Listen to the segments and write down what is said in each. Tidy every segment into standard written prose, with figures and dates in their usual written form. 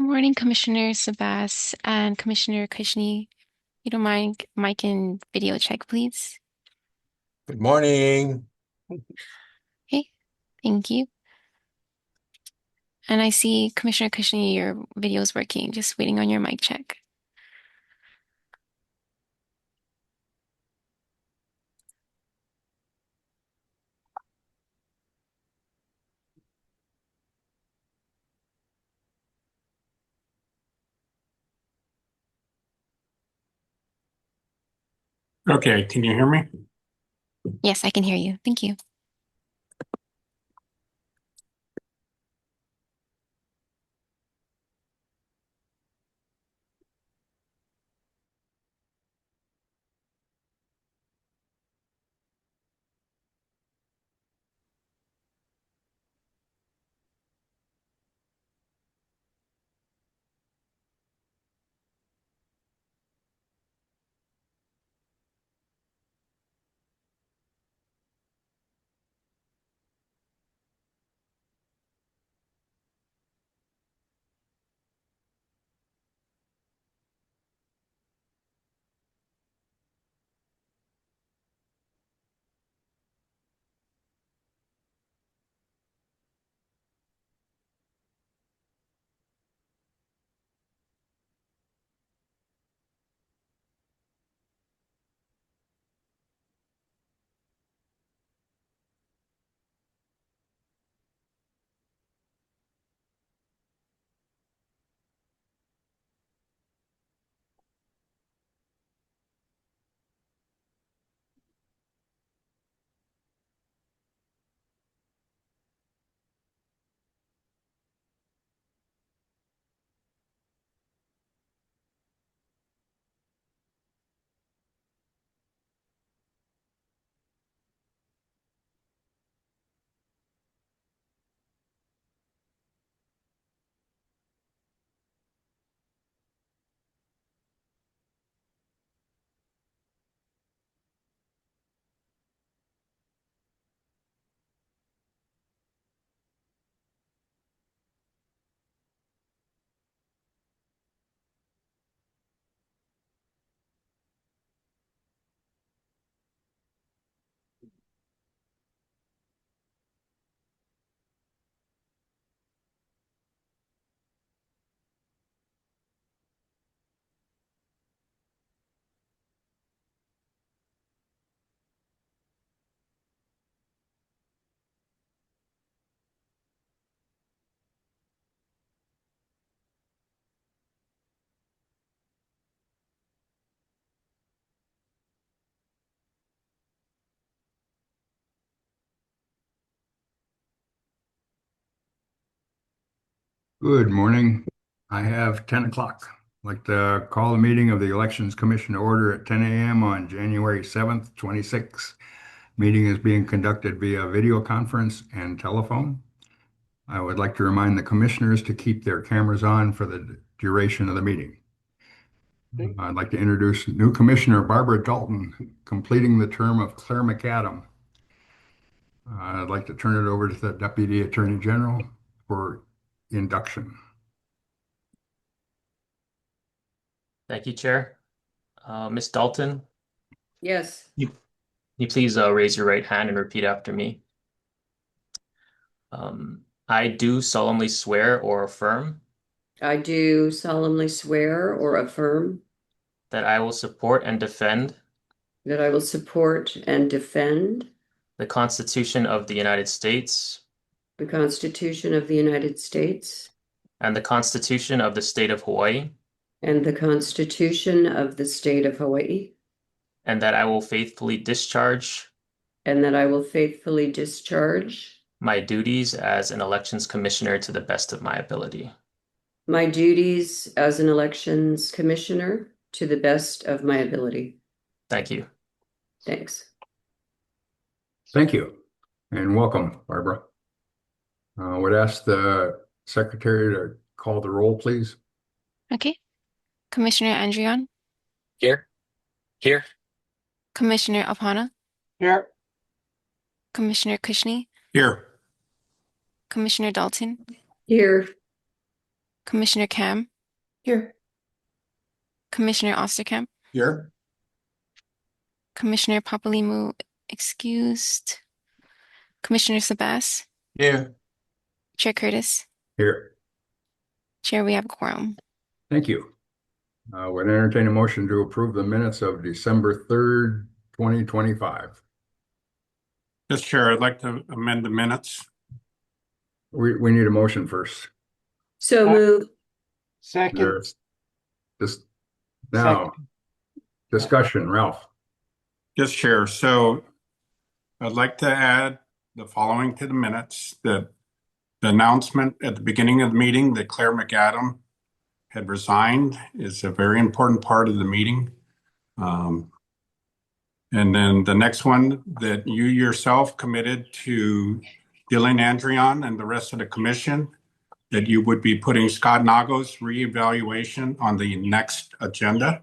Morning, Commissioner Sabas and Commissioner Kushni. You don't mind mic and video check, please? Good morning. Okay, thank you. And I see Commissioner Kushni, your video is working. Just waiting on your mic check. Okay, can you hear me? Yes, I can hear you. Thank you. Good morning. I have 10 o'clock. I'd like to call the meeting of the Elections Commission to order at 10 a.m. on January 7th, 26. Meeting is being conducted via video conference and telephone. I would like to remind the commissioners to keep their cameras on for the duration of the meeting. I'd like to introduce new Commissioner Barbara Dalton, completing the term of Claire McAdam. I'd like to turn it over to the Deputy Attorney General for induction. Thank you, Chair. Ms. Dalton, Yes, can you please raise your right hand and repeat after me? I do solemnly swear or affirm I do solemnly swear or affirm that I will support and defend that I will support and defend the Constitution of the United States the Constitution of the United States and the Constitution of the State of Hawaii, and the Constitution of the State of Hawaii, and that I will faithfully discharge and that I will faithfully discharge my duties as an elections commissioner to the best of my ability. my duties as an elections commissioner to the best of my ability. Thank you. Thanks. Thank you, and welcome, Barbara. I would ask the secretary to call the roll, please. Okay. Commissioner Andrion, Here. Here. Commissioner Apana, Here. Commissioner Kushni, Here. Commissioner Dalton, Here, Commissioner Kam, Here. Commissioner Osterkamp, Here. Commissioner Papalimu excused, Commissioner Sabas, Here. Chair Curtis. Here. Chair, we have a quorum. Thank you. Would entertain a motion to approve the minutes of December 3rd, 2025. Yes, Chair, I'd like to amend the minutes. We need a motion first. So move. Second. There's just now discussion, Ralph. Yes, Chair. So I'd like to add the following to the minutes, that the announcement at the beginning of the meeting that Claire McAdam had resigned is a very important part of the meeting. And then the next one, that you yourself committed to Dylan Andrion and the rest of the commission, that you would be putting Scott Nago's reevaluation on the next agenda.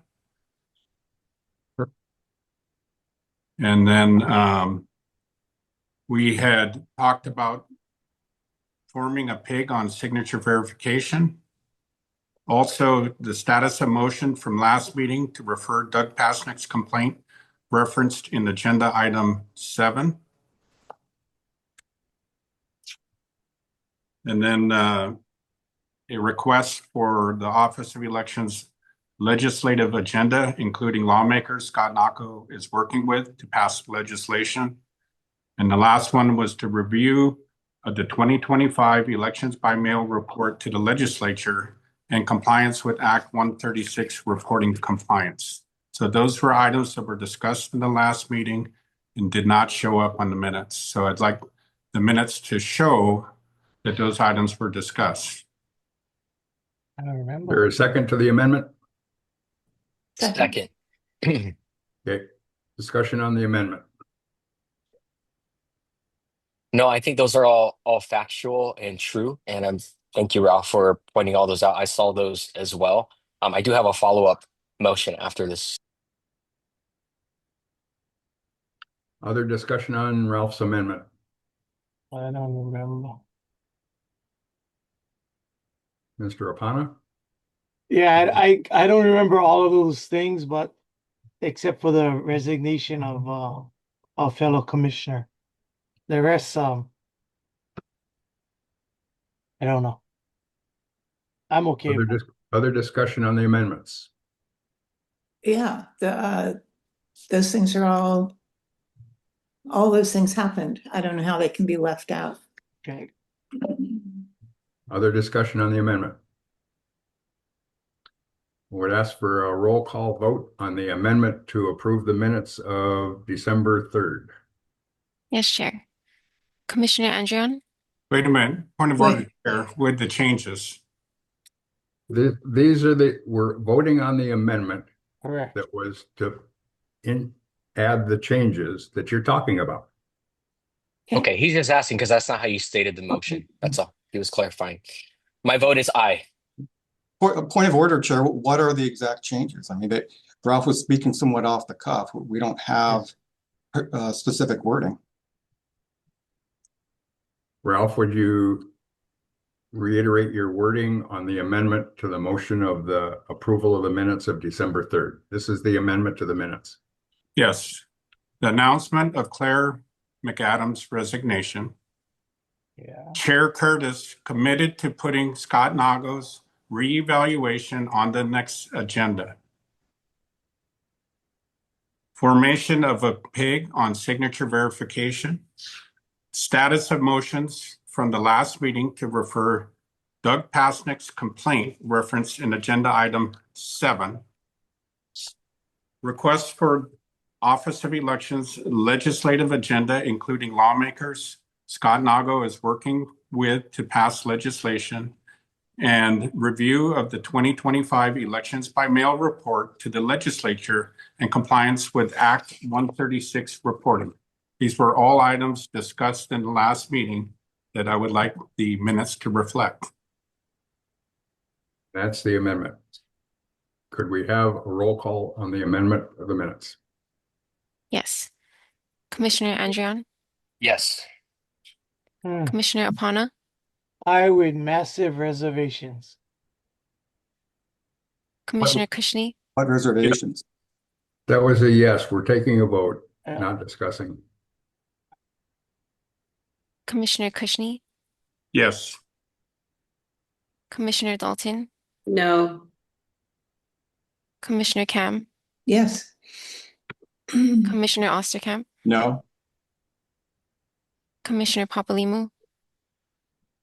And then we had talked about forming a PIG on signature verification. Also, the status of motion from last meeting to refer Doug Pasnick's complaint referenced in agenda item 7. And then a request for the Office of Elections legislative agenda, including lawmakers Scott Nago is working with to pass legislation. And the last one was to review of the 2025 elections by mail report to the legislature and compliance with Act 136 reporting compliance. So those were items that were discussed in the last meeting and did not show up on the minutes. So I'd like the minutes to show that those items were discussed. I don't remember. There is a second to the amendment? Second. Okay, discussion on the amendment. No, I think those are all factual and true. And thank you, Ralph, for pointing all those out. I saw those as well. I do have a follow-up motion after this. Other discussion on Ralph's amendment? I don't remember. Mr. Apana? Yeah, I don't remember all of those things, but except for the resignation of a fellow commissioner. The rest, I don't know. I'm okay. Other discussion on the amendments? Yeah, those things are all those things happened. I don't know how they can be left out. Okay. Other discussion on the amendment? Would ask for a roll call vote on the amendment to approve the minutes of December 3rd. Yes, Chair. Commissioner Andrion, Wait a minute, point of order, Chair, with the changes. These are we're voting on the amendment Correct. that was to add the changes that you're talking about. Okay, he's just asking because that's not how you stated the motion. That's all. He was clarifying. My vote is aye. Point of order, Chair, what are the exact changes? I mean, Ralph was speaking somewhat off the cuff. We don't have specific wording. Ralph, would you reiterate your wording on the amendment to the motion of the approval of the minutes of December 3rd? This is the amendment to the minutes. Yes, the announcement of Claire McAdam's resignation. Yeah. Chair Curtis committed to putting Scott Nago's reevaluation on the next agenda. Formation of a PIG on signature verification. Status of motions from the last meeting to refer Doug Pasnick's complaint referenced in agenda item 7. Request for Office of Elections legislative agenda, including lawmakers Scott Nago is working with to pass legislation, and review of the 2025 elections by mail report to the legislature and compliance with Act 136 reporting. These were all items discussed in the last meeting that I would like the minutes to reflect. That's the amendment. Could we have a roll call on the amendment of the minutes? yes. Commissioner Andrion, Yes. Hmm. Commissioner Apana, I with massive reservations. Commissioner Kushni, What reservations? That was a yes. We're taking a vote, Yeah. not discussing. Commissioner Kushni, Yes. Commissioner Dalton, No. Commissioner Kam, Yes. Commissioner Osterkamp, No. Commissioner Papalimu.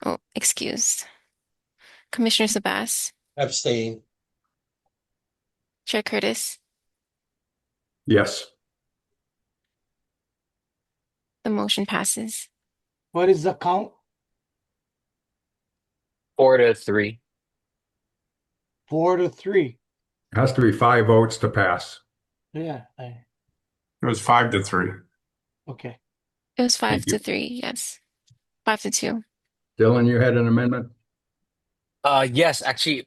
Oh, excused. Commissioner Sabas, Abstain. Chair Curtis. Yes. The motion passes. What is the count? 4-3. 4-3. Has to be 5 votes to pass. Yeah, It was 5-3. okay. It was 5 Thank you. to 3, yes. 5 to 2. Dylan, you had an amendment? Yes, actually,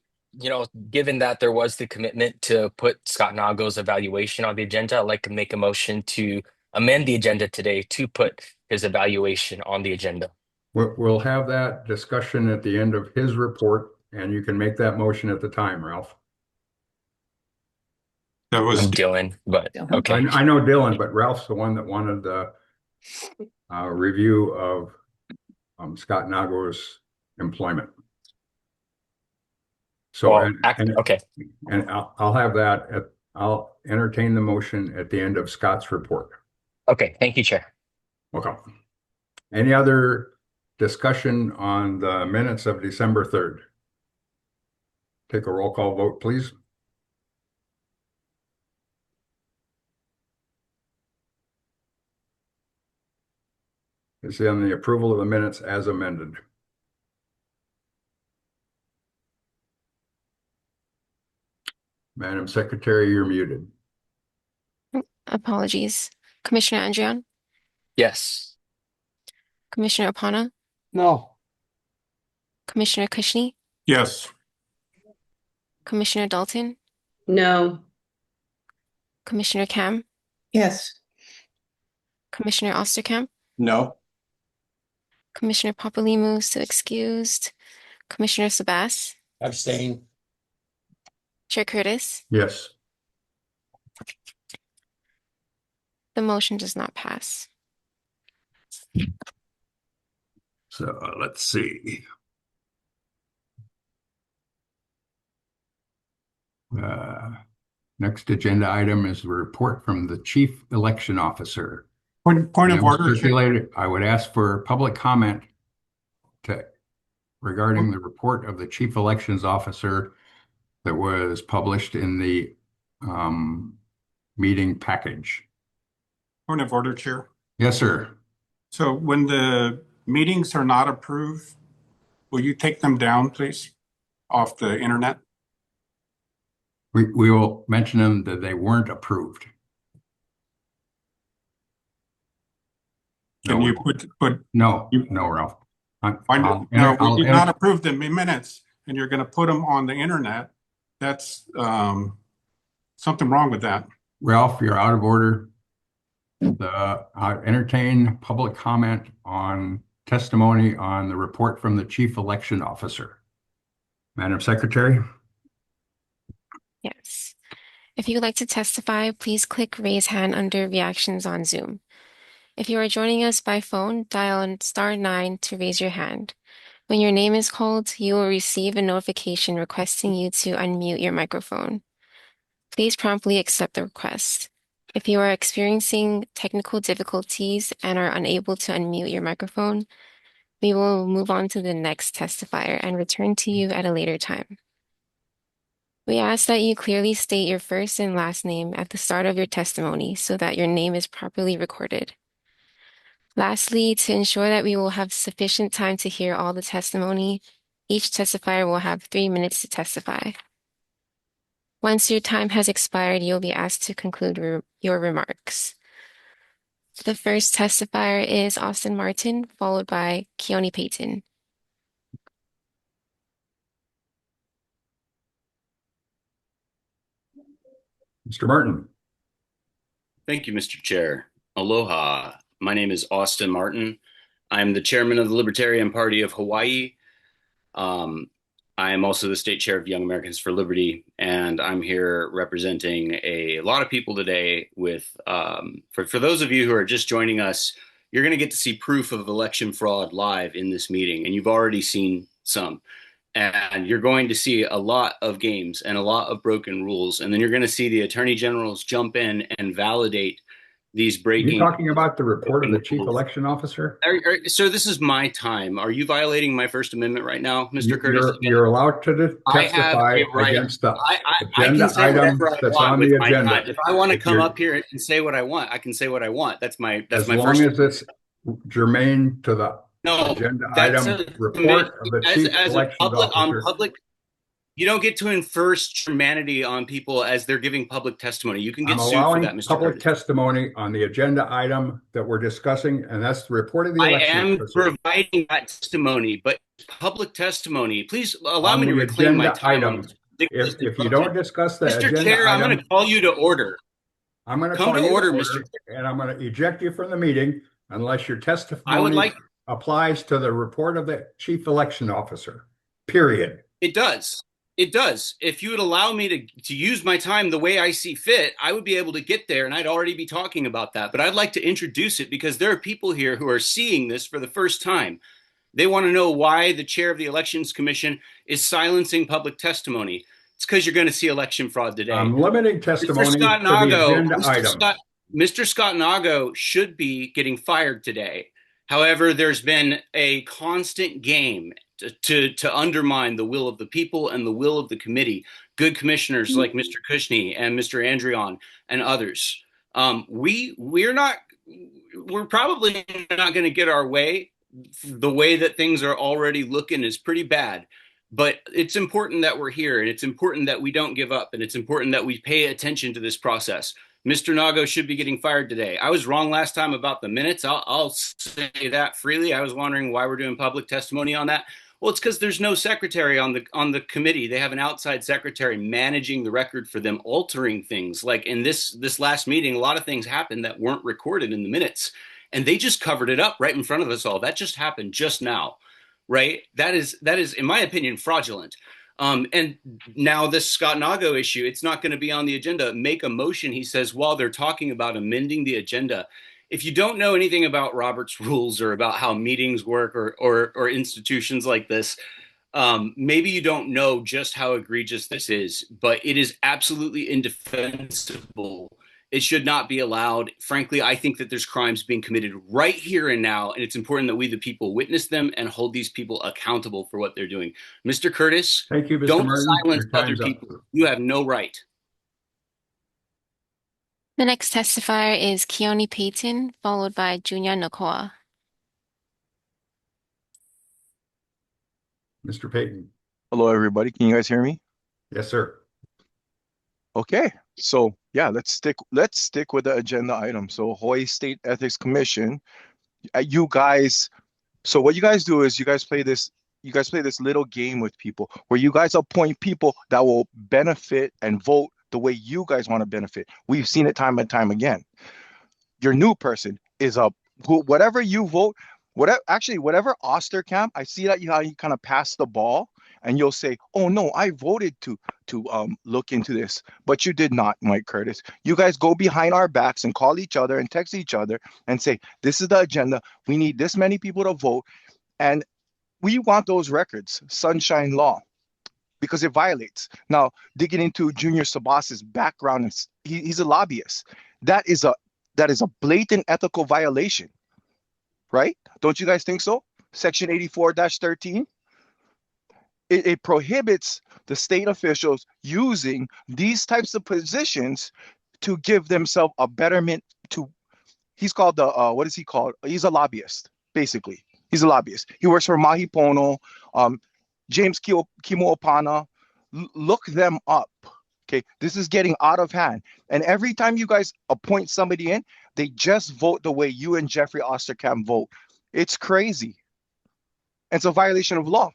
given that there was the commitment to put Scott Nago's evaluation on the agenda, I'd like to make a motion to amend the agenda today to put his evaluation on the agenda. We'll have that discussion at the end of his report, and you can make that motion at the time, Ralph. That was I'm Dylan, but Dylan. okay. I know Dylan, but Ralph's the one that wanted the review of Scott Nago's employment. So, Well, okay. and I'll have that I'll entertain the motion at the end of Scott's report. Okay, thank you, Chair. Welcome. Any other discussion on the minutes of December 3rd? Take a roll call vote, please. Is on the approval of the minutes as amended. Madam Secretary, you're muted. Apologies. Commissioner Andrian, Yes. Commissioner Opana, No. Commissioner Kushni, yes. Commissioner Dalton, No. Commissioner Kam, Yes. Commissioner Osterkamp, No. Commissioner Papalimu, so excused. Commissioner Sabas, Abstain. Chair Curtis. Yes. The motion does not pass. So let's see. Next agenda item is a report from the Chief Election Officer. Point of That was order. circulated. I would ask for public comment regarding the report of the Chief Elections Officer that was published in the meeting package. Point of order, Chair. Yes, sir. So when the meetings are not approved, will you take them down, please, off the internet? We will mention them that they weren't approved. Can No, you put No, Ralph. no, when you not approve them in minutes and you're going to put them on the internet, that's something wrong with that. Ralph, you're out of order. I entertain public comment on testimony on the report from the Chief Election Officer. Madam Secretary? Yes. If you would like to testify, please click raise hand under reactions on Zoom. If you are joining us by phone, dial *9 to raise your hand. When your name is called, you will receive a notification requesting you to unmute your microphone. Please promptly accept the request. If you are experiencing technical difficulties and are unable to unmute your microphone, we will move on to the next testifier and return to you at a later time. We ask that you clearly state your first and last name at the start of your testimony so that your name is properly recorded. Lastly, to ensure that we will have sufficient time to hear all the testimony, each testifier will have 3 minutes to testify. Once your time has expired, you'll be asked to conclude your remarks. The first testifier is Austin Martin, followed by Keone Payton. Mr. Martin. Thank you, Mr. Chair. Aloha. My name is Austin Martin. I'm the chairman of the Libertarian Party of Hawaii. I'm also the state chair of Young Americans for Liberty, and I'm here representing a lot of people today with, for those of you who are just joining us, you're going to get to see proof of election fraud live in this meeting, and you've already seen some. And you're going to see a lot of games and a lot of broken rules. And then you're going to see the attorney generals jump in and validate these breaking. You're talking about the report of the chief election officer? Sir, this is my time. Are you violating my First Amendment right now, Mr. Curtis? You're allowed to testify against the agenda item that's on the agenda. If I want to come up here and say what I want, I can say what I want. That's my as long as it's germane to the agenda item report of the chief election officer. You don't get to infer humanity on people as they're giving public testimony. You can get sued for that, Mr. Public Curtis. testimony on the agenda item that we're discussing, and that's the report of the election. I am providing that testimony, but public testimony. Please allow me to reclaim my time. If you don't discuss the agenda Mr. Chair, I'm item, going to call you to order. I'm going to come call to you order, to Mr. order, and I'm going to eject you from the meeting unless your testimony applies to the report of the chief election officer. Period. It does. It does. If you would allow me to use my time the way I see fit, I would be able to get there, and I'd already be talking about that. But I'd like to introduce it because there are people here who are seeing this for the first time. They want to know why the chair of the Elections Commission is silencing public testimony. It's because you're going to see election fraud today. I'm limiting testimony to the agenda item. Mr. Scott Nago should be getting fired today. However, there's been a constant game to undermine the will of the people and the will of the committee. Good commissioners like Mr. Kushney and Mr. Andrion and others. We're probably not going to get our way. The way that things are already looking is pretty bad. But it's important that we're here, and it's important that we don't give up, and it's important that we pay attention to this process. Mr. Nago should be getting fired today. I was wrong last time about the minutes. I'll say that freely. I was wondering why we're doing public testimony on that. Well, it's because there's no secretary on the committee. They have an outside secretary managing the record for them, altering things. Like in this last meeting, a lot of things happened that weren't recorded in the minutes, and they just covered it up right in front of us all. That just happened just now, right? That is, in my opinion, fraudulent. And now this Scott Nago issue, it's not going to be on the agenda. Make a motion, he says, while they're talking about amending the agenda. If you don't know anything about Robert's rules or about how meetings work or institutions like this, maybe you don't know just how egregious this is, but it is absolutely indefensible. It should not be allowed. Frankly, I think that there's crimes being committed right here and now, and it's important that we, the people, witness them and hold these people accountable for what they're doing. Mr. Curtis, thank you, Mr. don't Martin. silence other people. You have no right. The next testifier is Keone Payton, followed by Junya Nakoa. Mr. Payton. Hello, everybody. Can you guys hear me? Yes, sir. Okay. So yeah, let's stick with the agenda item. So Hawaii State Ethics Commission, you guys. So what you guys do is you guys play this little game with people where you guys appoint people that will benefit and vote the way you guys want to benefit. We've seen it time and time again. Your new person is whatever you vote, whatever Osterkamp, I see that how you kind of pass the ball and you'll say, oh no, I voted to look into this, but you did not, Mike Curtis. You guys go behind our backs and call each other and text each other and say, this is the agenda. We need this many people to vote. And we want those records, sunshine law, because it violates. Now, digging into Junior Sabas's background, he's a lobbyist. That is a blatant ethical violation, right? Don't you guys think so? Section 84-13. It prohibits the state officials using these types of positions to give themselves a betterment to, he's called what is he called? He's a lobbyist, basically. He's a lobbyist. He works for Mahi Pono, James Kimoopana. Look them up. Okay, this is getting out of hand. And every time you guys appoint somebody in, they just vote the way you and Jeffrey Osterkamp vote. It's crazy. It's a violation of law.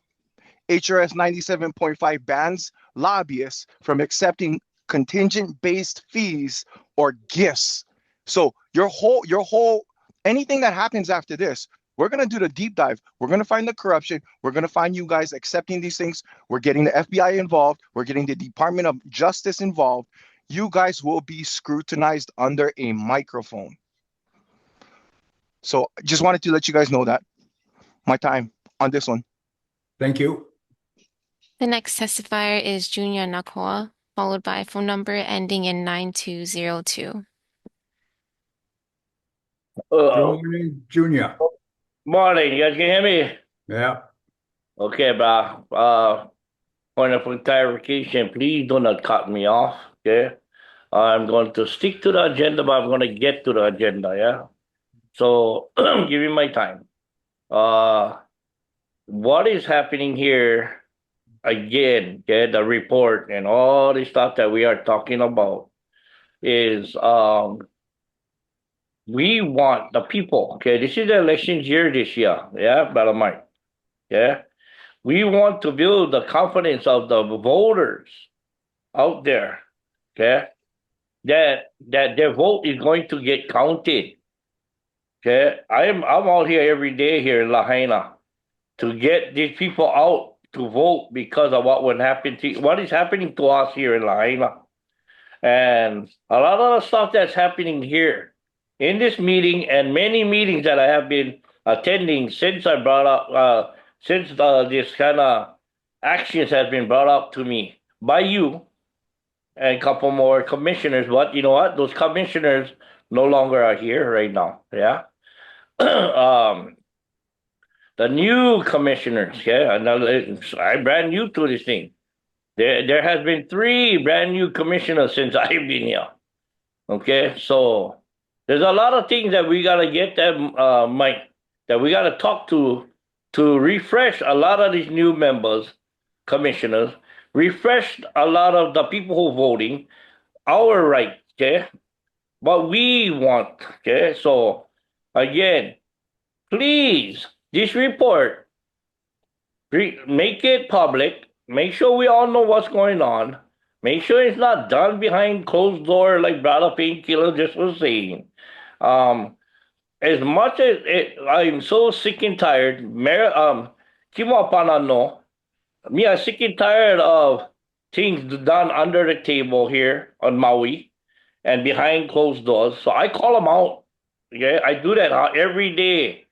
HRS 97.5 bans lobbyists from accepting contingent-based fees or gifts. So your whole anything that happens after this, We're going to do the deep dive. We're going to find the corruption. We're going to find you guys accepting these things. We're getting the FBI involved. We're getting the Department of Justice involved. You guys will be scrutinized under a microphone. So just wanted to let you guys know that. My time on this one. Thank you. The next testifier is Junior Nakoa, followed by phone number ending in 9202. Morning, Junior. Morning, you guys can hear me? Yeah. Okay, bro. Point of clarification, please do not cut me off, okay? I'm going to stick to the agenda, but I'm going to get to the agenda, yeah? So, give me my time. What is happening here, again, okay, the report and all the stuff that we are talking about is, we want the people, okay? This is the election year this year, yeah, Brother Mike, yeah? We want to build the confidence of the voters out there, okay? That their vote is going to get counted. Okay, I'm out here every day here in Lahaina to get these people out to vote because of what is happening to us here in Lahaina. And a lot of the stuff that's happening here in this meeting and many meetings that I have been attending since I brought up since this kind of actions has been brought up to me by you and a couple more commissioners. But you know what? Those commissioners no longer are here right now. Yeah. The new commissioners, yeah, I'm brand new to this thing. There has been 3 brand new commissioners since I've been here. Okay, so there's a lot of things that we gotta get them, Mike, that we gotta talk to refresh a lot of these new members, commissioners, refresh a lot of the people who are voting, our right, okay? What we want, okay? So again, please, this report, make it public. Make sure we all know what's going on. Make sure it's not done behind closed door like Brother Painkiller just was saying. As much as I'm so sick and tired, I'm sick and tired of things done under the table here on Maui and behind closed doors. So I call them out. Yeah, I do that every day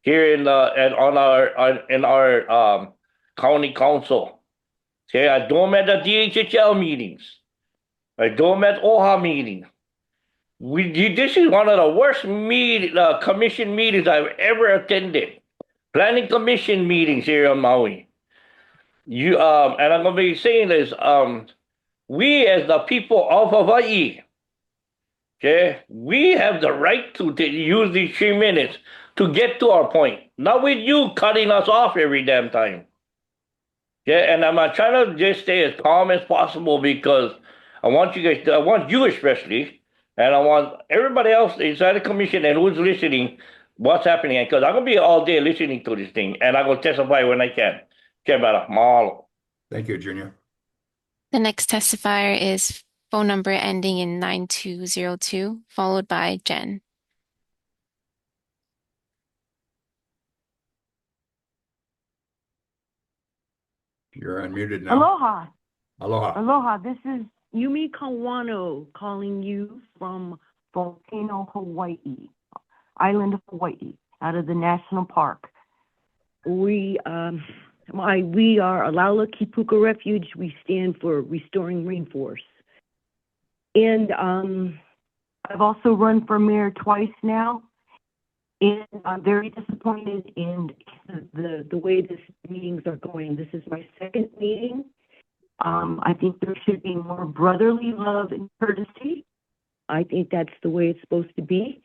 here in our county council. Okay, I do them at the DHHL meetings. I do them at OHA meetings. This is one of the worst commission meetings I've ever attended. Planning commission meetings here on Maui. And I'm gonna be saying this, we as the people of Hawaii, okay, we have the right to use these 3 minutes to get to our point. Not with you cutting us off every damn time. Okay, and I'm trying to just stay as calm as possible because I want you especially, and I want everybody else inside the commission and who's listening, what's happening. Because I'm going to be all day listening to this thing, and I'm going to testify when I can. Okay, brother. Mahalo. Thank you, Junior. The next testifier is phone number ending in 9202, followed by Jen. You're unmuted now. Aloha. Aloha. Aloha. This is Yumi Kawano calling you from Volcano, Hawaii, island of Hawaii, out of the national park. We are Alaula Kipuka Refuge. We stand for Restoring Rainforest. And I've also run for mayor twice now. And I'm very disappointed in the way these meetings are going. This is my 2nd meeting. I think there should be more brotherly love and courtesy. I think that's the way it's supposed to be.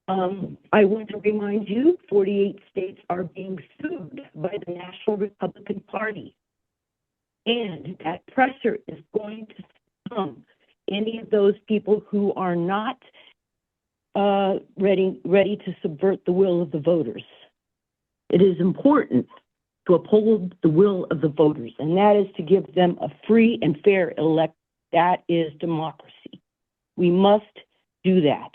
I want to remind you, 48 states are being sued by the National Republican Party. And that pressure is going to come. Any of those people who are not ready to subvert the will of the voters. It is important to uphold the will of the voters, and that is to give them a free and fair elect. That is democracy. We must do that,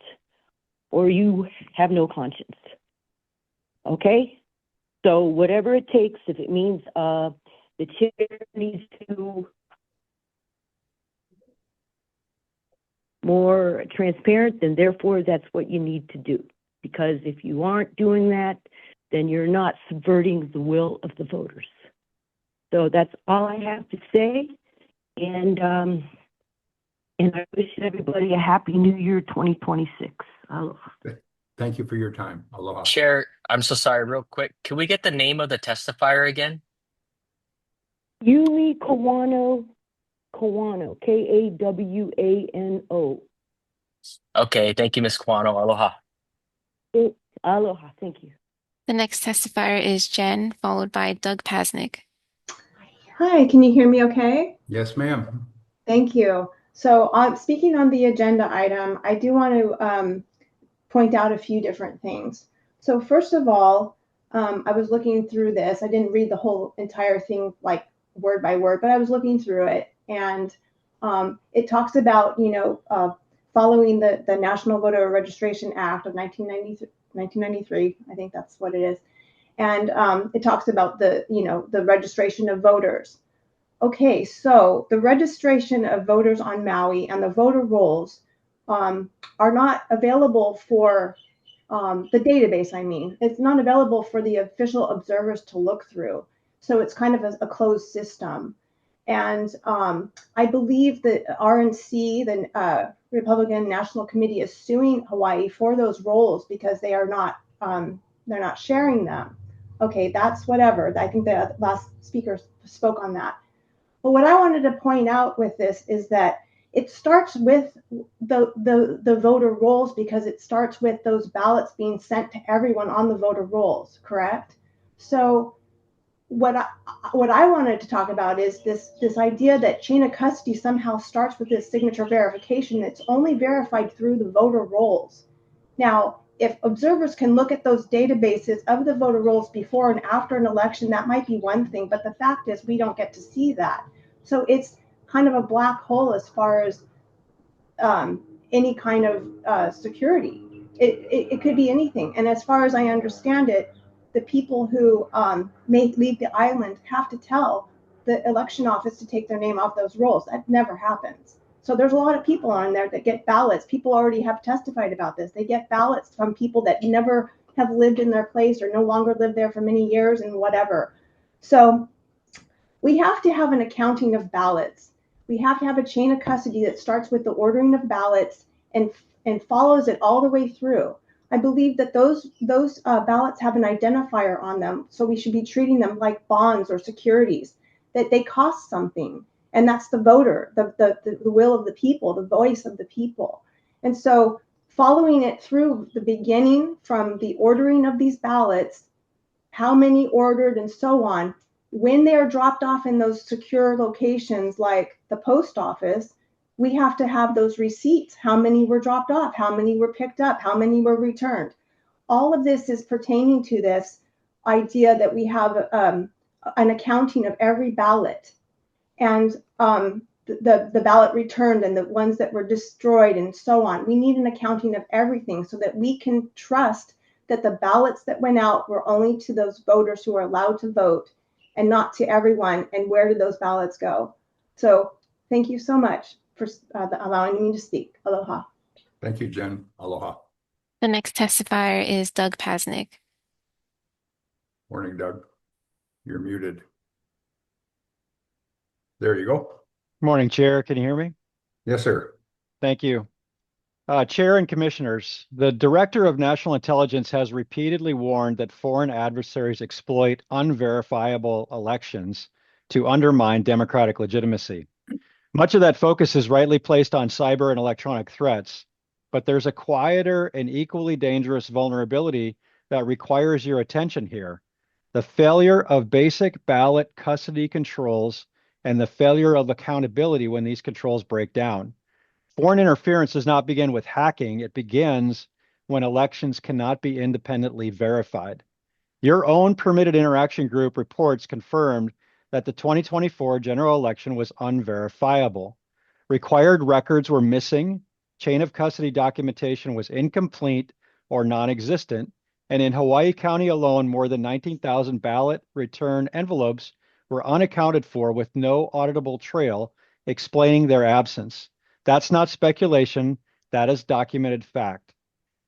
or you have no conscience. Okay? So whatever it takes, if it means the chair needs to more transparent, then therefore that's what you need to do. Because if you aren't doing that, then you're not subverting the will of the voters. So that's all I have to say. And I wish everybody a happy New Year 2026. Aloha. Thank you for your time. Aloha. Chair, I'm so sorry, real quick. Can we get the name of the testifier again? Yumi Kawano, Kawano. Okay, thank you, Ms. Kwano. Aloha. Aloha, thank you. The next testifier is Jen, followed by Doug Pasnick. Hi, can you hear me okay? Yes, ma'am. Thank you. So speaking on the agenda item, I do want to point out a few different things. So first of all, I was looking through this. I didn't read the whole entire thing like word by word, but I was looking through it, and it talks about, following the National Voter Registration Act of 1993. I think that's what it is. And it talks about the registration of voters. Okay, so the registration of voters on Maui and the voter rolls are not available for the database. I mean, it's not available for the official observers to look through. So it's kind of a closed system. And I believe that RNC, the Republican National Committee, is suing Hawaii for those rolls because they're not sharing them. Okay, that's whatever. I think the last speaker spoke on that. But what I wanted to point out with this is that it starts with the voter rolls, because it starts with those ballots being sent to everyone on the voter rolls, correct? So what I wanted to talk about is this idea that chain of custody somehow starts with this signature verification that's only verified through the voter rolls. Now, if observers can look at those databases of the voter rolls before and after an election, that might be one thing, but the fact is we don't get to see that. So it's kind of a black hole as far as any kind of security. It could be anything. And as far as I understand it, the people who may leave the island have to tell the election office to take their name off those rolls. That never happens. So there's a lot of people on there that get ballots. People already have testified about this. They get ballots from people that never have lived in their place or no longer lived there for many years and whatever. So we have to have an accounting of ballots. We have to have a chain of custody that starts with the ordering of ballots and follows it all the way through. I believe that those ballots have an identifier on them, so we should be treating them like bonds or securities, that they cost something. And that's the voter, the will of the people, the voice of the people. And so following it through the beginning, from the ordering of these ballots, how many ordered and so on, when they are dropped off in those secure locations like the post office, we have to have those receipts. How many were dropped off? How many were picked up? How many were returned? All of this is pertaining to this idea that we have an accounting of every ballot. And the ballot returned and the ones that were destroyed and so on. We need an accounting of everything so that we can trust that the ballots that went out were only to those voters who are allowed to vote and not to everyone. And where did those ballots go? So thank you so much for allowing me to speak. Aloha. Thank you, Jen. Aloha. The next testifier is Doug Pasnick. Morning, Doug. You're muted. There you go. Morning, Chair. Can you hear me? Yes, sir. Thank you. Chair and Commissioners, the Director of National Intelligence has repeatedly warned that foreign adversaries exploit unverifiable elections to undermine democratic legitimacy. Much of that focus is rightly placed on cyber and electronic threats, but there's a quieter and equally dangerous vulnerability that requires your attention here: the failure of basic ballot custody controls and the failure of accountability when these controls break down. Foreign interference does not begin with hacking. It begins when elections cannot be independently verified. Your own Permitted Interaction Group reports confirmed that the 2024 general election was unverifiable. Required records were missing, chain of custody documentation was incomplete or non-existent, And in Hawaii County alone, more than 19,000 ballot return envelopes were unaccounted for with no auditable trail explaining their absence. That's not speculation, that is documented fact.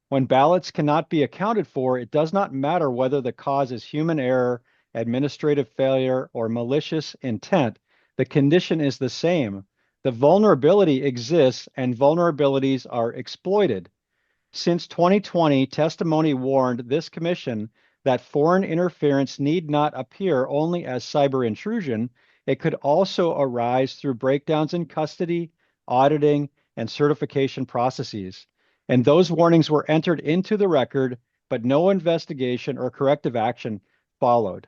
When ballots cannot be accounted for, it does not matter whether the cause is human error, administrative failure, or malicious intent. The condition is the same. The vulnerability exists and vulnerabilities are exploited. Since 2020, testimony warned this commission that foreign interference need not appear only as cyber intrusion. It could also arise through breakdowns in custody, auditing, and certification processes. And those warnings were entered into the record, but no investigation or corrective action followed.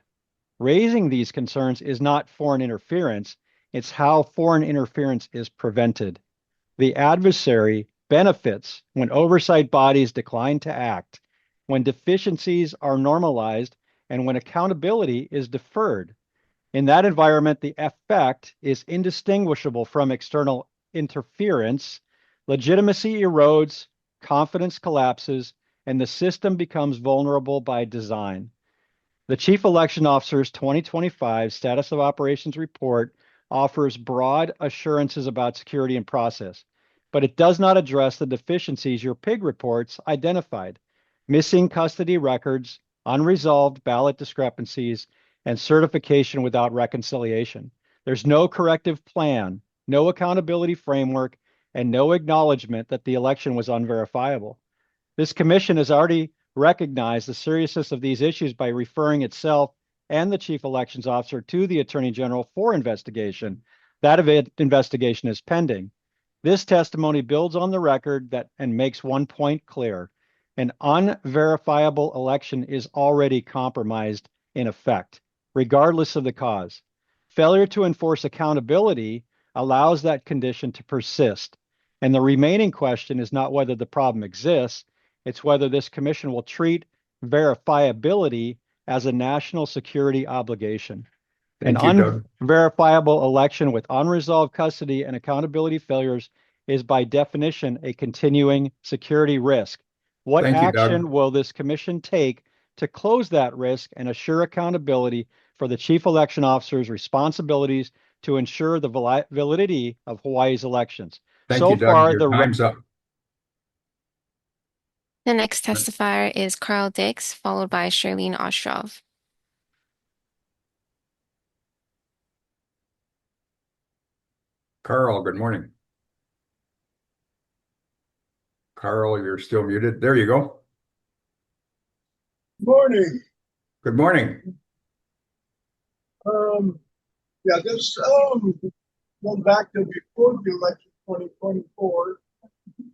Raising these concerns is not foreign interference, it's how foreign interference is prevented. The adversary benefits when oversight bodies decline to act, when deficiencies are normalized, and when accountability is deferred. In that environment, the effect is indistinguishable from external interference. Legitimacy erodes, confidence collapses, and the system becomes vulnerable by design. The Chief Election Officer's 2025 Status of Operations Report offers broad assurances about security and process, but it does not address the deficiencies your PIG reports identified: missing custody records, unresolved ballot discrepancies, and certification without reconciliation. There's no corrective plan, no accountability framework, and no acknowledgement that the election was unverifiable. This commission has already recognized the seriousness of these issues by referring itself and the Chief Elections Officer to the Attorney General for investigation. That investigation is pending. This testimony builds on the record and makes one point clear: an unverifiable election is already compromised in effect, regardless of the cause. Failure to enforce accountability allows that condition to persist. And the remaining question is not whether the problem exists, it's whether this commission will treat verifiability as a national security obligation. Thank An you, Doug. unverifiable election with unresolved custody and accountability failures is by definition a continuing security risk. What Thank you, Doug. action will this commission take to close that risk and assure accountability for the Chief Election Officer's responsibilities to ensure the validity of Hawaii's elections? Thank So you, Doug. far, Your time's up. The next testifier is Carl Dix, followed by Charlene Ostrov. Carl, good morning. Carl, you're still muted. There you go. Morning. Good morning. Yeah, this going back to before the election 2024,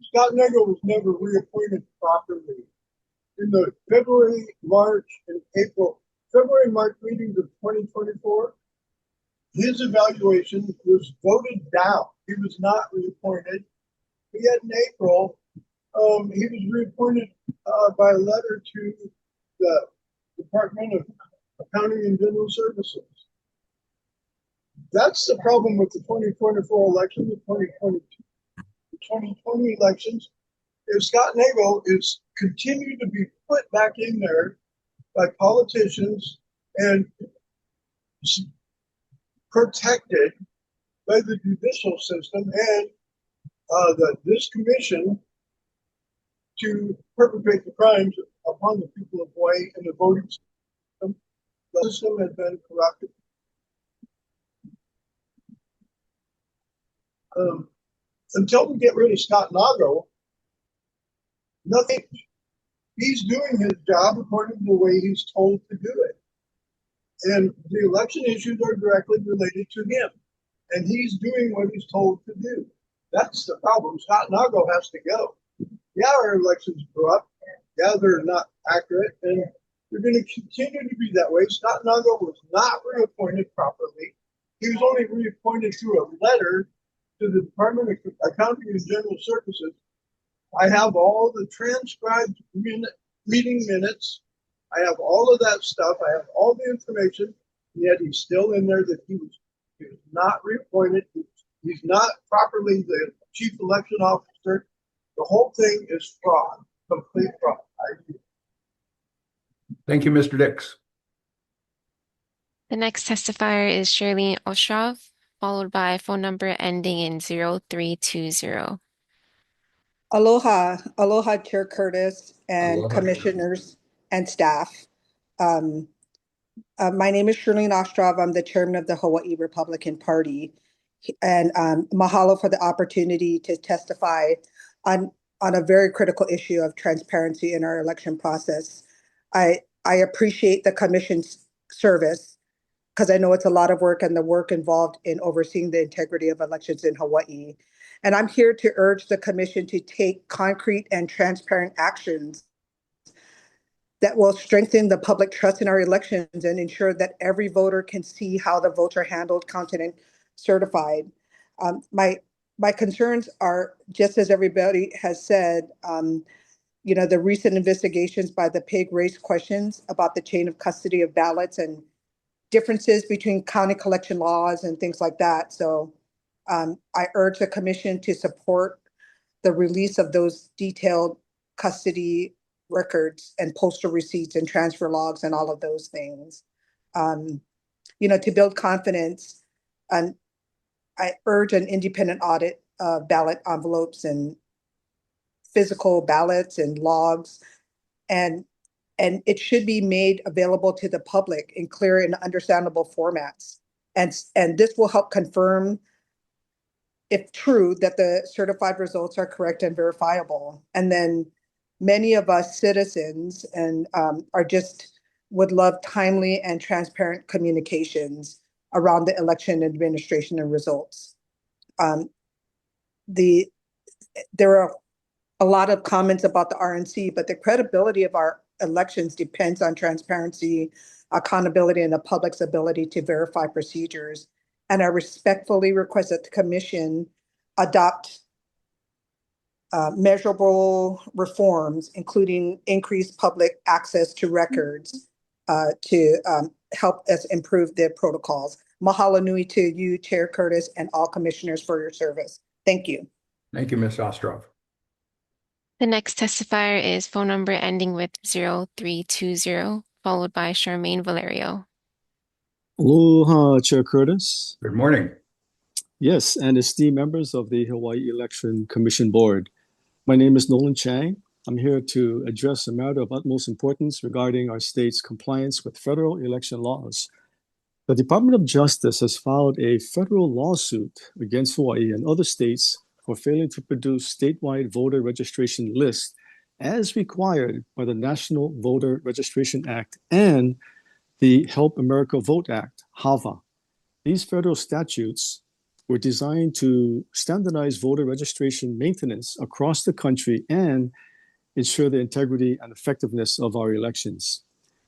Scott Nagle was never reappointed properly. In the February, March meetings of 2024, his evaluation was voted down. He was not reappointed. Yet in April, he was reappointed by a letter to the Department of Accounting and General Services. That's the problem with the 2024 election, the 2020 elections, is Scott Nagle is continued to be put back in there by politicians and protected by the judicial system and this commission to perpetrate the crimes upon the people of Hawaii and the voting system. The system has been corrupted. Until we get rid of Scott Nagle, nothing. He's doing his job according to the way he's told to do it. And the election issues are directly related to him. And he's doing what he's told to do. That's the problem. Scott Nagle has to go. Yeah, our elections are corrupt. Yeah, they're not accurate. And they're going to continue to be that way. Scott Nagle was not reappointed properly. He was only reappointed through a letter to the Department of Accounting and General Services. I have all the transcribed meeting minutes. I have all of that stuff. I have all the information. Yet he's still in there that he was not reappointed. He's not properly the chief election officer. The whole thing is fraud, complete fraud. Thank you, Mr. Dix. The next testifier is Shirley Ostrov, followed by phone number ending in 0320. Aloha, aloha, Chair Curtis and Aloha. commissioners and staff. My name is Shirley Ostrov. I'm the chairman of the Hawaii Republican Party. And mahalo for the opportunity to testify on a very critical issue of transparency in our election process. I appreciate the commission's service because I know it's a lot of work and the work involved in overseeing the integrity of elections in Hawaii. And I'm here to urge the commission to take concrete and transparent actions that will strengthen the public trust in our elections and ensure that every voter can see how the votes are handled, counted, and certified. My concerns are, just as everybody has said, the recent investigations by the PIG raised questions about the chain of custody of ballots and differences between county collection laws and things like that. So I urge the commission to support the release of those detailed custody records and postal receipts and transfer logs and all of those things. To build confidence, and I urge an independent audit of ballot envelopes and physical ballots and logs, and it should be made available to the public in clear and understandable formats. And this will help confirm, if true, that the certified results are correct and verifiable. And then many of us citizens and would love timely and transparent communications around the election administration and results. There are a lot of comments about the RNC, but the credibility of our elections depends on transparency, accountability, and the public's ability to verify procedures. And I respectfully request that the commission adopt measurable reforms, including increased public access to records to help us improve the protocols. Mahalo nui to you, Chair Curtis, and all commissioners for your service. Thank you. Thank you, Ms. Ostrov. The next testifier is phone number ending with 0320, followed by Charmaine Valerio. Aloha, Chair Curtis. Good morning. Yes, and esteemed members of the Hawaii Election Commission Board. My name is Nolan Chang. I'm here to address a matter of utmost importance regarding our state's compliance with federal election laws. The Department of Justice has filed a federal lawsuit against Hawaii and other states for failing to produce statewide voter registration lists as required by the National Voter Registration Act and the Help America Vote Act, HAVA. These federal statutes were designed to standardize voter registration maintenance across the country and ensure the integrity and effectiveness of our elections.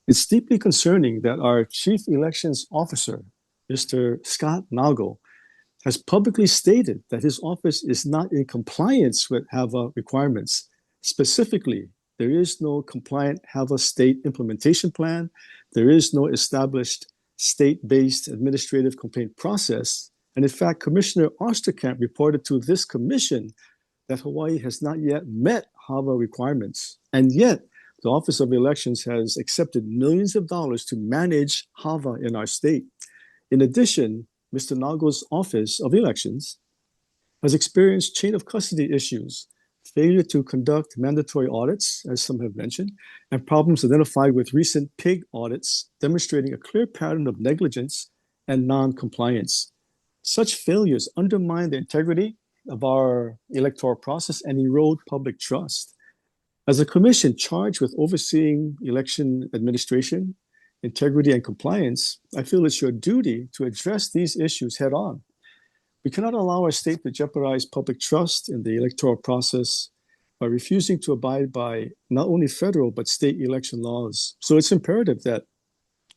It's deeply concerning that our Chief Elections Officer, Mr. Scott Nago, has publicly stated that his office is not in compliance with HAVA requirements. Specifically, there is no compliant HAVA state implementation plan. There is no established state-based administrative complaint process. And in fact, Commissioner Osterkamp reported to this commission that Hawaii has not yet met HAVA requirements. And yet, the Office of Elections has accepted millions of dollars to manage HAVA in our state. In addition, Mr. Nago's Office of Elections has experienced chain of custody issues, failure to conduct mandatory audits, as some have mentioned, and problems identified with recent PIG audits, demonstrating a clear pattern of negligence and non-compliance. Such failures undermine the integrity of our electoral process and erode public trust. As a commission charged with overseeing election administration, integrity, and compliance, I feel it's your duty to address these issues head on. We cannot allow our state to jeopardize public trust in the electoral process by refusing to abide by not only federal but state election laws. So it's imperative that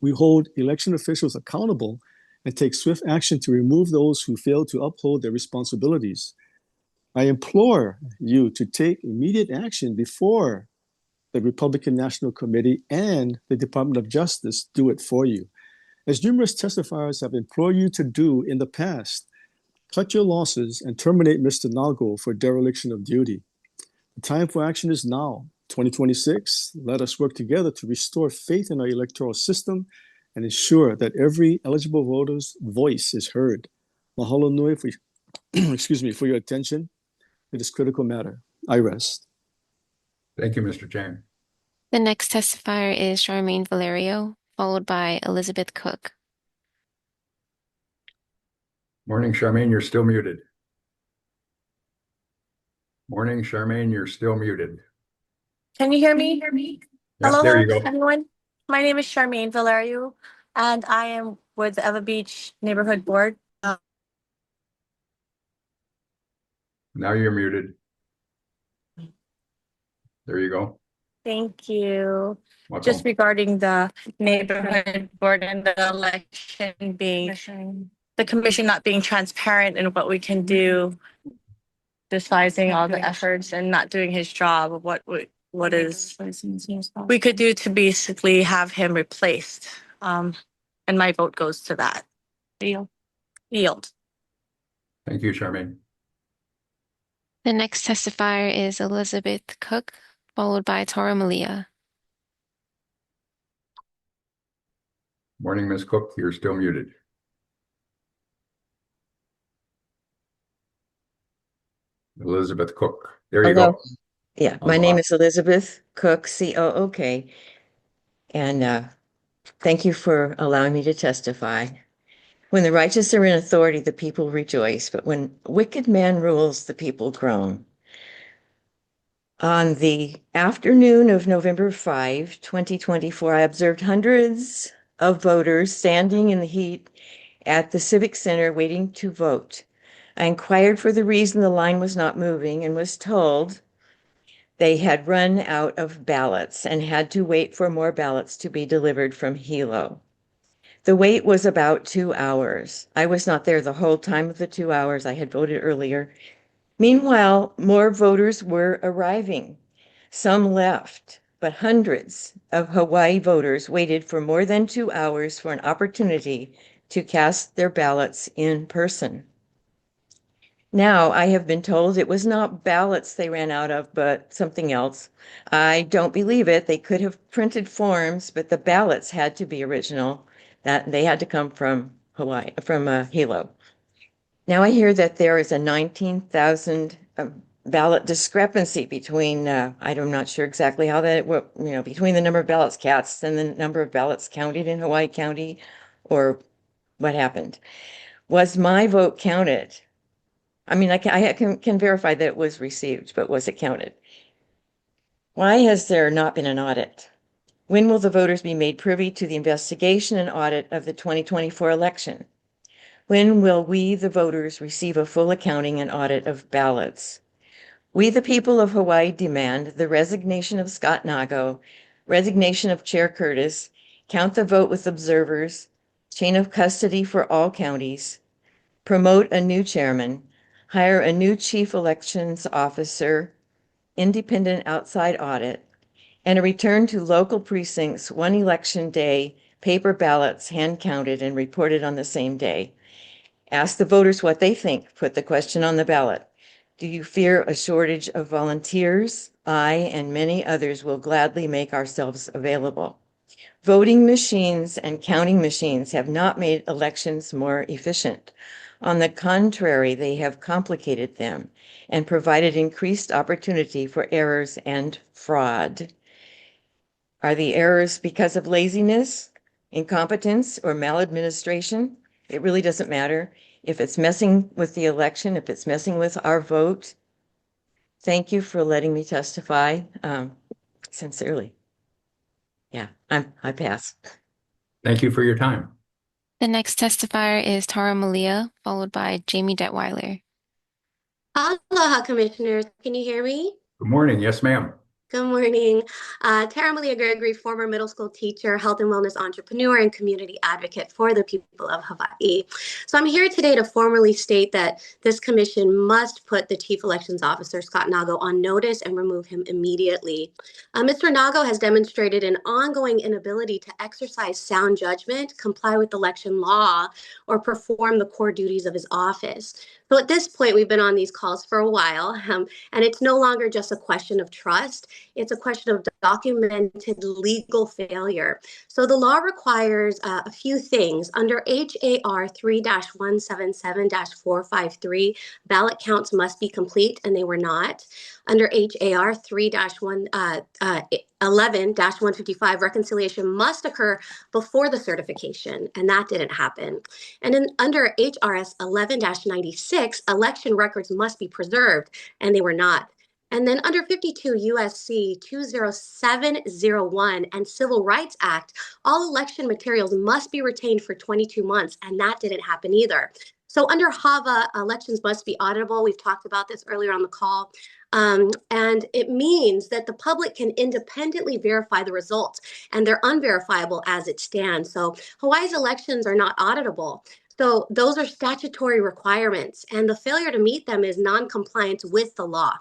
we hold election officials accountable and take swift action to remove those who fail to uphold their responsibilities. I implore you to take immediate action before the Republican National Committee and the Department of Justice do it for you. As numerous testifiers have implored you to do in the past, cut your losses and terminate Mr. Nago for dereliction of duty. The time for action is now. 2026, let us work together to restore faith in our electoral system and ensure that every eligible voter's voice is heard. Mahalo nui for, excuse me, for your attention to this critical matter. I rest. Thank you, Mr. Chang. The next testifier is Charmaine Valerio, followed by Elizabeth Cook. Morning, Charmaine, you're still muted. Morning, Charmaine, you're still muted. Can you hear me? Yeah, Hello, there you go. everyone. My name is Charmaine Valerio, and I am with the Eva Beach Neighborhood Board. Now you're muted. There you go. Thank you. Welcome. Just regarding the neighborhood board and the election being, the commission not being transparent in what we can do, despising all the efforts and not doing his job of what we could do to basically have him replaced. And my vote goes to that. Yield. Thank you, Charmaine. The next testifier is Elizabeth Cook, followed by Tara Malia. Morning, Ms. Cook, you're still muted. Elizabeth Cook. There you Hello. go. Yeah, my name is Elizabeth Cook, C-O-O-K. And thank you for allowing me to testify. When the righteous are in authority, the people rejoice, but when wicked man rules, the people groan. On the afternoon of November 5, 2024, I observed hundreds of voters standing in the heat at the Civic Center waiting to vote. I inquired for the reason the line was not moving and was told they had run out of ballots and had to wait for more ballots to be delivered from Hilo. The wait was about 2 hours. I was not there the whole time of the 2 hours. I had voted earlier. Meanwhile, more voters were arriving. Some left, but hundreds of Hawaii voters waited for more than 2 hours for an opportunity to cast their ballots in person. Now, I have been told it was not ballots they ran out of, but something else. I don't believe it. They could have printed forms, but the ballots had to be original. That they had to come from Hawaii, from Hilo. Now I hear that there is a 19,000 ballot discrepancy between, I'm not sure exactly how that, between the number of ballots cast and the number of ballots counted in Hawaii County, or what happened. Was my vote counted? I mean, I can verify that it was received, but was it counted? Why has there not been an audit? When will the voters be made privy to the investigation and audit of the 2024 election? When will we, the voters, receive a full accounting and audit of ballots? We, the people of Hawaii, demand the resignation of Scott Nago, resignation of Chair Curtis, count the vote with observers, chain of custody for all counties, promote a new chairman, hire a new chief elections officer, independent outside audit, and a return to local precincts one election day, paper ballots hand counted and reported on the same day. Ask the voters what they think. Put the question on the ballot. Do you fear a shortage of volunteers? I and many others will gladly make ourselves available. Voting machines and counting machines have not made elections more efficient. On the contrary, they have complicated them and provided increased opportunity for errors and fraud. Are the errors because of laziness, incompetence, or maladministration? It really doesn't matter. If it's messing with the election, if it's messing with our vote, thank you for letting me testify, sincerely. Yeah, I pass. Thank you for your time. The next testifier is Tara Malia, followed by Jamie Detweiler. Aloha, Commissioners. Can you hear me? Good morning. Yes, ma'am. Good morning. Tara Malia Gregory, former middle school teacher, health and wellness entrepreneur, and community advocate for the people of Hawaii. So I'm here today to formally state that this commission must put the Chief Elections Officer, Scott Nago, on notice and remove him immediately. Mr. Nago has demonstrated an ongoing inability to exercise sound judgment, comply with election law, or perform the core duties of his office. So at this point, we've been on these calls for a while, and it's no longer just a question of trust. It's a question of documented legal failure. So the law requires a few things. Under HAR 3-177-453, ballot counts must be complete, and they were not. Under HAR 3-11-155, reconciliation must occur before the certification, and that didn't happen. And then under HRS 11-96, election records must be preserved, and they were not. And then under 52 USC 20701 and Civil Rights Act, all election materials must be retained for 22 months, and that didn't happen either. So under HAVA, elections must be auditable. We've talked about this earlier on the call. And it means that the public can independently verify the results, and they're unverifiable as it stands. So Hawaii's elections are not auditable. So those are statutory requirements, and the failure to meet them is non-compliance with the law.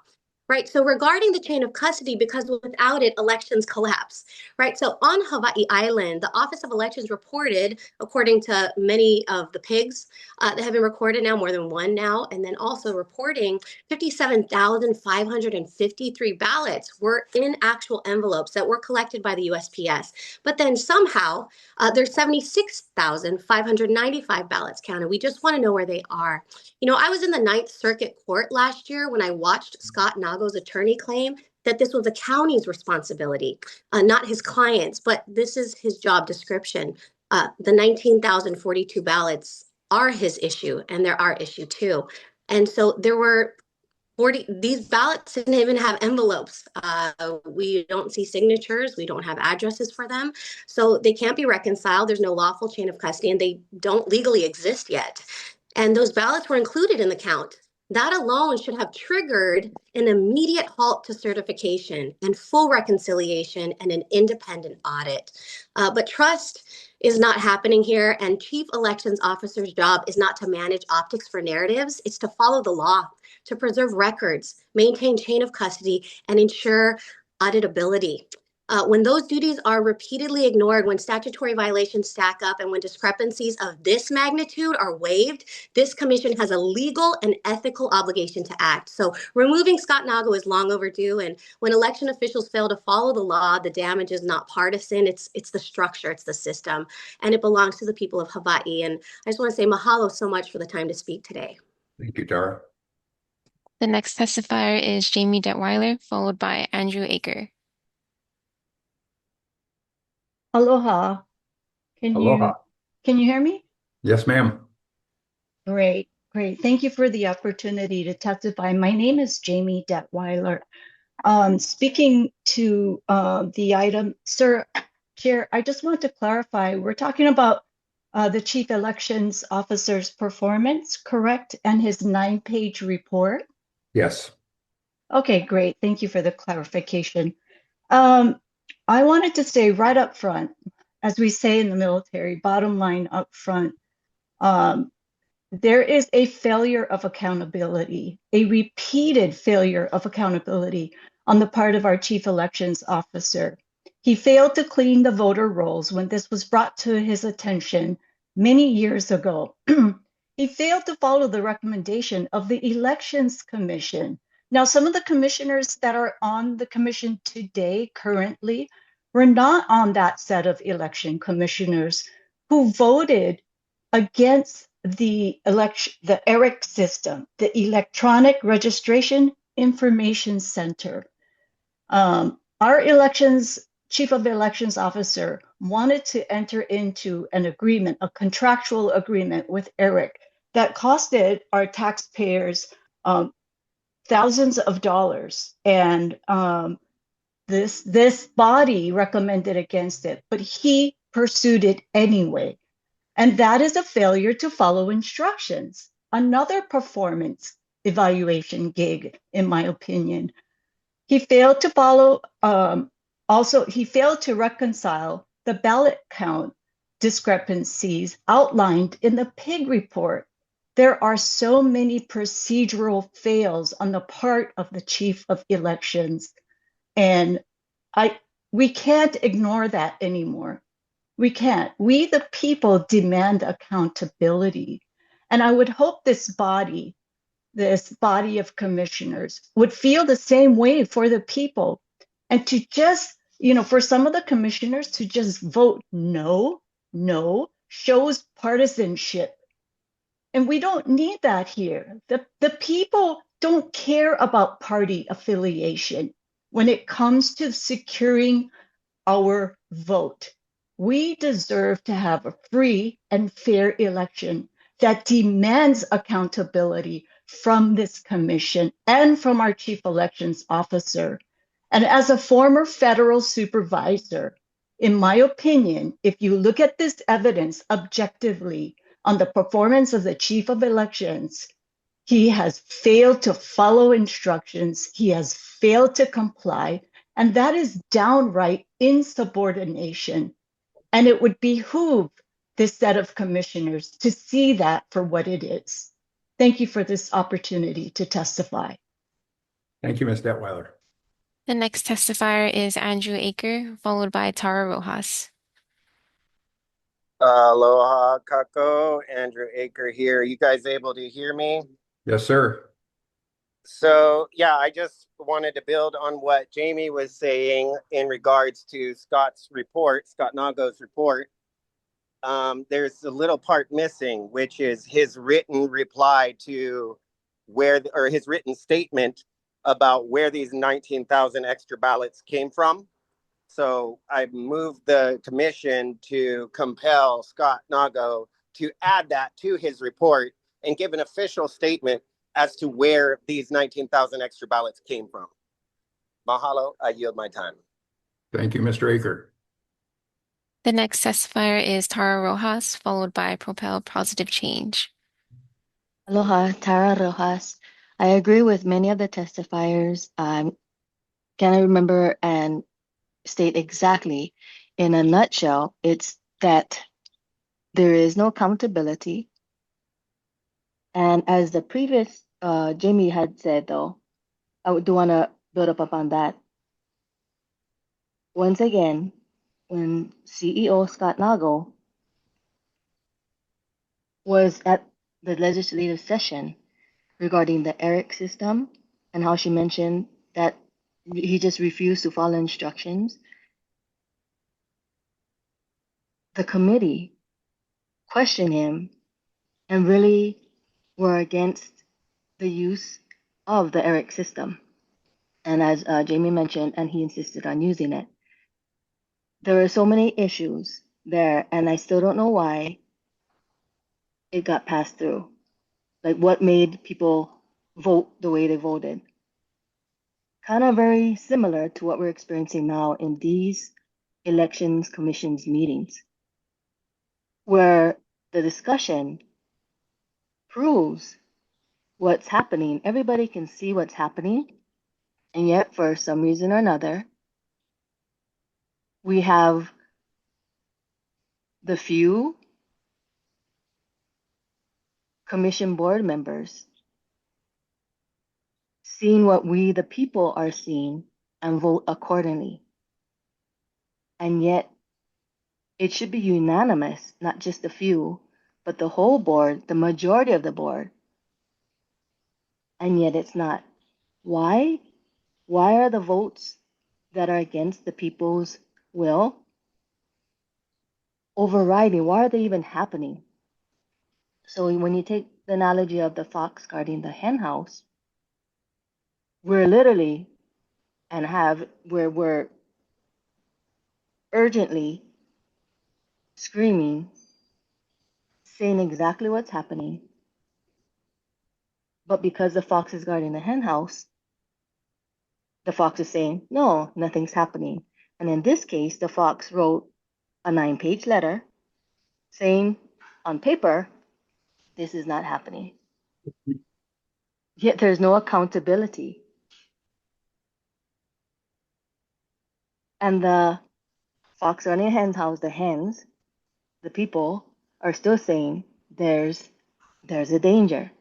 Right. So regarding the chain of custody, because without it, elections collapse. Right. So on Hawaii Island, the Office of Elections reported, according to many of the pigs that have been recorded now, more than one now, and then also reporting 57,553 ballots were in actual envelopes that were collected by the USPS. But then somehow there's 76,595 ballots counted. We just want to know where they are. You know, I was in the Ninth Circuit Court last year when I watched Scott Nago's attorney claim that this was the county's responsibility, not his client's, but this is his job description. The 19,042 ballots are his issue, and they're our issue too. And so there were 40, these ballots didn't even have envelopes. We don't see signatures. We don't have addresses for them. So they can't be reconciled. There's no lawful chain of custody, and they don't legally exist yet. And those ballots were included in the count. That alone should have triggered an immediate halt to certification and full reconciliation and an independent audit. But trust is not happening here, and Chief Elections Officer's job is not to manage optics for narratives. It's to follow the law, to preserve records, maintain chain of custody, and ensure auditability. When those duties are repeatedly ignored, when statutory violations stack up, and when discrepancies of this magnitude are waived, this commission has a legal and ethical obligation to act. So removing Scott Nago is long overdue. And when election officials fail to follow the law, the damage is not partisan. It's the structure, it's the system, and it belongs to the people of Hawaii. And I just want to say mahalo so much for the time to speak today. Thank you, Tara. The next testifier is Jamie Detweiler, followed by Andrew Aker. Aloha. Aloha. Can you hear me? Yes, ma'am. Great. Thank you for the opportunity to testify. My name is Jamie Detweiler. Speaking to the item, Sir Chair, I just want to clarify, we're talking about the Chief Elections Officer's performance, correct? And his 9-page report? Yes. Okay, great. Thank you for the clarification. I wanted to say right up front, as we say in the military, bottom line up front, there is a failure of accountability, a repeated failure of accountability on the part of our Chief Elections Officer. He failed to clean the voter rolls when this was brought to his attention many years ago. He failed to follow the recommendation of the Elections Commission. Now, some of the commissioners that are on the commission today currently were not on that set of election commissioners who voted against the ERIC system, the Electronic Registration Information Center. Our Chief of Elections Officer wanted to enter into an agreement, a contractual agreement with ERIC that costed our taxpayers thousands of dollars, and this body recommended against it, but he pursued it anyway. And that is a failure to follow instructions. Another performance evaluation gig, in my opinion. He failed to follow, he failed to reconcile the ballot count discrepancies outlined in the PIG report. There are so many procedural fails on the part of the Chief of Elections, and we can't ignore that anymore. We can't. We, the people, demand accountability. And I would hope this body this body of commissioners would feel the same way for the people. And to just, for some of the commissioners to just vote no shows partisanship. And we don't need that here. The people don't care about party affiliation when it comes to securing our vote. We deserve to have a free and fair election that demands accountability from this commission and from our chief elections officer. And as a former federal supervisor, in my opinion, if you look at this evidence objectively on the performance of the chief of elections, he has failed to follow instructions. He has failed to comply. And that is downright insubordination. And it would behoove this set of commissioners to see that for what it is. Thank you for this opportunity to testify. Thank you, Ms. Detweiler. The next testifier is Andrew Aker, followed by Tara Rojas. Aloha, Kako. Andrew Aker here. You guys able to hear me? Yes, sir. So, yeah, I just wanted to build on what Jamie was saying in regards to Scott's report, Scott Nago's report. There's a little part missing, which is his written reply to his written statement about where these 19,000 extra ballots came from. So I moved the commission to compel Scott Nago to add that to his report and give an official statement as to where these 19,000 extra ballots came from. Mahalo, I yield my time. Thank you, Mr. Aker. The next testifier is Tara Rojas, followed by Propel Positive Change. Aloha, Tara Rojas. I agree with many of the testifiers. Can I remember and state exactly, in a nutshell, it's that there is no accountability. And as the previous Jamie had said, though, I do want to build up upon that. Once again, when CEO Scott Nago was at the legislative session regarding the ERIC system and how she mentioned that he just refused to follow instructions, the committee questioned him and really were against the use of the ERIC system. And as Jamie mentioned, and he insisted on using it. There are so many issues there, and I still don't know why it got passed through. Like what made people vote the way they voted. Kind of very similar to what we're experiencing now in these elections commissions meetings, where the discussion proves what's happening. Everybody can see what's happening, and yet for some reason or another, we have the few commission board members seeing what we, the people, are seeing and vote accordingly. And yet, it should be unanimous, not just a few, but the whole board, the majority of the board. And yet it's not. Why? Why are the votes that are against the people's will overriding? Why are they even happening? So when you take the analogy of the fox guarding the hen house, we're literally we're urgently screaming, saying exactly what's happening. But because the fox is guarding the hen house, the fox is saying, no, nothing's happening. And in this case, the fox wrote a 9-page letter saying on paper, this is not happening. Yet there's no accountability. And the fox running a hen's house, the hens, the people are still saying there's a danger.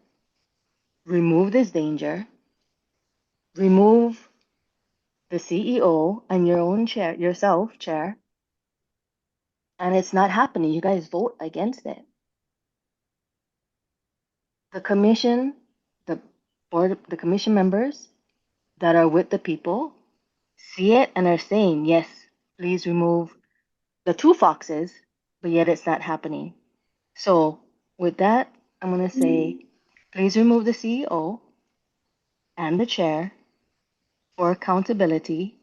Remove this danger. Remove the CEO and your own chair, yourself, chair. And it's not happening. You guys vote against it. The commission, board, the commission members that are with the people see it and are saying, yes, please remove the two foxes, but yet it's not happening. So with that, I'm going to say, please remove the CEO and the chair for accountability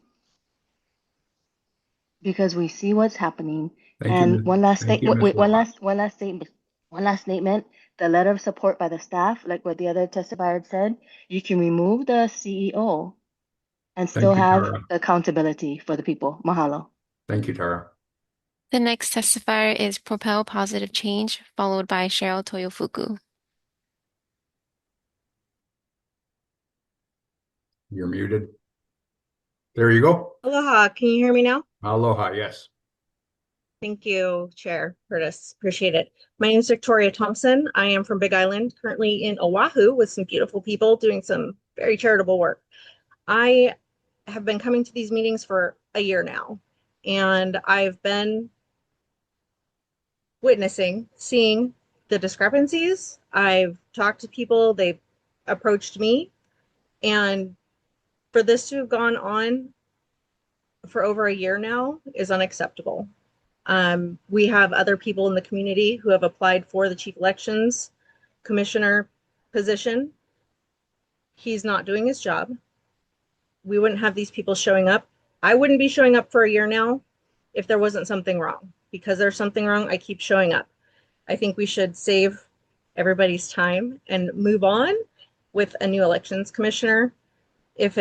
because we see what's happening. Thank you. And one last Thank you, statement, Ms. wait, one Loha. last statement, the letter of support by the staff, like what the other testifier had said, you can remove the CEO and Thank still you, have Tara. accountability for the people. Mahalo. Thank you, Tara. The next testifier is Propel Positive Change, followed by Cheryl Toyofuku. You're muted. There you go. Aloha, can you hear me now? Aloha, yes. Thank you, Chair Curtis. Appreciate it. My name is Victoria Thompson. I am from Big Island, currently in Oahu with some beautiful people doing some very charitable work. I have been coming to these meetings for a year now, and I've been witnessing, seeing the discrepancies. I've talked to people, they've approached me, and for this to have gone on for over a year now is unacceptable. We have other people in the community who have applied for the chief elections commissioner position. He's not doing his job. We wouldn't have these people showing up. I wouldn't be showing up for a year now if there wasn't something wrong. Because there's something wrong, I keep showing up. I think we should save everybody's time and move on with a new elections commissioner. It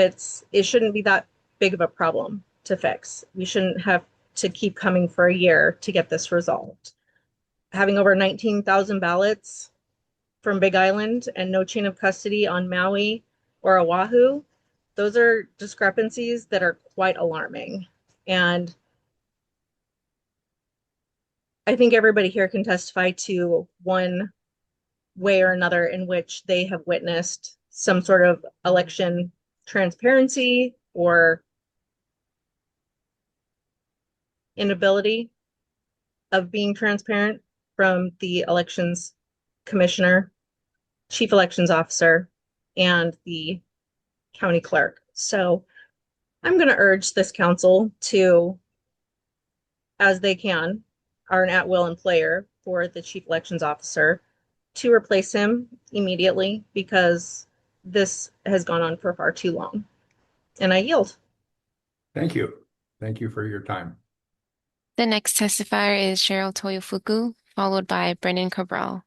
shouldn't be that big of a problem to fix. We shouldn't have to keep coming for a year to get this resolved. Having over 19,000 ballots from Big Island and no chain of custody on Maui or Oahu, those are discrepancies that are quite alarming. And I think everybody here can testify to one way or another in which they have witnessed some sort of election transparency or inability of being transparent from the elections commissioner, chief elections officer, and the county clerk. So I'm going to urge this council to, as they can, are an at-will employer for the chief elections officer to replace him immediately because this has gone on for far too long. And I yield. Thank you. Thank you for your time. The next testifier is Cheryl Toyofuku, followed by Brennan Cabral.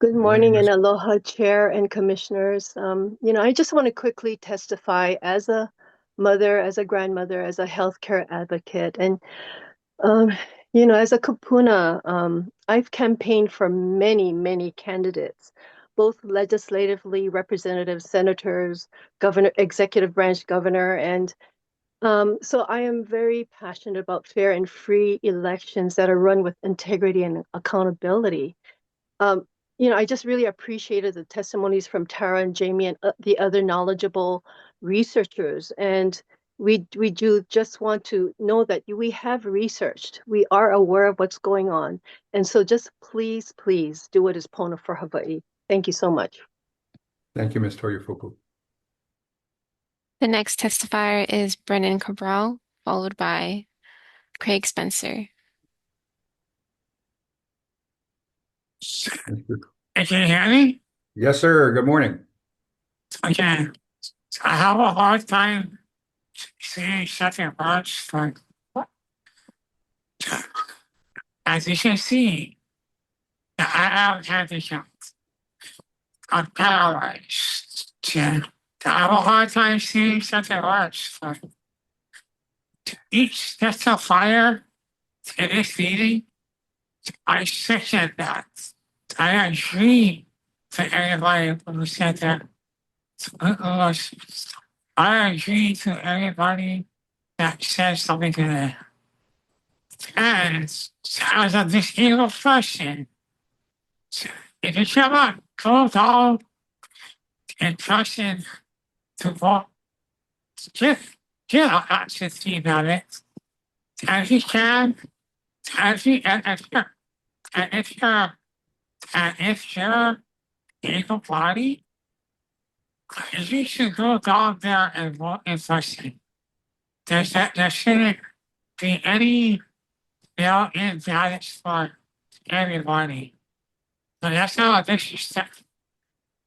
Good morning and aloha, Chair and Commissioners. I just want to quickly testify as a mother, as a grandmother, as a healthcare advocate. And, as a kupuna, I've campaigned for many, many candidates, both legislatively, representatives, senators, governor, executive branch governor, and so I am very passionate about fair and free elections that are run with integrity and accountability. I just really appreciated the testimonies from Tara and Jamie and the other knowledgeable researchers. And we do just want to know that we have researched. We are aware of what's going on. And so just please, please do what is Pona for Hawaii. Thank you so much. Thank you, Ms. Toyofuku. The next testifier is Brennan Cabral, followed by Craig Spencer. Thank you. Can you hear me? Yes, sir. Good morning. Okay. I have a hard time seeing second parts, but as you can see, I have handicaps. I'm paralyzed. Yeah. I have a hard time seeing second parts. But each testifier in this meeting, I second that. I agree to everybody who said that. I agree to everybody that said something today. And as a disabled person, if you cannot go down in person to vote, get an absentee ballot. And if you can, and if you're able body, you should go down there and vote in person. There shouldn't be any mail-in ballots for everybody. So that's how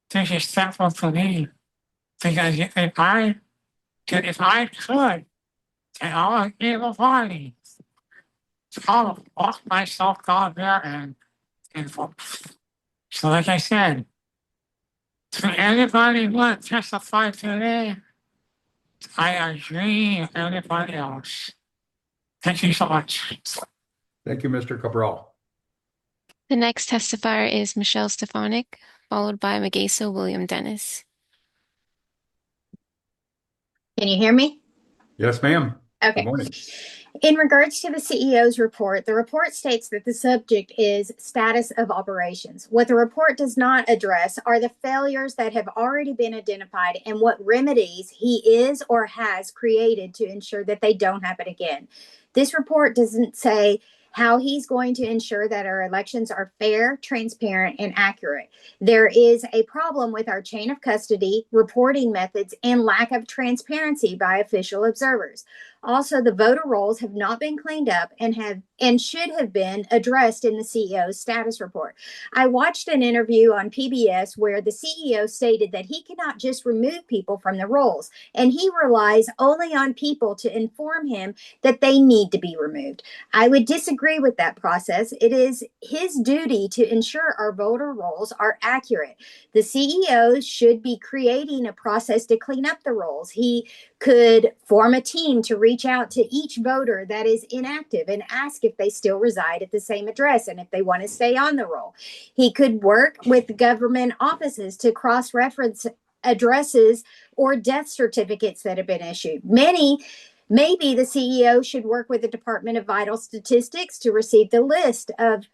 disrespectful to me. Because if I could, and all able body, I'll walk myself down there and vote. So like I said, to anybody who testified today, I agree with everybody else. Thank you so much. Thank you, Mr. Cabral. The next testifier is Michelle Stefanik, followed by Magaso William Dennis. Can you hear me? Yes, ma'am. Okay. Good morning. In regards to the CEO's report, the report states that the subject is status of operations. What the report does not address are the failures that have already been identified and what remedies he is or has created to ensure that they don't happen again. This report doesn't say how he's going to ensure that our elections are fair, transparent, and accurate. There is a problem with our chain of custody, reporting methods, and lack of transparency by official observers. Also, the voter rolls have not been cleaned up and should have been addressed in the CEO's status report. I watched an interview on PBS where the CEO stated that he cannot just remove people from the rolls, and he relies only on people to inform him that they need to be removed. I would disagree with that process. It is his duty to ensure our voter rolls are accurate. The CEO should be creating a process to clean up the rolls. He could form a team to reach out to each voter that is inactive and ask if they still reside at the same address and if they want to stay on the roll. He could work with government offices to cross-reference addresses or death certificates that have been issued. Maybe the CEO should work with the Department of Vital Statistics to receive the list of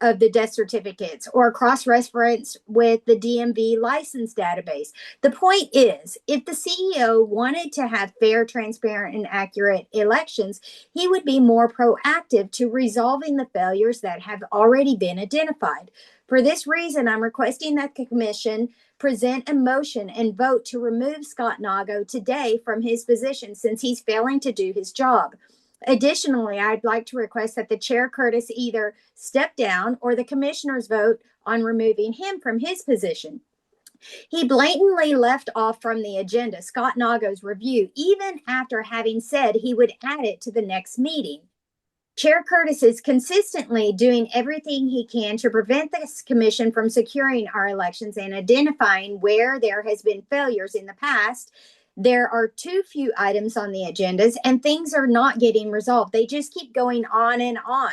the death certificates or cross-reference with the DMV license database. The point is, if the CEO wanted to have fair, transparent, and accurate elections, he would be more proactive to resolving the failures that have already been identified. For this reason, I'm requesting that the Commission present a motion and vote to remove Scott Nago today from his position since he's failing to do his job. Additionally, I'd like to request that the Chair Curtis either step down or the commissioners vote on removing him from his position. He blatantly left off from the agenda Scott Nago's review, even after having said he would add it to the next meeting. Chair Curtis is consistently doing everything he can to prevent this commission from securing our elections and identifying where there has been failures in the past. There are too few items on the agendas and things are not getting resolved. They just keep going on and on.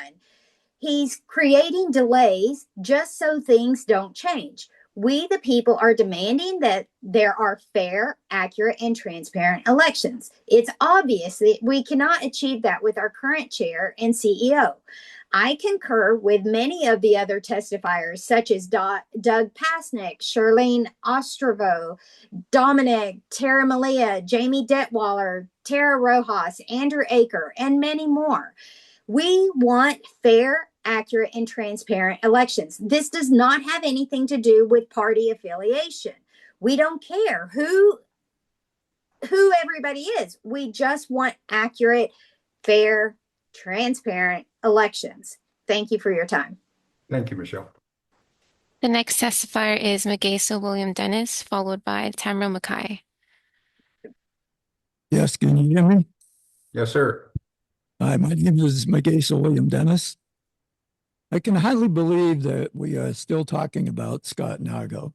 He's creating delays just so things don't change. We, the people, are demanding that there are fair, accurate, and transparent elections. It's obvious that we cannot achieve that with our current chair and CEO. I concur with many of the other testifiers, such as Doug Pasnick, Shirlene Ostrovo, Dominic, Tara Malia, Jamie Detweiler, Tara Rojas, Andrew Aker, and many more. We want fair, accurate, and transparent elections. This does not have anything to do with party affiliation. We don't care who everybody is. We just want accurate, fair, transparent elections. Thank you for your time. Thank you, Michelle. The next testifier is Magaso William Dennis, followed by Tamara Mackay. Yes, can you hear me? Yes, sir. Hi, my name is Magaso William Dennis. I can hardly believe that we are still talking about Scott Nago.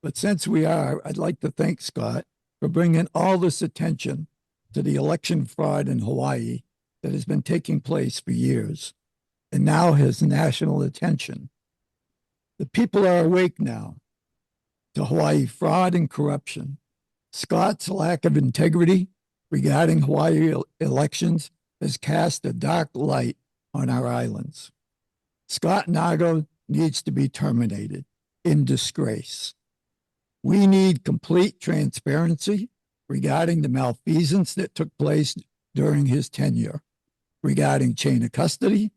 But since we are, I'd like to thank Scott for bringing all this attention to the election fraud in Hawaii that has been taking place for years and now has national attention. The people are awake now to Hawaii fraud and corruption. Scott's lack of integrity regarding Hawaii elections has cast a dark light on our islands. Scott Nago needs to be terminated in disgrace. We need complete transparency regarding the malfeasance that took place during his tenure, regarding chain of custody,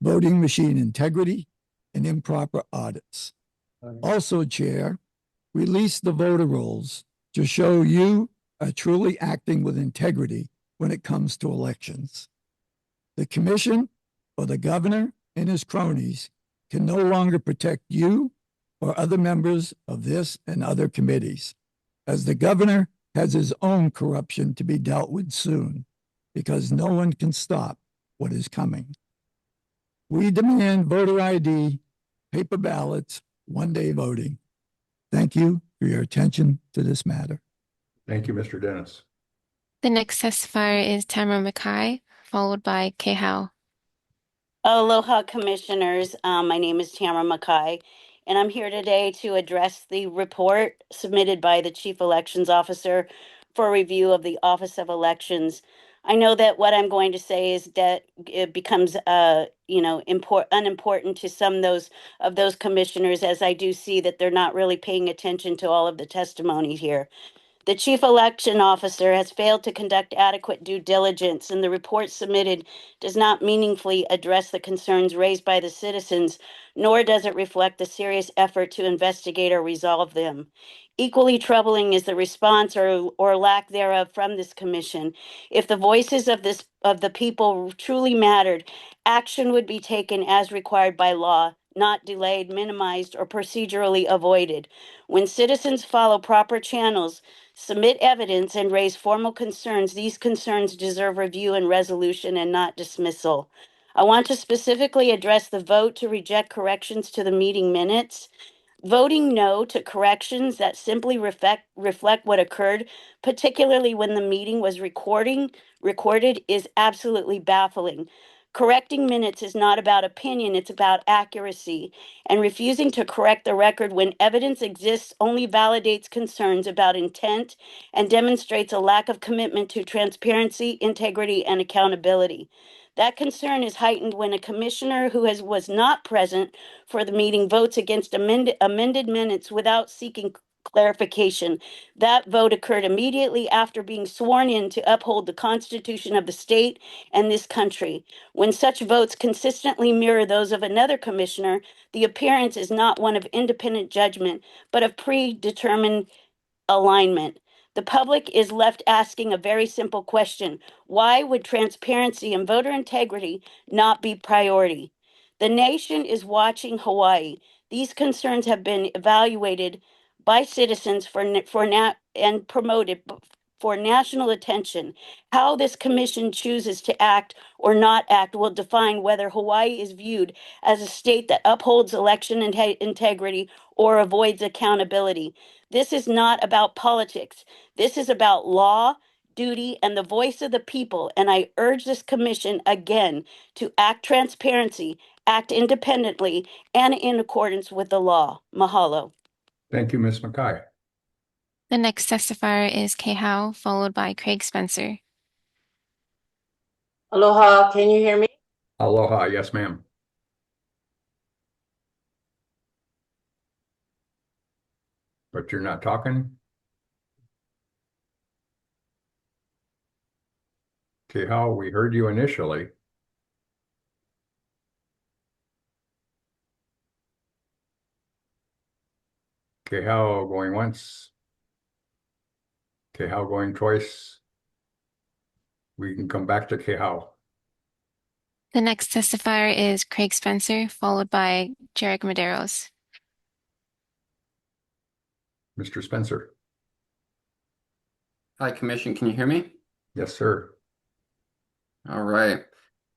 voting machine integrity, and improper audits. Also, Chair, release the voter rolls to show you are truly acting with integrity when it comes to elections. The commission or the governor and his cronies can no longer protect you or other members of this and other committees, as the governor has his own corruption to be dealt with soon, because no one can stop what is coming. We demand voter ID, paper ballots, one-day voting. Thank you for your attention to this matter. Thank you, Mr. Dennis. The next testifier is Tamara Mackay, followed by Kay Howe. Aloha, Commissioners. My name is Tamara Mackay, and I'm here today to address the report submitted by the Chief Elections Officer for review of the Office of Elections. I know that what I'm going to say is that it becomes, unimportant to some of those commissioners, as I do see that they're not really paying attention to all of the testimony here. The Chief Election Officer has failed to conduct adequate due diligence, and the report submitted does not meaningfully address the concerns raised by the citizens, nor does it reflect the serious effort to investigate or resolve them. Equally troubling is the response or lack thereof from this commission. If the voices of the people truly mattered, action would be taken as required by law, not delayed, minimized, or procedurally avoided. When citizens follow proper channels, submit evidence, and raise formal concerns, these concerns deserve review and resolution and not dismissal. I want to specifically address the vote to reject corrections to the meeting minutes. Voting no to corrections that simply reflect what occurred, particularly when the meeting was recorded, is absolutely baffling. Correcting minutes is not about opinion, it's about accuracy. And refusing to correct the record when evidence exists only validates concerns about intent and demonstrates a lack of commitment to transparency, integrity, and accountability. That concern is heightened when a commissioner who was not present for the meeting votes against amended minutes without seeking clarification. That vote occurred immediately after being sworn in to uphold the Constitution of the state and this country. When such votes consistently mirror those of another commissioner, the appearance is not one of independent judgment, but of predetermined alignment. The public is left asking a very simple question: why would transparency and voter integrity not be priority? The nation is watching Hawaii. These concerns have been evaluated by citizens and promoted for national attention. How this commission chooses to act or not act will define whether Hawaii is viewed as a state that upholds election integrity or avoids accountability. This is not about politics. This is about law, duty, and the voice of the people. And I urge this commission again to act transparency, act independently, and in accordance with the law. Mahalo. Thank you, Ms. Mackay. The next testifier is Kay Howe, followed by Craig Spencer. Aloha, can you hear me? Aloha, yes, ma'am. But you're not talking? Okay, how we heard you initially. Okay, how going once? Okay, how going twice? We can come back to Kehau. The next testifier is Craig Spencer, followed by Jarek Medeiros. Mr. Spencer. Hi, Commission. Can you hear me? Yes, sir. All right.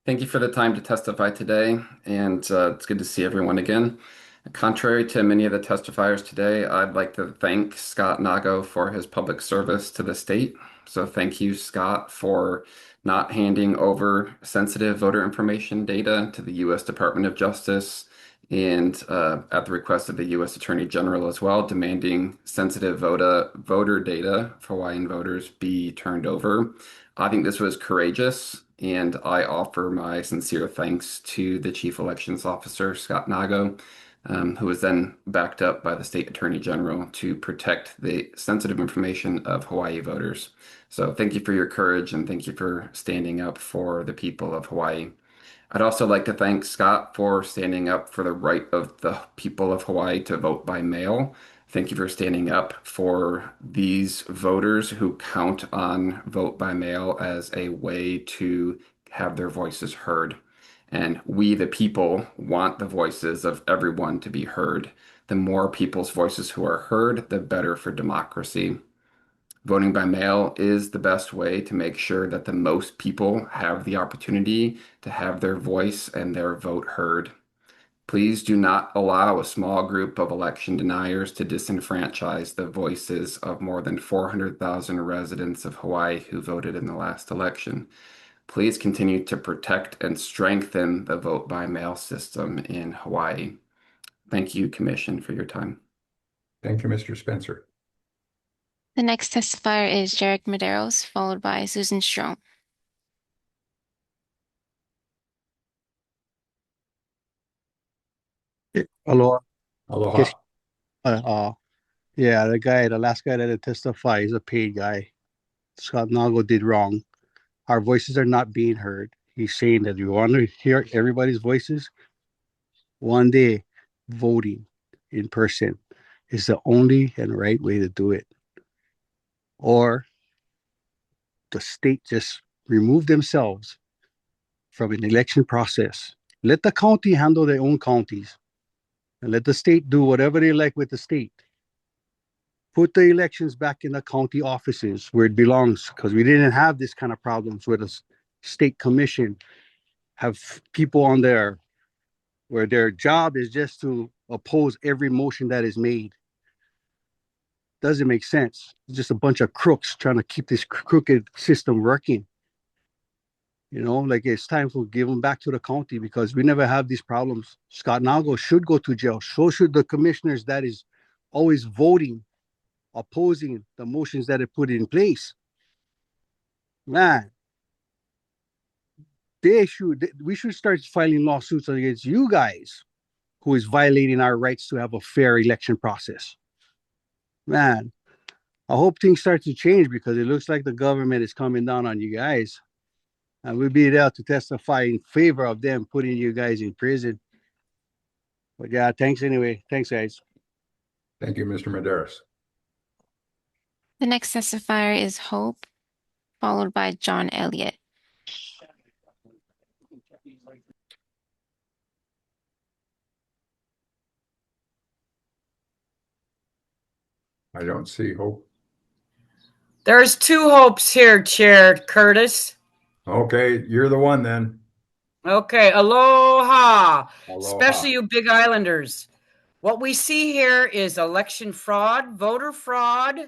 Thank you for the time to testify today, and it's good to see everyone again. Contrary to many of the testifiers today, I'd like to thank Scott Nago for his public service to the state. So thank you, Scott, for not handing over sensitive voter information data to the U.S. Department of Justice, and at the request of the U.S. Attorney General as well, demanding sensitive voter data for Hawaiian voters be turned over. I think this was courageous, and I offer my sincere thanks to the Chief Elections Officer, Scott Nago, who was then backed up by the State Attorney General to protect the sensitive information of Hawaii voters. So thank you for your courage, and thank you for standing up for the people of Hawaii. I'd also like to thank Scott for standing up for the right of the people of Hawaii to vote by mail. Thank you for standing up for these voters who count on vote by mail as a way to have their voices heard. And we, the people, want the voices of everyone to be heard. The more people's voices who are heard, the better for democracy. Voting by mail is the best way to make sure that the most people have the opportunity to have their voice and their vote heard. Please do not allow a small group of election deniers to disenfranchise the voices of more than 400,000 residents of Hawaii who voted in the last election. Please continue to protect and strengthen the vote by mail system in Hawaii. Thank you, Commission, for your time. Thank you, Mr. Spencer. The next testifier is Jarek Medeiros, followed by Susan Strome. Aloha. Aloha. Guess- yeah, the last guy that had testified is a paid guy. Scott Nago did wrong. Our voices are not being heard. He's saying that you want to hear everybody's voices. One day, voting in person is the only and right way to do it. Or the state just remove themselves from an election process. Let the county handle their own counties and let the state do whatever they like with the state. Put the elections back in the county offices where it belongs, because we didn't have this kind of problems where the state commission have people on there where their job is just to oppose every motion that is made. Doesn't make sense. It's just a bunch of crooks trying to keep this crooked system working. You know, like it's time to give them back to the county because we never have these problems. Scott Nago should go to jail. So should the commissioners that is always voting, opposing the motions that are put in place. Man, we should start filing lawsuits against you guys who is violating our rights to have a fair election process. Man, I hope things start to change because it looks like the government is coming down on you guys. And we'll be there to testify in favor of them putting you guys in prison. But yeah, thanks anyway. Thanks, guys. Thank you, Mr. Medeiros. The next testifier is Hope, followed by John Elliott. I don't see Hope. There's two Hopes here, Chair Curtis. Okay, you're the one then. Okay, aloha. Aloha. Especially you Big Islanders. What we see here is election fraud, voter fraud,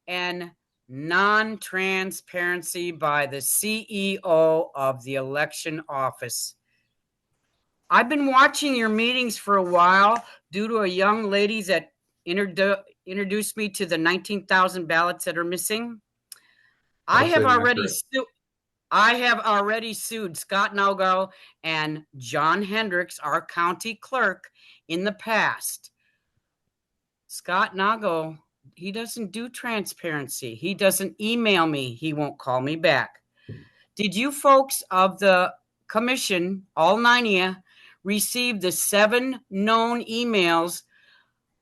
and non-transparency by the CEO of the election office. I've been watching your meetings for a while due to a young lady that introduced me to the 19,000 ballots that are missing. I have already sued Scott Nago and John Hendricks, our county clerk, in the past. Scott Nago, he doesn't do transparency. He doesn't email me. He won't call me back. Did you folks of the commission, all 9 of you, receive the 7 known emails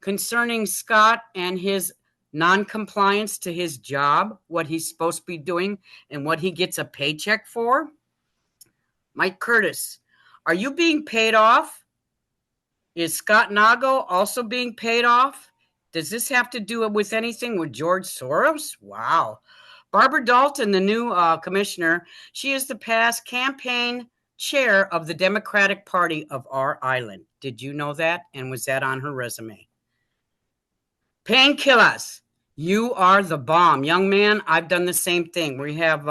concerning Scott and his non-compliance to his job, what he's supposed to be doing, and what he gets a paycheck for? Mike Curtis, are you being paid off? Is Scott Nago also being paid off? Does this have to do with anything with George Soros? Wow. Barbara Dalton, the new commissioner, she is the past campaign chair of the Democratic Party of our island. Did you know that? And was that on her resume? Painkillers, you are the bomb. Young man, I've done the same thing. We have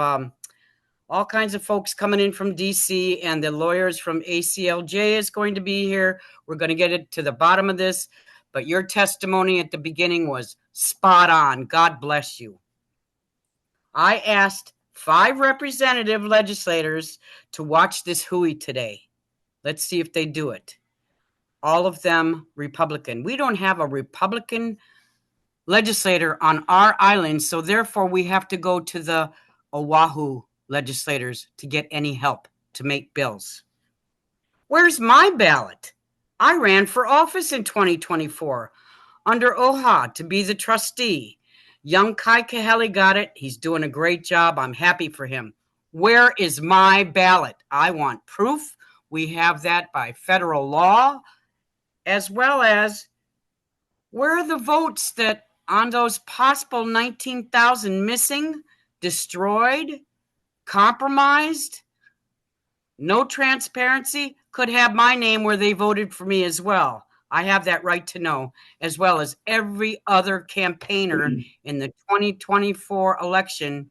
all kinds of folks coming in from D.C. and the lawyers from ACLJ is going to be here. We're going to get it to the bottom of this. But your testimony at the beginning was spot on. God bless you. I asked 5 representative legislators to watch this hui today. Let's see if they do it. All of them Republican. We don't have a Republican legislator on our island, so therefore we have to go to the Oahu legislators to get any help to make bills. Where's my ballot? I ran for office in 2024 under OHA to be the trustee. Young Kai Kahele got it. He's doing a great job. I'm happy for him. Where is my ballot? I want proof. We have that by federal law, as well as where are the votes that on those possible 19,000 missing, destroyed, compromised? No transparency. Could have my name where they voted for me as well. I have that right to know, as well as every other campaigner in the 2024 election,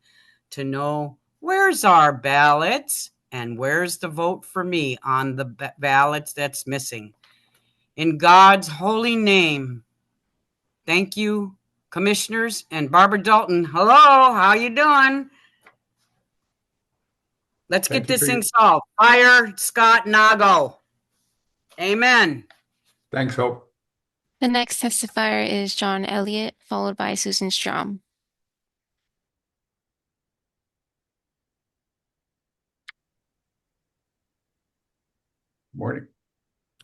to know where's our ballots and where's the vote for me on the ballots that's missing. In God's holy name, thank you, commissioners. And Barbara Dalton, hello, how you doing? Let's get this thing solved. Fire Scott Nago. Amen. Thanks, Hope. The next testifier is John Elliott, followed by Susan Strom. Morning.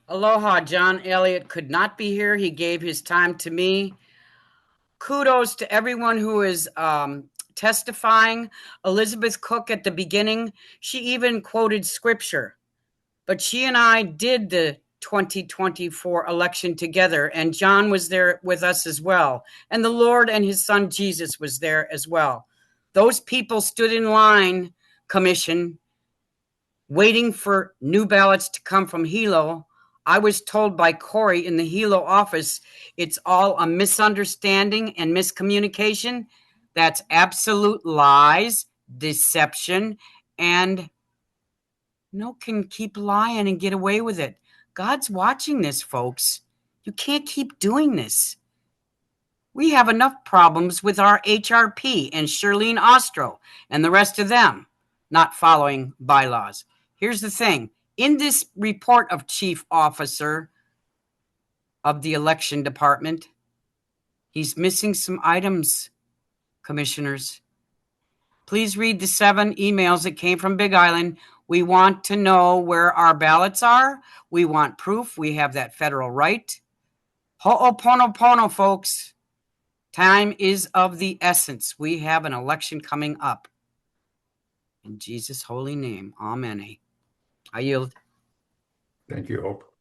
Aloha. John Elliott could not be here. He gave his time to me. Kudos to everyone who is testifying. Elizabeth Cook at the beginning, she even quoted scripture. But she and I did the 2024 election together, and John was there with us as well. And the Lord and his son Jesus was there as well. Those people stood in line, commission, waiting for new ballots to come from Hilo. I was told by Corey in the Hilo office, it's all a misunderstanding and miscommunication. That's absolute lies, deception, and no can keep lying and get away with it. God's watching this, folks. You can't keep doing this. We have enough problems with our HRP and Shirlene Ostro and the rest of them not following bylaws. Here's the thing. In this report of Chief Officer of the Election Department, he's missing some items, commissioners. Please read the 7 emails that came from Big Island. We want to know where our ballots are. We want proof. We have that federal right. Ho'oponopono, folks. Time is of the essence. We have an election coming up. In Jesus' holy name, amen. I yield. Thank you, Hope.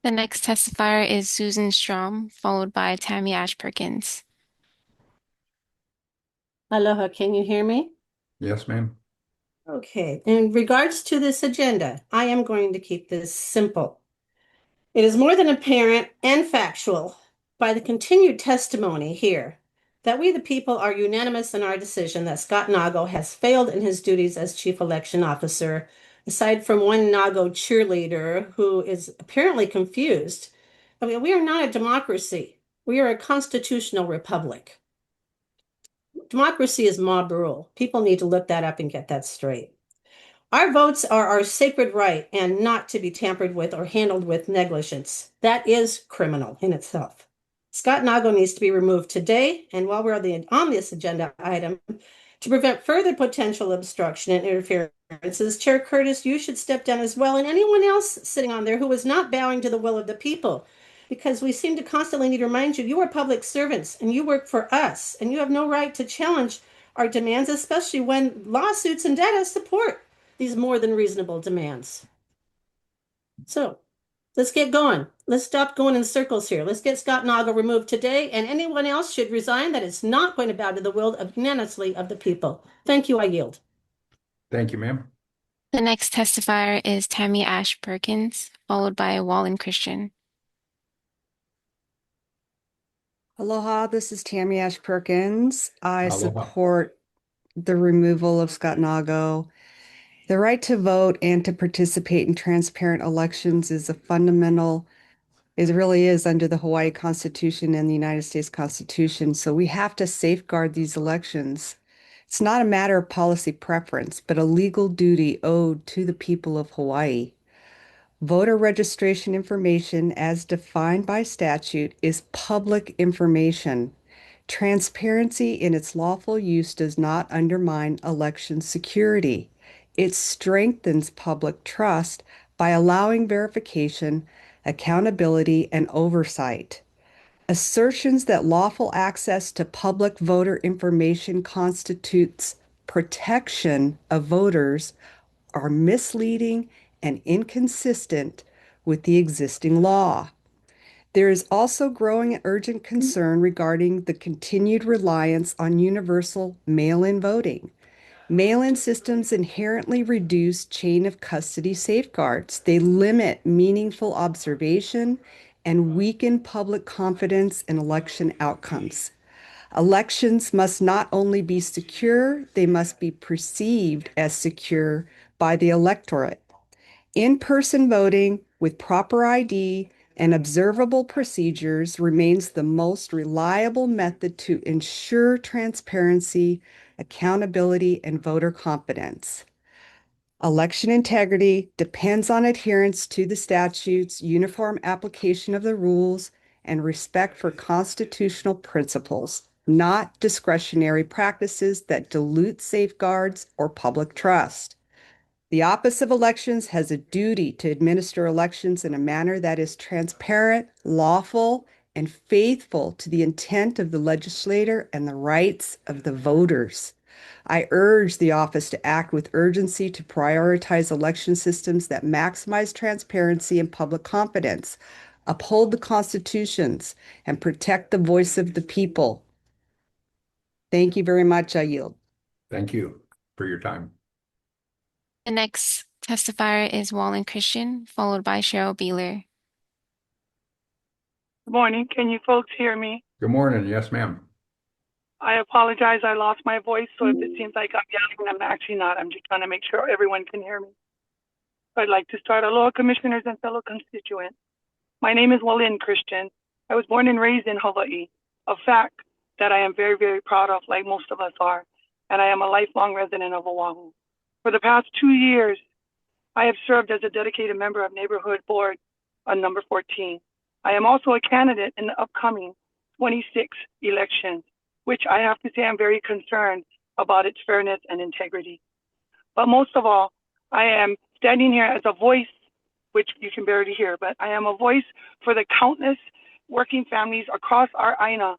The next testifier is Susan Strom, followed by Tammy Ash Perkins. Aloha, can you hear me? Yes, ma'am. Okay, in regards to this agenda, I am going to keep this simple. It is more than apparent and factual by the continued testimony here that we the people are unanimous in our decision that Scott Nago has failed in his duties as Chief Election Officer, aside from one Nago cheerleader who is apparently confused. I mean, we are not a democracy. We are a constitutional republic. Democracy is mob rule. People need to look that up and get that straight. Our votes are our sacred right and not to be tampered with or handled with negligence. That is criminal in itself. Scott Nago needs to be removed today, and while we're on this agenda item, to prevent further potential obstruction and interferences, Chair Curtis, you should step down as well, and anyone else sitting on there who is not bowing to the will of the people, because we seem to constantly need to remind you, you are public servants and you work for us, and you have no right to challenge our demands, especially when lawsuits and data support these more than reasonable demands. So let's get going. Let's stop going in circles here. Let's get Scott Nago removed today, and anyone else should resign that is not going to bow to the will unanimously of the people. Thank you. I yield. Thank you, ma'am. The next testifier is Tammy Ash Perkins, followed by Wallen Christian. Aloha, this is Tammy Ash Perkins. I Aloha. support the removal of Scott Nago. The right to vote and to participate in transparent elections is a fundamental, it really is under the Hawaii Constitution and the United States Constitution. So we have to safeguard these elections. It's not a matter of policy preference, but a legal duty owed to the people of Hawaii. Voter registration information, as defined by statute, is public information. Transparency in its lawful use does not undermine election security. It strengthens public trust by allowing verification, accountability, and oversight. Assertions that lawful access to public voter information constitutes protection of voters are misleading and inconsistent with the existing law. There is also growing urgent concern regarding the continued reliance on universal mail-in voting. Mail-in systems inherently reduce chain of custody safeguards. They limit meaningful observation and weaken public confidence in election outcomes. Elections must not only be secure, they must be perceived as secure by the electorate. In-person voting with proper ID and observable procedures remains the most reliable method to ensure transparency, accountability, and voter confidence. Election integrity depends on adherence to the statutes, uniform application of the rules, and respect for constitutional principles, not discretionary practices that dilute safeguards or public trust. The Office of Elections has a duty to administer elections in a manner that is transparent, lawful, and faithful to the intent of the legislator and the rights of the voters. I urge the office to act with urgency to prioritize election systems that maximize transparency and public confidence, uphold the constitutions, and protect the voice of the people. Thank you very much. I yield. Thank you for your time. The next testifier is Wallen Christian, followed by Cheryl Beeler. Good morning. Can you folks hear me? Good morning. Yes, ma'am. I apologize. I lost my voice, so if it seems like I'm yelling, I'm actually not. I'm just trying to make sure everyone can hear me. I'd like to start. Aloha, commissioners and fellow constituents. My name is Wallen Christian. I was born and raised in Hawaii, a fact that I am very, very proud of, like most of us are, and I am a lifelong resident of Oahu. For the past 2 years, I have served as a dedicated member of Neighborhood Board on number 14. I am also a candidate in the upcoming 26 elections, which I have to say I'm very concerned about its fairness and integrity. But most of all, I am standing here as a voice, which you can barely hear, but I am a voice for the countless working families across our Aina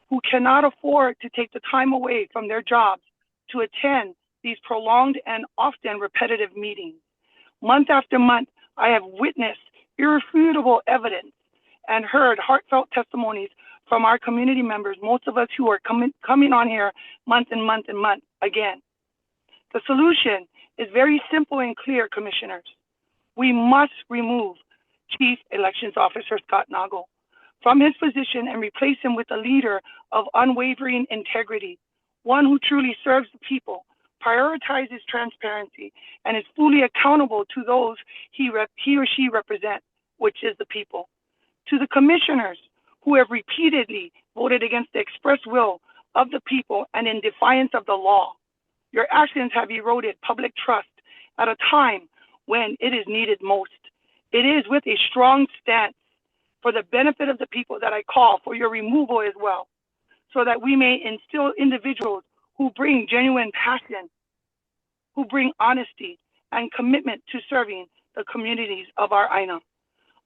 who cannot afford to take the time away from their jobs to attend these prolonged and often repetitive meetings. Month after month, I have witnessed irrefutable evidence and heard heartfelt testimonies from our community members, most of us who are coming on here month and month and month again. The solution is very simple and clear, commissioners. We must remove Chief Elections Officer Scott Nagle from his position and replace him with a leader of unwavering integrity, one who truly serves the people, prioritizes transparency, and is fully accountable to those he or she represents, which is the people. To the commissioners who have repeatedly voted against the express will of the people and in defiance of the law, your actions have eroded public trust at a time when it is needed most. It is with a strong stance for the benefit of the people that I call for your removal as well, so that we may instill individuals who bring genuine passion, who bring honesty and commitment to serving the communities of our Aina.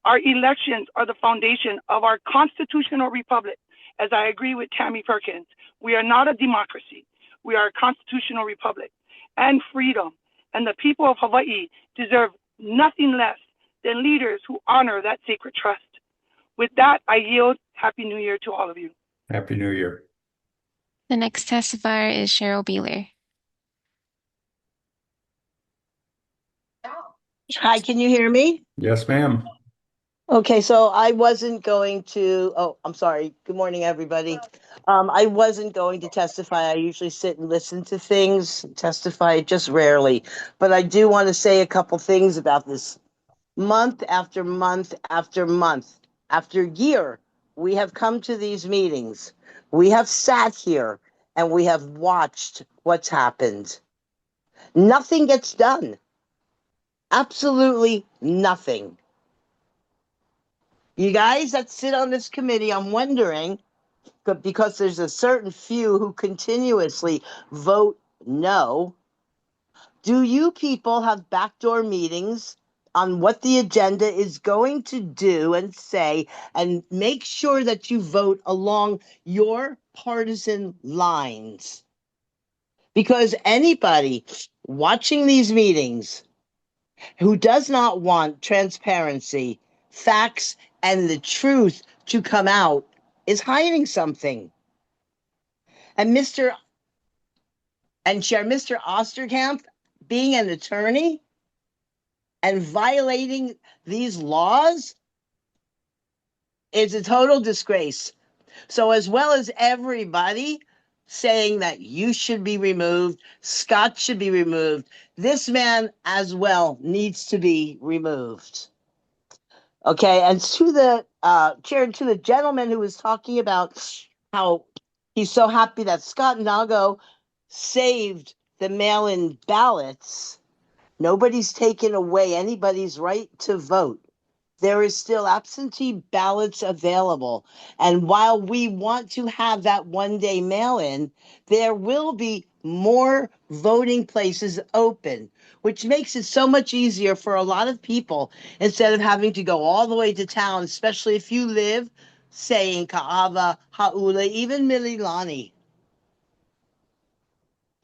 Our elections are the foundation of our constitutional republic. As I agree with Tammy Perkins, we are not a democracy. We are a constitutional republic and freedom. And the people of Hawaii deserve nothing less than leaders who honor that sacred trust. With that, I yield. Happy New Year to all of you. Happy New Year. The next testifier is Cheryl Beeler. Hi, can you hear me? Yes, ma'am. Okay, so I wasn't going to, I'm sorry. Good morning, everybody. I wasn't going to testify. I usually sit and listen to things, testify just rarely. But I do want to say a couple things about this. Month after month after month, after year, we have come to these meetings. We have sat here and we have watched what's happened. Nothing gets done. Absolutely nothing. You guys that sit on this committee, I'm wondering, because there's a certain few who continuously vote no, do you people have backdoor meetings on what the agenda is going to do and say, and make sure that you vote along your partisan lines. Because anybody watching these meetings who does not want transparency, facts, and the truth to come out is hiding something. And Chair Mr. Osterkamp, being an attorney and violating these laws is a total disgrace. So as well as everybody saying that you should be removed, Scott should be removed, this man as well needs to be removed. Okay, and to the chair, to the gentleman who was talking about how he's so happy that Scott Nago saved the mail-in ballots. Nobody's taken away anybody's right to vote. There is still absentee ballots available. And while we want to have that one-day mail-in, there will be more voting places open, which makes it so much easier for a lot of people instead of having to go all the way to town, especially if you live, say, in Kaava, Ha'ula, even Mililani.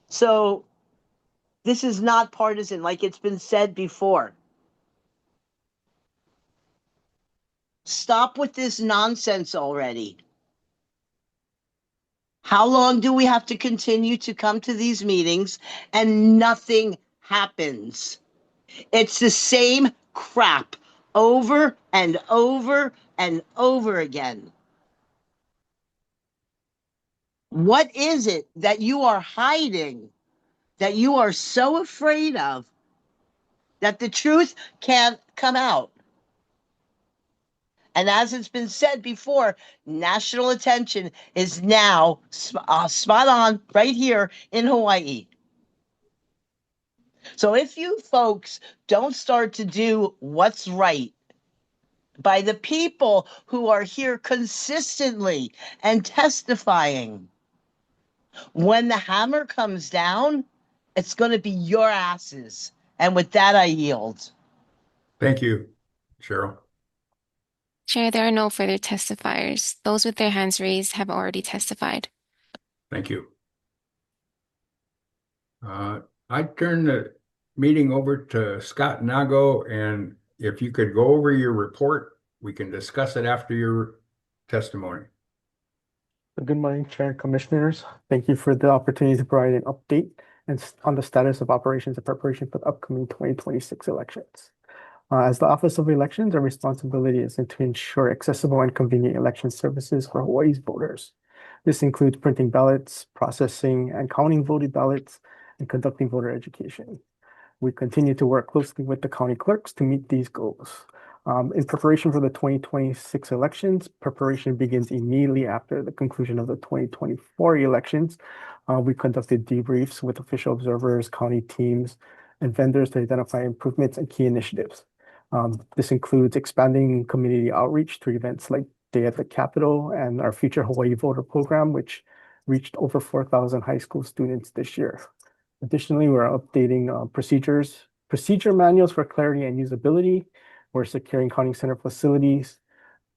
So this is not partisan, like it's been said before. Stop with this nonsense already. How long do we have to continue to come to these meetings and nothing happens? It's the same crap over and over and over again. What is it that you are hiding, that you are so afraid of, that the truth can't come out? And as it's been said before, national attention is now spot on right here in Hawaii. So if you folks don't start to do what's right by the people who are here consistently and testifying, when the hammer comes down, it's going to be your asses. And with that, I yield. Thank you, Cheryl. Chair, there are no further testifiers. Those with their hands raised have already testified. Thank you. I turn the meeting over to Scott Nago, and if you could go over your report, we can discuss it after your testimony. Good morning, Chair and Commissioners. Thank you for the opportunity to provide an update on the status of operations and preparation for the upcoming 2026 elections. As the Office of Elections, our responsibility is to ensure accessible and convenient election services for Hawaii's voters. This includes printing ballots, processing and counting voted ballots, and conducting voter education. We continue to work closely with the county clerks to meet these goals. In preparation for the 2026 elections, preparation begins immediately after the conclusion of the 2024 elections. We conducted debriefs with official observers, county teams, and vendors to identify improvements and key initiatives. This includes expanding community outreach to events like Day at the Capitol and our Future Hawaii Voter Program, which reached over 4,000 high school students this year. Additionally, we're updating procedure manuals for clarity and usability. We're securing counting center facilities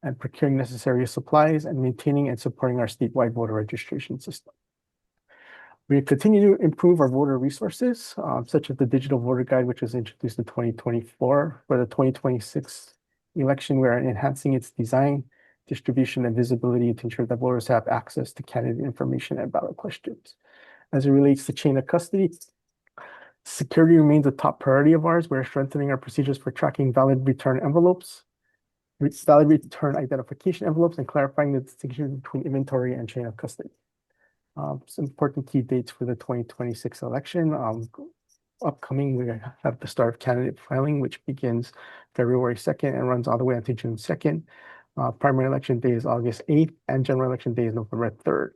and procuring necessary supplies and maintaining and supporting our statewide voter registration system. We continue to improve our voter resources, such as the digital voter guide, which was introduced in 2024. For the 2026 election, we are enhancing its design, distribution, and visibility to ensure that voters have access to candidate information and ballot questions. As it relates to chain of custody, security remains a top priority of ours. We're strengthening our procedures for tracking valid return envelopes, valid return identification envelopes, and clarifying the distinction between inventory and chain of custody. Some important key dates for the 2026 election. Upcoming, we have the start of candidate filing, which begins February 2nd and runs all the way until June 2nd. Primary election day is August 8th, and general election day is November 3rd.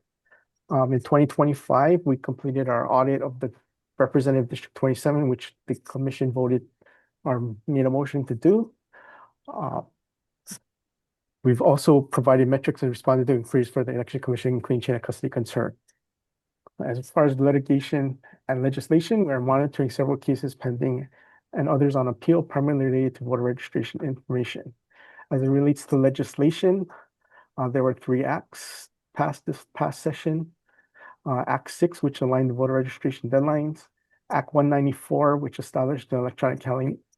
In 2025, we completed our audit of the Representative District 27, which the commission voted or made a motion to do. We've also provided metrics and responded to inquiries for the Election Commission, including chain of custody concern. As far as litigation and legislation, we are monitoring several cases pending and others on appeal, primarily related to voter registration information. As it relates to legislation, there were 3 acts passed this past session. Act 6, which aligned the voter registration deadlines. Act 194, which established the electronic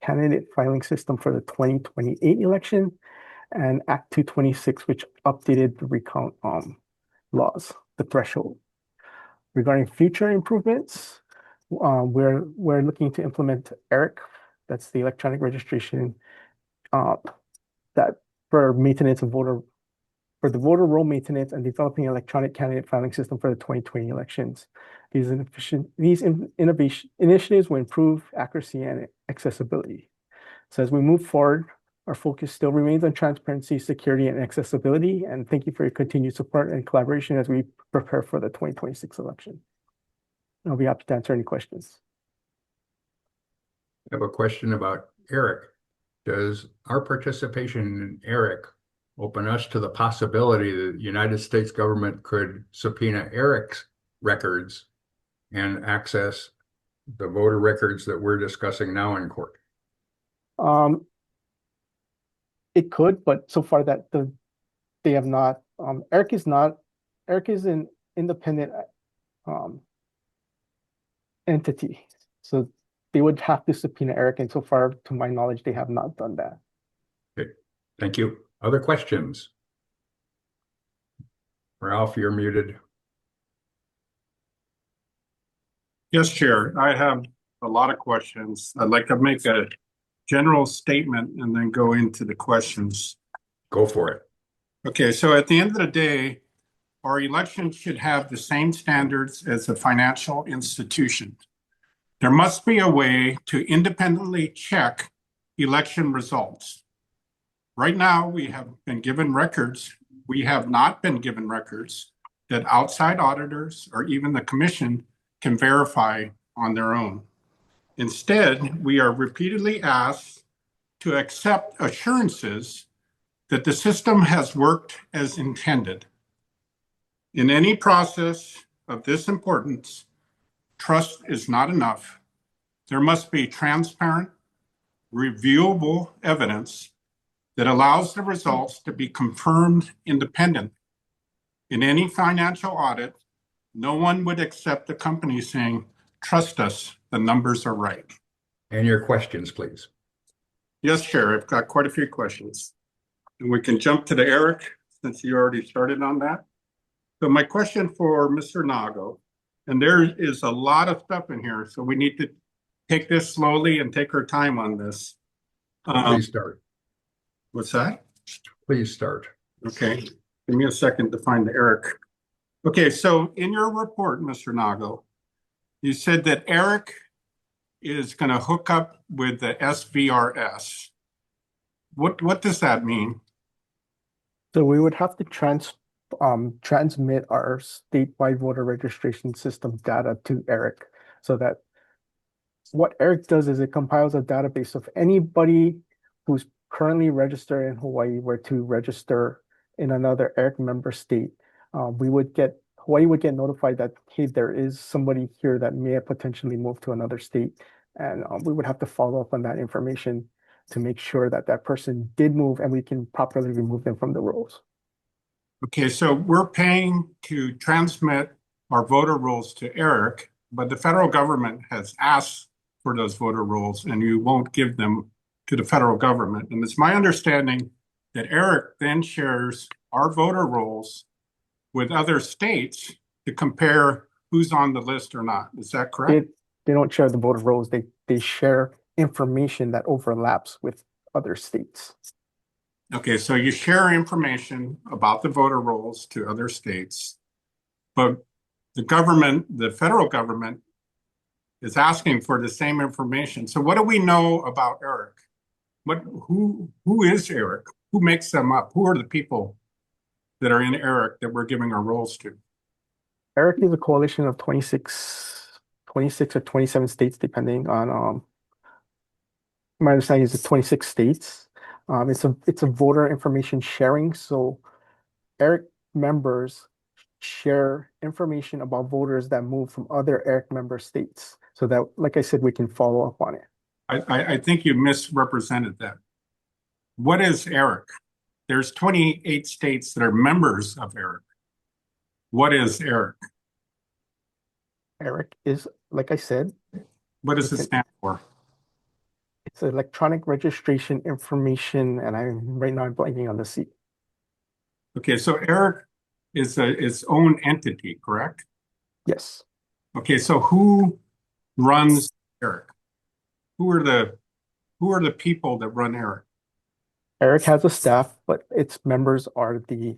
candidate filing system for the 2028 election. And Act 226, which updated the recount laws, the threshold. Regarding future improvements, we're looking to implement ERIC, that's the electronic registration that for maintenance of for the voter roll maintenance and developing an electronic candidate filing system for the 2020 elections. These initiatives will improve accuracy and accessibility. So as we move forward, our focus still remains on transparency, security, and accessibility. And thank you for your continued support and collaboration as we prepare for the 2026 election. I'll be happy to answer any questions. I have a question about ERIC. Does our participation in ERIC open us to the possibility that the United States government could subpoena ERIC's records and access the voter records that we're discussing now in court? It could, but so far that they have not. ERIC is an independent entity, so they would have to subpoena ERIC, and so far, to my knowledge, they have not done that. Okay, thank you. Other questions? Ralph, you're muted. Yes, Chair. I have a lot of questions. I'd like to make a general statement and then go into the questions. Go for it. Okay, so at the end of the day, our election should have the same standards as a financial institution. There must be a way to independently check election results. Right now, we have been given records. We have not been given records that outside auditors or even the commission can verify on their own. Instead, we are repeatedly asked to accept assurances that the system has worked as intended. In any process of this importance, trust is not enough. There must be transparent, reviewable evidence that allows the results to be confirmed independently. In any financial audit, no one would accept the company saying, "Trust us, the numbers are right." And your questions, please. Yes, Chair, I've got quite a few questions. And we can jump to the ERIC since you already started on that. So my question for Mr. Nago, and there is a lot of stuff in here, so we need to take this slowly and take our time on this. Please start. What's that? Please start. Okay, give me a second to find the ERIC. Okay, so in your report, Mr. Nago, you said that ERIC is going to hook up with the SVRS. What does that mean? So we would have to transmit our statewide voter registration system data to ERIC, so that what ERIC does is it compiles a database of anybody who's currently registered in Hawaii were to register in another ERIC member state. Hawaii would get notified that, hey, there is somebody here that may have potentially moved to another state, and we would have to follow up on that information to make sure that that person did move and we can properly remove them from the rolls. Okay, so we're paying to transmit our voter rolls to ERIC, but the federal government has asked for those voter rolls and you won't give them to the federal government. And it's my understanding that ERIC then shares our voter rolls with other states to compare who's on the list or not. Is that correct? They don't share the voter rolls. They share information that overlaps with other states. Okay, so you share information about the voter rolls to other states, but the federal government is asking for the same information. So what do we know about ERIC? Who is ERIC? Who makes them up? Who are the people that are in ERIC that we're giving our rolls to? ERIC is a coalition of 26 or 27 states, depending on my understanding is 26 states. It's a voter information sharing. So ERIC members share information about voters that move from other ERIC member states, so that, like I said, we can follow up on it. I think you misrepresented that. What is ERIC? There's 28 states that are members of ERIC. What is ERIC? ERIC is, like I said, What does it stand for? it's electronic registration information, and right now I'm blanking on the C. Okay, so ERIC is its own entity, correct? Yes. Okay, so who runs ERIC? Who are the people that run ERIC? ERIC has a staff, but its members are the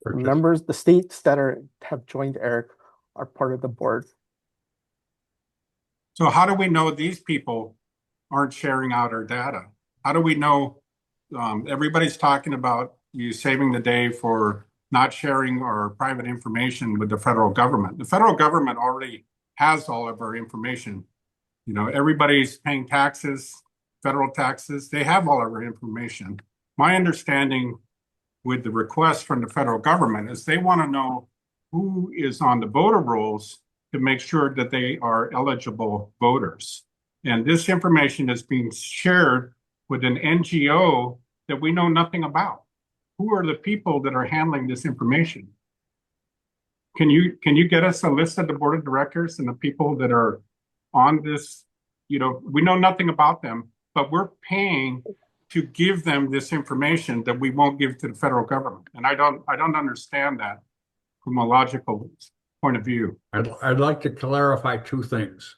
members, the states that have joined ERIC are part of the board. So how do we know these people aren't sharing out our data? How do we know everybody's talking about you saving the day for not sharing our private information with the federal government? The federal government already has all of our information. You know, everybody's paying taxes, federal taxes. They have all of our information. My understanding with the request from the federal government is they want to know who is on the voter rolls to make sure that they are eligible voters. And this information is being shared with an NGO that we know nothing about. Who are the people that are handling this information? Can you get us a list of the board of directors and the people that are on this? You know, we know nothing about them, but we're paying to give them this information that we won't give to the federal government. And I don't understand that from a logical point of view. I'd like to clarify two things.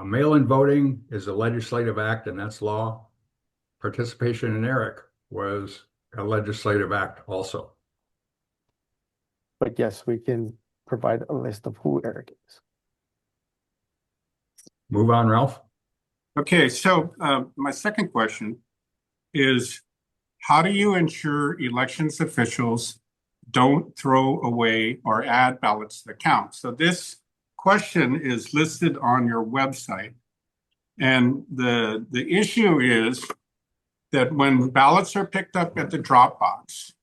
Mail-in voting is a legislative act, and that's law. Participation in ERIC was a legislative act also. But yes, we can provide a list of who ERIC is. Move on, Ralph. Okay, so my second question is, how do you ensure elections officials don't throw away or add ballots to the count? So this question is listed on your website. And the issue is that when ballots are picked up at the drop box,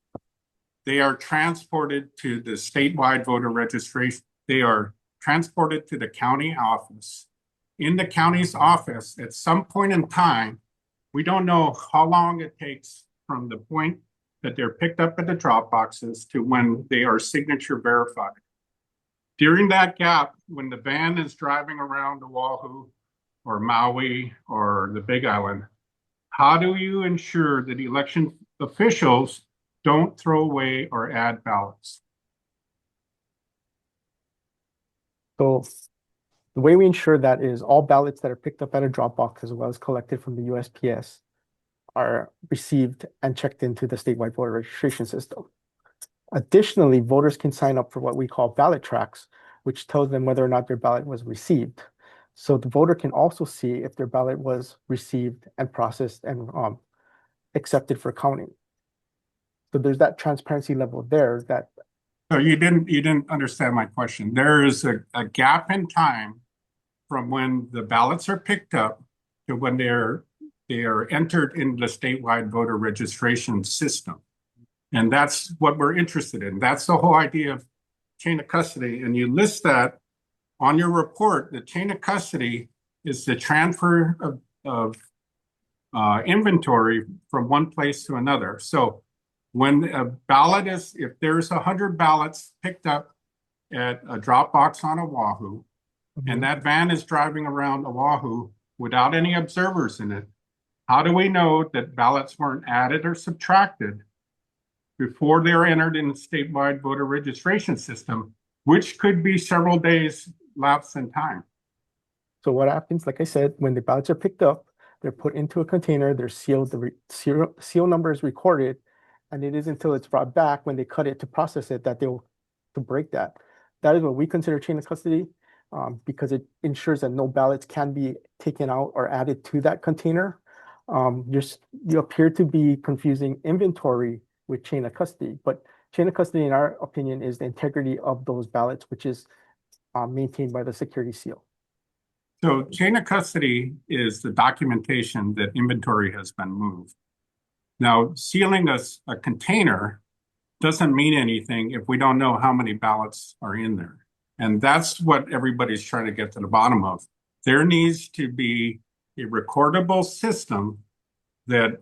they are transported to the statewide voter registration. They are transported to the county office. In the county's office, at some point in time, we don't know how long it takes from the point that they're picked up at the drop boxes to when they are signature verified. During that gap, when the van is driving around Oahu or Maui or the Big Island, how do you ensure that election officials don't throw away or add ballots? So the way we ensure that is all ballots that are picked up at a drop box as well as collected from the USPS are received and checked into the statewide voter registration system. Additionally, voters can sign up for what we call ballot tracks, which tells them whether or not their ballot was received. So the voter can also see if their ballot was received and processed and accepted for counting. So there's that transparency level there that. So you didn't understand my question. There is a gap in time from when the ballots are picked up to when they are entered into the statewide voter registration system. And that's what we're interested in. That's the whole idea of chain of custody. And you list that on your report. The chain of custody is the transfer of inventory from one place to another. So when a ballot is, if there's 100 ballots picked up at a drop box on Oahu, and that van is driving around Oahu without any observers in it, how do we know that ballots weren't added or subtracted before they're entered in the statewide voter registration system, which could be several days lapse in time? So what happens, like I said, when the ballots are picked up, they're put into a container, they're sealed, the seal number is recorded, and it is until it's brought back when they cut it to process it that they'll to break that. That is what we consider chain of custody, because it ensures that no ballots can be taken out or added to that container. You appear to be confusing inventory with chain of custody, but chain of custody, in our opinion, is the integrity of those ballots, which is maintained by the security seal. So chain of custody is the documentation that inventory has been moved. Now, sealing a container doesn't mean anything if we don't know how many ballots are in there. And that's what everybody's trying to get to the bottom of. there needs to be a recordable system that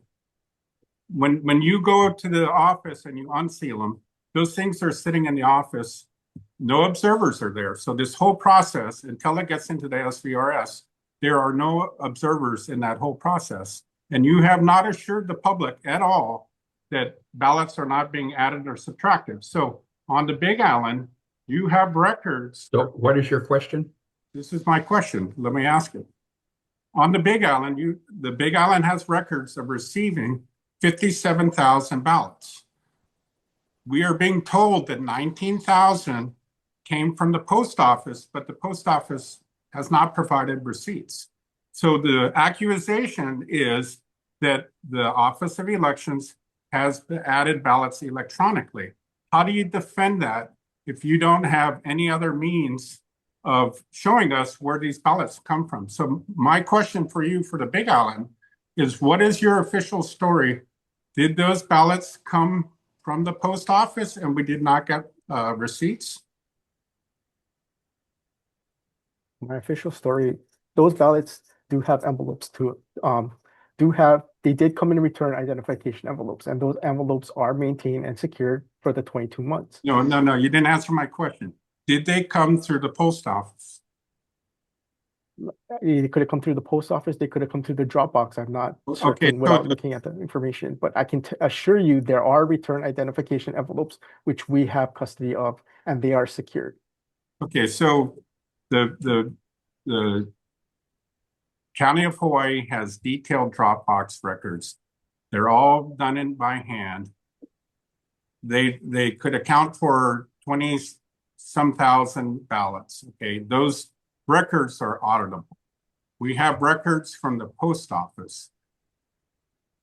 when you go to the office and you unseal them, those things are sitting in the office. No observers are there. So this whole process, until it gets into the SVRS, there are no observers in that whole process. And you have not assured the public at all that ballots are not being added or subtracted. So on the Big Island, you have records. So what is your question? This is my question. Let me ask it. On the Big Island, the Big Island has records of receiving 57,000 ballots. We are being told that 19,000 came from the post office, but the post office has not provided receipts. So the accusation is that the Office of Elections has added ballots electronically. How do you defend that if you don't have any other means of showing us where these ballots come from? So my question for you for the Big Island is, what is your official story? Did those ballots come from the post office and we did not get receipts? My official story, those ballots do have envelopes to they did come in return identification envelopes, and those envelopes are maintained and secured for the 22 months. No, you didn't answer my question. Did they come through the post office? They could have come through the post office. They could have come through the Dropbox. I'm not certain Okay, without looking at the information, but I can assure you there are return identification envelopes which we have custody of, and they are secured. Okay, so the County of Hawaii has detailed Dropbox records. They're all done in by hand. They could account for 20-some thousand ballots. Okay, those records are auditable. We have records from the post office.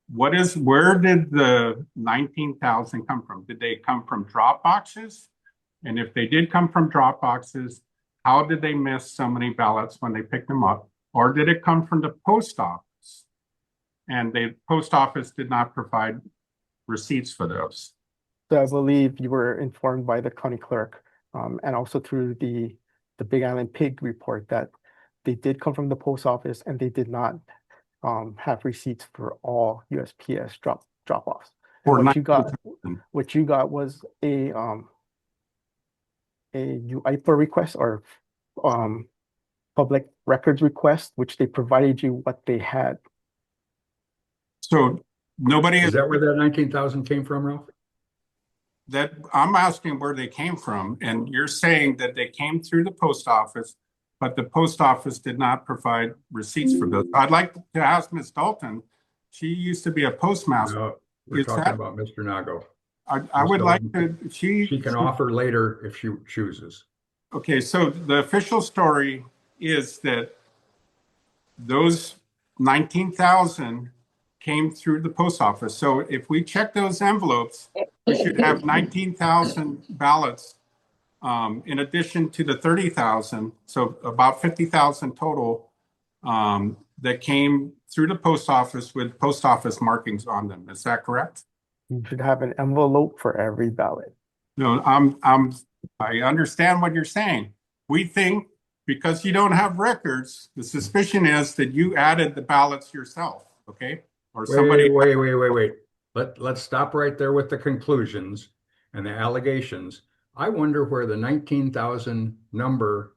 Where did the 19,000 come from? Did they come from drop boxes? And if they did come from drop boxes, how did they miss so many ballots when they picked them up? Or did it come from the post office? And the post office did not provide receipts for those. So I believe you were informed by the county clerk and also through the Big Island Pig report that they did come from the post office and they did not have receipts for all USPS drop-offs. What you got was a UIPA request or public records request, which they provided you what they had. So nobody is that where that 19,000 came from, Ralph? That I'm asking where they came from, and you're saying that they came through the post office, but the post office did not provide receipts for those. I'd like to ask Ms. Dalton. She used to be a postmaster. No, we're talking about Mr. Nago. I would like to. She can offer later if she chooses. Okay, so the official story is that those 19,000 came through the post office. So if we check those envelopes, we should have 19,000 ballots in addition to the 30,000. So about 50,000 total that came through the post office with post office markings on them. Is that correct? You should have an envelope for every ballot. No, I understand what you're saying. We think because you don't have records, the suspicion is that you added the ballots yourself, okay? Or somebody. Wait. Let's stop right there with the conclusions and the allegations. I wonder where the 19,000 number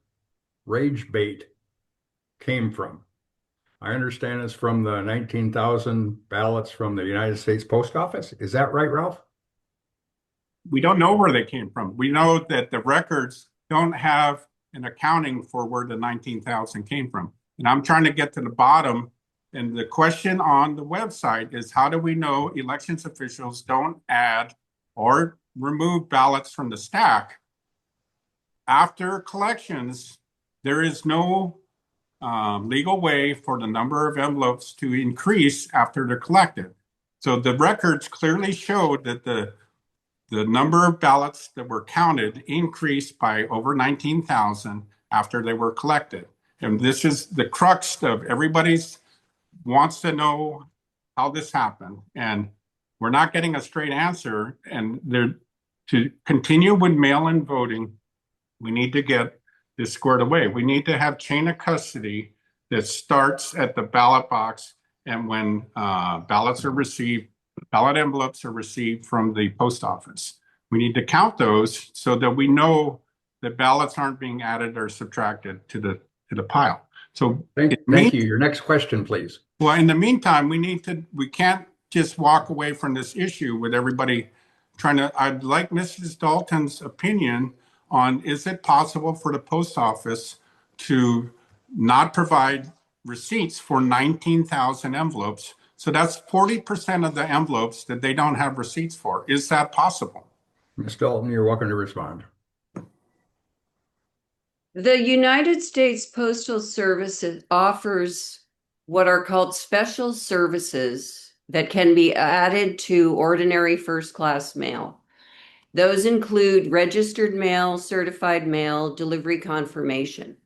rage bait came from. I understand it's from the 19,000 ballots from the United States Post Office. Is that right, Ralph? We don't know where they came from. We know that the records don't have an accounting for where the 19,000 came from. And I'm trying to get to the bottom. And the question on the website is, how do we know elections officials don't add or remove ballots from the stack? After collections, there is no legal way for the number of envelopes to increase after they're collected. So the records clearly showed that the number of ballots that were counted increased by over 19,000 after they were collected. And this is the crux of everybody's wants to know how this happened. And we're not getting a straight answer. And to continue with mail-in voting, we need to get this squared away. We need to have chain of custody that starts at the ballot box and when ballot envelopes are received from the post office. We need to count those so that we know that ballots aren't being added or subtracted to the pile. So Thank you. Your next question, please. well, in the meantime, we can't just walk away from this issue with everybody I'd like Mrs. Dalton's opinion on, is it possible for the post office to not provide receipts for 19,000 envelopes? So that's 40% of the envelopes that they don't have receipts for. Is that possible? Ms. Dalton, you're welcome to respond. The United States Postal Service offers what are called special services that can be added to ordinary first-class mail. Those include registered mail, certified mail, delivery confirmation.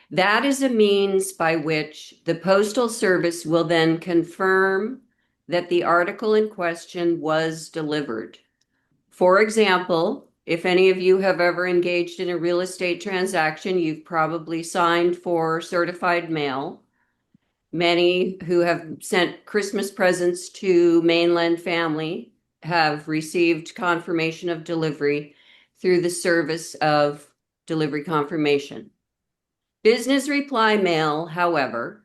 That is a means by which the Postal Service will then confirm that the article in question was delivered. For example, if any of you have ever engaged in a real estate transaction, you've probably signed for certified mail. Many who have sent Christmas presents to mainland family have received confirmation of delivery through the service of delivery confirmation. Business reply mail, however,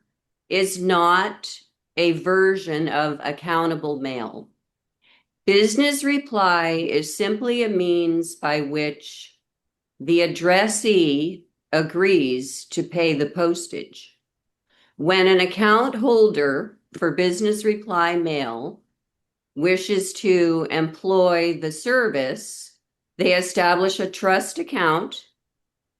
is not a version of accountable mail. Business reply is simply a means by which the addressee agrees to pay the postage. When an account holder for business reply mail wishes to employ the service, they establish a trust account.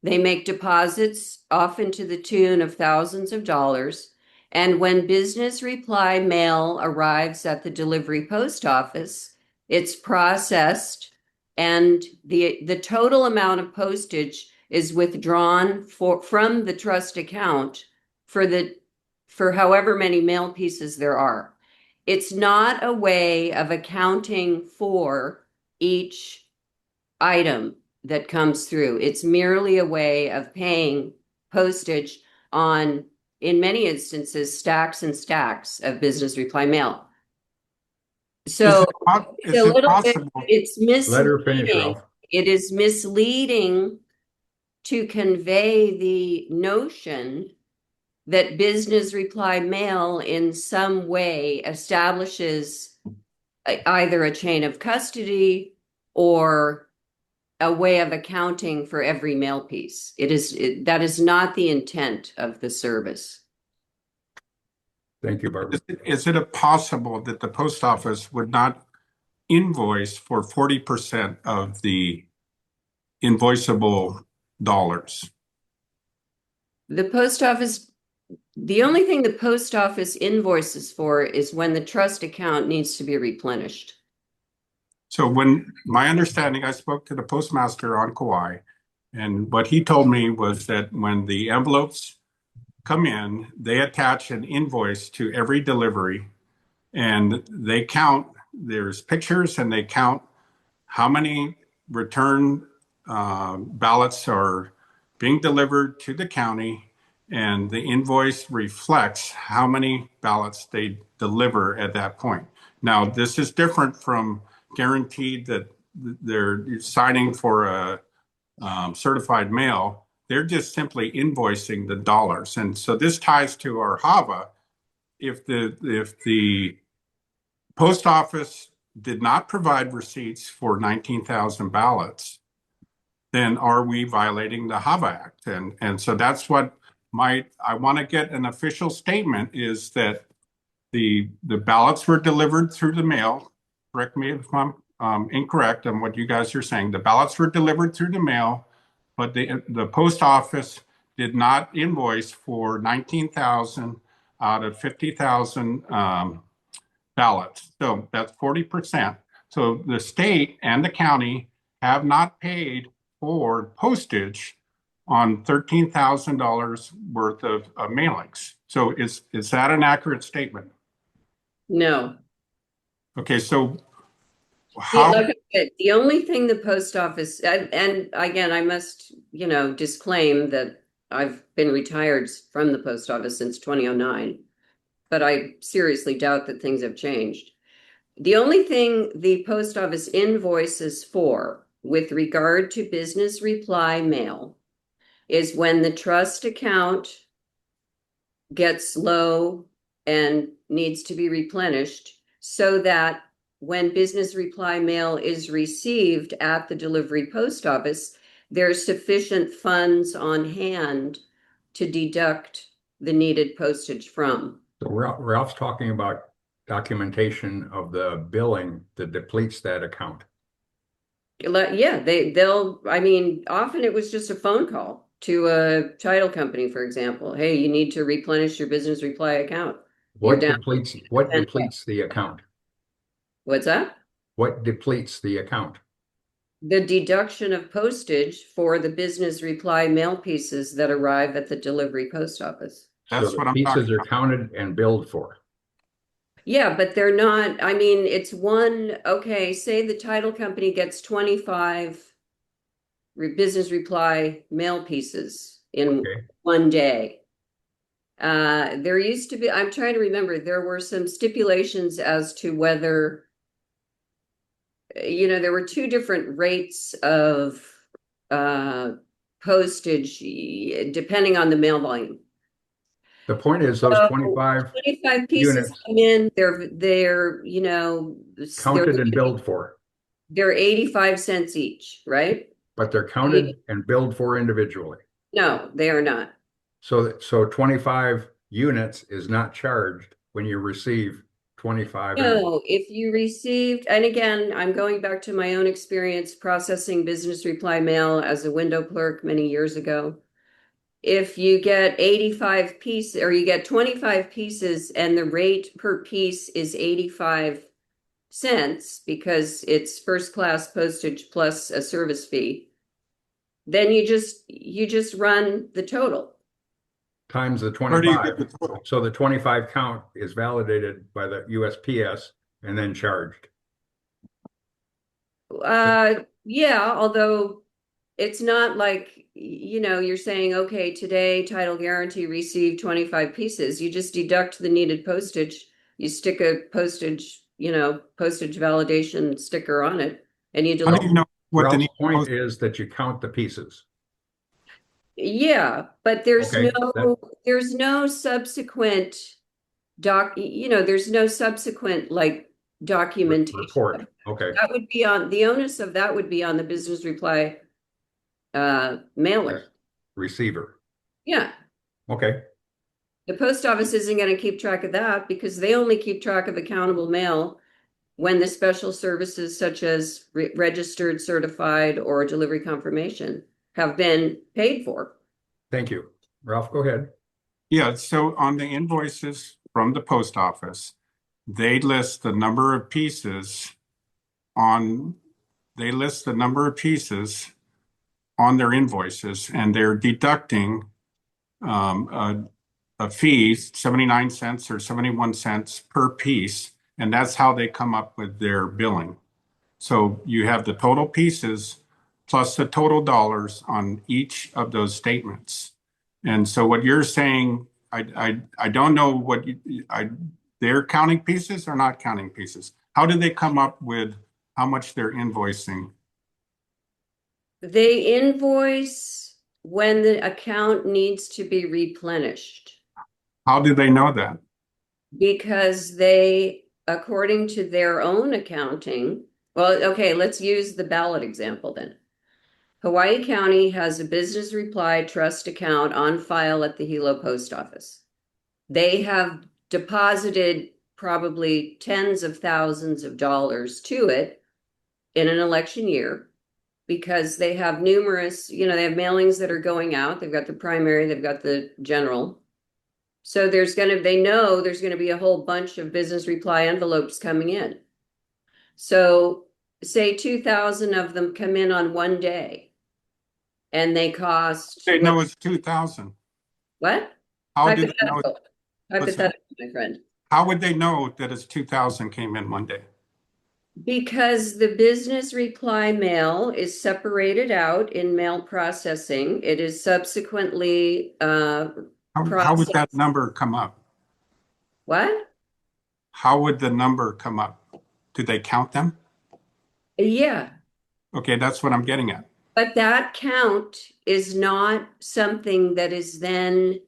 They make deposits, often to the tune of thousands of dollars. And when business reply mail arrives at the delivery post office, it's processed and the total amount of postage is withdrawn from the trust account for however many mail pieces there are. It's not a way of accounting for each item that comes through. It's merely a way of paying postage on, in many instances, stacks and stacks of business reply mail. So it's misleading. It is misleading to convey the notion that business reply mail in some way establishes either a chain of custody or a way of accounting for every mail piece. That is not the intent of the service. Thank you, Barbara. Is it possible that the post office would not invoice for 40% of the invoiceable dollars? The post office, the only thing the post office invoices for is when the trust account needs to be replenished. So when my understanding, I spoke to the postmaster on Kauai, and what he told me was that when the envelopes come in, they attach an invoice to every delivery and they count, there's pictures and they count how many return ballots are being delivered to the county, and the invoice reflects how many ballots they deliver at that point. Now, this is different from guaranteed that they're signing for a certified mail. They're just simply invoicing the dollars. And so this ties to our HAVA. If the post office did not provide receipts for 19,000 ballots, then are we violating the HAVA Act? And so that's what I want to get an official statement, is that the ballots were delivered through the mail. Correct me if I'm incorrect on what you guys are saying. The ballots were delivered through the mail, but the post office did not invoice for 19,000 out of 50,000 ballots. So that's 40%. So the state and the county have not paid for postage on $13,000 worth of mailings. So is that an accurate statement? No. Okay, so how? Like I said, the only thing the post office, and again, I must, disclaim that I've been retired from the post office since 2009, but I seriously doubt that things have changed. The only thing the post office invoices for with regard to business reply mail is when the trust account gets low and needs to be replenished, so that when business reply mail is received at the delivery post office, there's sufficient funds on hand to deduct the needed postage from. So Ralph's talking about documentation of the billing that depletes that account. Yeah, they'll, I mean, often it was just a phone call to a title company, for example. Hey, you need to replenish your business reply account. What depletes the account? What's that? What depletes the account? The deduction of postage for the business reply mail pieces that arrive at the delivery post office. That's So what the I'm pieces talking are about. counted and billed for. Yeah, but they're not, I mean, it's one, okay, say the title company gets 25 business reply mail pieces in one day. There used to be, I'm trying to remember, there were some stipulations as to whether, you know, there were two different rates of postage depending on the mail volume. The point is those So 25 pieces units come in, they're, you know, counted and billed for, they're 85 cents each, right? but they're counted and billed for individually. No, they are not. So 25 units is not charged when you receive 25. No, if you received, and again, I'm going back to my own experience processing business reply mail as a window clerk many years ago. If you get 85 pieces or you get 25 pieces and the rate per piece is 85 cents because it's first class postage plus a service fee, then you just run the total. Times the Where do you 25. get the total? So the 25 count is validated by the USPS and then charged. Yeah, although it's not like, you know, you're saying, okay, today Title Guarantee received 25 pieces. You just deduct the needed postage. You stick a postage, you know, postage validation sticker on it, and you How do you know what the Ralph's point is that you count the pieces. Yeah, but there's Okay, there's no subsequent there's no subsequent like documentation. report. Okay. That would be on the onus of that would be on the business reply mailer. Receiver. Yeah. Okay. The post office isn't going to keep track of that because they only keep track of accountable mail when the special services such as registered, certified, or delivery confirmation have been paid for. Thank you. Ralph, go ahead. Yeah, so on the invoices from the post office, they list the number of pieces on their invoices, and they're deducting a fee, 79 cents or 71 cents per piece, and that's how they come up with their billing. So you have the total pieces plus the total dollars on each of those statements. And so what you're saying, I don't know what they're counting pieces or not counting pieces. How do they come up with how much they're invoicing? They invoice when the account needs to be replenished. How do they know that? Because they, according to their own accounting, well, okay, let's use the ballot example then. Hawaii County has a business reply trust account on file at the Hilo post office. They have deposited probably tens of thousands of dollars to it in an election year because they have numerous, they have mailings that are going out. They've got the primary, they've got the general. So they know there's going to be a whole bunch of business reply envelopes coming in. So say 2,000 of them come in on one day and they cost. They know it's 2,000. What? How do they know? Hypothetical, my friend. How would they know that it's 2,000 came in one day? Because the business reply mail is separated out in mail processing. It is subsequently How would processed. that number come up? What? How would the number come up? Do they count them? Yeah, Okay, that's what I'm getting at. but that count is not something that is then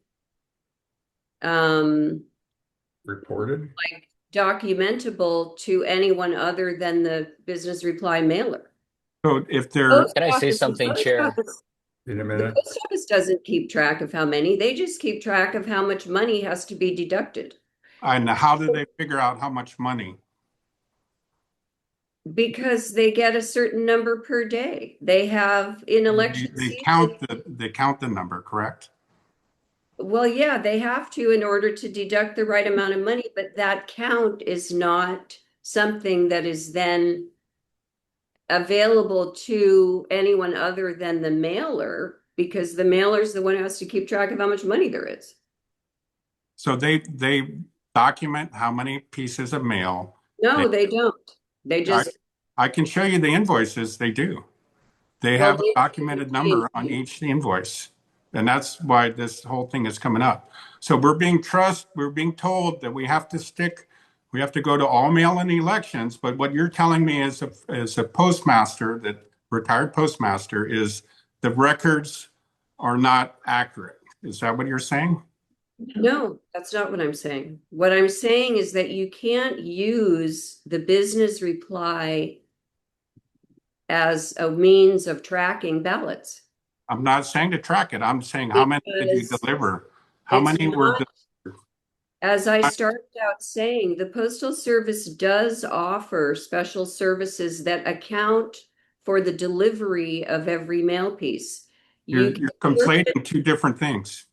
Reported? like documentable to anyone other than the business reply mailer. So if they're Post Can I say office- something, post Chair? office- In a The minute. post office doesn't keep track of how many. They just keep track of how much money has to be deducted. And how do they figure out how much money? Because they get a certain number per day. They have in election They season. count the number, correct? Well, yeah, they have to in order to deduct the right amount of money, but that count is not something that is then available to anyone other than the mailer, because the mailer is the one who has to keep track of how much money there is. So they document how many pieces of mail. No, they don't. They just I can show you the invoices. They do. They Well, have a they- documented number on each invoice. And that's why this whole thing is coming up. So we're being told that we have to go to all mail-in elections. But what you're telling me as a postmaster, that retired postmaster, is the records are not accurate. Is that what you're saying? No, that's not what I'm saying. What I'm saying is that you can't use the business reply as a means of tracking ballots. I'm not saying to track it. I'm saying how many did you Because deliver? How it's many were not- As I started out saying, the Postal Service does offer special services that account for the delivery of every mail piece. you're You conflating two different things.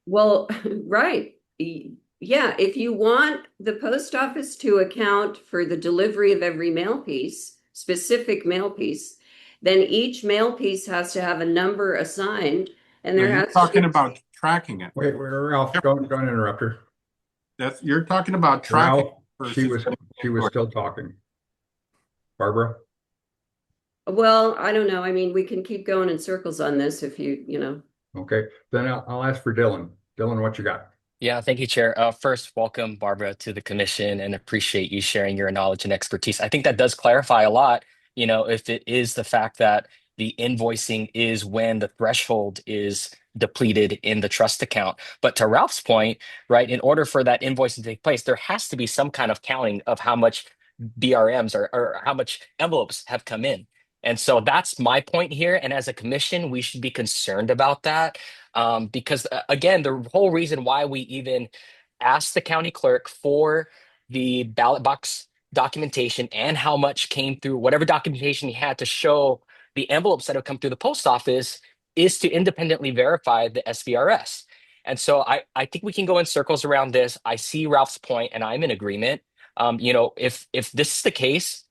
Well, right. Yeah, if you want the post office to account for the delivery of every mail piece, specific mail piece, then each mail piece has to have a number assigned, and there You're has to talking be. about tracking it. Wait, Ralph, don't interrupt her. You're talking about tracking. Ralph, she was still talking. Barbara? Well, I don't know. I mean, we can keep going in circles on this if you know. Okay, then I'll ask for Dylan. Dylan, what you got? Yeah, thank you, Chair. First, welcome, Barbara, to the commission and appreciate you sharing your knowledge and expertise. I think that does clarify a lot, if it is the fact that the invoicing is when the threshold is depleted in the trust account. But to Ralph's point, right, in order for that invoicing to take place, there has to be some kind of counting of how much BRMs or how much envelopes have come in. And so that's my point here. And as a commission, we should be concerned about that. Because again, the whole reason why we even asked the county clerk for the ballot box documentation and how much came through, whatever documentation he had to show the envelopes that have come through the post office, is to independently verify the SVRS. And so I think we can go in circles around this. I see Ralph's point, and I'm in agreement. If this is the case,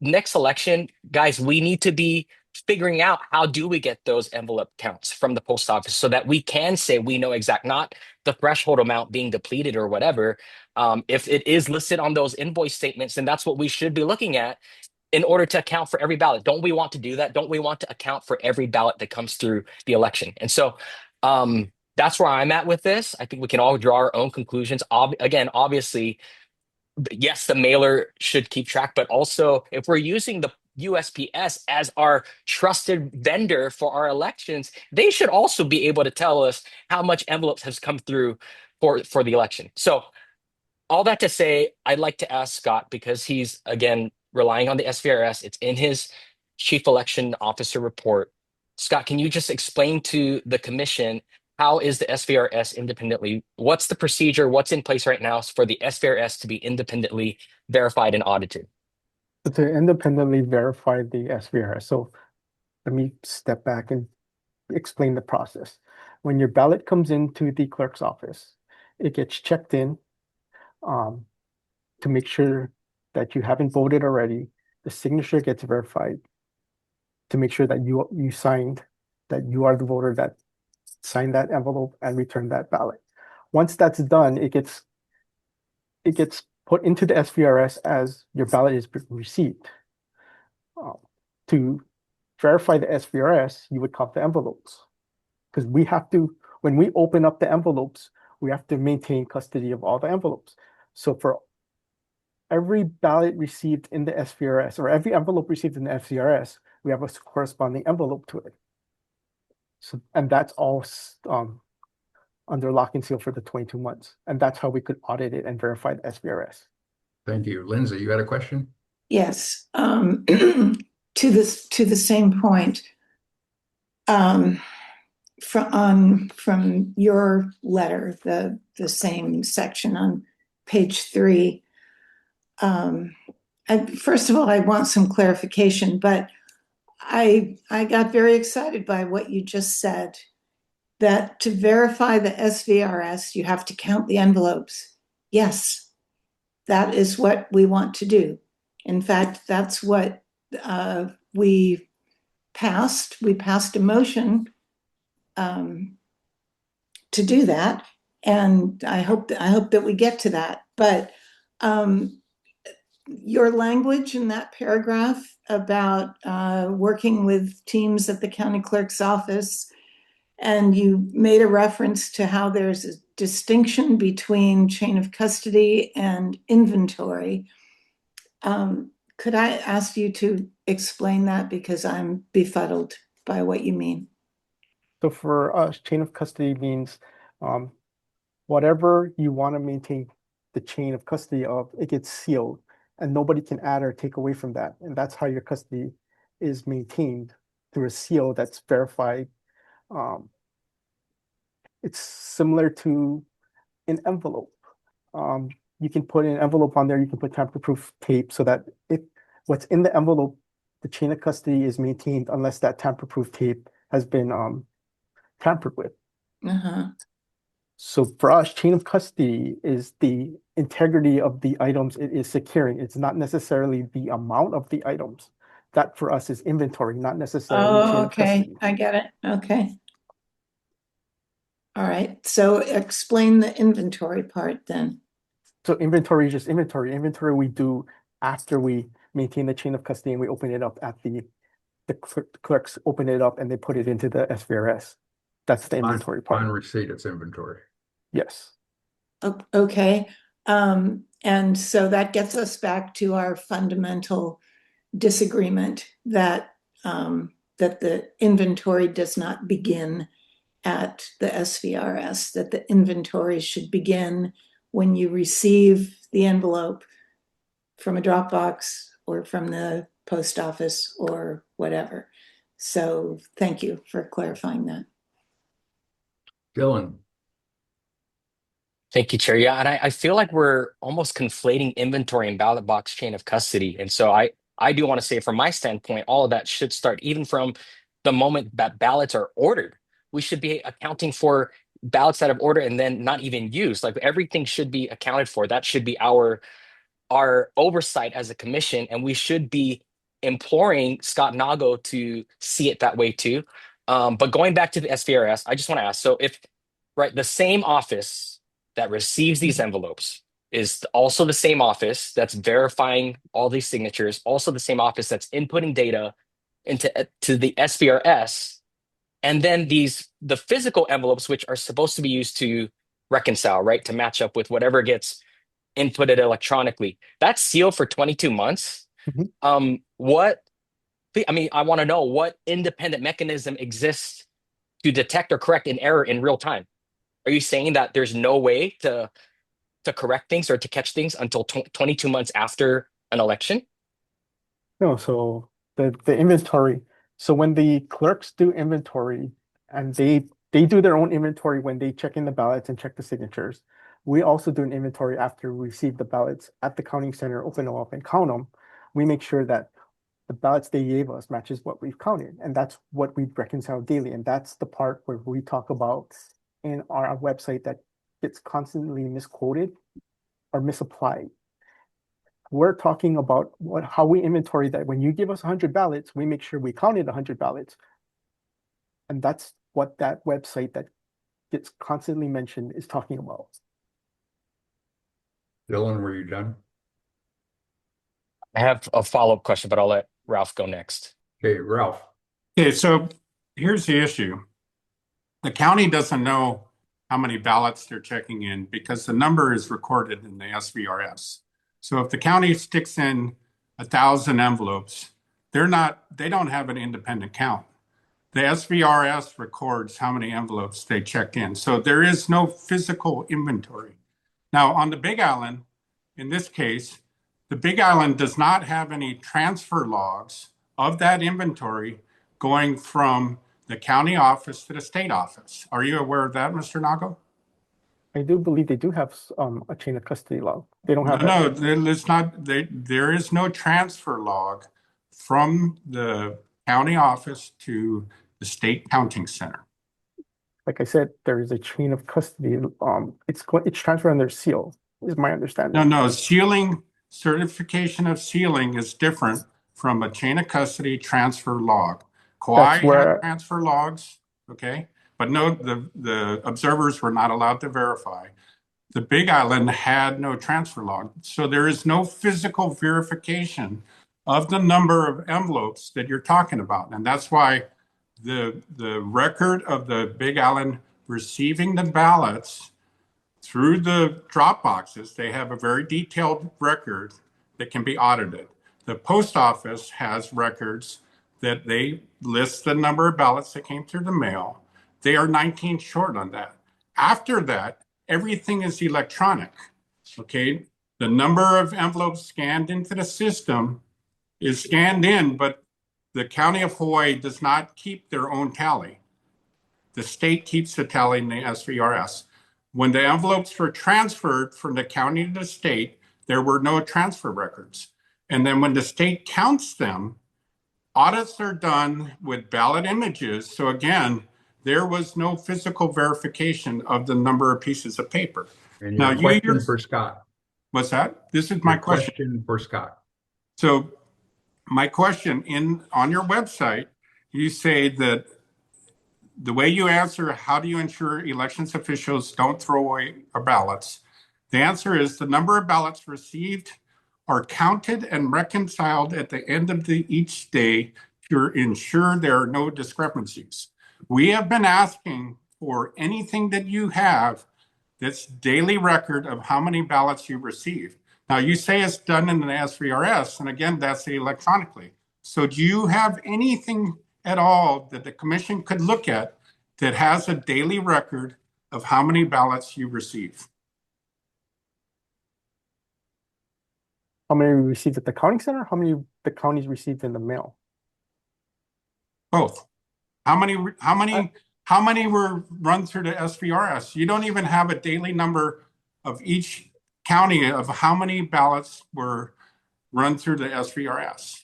next election, guys, we need to be figuring out how do we get those envelope counts from the post office so that we can say we know not the threshold amount being depleted or whatever. If it is listed on those invoice statements, then that's what we should be looking at in order to account for every ballot. Don't we want to do that? Don't we want to account for every ballot that comes through the election? And so that's where I'm at with this. I think we can all draw our own conclusions. Again, obviously, yes, the mailer should keep track, but also if we're using the USPS as our trusted vendor for our elections, they should also be able to tell us how much envelopes has come through for the election. So all that to say, I'd like to ask Scott, because he's, again, relying on the SVRS. It's in his chief election officer report. Scott, can you just explain to the commission how is the SVRS independently? What's the procedure? What's in place right now for the SVRS to be independently verified and audited? To independently verify the SVRS. So let me step back and explain the process. When your ballot comes into the clerk's office, it gets checked in to make sure that you haven't voted already. The signature gets verified to make sure that you signed, that you are the voter that signed that envelope and returned that ballot. Once that's done, it gets put into the SVRS as your ballot is received. To verify the SVRS, you would count the envelopes. Because we have to, when we open up the envelopes, we have to maintain custody of all the envelopes. So for every ballot received in the SVRS, or every envelope received in the SVRS, we have a corresponding envelope to it. So, and that's all under lock and seal for the 22 months. And that's how we could audit it and verify the SVRS. Thank you. Lindsay, you got a question? Yes. To the same point, from your letter, the same section on page 3. First of all, I want some clarification, but I got very excited by what you just said, that to verify the SVRS, you have to count the envelopes. Yes, that is what we want to do. In fact, that's what we passed. We passed a motion to do that, and I hope that we get to that. But your language in that paragraph about working with teams at the county clerk's office, and you made a reference to how there's a distinction between chain of custody and inventory. Could I ask you to explain that, because I'm befuddled by what you mean? So for us, chain of custody means whatever you want to maintain the chain of custody of, it gets sealed and nobody can add or take away from that. And that's how your custody is maintained, through a seal that's verified. It's similar to an envelope. You can put an envelope on there, you can put tamper-proof tape so that if what's in the envelope, the chain of custody is maintained unless that tamper-proof tape has been tampered with. So for us, chain of custody is the integrity of the items it is securing. It's not necessarily the amount of the items. That for us is inventory, not necessarily chain of custody. I get it. Okay. All right. So explain the inventory part then. So inventory is just inventory. Inventory we do after we maintain the chain of custody and we open it up at the clerks open it up and they put it into the SVRS. That's the inventory part. On receipt, it's inventory. Yes. Okay. And so that gets us back to our fundamental disagreement that that the inventory does not begin at the SVRS, that the inventory should begin when you receive the envelope from a Dropbox or from the post office or whatever. So thank you for clarifying that. Dylan. Thank you, Chair. Yeah, and I feel like we're almost conflating inventory and ballot box chain of custody. And so I do want to say, from my standpoint, all of that should start even from the moment that ballots are ordered. We should be accounting for ballots that have ordered and then not even used. Like, everything should be accounted for. That should be our oversight as a commission, and we should be imploring Scott Nago to see it that way too. But going back to the SVRS, I just want to ask, so if, right, the same office that receives these envelopes is also the same office that's verifying all these signatures, also the same office that's inputting data into the SVRS, and then the physical envelopes, which are supposed to be used to reconcile, right, to match up with whatever gets inputted electronically, that's sealed for 22 months. I want to know what independent mechanism exists to detect or correct an error in real time. Are you saying that there's no way to correct things or to catch things until 22 months after an election? No, so the inventory. So when the clerks do inventory, and they do their own inventory when they check in the ballots and check the signatures, we also do an inventory after we receive the ballots at the counting center, open them up and count them. We make sure that the ballots they gave us matches what we've counted. And that's what we reconcile daily. And that's the part where we talk about in our website that gets constantly misquoted or misapplied. We're talking about how we inventory that. When you give us 100 ballots, we make sure we counted 100 ballots. And that's what that website that gets constantly mentioned is talking about. Dylan, were you done? I have a follow-up question, but I'll let Ralph go next. Okay, Ralph. Okay, so here's the issue. The county doesn't know how many ballots they're checking in because the number is recorded in the SVRS. So if the county sticks in 1,000 envelopes, they don't have an independent count. The SVRS records how many envelopes they checked in. So there is no physical inventory. Now, on the Big Island, in this case, the Big Island does not have any transfer logs of that inventory going from the county office to the state office. Are you aware of that, Mr. Nago? I do believe they do have a chain of custody log. They don't have No, it's not. There is no transfer log from the county office to the state counting center. Like I said, there is a chain of custody. It's transferred under seal, is my understanding. No, sealing, certification of sealing is different from a chain of custody transfer log. Kauai had transfer logs, okay? But no, the observers were not allowed to verify. The Big Island had no transfer log. So there is no physical verification of the number of envelopes that you're talking about. And that's why the record of the Big Island receiving the ballots through the drop boxes, they have a very detailed record that can be audited. The post office has records that they list the number of ballots that came through the mail. They are 19 short on that. After that, everything is electronic, okay? The number of envelopes scanned into the system is scanned in, but the County of Hawaii does not keep their own tally. The state keeps the tally in the SVRS. When the envelopes were transferred from the county to the state, there were no transfer records. And then when the state counts them, audits are done with ballot images. So again, there was no physical verification of the number of pieces of paper. And your question for Scott. What's that? This is my question for Scott. So my question on your website, you say that the way you answer, how do you ensure elections officials don't throw away our ballots? The answer is the number of ballots received are counted and reconciled at the end of each day to ensure there are no discrepancies. We have been asking for anything that you have that's daily record of how many ballots you received. Now, you say it's done in the SVRS, and again, that's electronically. So do you have anything at all that the commission could look at that has a daily record of how many ballots you receive? How many we received at the counting center? How many the counties received in the mail? Both. How many were run through the SVRS? You don't even have a daily number of each county of how many ballots were run through the SVRS.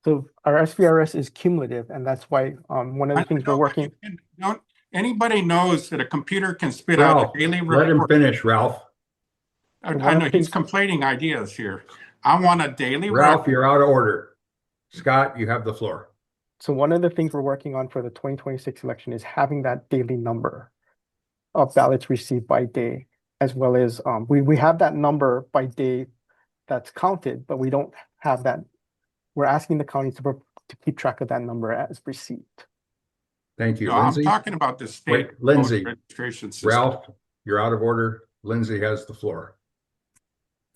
So our SVRS is cumulative, and that's why one of the things we're working. Anybody knows that a computer can spit out a daily report. Let him finish, Ralph. I know he's complaining ideas here. I want a daily Ralph, record. you're out of order. Scott, you have the floor. So one of the things we're working on for the 2026 election is having that daily number of ballots received by day, as well as we have that number by day that's counted, but we don't have that. We're asking the county to keep track of that number as received. Thank you, No, Lindsay. I'm talking about the state Wait, Lindsay, registration system. Ralph, you're out of order. Lindsay has the floor.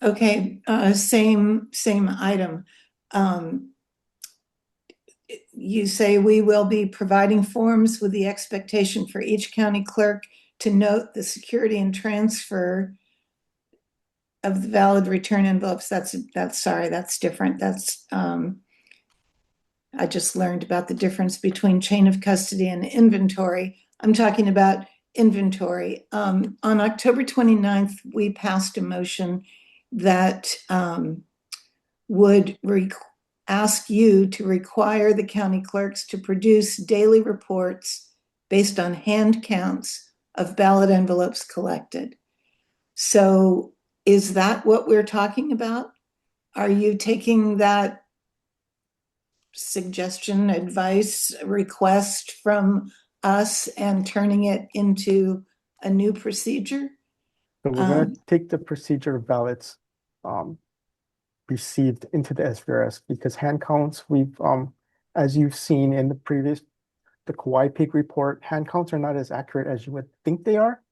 Okay, same item. You say we will be providing forms with the expectation for each county clerk to note the security and transfer of the valid return envelopes. That's different. That's I just learned about the difference between chain of custody and inventory. I'm talking about inventory. On October 29th, we passed a motion that would ask you to require the county clerks to produce daily reports based on hand counts of ballot envelopes collected. So is that what we're talking about? Are you taking that suggestion, advice, request from us and turning it into a new procedure? So we're gonna take the procedure ballots received into the SVRS because hand counts, we've as you've seen in the Kauai Pig report, hand counts are not as accurate as you would think they are.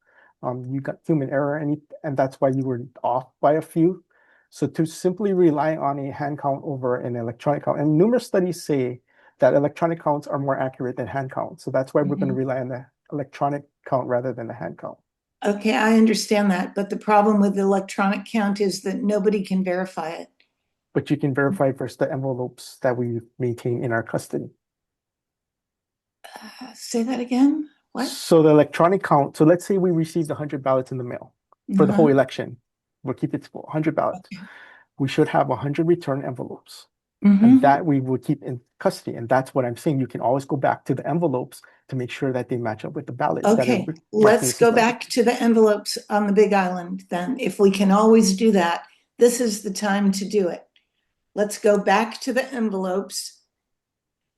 You got human error and that's why you were off by a few. So to simply rely on a hand count over an electronic count, and numerous studies say that electronic counts are more accurate than hand counts. So that's why we're going to rely on the electronic count rather than the hand count. Okay, I understand that, but the problem with the electronic count is that nobody can verify it. But you can verify versus the envelopes that we maintain in our custody. Say that again? What? So the electronic count, so let's say we received 100 ballots in the mail for the whole election. We'll keep it 100 ballots. Okay. We should have 100 return envelopes. And that we will keep in custody. And that's what I'm saying. You can always go back to the envelopes to make sure that they match up with the ballot. Okay, let's go back to the envelopes on the Big Island then. If we can always do that, this is the time to do it. Let's go back to the envelopes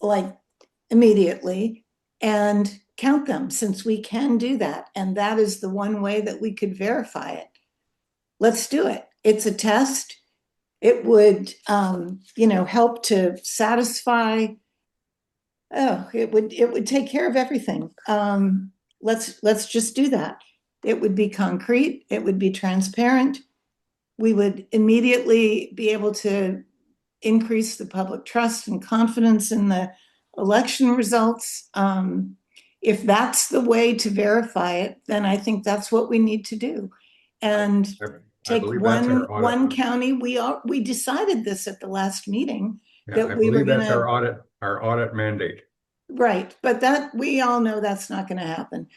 like immediately and count them since we can do that. And that is the one way that we could verify it. Let's do it. It's a test. It would, help to satisfy. Oh, it would take care of everything. Let's just do that. It would be concrete. It would be transparent. We would immediately be able to increase the public trust and confidence in the election results. If that's the way to verify it, then I think that's what we need to do. And take one county. We decided this at the last meeting that we were going to. That's our audit mandate. Right, but that we all know that's not going to happen.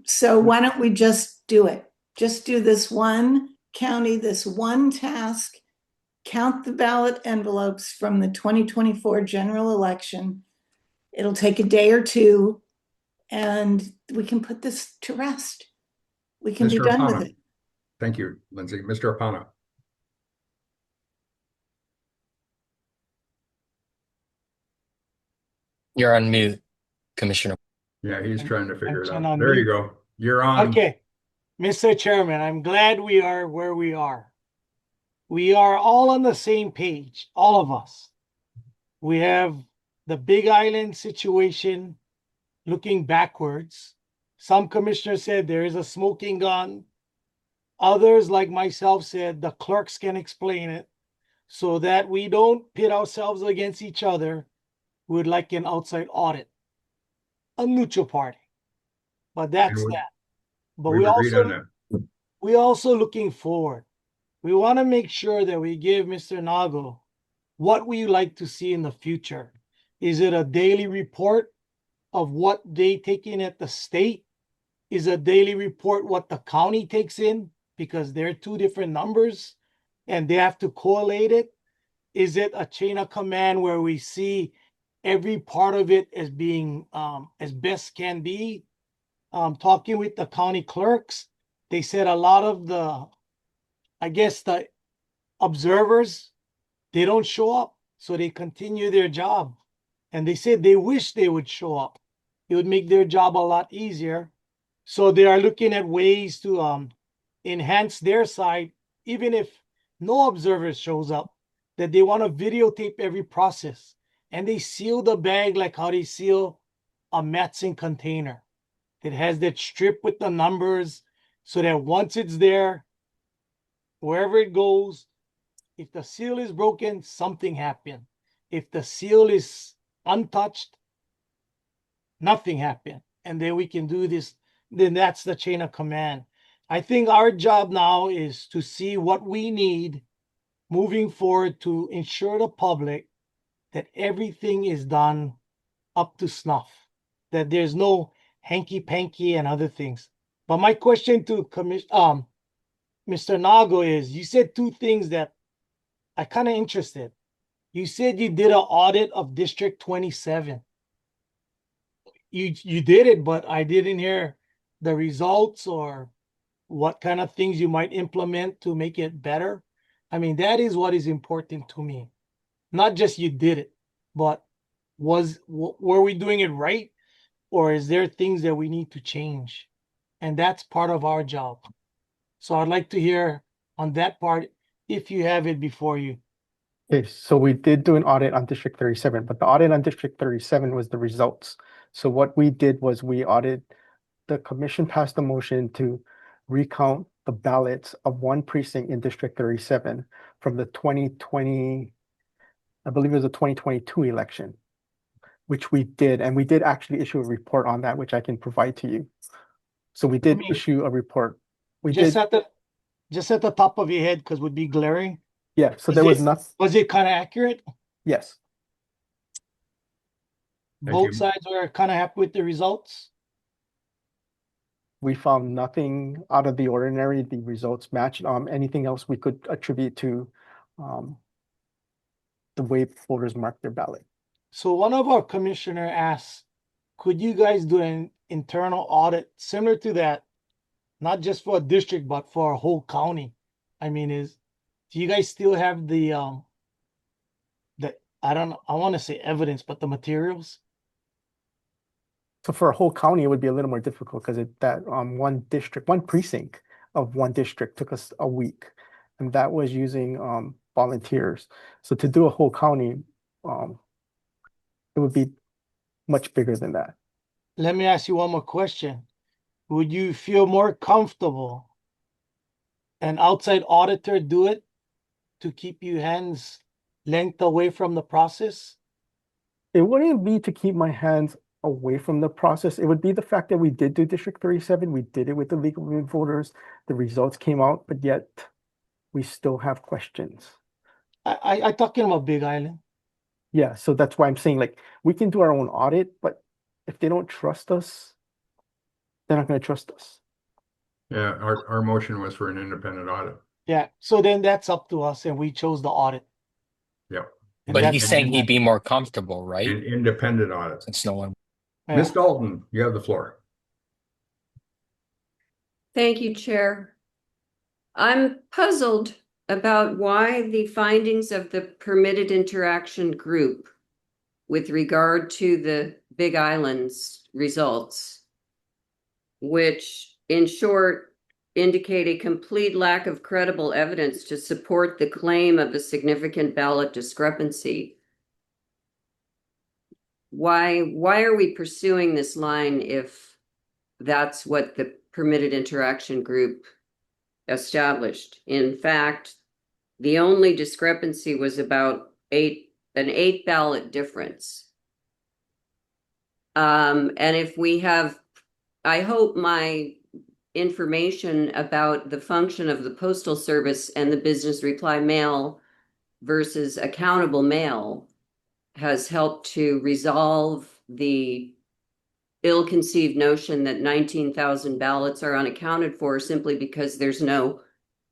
So why don't we just do it? Just do this one county, this one task. Count the ballot envelopes from the 2024 general election. It'll take a day or two, and we can put this to rest. We can be done with it. Thank you, Lindsay. Mr. Apana. You're on mute, Commissioner. Yeah, he's trying to figure it I'm out. on There you mute. go. You're on. Okay, Mr. Chairman, I'm glad we are where we are. We are all on the same page, all of us. We have the Big Island situation looking backwards. Some commissioners said there is a smoking gun. Others, like myself, said the clerks can explain it so that we don't pit ourselves against each other with like an outside audit, a neutral party. But that's that. But we also looking forward. We want to make sure that we give Mr. Nago what we like to see in the future. Is it a daily report of what they take in at the state? Is a daily report what the county takes in? Because they're two different numbers and they have to correlate it. Is it a chain of command where we see every part of it as being as best can be? Talking with the county clerks, they said a lot of the observers, they don't show up, so they continue their job. And they said they wish they would show up. It would make their job a lot easier. So they are looking at ways to enhance their side, even if no observers shows up, that they want to videotape every process. And they seal the bag like how they seal a Matson container. It has that strip with the numbers so that once it's there, wherever it goes, if the seal is broken, something happened. If the seal is untouched, nothing happened. And then we can do this. Then that's the chain of command. I think our job now is to see what we need moving forward to ensure the public that everything is done up to snuff, that there's no hanky-panky and other things. But my question to Mr. Nago is, you said two things that I kind of interested. You said you did an audit of District 27. You did it, but I didn't hear the results or what kind of things you might implement to make it better. I mean, that is what is important to me. Not just you did it, but were we doing it right? Or is there things that we need to change? And that's part of our job. So I'd like to hear on that part if you have it before you. Okay, so we did do an audit on District 37, but the audit on District 37 was the results. So what we did was the commission passed a motion to recount the ballots of one precinct in District 37 from the 2020, I believe it was the 2022 election, which we did. And we did actually issue a report on that, which I can provide to you. So we did issue a report. Just at the top of your head, because would be glaring. Yeah, so there was nothing. Was it kind of accurate? Yes. Both sides were kind of happy with the results. We found nothing out of the ordinary. The results matched. Anything else we could attribute to the way voters marked their ballot. So one of our commissioner asked, could you guys do an internal audit similar to that, not just for a district, but for a whole county? I mean, do you guys still have the I want to say evidence, but the materials? So for a whole county, it would be a little more difficult because one precinct of one district took us a week, and that was using volunteers. So to do a whole county, it would be much bigger than that. Let me ask you one more question. Would you feel more comfortable an outside auditor do it to keep you hands length away from the process? It wouldn't be to keep my hands away from the process. It would be the fact that we did do District 37. We did it with the League of Women Voters. The results came out, but yet we still have questions. I talking about Big Island. Yeah, so that's why I'm saying, like, we can do our own audit, but if they don't trust us, they're not going to trust us. Yeah, our motion was for an independent audit. Yeah, so then that's up to us, and we chose the audit. Yep. But he's saying he'd be more comfortable, right? An independent audit. Since no one. Ms. Dalton, you have the floor. Thank you, Chair. I'm puzzled about why the findings of the permitted interaction group with regard to the Big Island's results, which in short indicate a complete lack of credible evidence to support the claim of a significant ballot discrepancy. Why are we pursuing this line if that's what the permitted interaction group established? In fact, the only discrepancy was about an 8 ballot difference. And if we have, I hope my information about the function of the Postal Service and the business reply mail versus accountable mail has helped to resolve the ill-conceived notion that 19,000 ballots are unaccounted for simply because there's no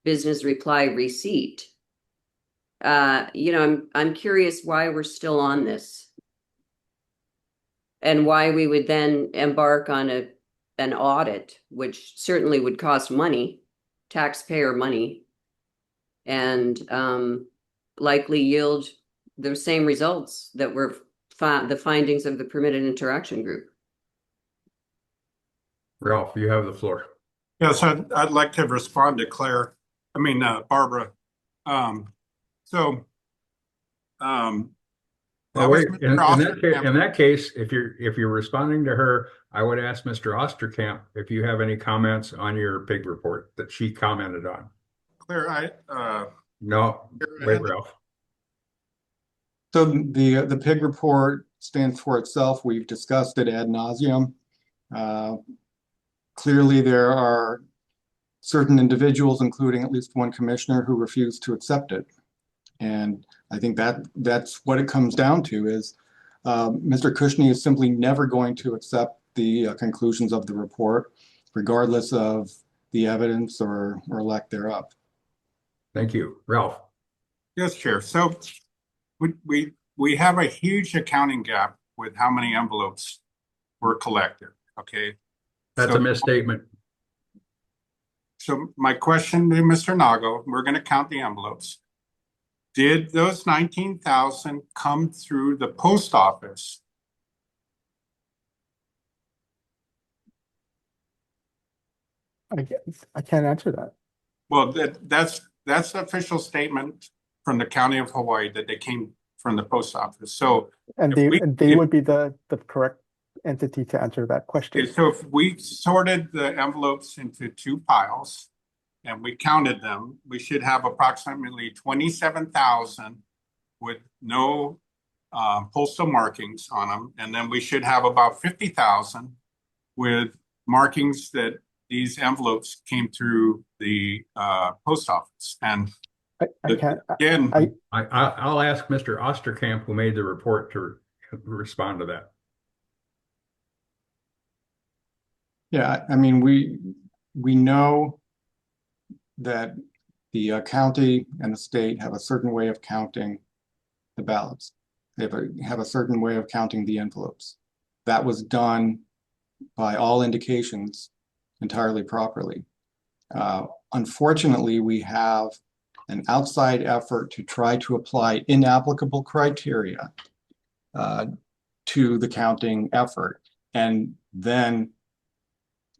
business reply receipt. I'm curious why we're still on this and why we would then embark on an audit, which certainly would cost money, taxpayer money, and likely yield the same results that were the findings of the permitted interaction group. Ralph, you have the floor. Yes, I'd like to respond to Barbara. Wait, in that case, if you're responding to her, I would ask Mr. Osterkamp if you have any comments on your pig report that she commented on. Claire, no, wait, Ralph. So the PIG report stands for itself. We've discussed it ad nauseum. Clearly, there are certain individuals, including at least one commissioner, who refuse to accept it. And I think that's what it comes down to is Mr. Cushney is simply never going to accept the conclusions of the report, regardless of the evidence or lack thereof. Thank you. Ralph. Yes, Chair. So we have a huge accounting gap with how many envelopes were collected. Okay. That's a misstatement. So my question to Mr. Nago, we're going to count the envelopes. Did those 19,000 come through the post office? I can't answer that. Well, that's the official statement from the County of Hawaii that they came from the post office. So And they would be the correct entity to answer that question. okay, so if we sorted the envelopes into two piles and we counted them, we should have approximately 27,000 with no postal markings on them. And then we should have about 50,000 with markings that these envelopes came through the post office. And I'll ask Mr. Osterkamp, who made the report, to respond to that. Yeah, I mean, we know that the county and the state have a certain way of counting the ballots. They have a certain way of counting the envelopes. That was done by all indications entirely properly. Unfortunately, we have an outside effort to try to apply inapplicable criteria to the counting effort, and then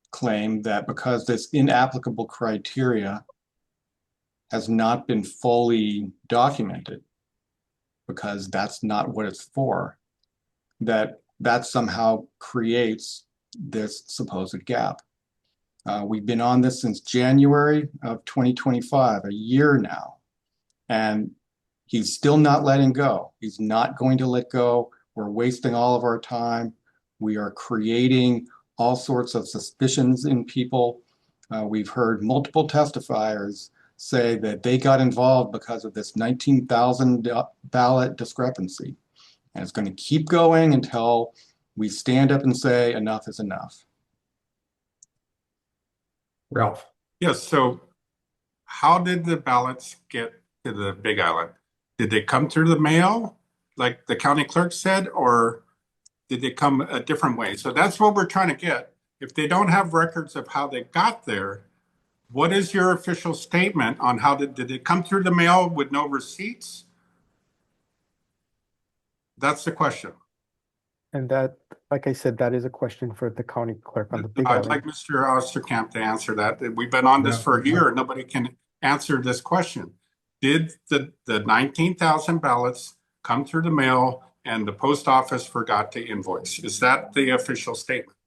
claim that because this inapplicable criteria has not been fully documented, because that's not what it's for, that somehow creates this supposed gap. We've been on this since January of 2025, a year now, and he's still not letting go. He's not going to let go. We're wasting all of our time. We are creating all sorts of suspicions in people. We've heard multiple testifiers say that they got involved because of this 19,000 ballot discrepancy. And it's going to keep going until we stand up and say enough is enough. Ralph. Yes, so how did the ballots get to the Big Island? Did they come through the mail, like the county clerk said, or did they come a different way? So that's what we're trying to get. If they don't have records of how they got there, what is your official statement on how did it come through the mail with no receipts? That's the question. And that, like I said, that is a question for the county clerk on the Big I'd Island. like Mr. Osterkamp to answer that. We've been on this for a year and nobody can answer this question. Did the 19,000 ballots come through the mail and the post office forgot to invoice? Is that the official statement?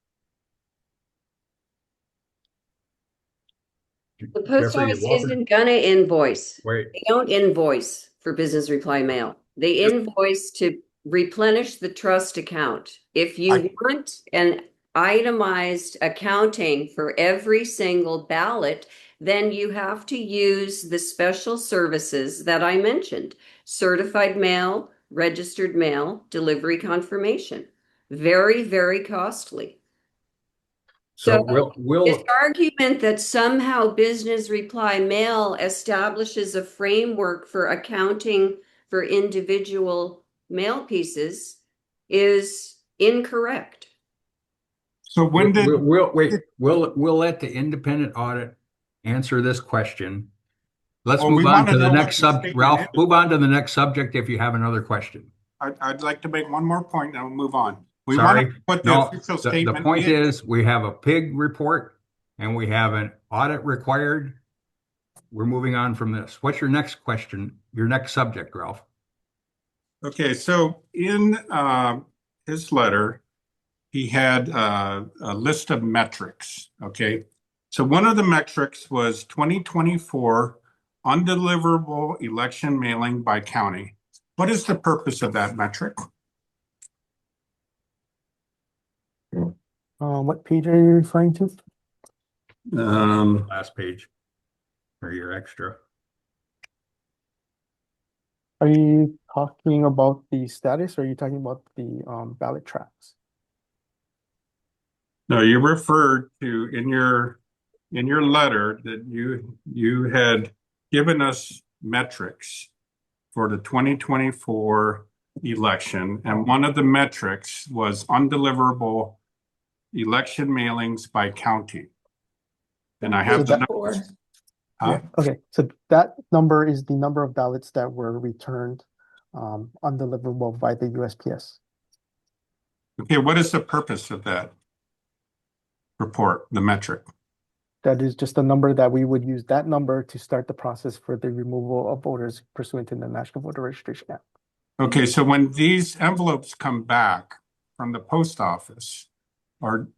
The post office isn't gonna invoice. Wait. They don't invoice for business reply mail. They invoice to replenish the trust account. If you want an itemized accounting for every single ballot, then you have to use the special services that I mentioned: certified mail, registered mail, delivery confirmation. Very, very costly. So this argument that somehow business reply mail establishes a framework for accounting for individual mail pieces is incorrect. So when did we'll let the independent audit answer this question. Let's Well, move we on wanna to the know next what the subject. Ralph, statement is. move on to the next subject if you have another question. I'd like to make one more point and we'll move on. We Sorry. want to put the No, official the statement point in. is we have a PIG report and we have an audit required. We're moving on from this. What's your next question? Your next subject, Ralph? Okay, so in his letter, he had a list of metrics, okay? So one of the metrics was 2024 undeliverable election mailing by county. What is the purpose of that metric? What page are you referring to? Last page or your extra. Are you talking about the status or are you talking about the ballot tracks? No, you referred to in your letter that you had given us metrics for the 2024 election, and one of the metrics was undeliverable election mailings by county. And I have the numbers. Yeah, okay, so that number is the number of ballots that were returned undeliverable by the USPS. Okay, what is the purpose of that report, the metric? That is just a number that we would use that number to start the process for the removal of voters pursuant to the National Voter Registration Act. Okay, so when these envelopes come back from the post office, or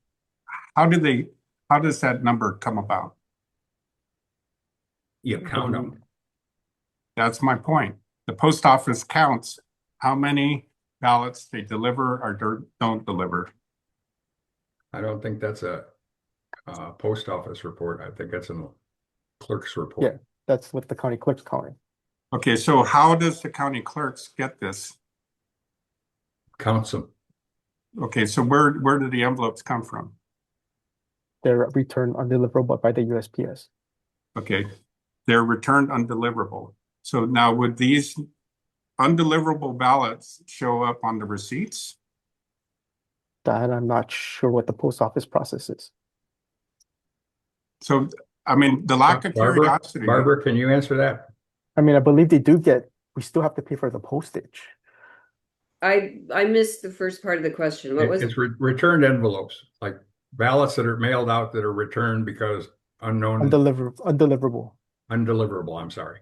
how does that number come about? You count them. That's my point. The post office counts how many ballots they deliver or don't deliver. I don't think that's a post office report. I think that's a clerk's report. Yeah, that's what the county clerk's calling. Okay, so how does the county clerks get this? Counts them. Okay, so where do the envelopes come from? They're returned undeliverable by the USPS. Okay, they're returned undeliverable. So now would these undeliverable ballots show up on the receipts? That I'm not sure what the post office process is. So, I mean, the lack of curiosity. Barbara, can you answer that? I mean, I believe they do we still have to pay for the postage. I missed the first part of the question. What was it? It's returned envelopes, like ballots that are mailed out that are returned because undeliverable, I'm sorry.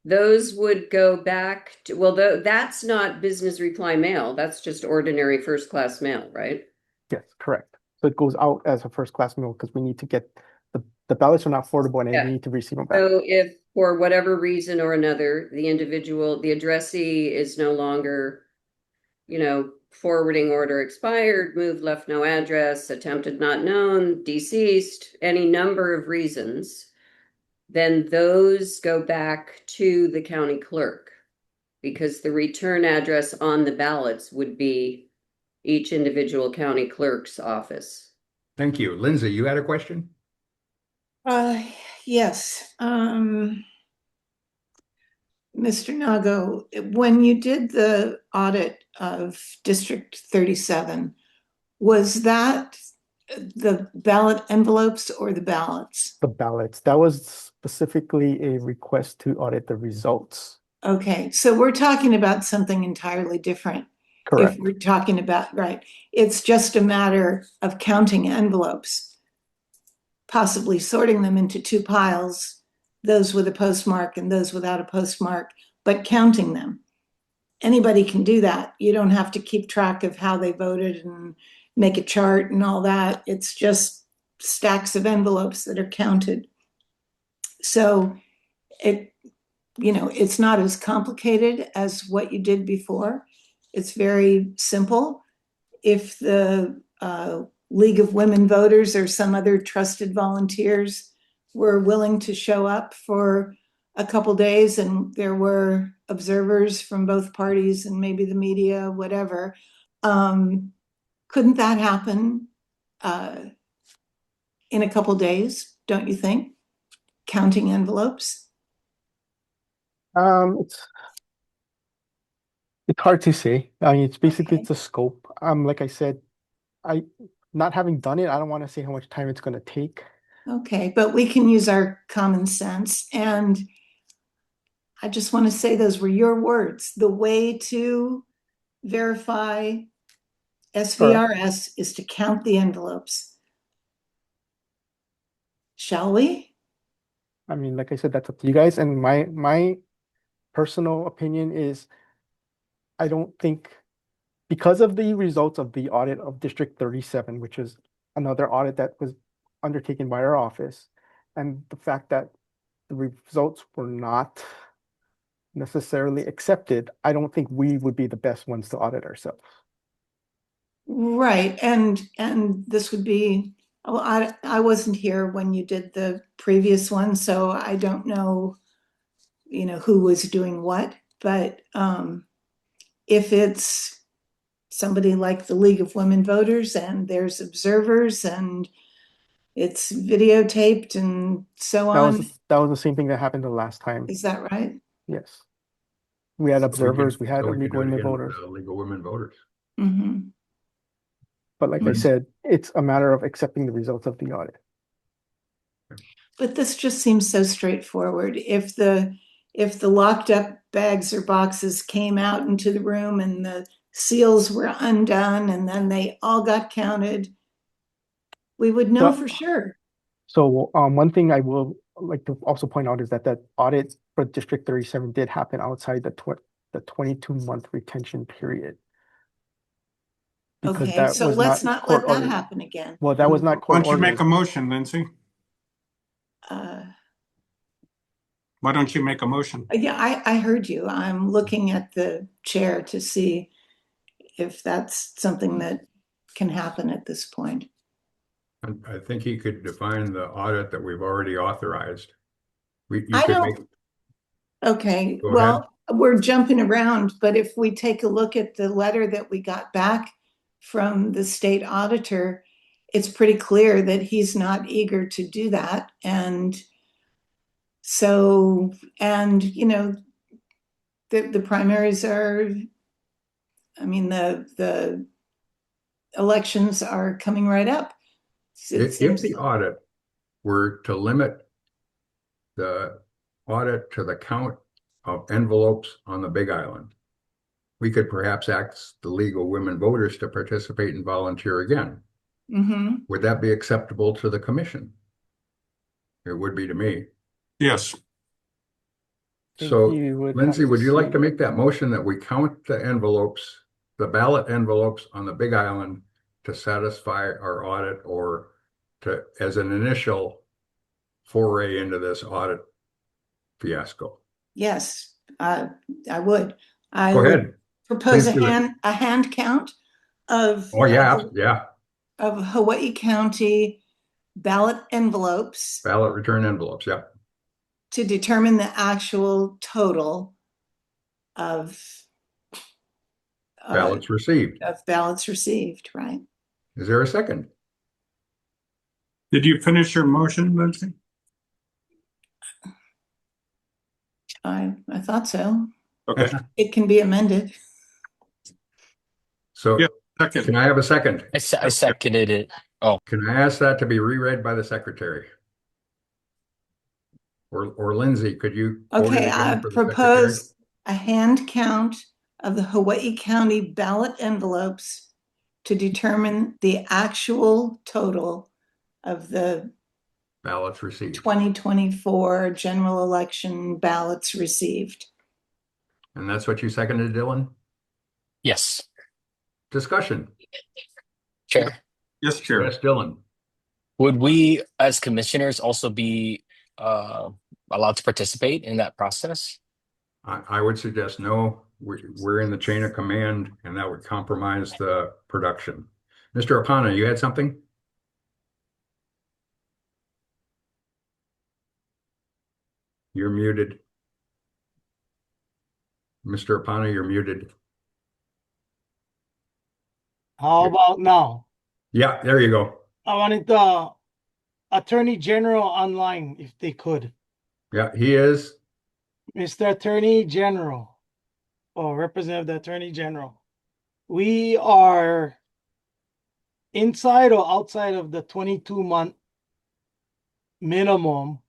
Those would go back to, well, that's not business reply mail. That's just ordinary first class mail, right? Yes, correct. So it goes out as a first class mail because we need to get the ballots are not affordable and we need to receive them back. So if for whatever reason or another, the addressee is no longer, forwarding order expired, moved, left no address, attempted not known, deceased, any number of reasons, then those go back to the county clerk because the return address on the ballots would be each individual county clerk's office. Thank you. Lindsay, you had a question? Yes. Mr. Nago, when you did the audit of District 37, was that the ballot envelopes or the ballots? The ballots. That was specifically a request to audit the results. Okay, so we're talking about something entirely different. Correct. If we're talking about, right, it's just a matter of counting envelopes, possibly sorting them into two piles, those with a postmark and those without a postmark, but counting them. Anybody can do that. You don't have to keep track of how they voted and make a chart and all that. It's just stacks of envelopes that are counted. So it's not as complicated as what you did before. It's very simple. If the League of Women Voters or some other trusted volunteers were willing to show up for a couple days and there were observers from both parties and maybe the media, whatever, couldn't that happen in a couple days, don't you think? Counting envelopes? It's hard to say. I mean, it's basically it's a scope. Like I said, not having done it, I don't want to say how much time it's going to take. Okay, but we can use our common sense. And I just want to say those were your words. The way to verify SVRS is to count the envelopes. Shall we? I mean, like I said, that's up to you guys. And my personal opinion is I don't think, because of the results of the audit of District 37, which is another audit that was undertaken by our office, and the fact that the results were not necessarily accepted, I don't think we would be the best ones to audit ourselves. Right. And this would be, I wasn't here when you did the previous one, so I don't know, who was doing what, but if it's somebody like the League of Women Voters and there's observers and it's videotaped and so on. That was the same thing that happened the last time. Is that right? Yes. We had observers, we had League of Women Voters. League of Women Voters. Mm-hmm. But like I said, it's a matter of accepting the results of the audit. But this just seems so straightforward. If the locked up bags or boxes came out into the room and the seals were undone and then they all got counted, we would know So- for sure. So one thing I will like to also point out is that the audit for District 37 did happen outside the 22-month retention period. Because Okay, that so was let's not not court let that ordered. happen again. Well, that was not Why court don't you make ordered. a motion, Lindsay? Uh, Why don't you make a motion? yeah, I heard you. I'm looking at the chair to see if that's something that can happen at this point. I think he could define the audit that we've already authorized. You I could don't- make, Okay, Go well, we're jumping around, but if we take a look at the letter that we got back from the state auditor, it's pretty clear that he's not eager to do that. And so, and you know, the primaries are, I mean, the elections are coming right up. It if seems the audit were to limit the audit to the count of envelopes on the Big Island, we could perhaps ask the legal women voters to participate and volunteer again. Mhm. Would that be acceptable to the commission? It would be to me. Yes. think So you would Lindsay, have to would you like see- to make that motion that we count the envelopes, the ballot envelopes on the Big Island to satisfy our audit, or to, as an initial foray into this audit fiasco? Yes, I would. I Go would ahead. propose Please do it. a hand count of Oh, yeah, yeah. of Hawaii County ballot envelopes Ballot return envelopes, yeah. to determine the actual total of Ballots received. ballots received, right? Is there a second? Did you finish your motion, Lindsay? I thought so. Okay. It can be amended. So Yeah, second. can I have a second? I seconded it. Oh, Can I ask that to be reread by the secretary? Or Lindsay, could you? quote it Okay, again I for the secretary? propose a hand count of the Hawaii County ballot envelopes to determine the actual total of the Ballots received. 2024 general election ballots received. And that's what you seconded, Dylan? yes, Discussion. Chair. Yes, Chair. Yes, Dylan. Would we, as commissioners, also be allowed to participate in that process? I would suggest no. We're in the chain of command, and that would compromise the production. Mr. Apana, you had something? You're muted. Mr. Apana, you're muted. How about now? Yeah, there you go. I wanted the Attorney General online if they could. Yeah, he is. Mr. Attorney General, or Representative the Attorney General, we are inside or outside of the 22-month minimum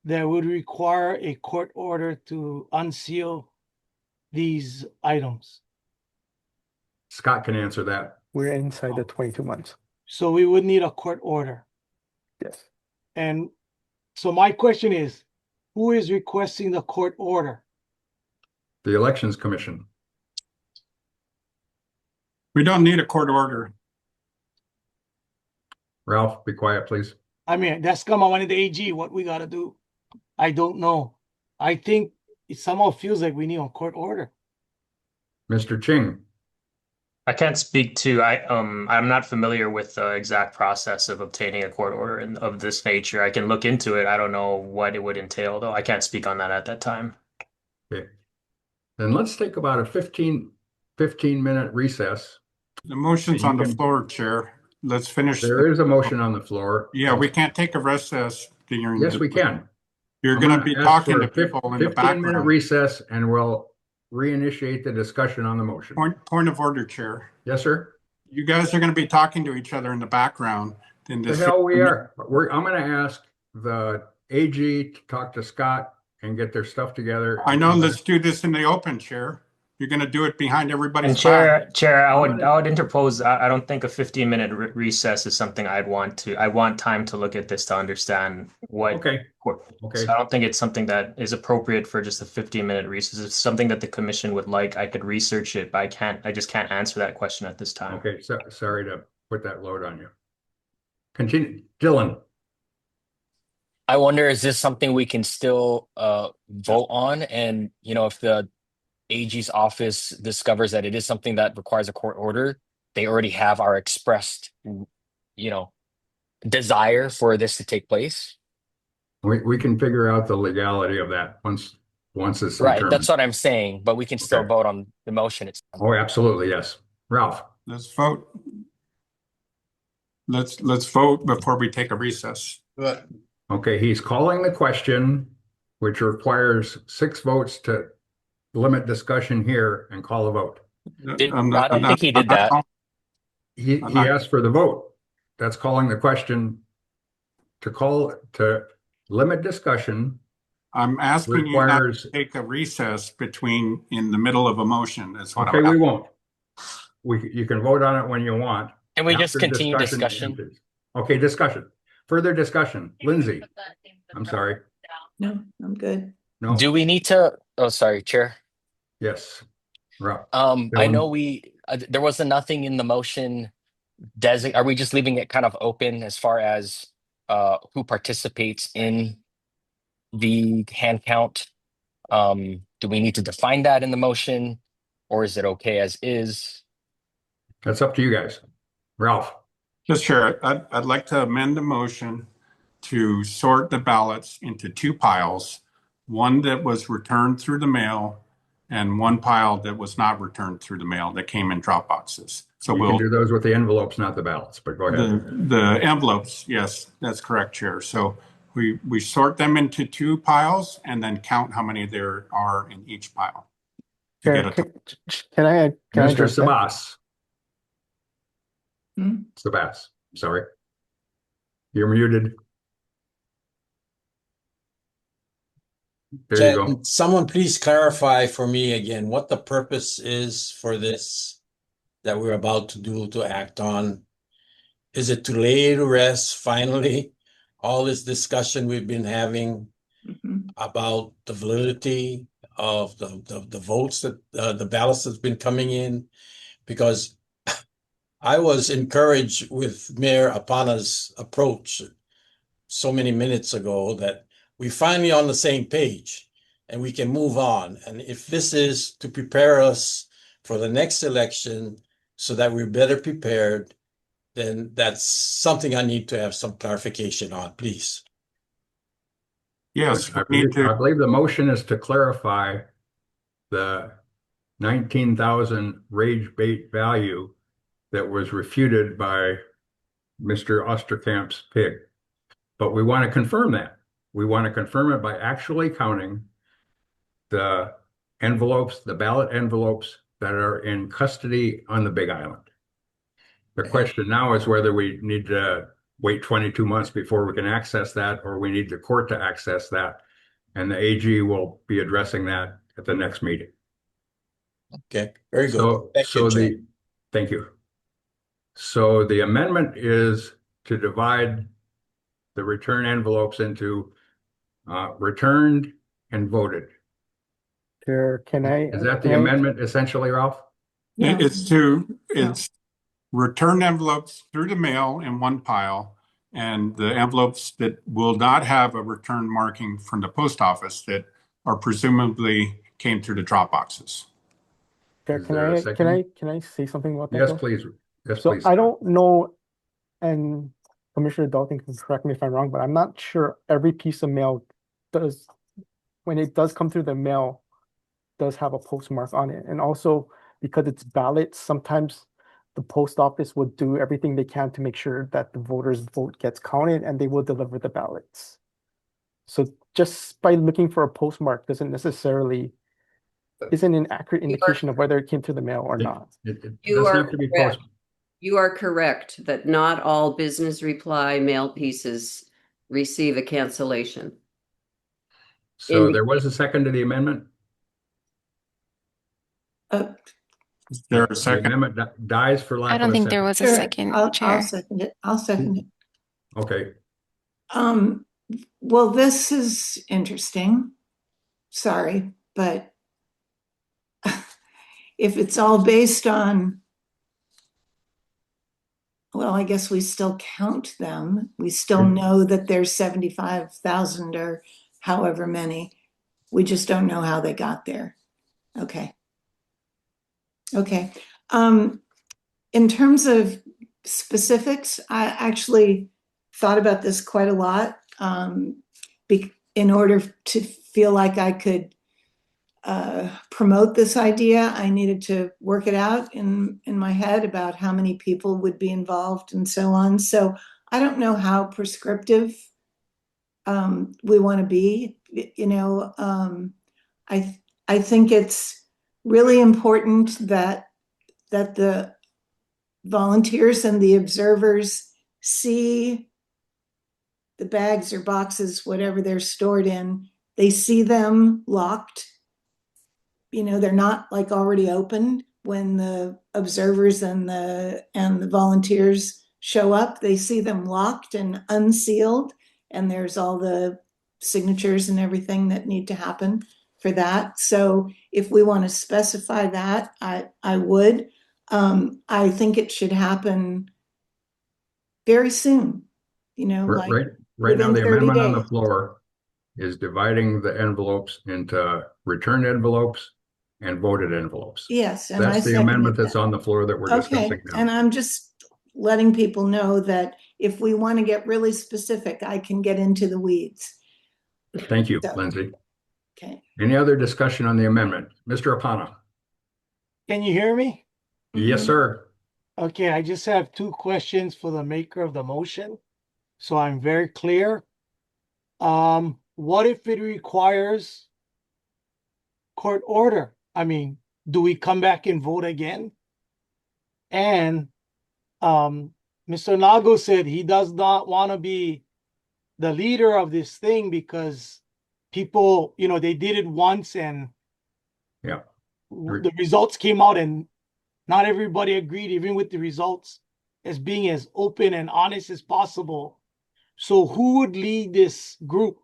that would require a court order to unseal these items. Scott can answer that. We're inside the 22 months. So we would need a court order. Yes. And so my question is, who is requesting the court order? The Elections Commission. We don't need a court order. Ralph, be quiet, please. I mean, that's come on the AG, what we gotta do. I don't know. I think it somehow feels like we need a court order. Mr. Ching. I can't speak to, I'm not familiar with the exact process of obtaining a court order of this nature. I can look into it. I don't know what it would entail, though. I can't speak on that at that time. Okay. Then let's take about a 15-minute recess. The motion's on the floor, Chair. Let's finish. There is a motion on the floor. Yeah, we can't take a recess during. Yes, we can. You're I'm going to be ask talking for to a people in the 15-minute background. recess, and we'll reinitiate the discussion on the motion. Point of order, Chair. Yes, sir. You guys are going to be talking to each other in the background. In The this hell we are. I'm going to ask the AG to talk to Scott and get their stuff together. I know. Let's do this in the open, Chair. You're going to do it behind And everybody's back. Chair, I would interpose. I don't think a 15-minute recess is something I'd want to. I want time to look at this to understand what. Okay. So I don't think it's something that is appropriate for just a 15-minute recess. If it's something that the commission would like, I could research it, but I can't. I just can't answer that question at this time. Okay, so sorry to put that load on you. Continue, Dylan. I wonder, is this something we can still vote on? And, if the AG's office discovers that it is something that requires a court order, they already have our expressed, desire for this to take place. We can figure out the legality of that once it's Right, determined. that's what I'm saying, but we can still Okay. vote on the motion itself. Oh, absolutely, yes. Ralph. Let's vote. Let's vote before we take a recess. Okay, he's calling the question, which requires 6 votes to limit discussion here and call a vote. I don't think he did that. He asked for the vote. That's calling the question to limit discussion. I'm asking you not requires. to take a recess in the middle of a motion. That's what Okay, I'm we won't. You can vote on it when you want. Can we just After continue discussion? ends. Okay, discussion. Further discussion. Lindsay. I'm sorry. No, I'm good. No. Do we need to? Oh, sorry, Chair. Yes. Ralph. I know there was nothing in the motion. Are we just leaving it kind of open as far as who participates in the hand count? Do we need to define that in the motion, or is it okay as is? That's up to you guys. Ralph. Just Chair, I'd like to amend the motion to sort the ballots into 2 piles, one that was returned through the mail and one pile that was not returned through the mail that came in drop boxes. So we can do those with the envelopes, not the ballots, but go ahead. The envelopes, yes, that's correct, Chair. So we sort them into 2 piles and then count how many there are in each pile. Chair, can I Mr. address that? Sabas. Sabas, sorry. You're muted. There you go. Someone please clarify for me again what the purpose is for this that we're about to act on. Is it to lay to rest finally all this discussion we've been having about the validity of the votes that the ballots that's been coming in? Because I was encouraged with Mayor Apana's approach so many minutes ago that we finally on the same page and we can move on. And if this is to prepare us for the next election so that we're better prepared, then that's something I need to have some clarification on, please. Yes, I believe the motion is to clarify the 19,000 rage bait value that was refuted by Mr. Osterkamp's pig. But we want to confirm that. We want to confirm it by actually counting the envelopes, the ballot envelopes that are in custody on the Big Island. The question now is whether we need to wait 22 months before we can access that, or we need the court to access that. And the AG will be addressing that at the next meeting. Okay, very good. Thank you. So the amendment is to divide the return envelopes into returned and voted. Chair, Is that the amendment essentially, Ralph? Yeah. It's return envelopes through the mail in 1 pile, and the envelopes that will not have a return marking from the post office that are presumably came through the drop boxes. Chair, can I say something about that? Yes, though? please. Yes, So please. I don't know, and Commissioner Dalton can correct me if I'm wrong, but I'm not sure every piece of mail does, when it does come through the mail, does have a postmark on it. And also because it's ballots, sometimes the post office will do everything they can to make sure that the voters' vote gets counted and they will deliver the ballots. So just by looking for a postmark isn't an accurate indication of whether it came through the mail or not. You are correct that not all business reply mail pieces receive a cancellation. So there was a second to the amendment? Is there a The second? amendment dies for lack I of don't a think there second. was a Sure, second, I'll Chair. second it. I'll second it. Okay, Well, this is interesting. Sorry, but if it's all based on, well, I guess we still count them. We still know that there's 75,000 or however many. We just don't know how they got there. Okay. Okay. In terms of specifics, I actually thought about this quite a lot. In order to feel like I could promote this idea, I needed to work it out in my head about how many people would be involved and so on. So I don't know how prescriptive we want to be. You know, I think it's really important that the volunteers and the observers see the bags or boxes, whatever they're stored in. They see them locked. You know, they're not like already opened when the observers and the volunteers show up. They see them locked and unsealed, and there's all the signatures and everything that need to happen for that. So if we want to specify that, I would. I think it should happen very soon. You know, like right now, within the 30 amendment on the days. floor is dividing the envelopes into returned envelopes and voted envelopes. Yes, and That's I the amendment seconded that's on the floor that we're discussing Okay, now. and I'm just letting people know that if we want to get really specific, I can get into the weeds. Thank you, So- Lindsay. Okay. Any other discussion on the amendment? Mr. Apana? Can you hear me? Yes, sir. Okay, I just have two questions for the maker of the motion. So I'm very clear. What if it requires court order? I mean, do we come back and vote again? And Mr. Nago said he does not want to be the leader of this thing because people, you know, they did it once and Yeah. the results came out and not everybody agreed, even with the results as being as open and honest as possible. So who would lead this group?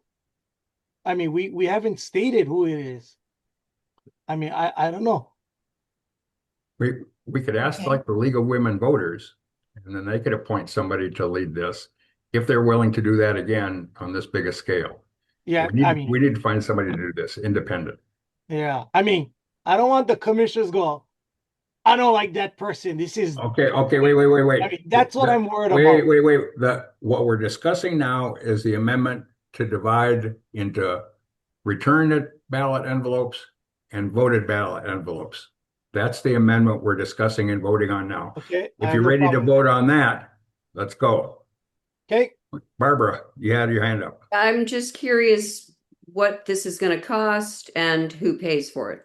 I mean, we haven't stated who it is. I mean, I don't know. We could ask Okay. like the League of Women Voters, and then they could appoint somebody to lead this if they're willing to do that again on this big a scale. Yeah, We need to find somebody to do this independent. yeah. I mean, I don't want the commissioners go, I don't like that person. This is Okay, wait. I mean, that's what I'm worried Wait. about. What we're discussing now is the amendment to divide into returned ballot envelopes and voted ballot envelopes. That's the amendment we're discussing and voting on now. Okay. I If have you're no ready to problem. vote on that, let's go. Okay. Barbara, you had your hand up. I'm just curious what this is going to cost and who pays for it.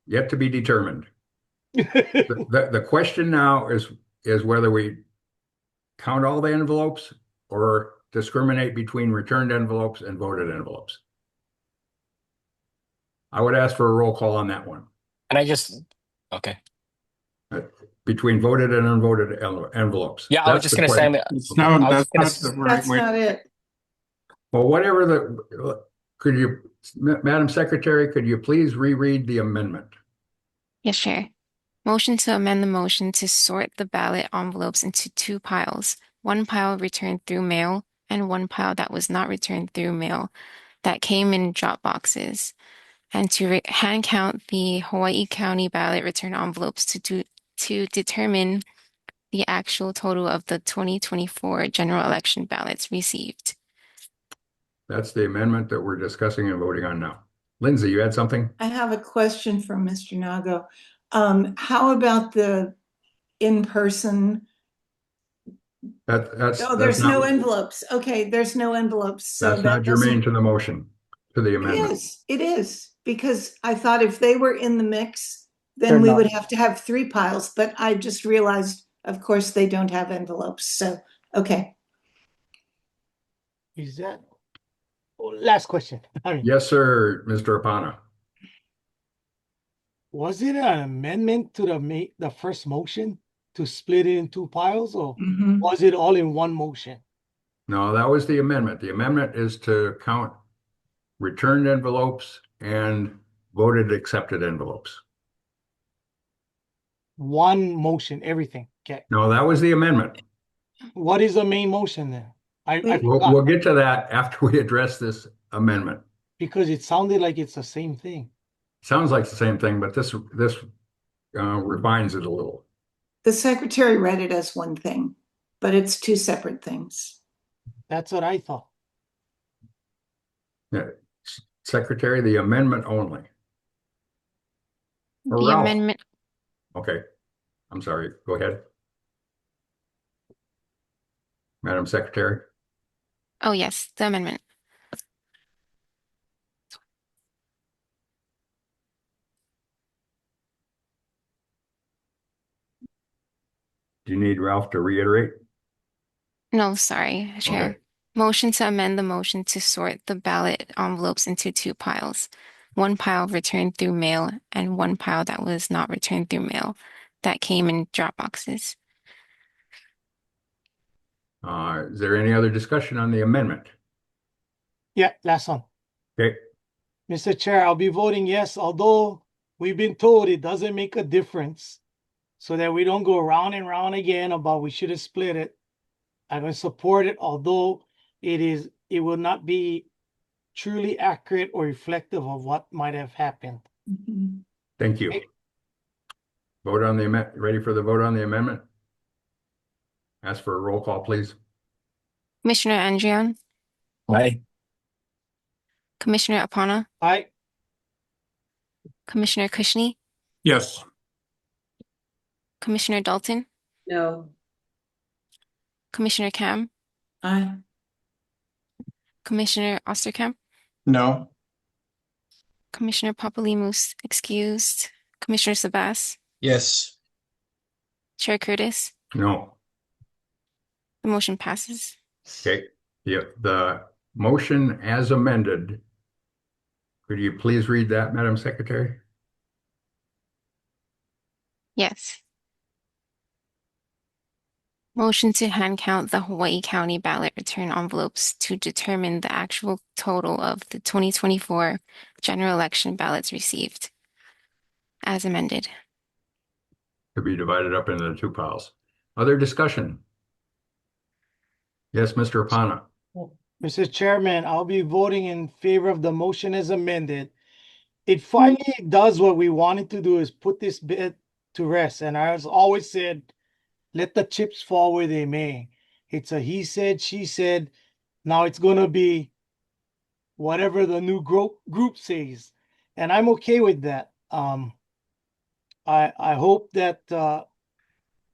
Yet to be determined. The question now is whether we count all the envelopes or discriminate between returned envelopes and voted envelopes. I would ask for a roll call on that one. And I just, okay. Between voted and unvoted envelopes. Yeah, I was just That's the going to say, question. It's no, I was that's gonna not s- the right That's way. not it. Well, whatever could you, Madam Secretary, could you please reread the amendment? Yes, Chair. Motion to amend the motion to sort the ballot envelopes into two piles. One pile returned through mail and one pile that was not returned through mail that came in drop boxes. And to hand count the Hawaii County ballot return envelopes to determine the actual total of the 2024 general election ballots received. That's the amendment that we're discussing and voting on now. Lindsay, you had something? I have a question from Mr. Nago. How about the in-person? That's Oh, there's not, no envelopes. Okay, there's no envelopes. So that's that not germane doesn't. to the motion, to the It amendment. is, because I thought if they were in the mix, then They're we not. would have to have three piles, but I just realized, of course, they don't have envelopes. So, okay. Is that last question? I mean, Yes, sir, Mr. Apana. Was it an amendment to the first motion to split it in two piles, or was it all in one motion? No, that was the amendment. The amendment is to count returned envelopes and voted accepted envelopes. One motion, everything. Okay. No, that was the amendment. What is the main motion then? I We'll forgot, get to that after we address this amendment. because it sounded like it's the same thing. Sounds like the same thing, but this refines it a little. The secretary read it as one thing, but it's two separate things. That's what I thought. Yeah. Secretary, the amendment only. Or The Ralph. amendment, Okay, I'm sorry. Go ahead. Madam Secretary. oh yes, the amendment. Do you need Ralph to reiterate? No, sorry, Chair. Okay. Motion to amend the motion to sort the ballot envelopes into two piles. One pile returned through mail and one pile that was not returned through mail that came in drop boxes. Is there any other discussion on the amendment? Yeah, last one. Okay, Mr. Chair, I'll be voting yes, although we've been told it doesn't make a difference, so that we don't go round and round again about we should have split it. I'm going to support it, although it will not be truly accurate or reflective of what might have happened. thank you. Vote on the amendment. Ready for the vote on the amendment? Ask for a roll call, please. Commissioner Andrian, Aye. Commissioner Apana, Aye. Commissioner Kushney, Yes. Commissioner Dalton, No. Commissioner Kam, Aye. Commissioner Osterkamp, No. Commissioner Papalimos excused, Commissioner Sabas, Yes. Chair Curtis. No. The motion passes. Okay, the motion as amended. Could you please read that, Madam Secretary? Yes. Motion to hand count the Hawaii County ballot return envelopes to determine the actual total of the 2024 general election ballots received, as amended. To be divided up into the two piles. Other discussion? Yes, Mr. Apana. Mr. Chairman, I'll be voting in favor of the motion as amended. It finally does what we wanted to do, is put this bit to rest. And I was always said, let the chips fall where they may. It's a he said, she said. Now it's going to be whatever the new group says. And I'm okay with that. I hope that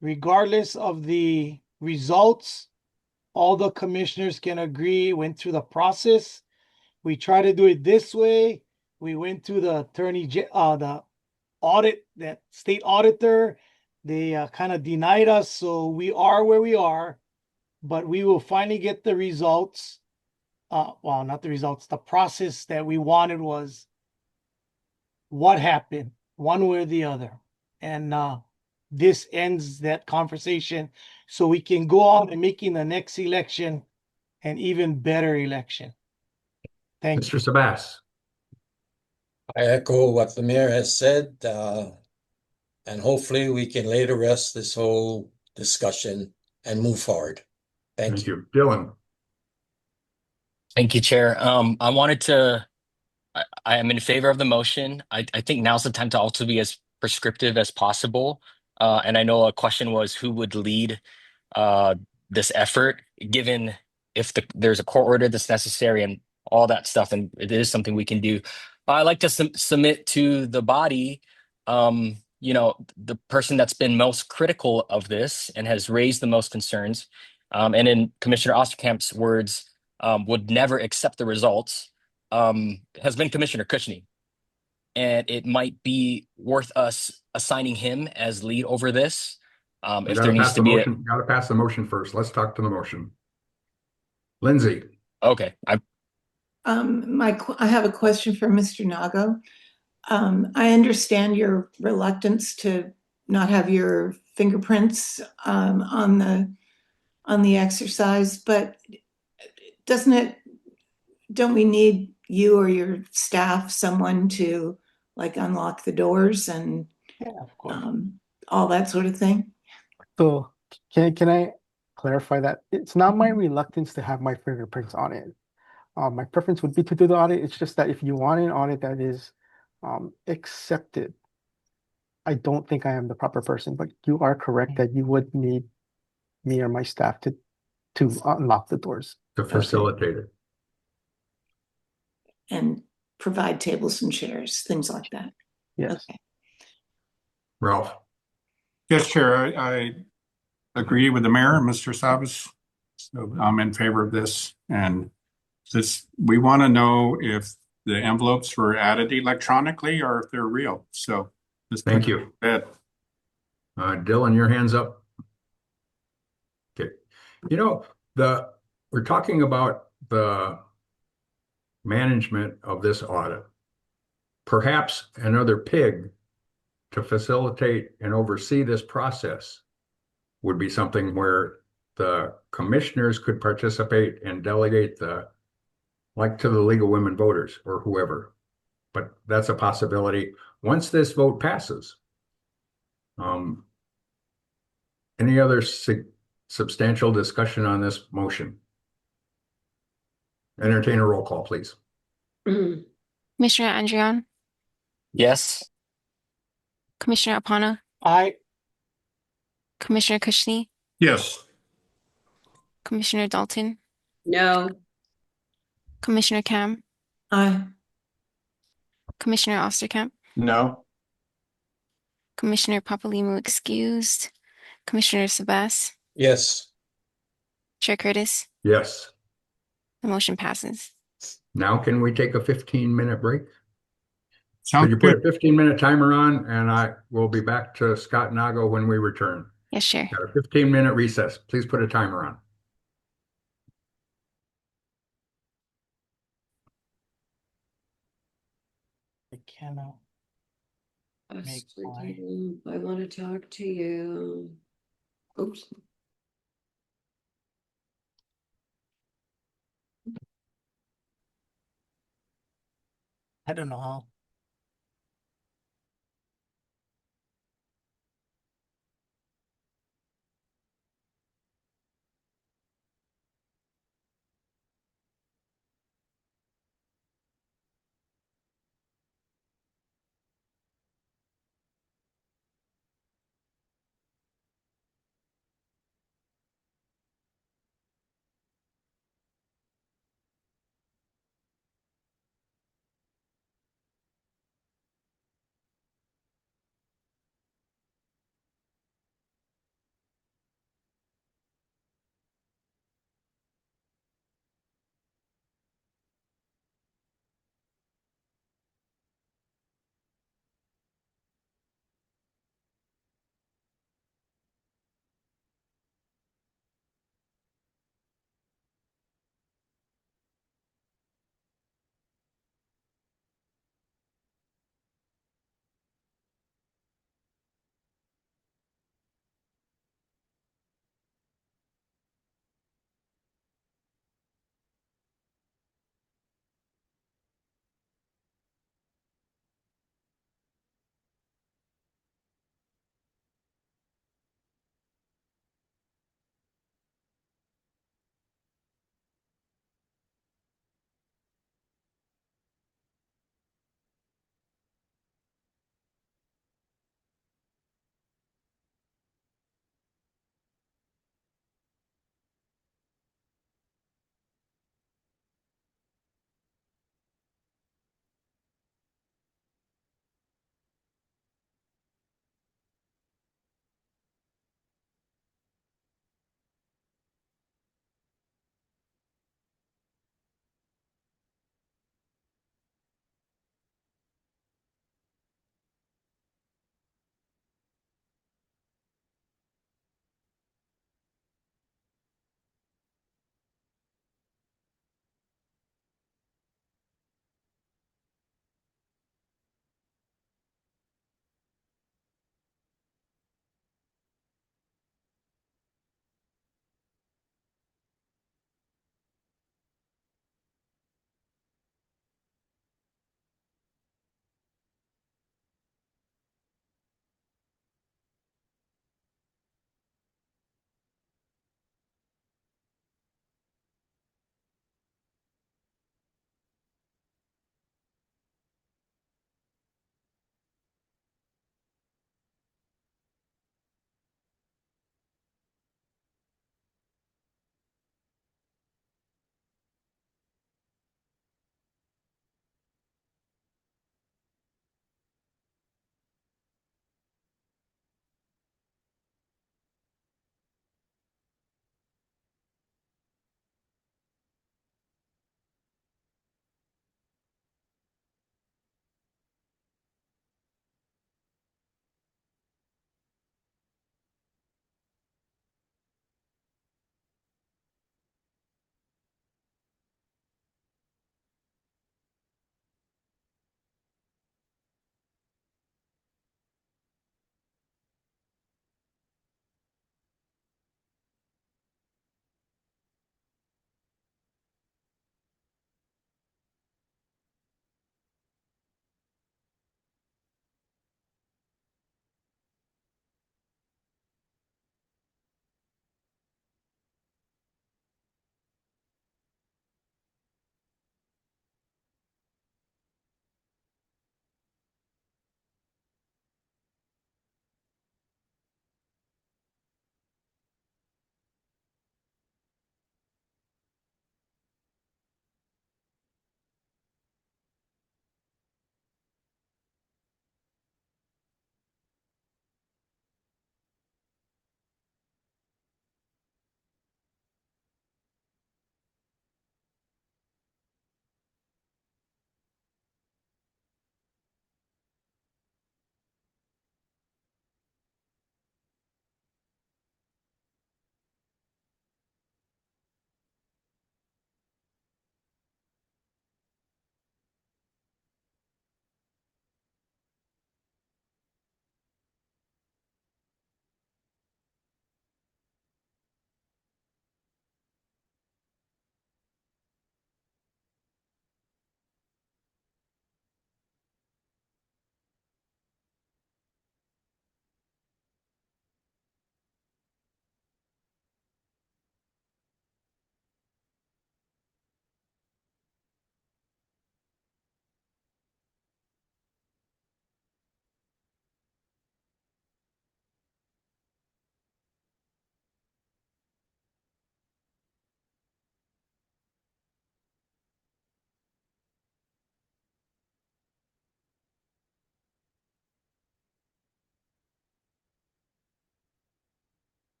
regardless of the results, all the commissioners can agree, went through the process. We try to do it this way. We went to the the audit, that state auditor. They kind of denied us, so we are where we are, but we will finally get the results. Well, not the results, the process that we wanted was what happened, one way or the other. And this ends that conversation, so we can go on and making the next election an even better election. Thank you. Mr. Sabas. I echo what the mayor has said, and hopefully we can lay to rest this whole discussion and move forward. Thank you. Dylan. Thank you, Chair. I am in favor of the motion. I think now's the time to also be as prescriptive as possible. And I know a question was who would lead this effort, given if there's a court order that's necessary and all that stuff, and it is something we can do. I like to submit to the body, the person that's been most critical of this and has raised the most concerns, and in Commissioner Osterkamp's words, would never accept the results, has been Commissioner Kushney. And it might be worth us assigning him as lead over this. If there needs to be Gotta pass the motion first. Let's talk to the motion. Lindsay. Okay. I have a question for Mr. Nago. I understand your reluctance to not have your fingerprints on the exercise, but don't we need you or your staff, someone to like unlock the doors and Yeah, of course. all that sort of thing? So can I clarify that it's not my reluctance to have my fingerprints on it. My preference would be to do the audit. It's just that if you want an audit that is accepted, I don't think I am the proper person, but you are correct that you would need me or my staff to unlock the doors. To facilitate it. And provide tables and chairs, things like that. Yes. Okay. Ralph? Yes, Chair, I agree with the mayor, Mr. Savas. So I'm in favor of this. And we want to know if the envelopes were added electronically or if they're real. So Thank you. Dylan, your hand's up. Okay. You know, we're talking about the management of this audit. Perhaps another pig to facilitate and oversee this process would be something where the commissioners could participate and delegate like to the League of Women Voters or whoever. But that's a possibility once this vote passes. Any other substantial discussion on this motion? Entertain a roll call, please. Commissioner Andrian, Yes. Commissioner Apana, Aye. Commissioner Kushney, Yes. Commissioner Dalton, No. Commissioner Cam, Aye. Commissioner Osterkamp, No. Commissioner Papalimu excused, Commissioner Sabas, Yes. Chair Curtis. Yes. The motion passes. Now can we take a 15-minute break? Sounds Could you put good. a 15-minute timer on, and I will be back to Scott Nago when we return. Yes, sure. Got a 15-minute recess. Please put a timer on. I cannot. Make I want to talk to you. Oops. I don't know how.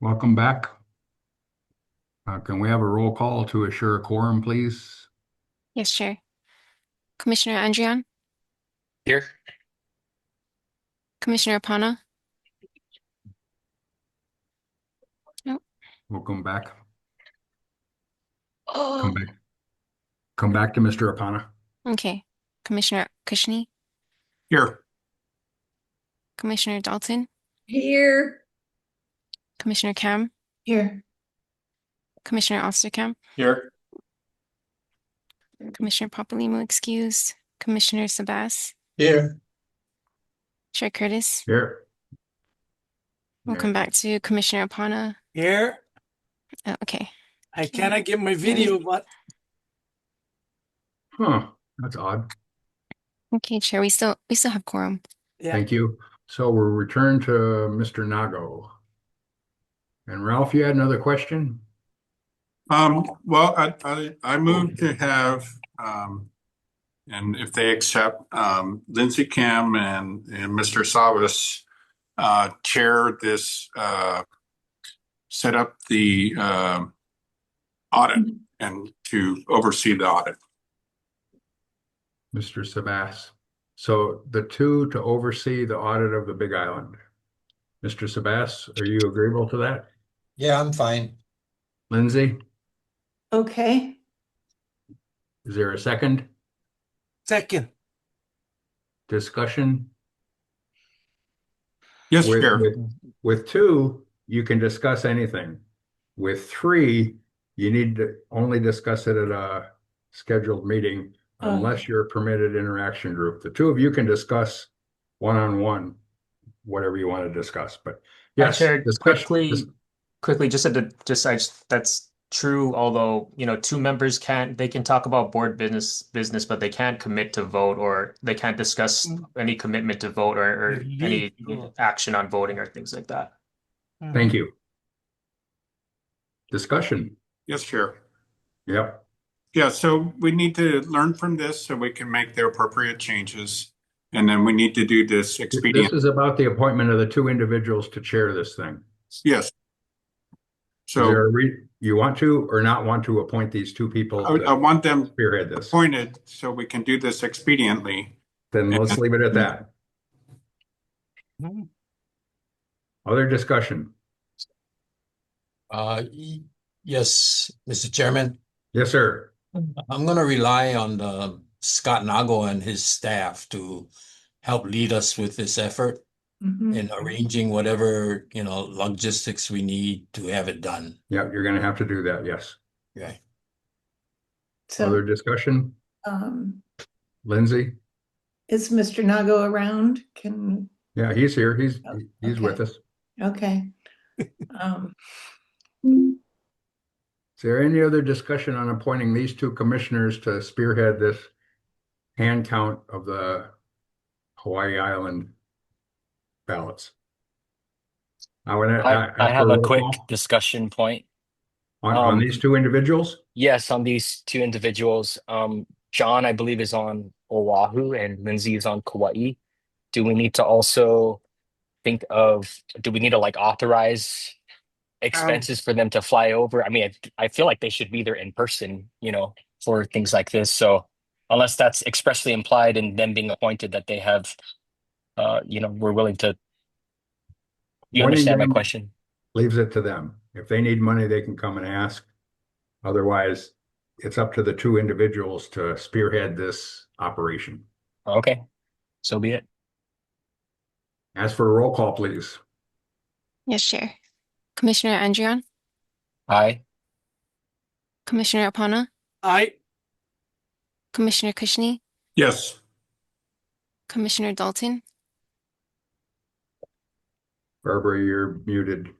welcome back. Can we have a roll call to assure a quorum, please? Yes, Chair. Commissioner Andrian, Here. Commissioner Apana. Nope. Welcome back. Oh, Come back. Come back to Mr. Apana. Okay. Commissioner Kushni, Here. Commissioner Dalton, Here. Commissioner Kam, Here. Commissioner Osterkamp, Here. Commissioner Papalimou excused, Commissioner Sabas, Here. Chair Curtis. Here. We'll come back to Commissioner Apana. Here, Okay. I cannot get my video, but Huh, that's odd. Okay, Chair, we still have quorum. yeah. Thank you. So we'll return to Mr. Nago. And Ralph, you had another question? Well, I move to have, and if they accept, Lindsay Kim and Mr. Savas chair this, set up the audit and to oversee the audit. Mr. Sabas. So the two to oversee the audit of the Big Island. Mr. Sabas, are you agreeable to that? Yeah, I'm fine. Lindsay, Okay. is there a second? Second. Discussion? Yes, With, Chair. with two, you can discuss anything. With three, you need to only discuss it at a scheduled meeting unless you're a permitted interaction group. The two of you can discuss one-on-one, whatever you want to discuss, but yes. Chair, discussion- quickly, that's true. Although, two members they can talk about board business, but they can't commit to vote, or they can't discuss any commitment to vote or any action on voting or things like that. Thank you. Discussion. Yes, Chair. Yep. Yeah, so we need to learn from this so we can make the appropriate changes. And then we need to do this expedient. This is about the appointment of the two individuals to chair this thing. Yes. Is So there you want to or not want to appoint these two people? I want them spearhead this. appointed so we can do this expediently. Then let's leave it at that. Other discussion? Yes, Mr. Chairman. Yes, sir. I'm going to rely on Scott Nago and his staff to help lead us with this effort in arranging whatever, logistics we need to have it done. Yeah, you're going to have to do that. Yes. Okay. So, Other discussion? Lindsay? is Mr. Nago around? Yeah, he's here. He's okay. with us. Okay. Is there any other discussion on appointing these two commissioners to spearhead this hand count of the Hawaii Island ballots? I have a quick discussion point. On these two individuals? Yes, on these two individuals. John, I believe, is on Oahu and Lindsay is on Kauai. Do we need to also do we need to authorize expenses for them to fly over? I mean, I feel like they should be there in person, for things like this. So unless that's expressly implied in them being appointed that they have, we're willing to. You understand my question? Leaves it to them. If they need money, they can come and ask. Otherwise, it's up to the two individuals to spearhead this operation. Okay, so be it. Ask for a roll call, please. Yes, Chair. Commissioner Andrian, Aye. Commissioner Apana, Aye. Commissioner Kushni, Yes. Commissioner Dalton, Barbara, you're muted.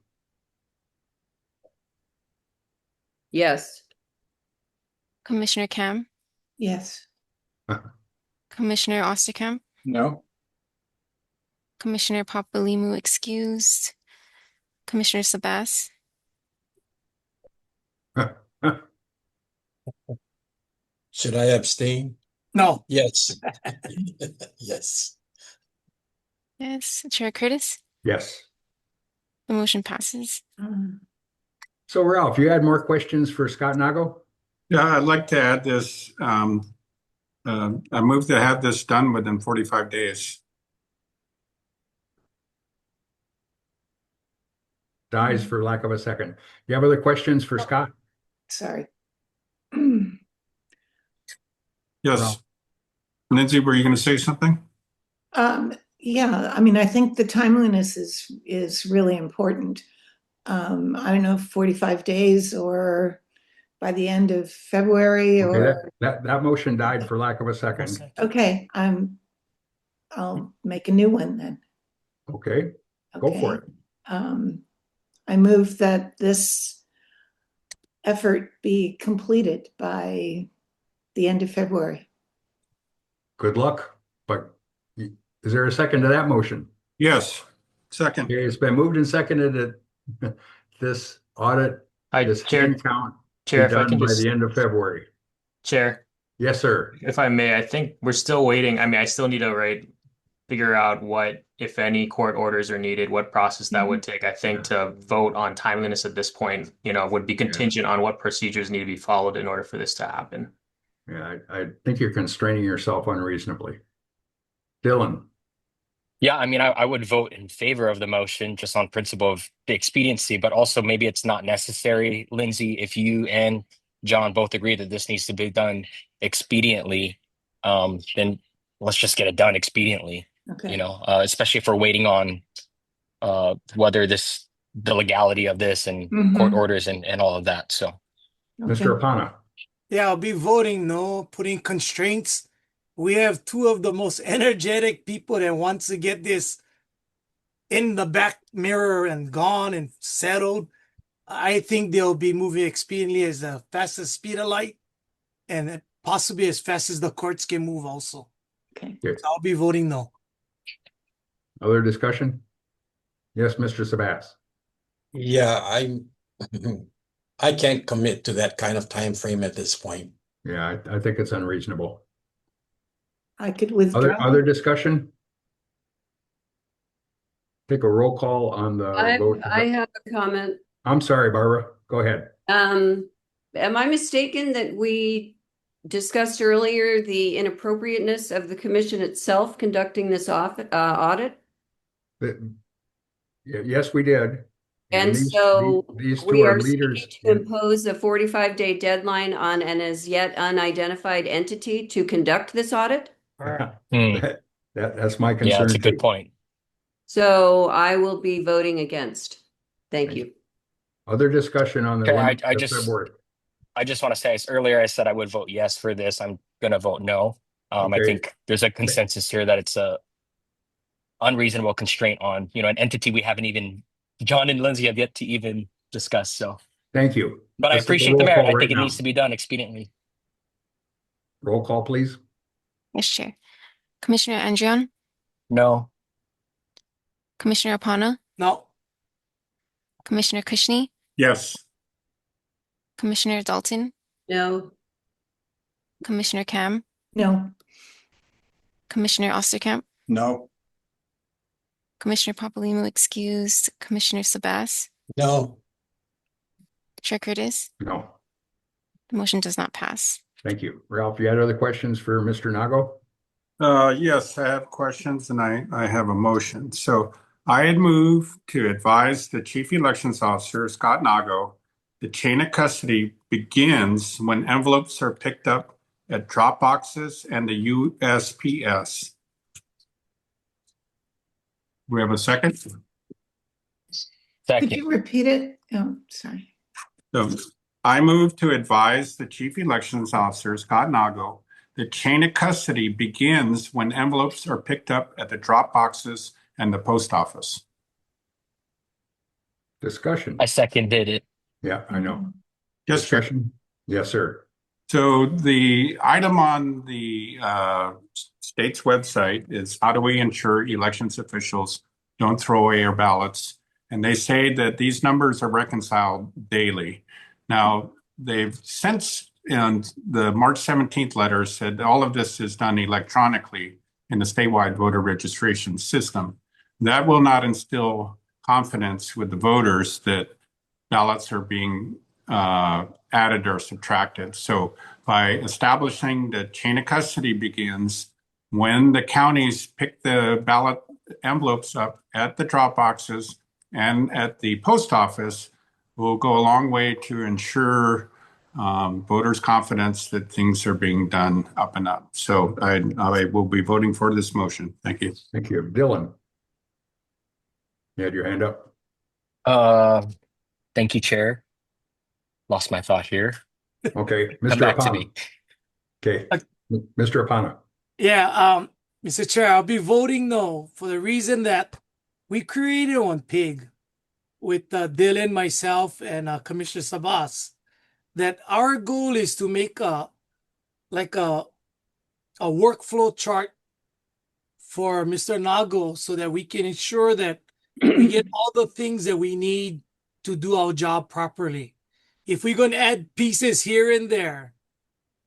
Yes. Commissioner Kam, Yes. Commissioner Osterkamp, No. Commissioner Papalimou excused, Commissioner Sabas, Should I abstain? No. Yes. Yes. yes, Chair Curtis. Yes. The motion passes. So Ralph, you had more questions for Scott Nago? Yeah, I'd like to add this. I move to have this done within 45 days. Dies for lack of a second. You have other questions for Scott? Sorry. Yes. Well. Lindsay, were you going to say something? Yeah, I mean, I think the timeliness is really important. I don't know, 45 days or by the end of February Okay, or that motion died for lack of a second. okay, I'll make a new one then. Okay, go for it. I move that this effort be completed by the end of February. Good luck, but is there a second to that motion? Yes, second. Okay, it's been moved and seconded that this audit, this hand count be Chair, if I done can by just, the end of February. Chair, Yes, sir. if I may, I think we're still waiting. I mean, I still need to figure out what, if any, court orders are needed, what process that would take. I think to vote on timeliness at this point, would be contingent on what procedures need to be followed in order for this to happen. Yeah, I think you're constraining yourself unreasonably. Dylan. Yeah, I mean, I would vote in favor of the motion just on principle of the expediency, but also maybe it's not necessary. Lindsay, if you and John both agree that this needs to be done expediently, then let's just get it done expediently. Okay. Especially if we're waiting on whether the legality of this and court orders and all of that. So, Mr. Apana. Yeah, I'll be voting no, putting constraints. We have two of the most energetic people that wants to get this in the back mirror and gone and settled. I think they'll be moving expediently as fast as speed of light and possibly as fast as the courts can move also. Okay. So I'll be voting no. Other discussion? Yes, Mr. Sabas. Yeah, I can't commit to that kind of time frame at this point. Yeah, I think it's unreasonable. I could withdraw. Other discussion? Take a roll call on the vote. I have a comment. I'm sorry, Barbara. Go ahead. Am I mistaken that we discussed earlier the inappropriateness of the commission itself conducting this audit? Yes, we did. And these so these two we are are leaders. seeking to impose a 45-day deadline on an as yet unidentified entity to conduct this audit? That's my concern. Yeah, that's a good point. So I will be voting against. Thank you. Other discussion on the Okay, I just want to say, earlier I said I would vote yes for this. I'm going to vote no. I think there's a consensus here that it's a unreasonable constraint on, an entity we haven't even, John and Lindsay have yet to even discuss. So thank you. But I appreciate the merit. I think it needs to be done expediently. Roll call, please. Yes, Chair. Commissioner Andrion? No. Commissioner Apana? No. Commissioner Kushney? Yes. Commissioner Dalton? No. Commissioner Kam? No. Commissioner Osterkamp? No. Commissioner Papalimou excused. Commissioner Sabas? No. Chair Curtis? No. The motion does not pass. Thank you. Ralph, you had other questions for Mr. Nago? Yes, I have questions and I have a motion. So I had moved to advise the Chief Elections Officer, Scott Nago, the chain of custody begins when envelopes are picked up at drop boxes and the USPS. We have a second? Could you repeat it? Oh, sorry. So I move to advise the Chief Elections Officer, Scott Nago, the chain of custody begins when envelopes are picked up at the drop boxes and the post office. Discussion. I seconded it. Yeah, I know. Yes, Discussion. Yes, sir. So the item on the state's website is how do we ensure elections officials don't throw away our ballots? And they say that these numbers are reconciled daily. Now, they've since in the March 17th letter said all of this is done electronically in the statewide voter registration system. That will not instill confidence with the voters that ballots are being added or subtracted. So by establishing the chain of custody begins when the counties pick the ballot envelopes up at the drop boxes and at the post office, will go a long way to ensure voters' confidence that things are being done up and up. So I will be voting for this motion. Thank you. Thank you. Dylan. You had your hand up. Thank you, Chair. Lost my thought here. Okay, Come Mr. back to Apana. me. Okay, Mr. Apana. Yeah, Mr. Chair, I'll be voting no for the reason that we created one pig with Dylan, myself, and Commissioner Sabas. That our goal is to make a workflow chart for Mr. Nago so that we can ensure that we get all the things that we need to do our job properly. If we're going to add pieces here and there,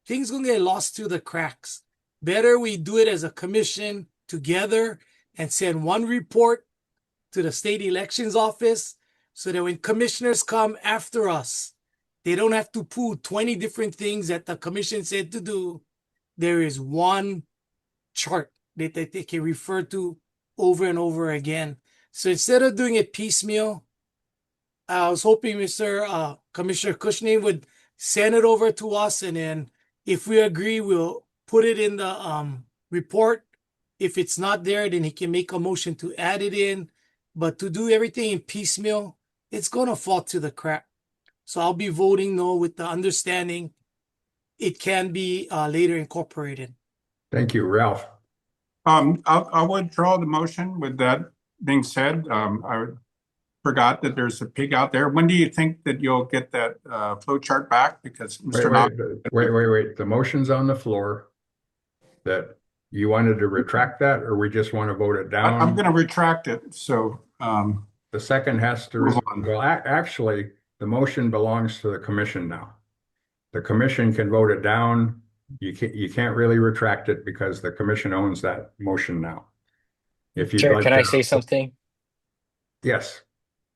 things going to get lost through the cracks. Better we do it as a commission together and send one report to the state elections office so that when commissioners come after us, they don't have to pull 20 different things that the commission said to do. There is one chart that they can refer to over and over again. So instead of doing it piecemeal, I was hoping Mr. Commissioner Kushner would send it over to us, and then if we agree, we'll put it in the report. If it's not there, then he can make a motion to add it in. But to do everything in piecemeal, it's going to fall to the crack. So I'll be voting no with the understanding it can be later incorporated. Thank you, Ralph. I'll withdraw the motion. With that being said, I forgot that there's a pig out there. When do you think that you'll get that flow chart back? Because Mr. Wait. The motion's on the floor. That you wanted to retract that, or we just want to vote it down? I'm going to retract it. So the second has to. Well, actually, the motion belongs to the commission now. The commission can vote it down. You can't really retract it because the commission owns that motion now. If you Chair, can I say something? Yes.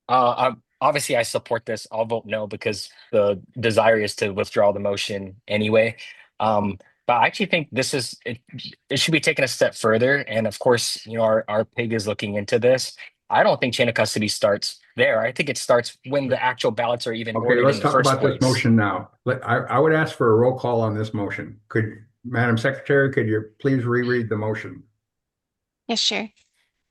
Obviously, I support this. I'll vote no because the desire is to withdraw the motion anyway. But I actually think this is it should be taken a step further. And of course, our PIG is looking into this. I don't think chain of custody starts there. I think it starts when the actual ballots are even ordered let's in the talk first about place. this motion now. I would ask for a roll call on this motion. Madam Secretary, could you please reread the motion? Yes, sure.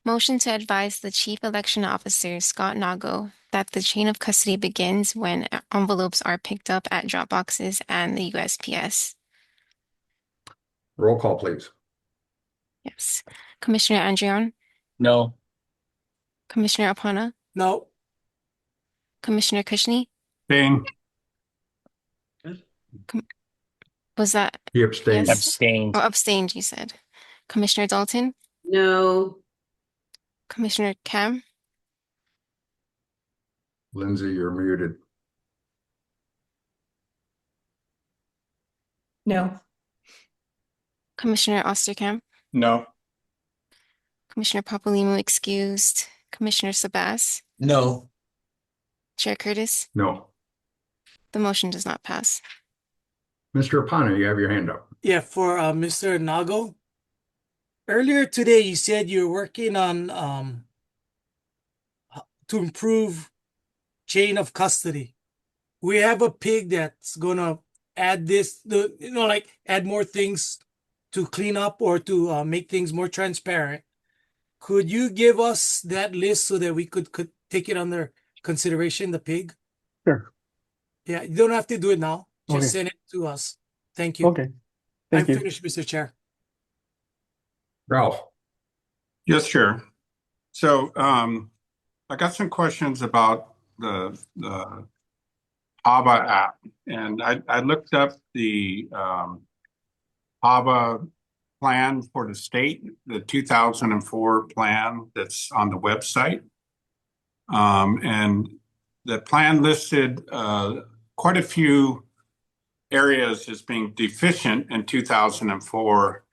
Motion to advise the Chief Election Officer, Scott Nago, that the chain of custody begins when envelopes are picked up at drop boxes and the USPS. Roll call, please. Yes. Commissioner Andrion? No. Commissioner Apana? No. Commissioner Kushner? Abstain. Was that? He abstained. Yes? Abstained. Oh, abstained, you said. Commissioner Dalton? No. Commissioner Cam? Lindsay, you're muted. No. Commissioner Osterkamp? No. Commissioner Papalimou excused. Commissioner Sabas? No. Chair Curtis? No. The motion does not pass. Mr. Apana, you have your hand up. Yeah, for Mr. Nago. Earlier today, you said you're working on to improve chain of custody. We have a pig that's gonna add this, add more things to clean up or to make things more transparent. Could you give us that list so that we could take it under consideration, the pig? Sure. Yeah, you don't have to do it now. Just Okay. send it to us. Thank you. Okay. Thank I'm you. finished, Mr. Chair. Ralph. Yes, sure. So I got some questions about the HAVA app, and I looked up the HAVA plan for the state, the 2004 plan that's on the website. And the plan listed quite a few areas as being deficient in 2004.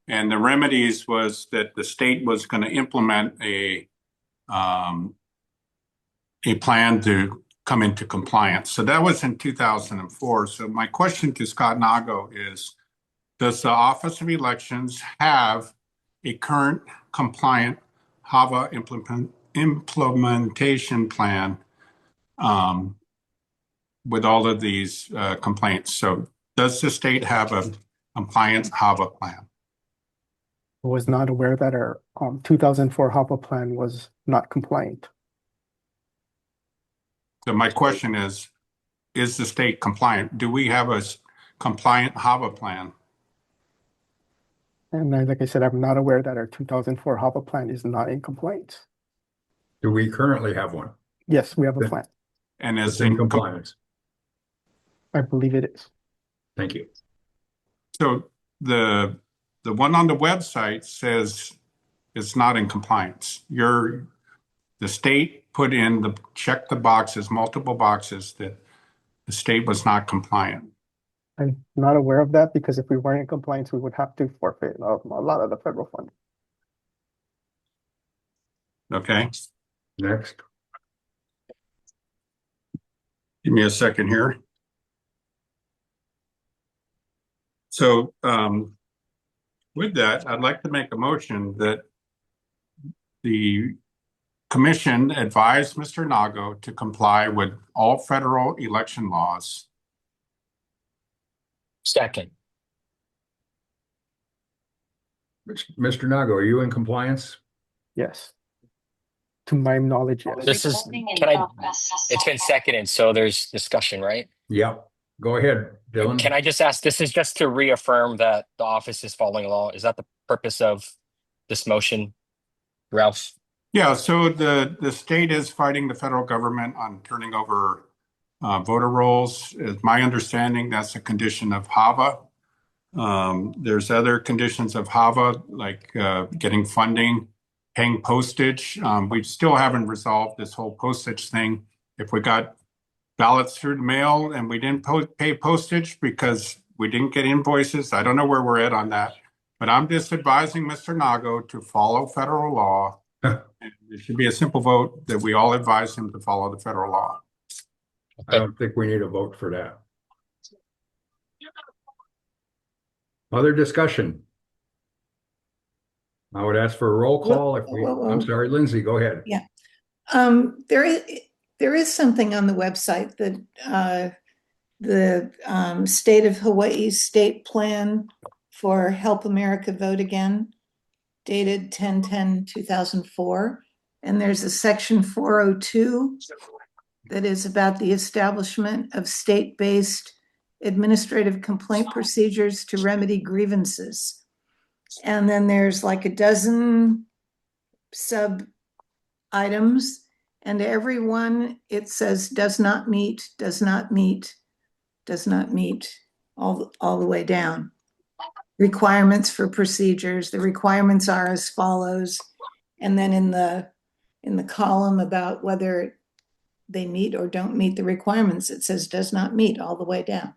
And the remedies was that the state was going to implement a a plan to come into compliance. So that was in 2004. So my question to Scott Nago is, does the Office of Elections have a current compliant HAVA implementation plan with all of these complaints? So does the state have a compliant HAVA plan? I was not aware that our 2004 HAVA plan was not compliant. So my question is the state compliant? Do we have a compliant HAVA plan? And like I said, I'm not aware that our 2004 HAVA plan is not in compliance. Do we currently have one? Yes, we have a Good. plan. And It's is in compliance. I believe it is. Thank you. So the one on the website says it's not in compliance. The state put in check the boxes, multiple boxes, that the state was not compliant. I'm not aware of that because if we weren't in compliance, we would have to forfeit a lot of the federal funding. Okay. Next. Give me a second here. So with that, I'd like to make a motion that the commission advise Mr. Nago to comply with all federal election laws. Second. Mr. Nago, are you in compliance? Yes. To my knowledge, yes. It's been seconded, so there's discussion, right? Yep. Go ahead, Dylan. Can I just ask, this is just to reaffirm that the office is following law. Is that the purpose of this motion, Ralph? Yeah, so the state is fighting the federal government on turning over voter rolls. It's my understanding that's a condition of HAVA. There's other conditions of HAVA, like getting funding, paying postage. We still haven't resolved this whole postage thing. If we got ballots through the mail and we didn't pay postage because we didn't get invoices, I don't know where we're at on that. But I'm just advising Mr. Nago to follow federal law. It should be a simple vote that we all advise him to follow the federal law. I don't think we need a vote for that. Other discussion? I would ask for a roll call if we, I'm sorry, Lindsay, go ahead. Yeah. There is something on the website that the state of Hawaii's state plan for Help America Vote Again, dated 10/10/2004. And there's a section 402 that is about the establishment of state-based administrative complaint procedures to remedy grievances. And then there's like a dozen sub items, and every one it says does not meet, does not meet, does not meet, all the way down. Requirements for procedures. The requirements are as follows. And then in the column about whether they meet or don't meet the requirements, it says does not meet all the way down.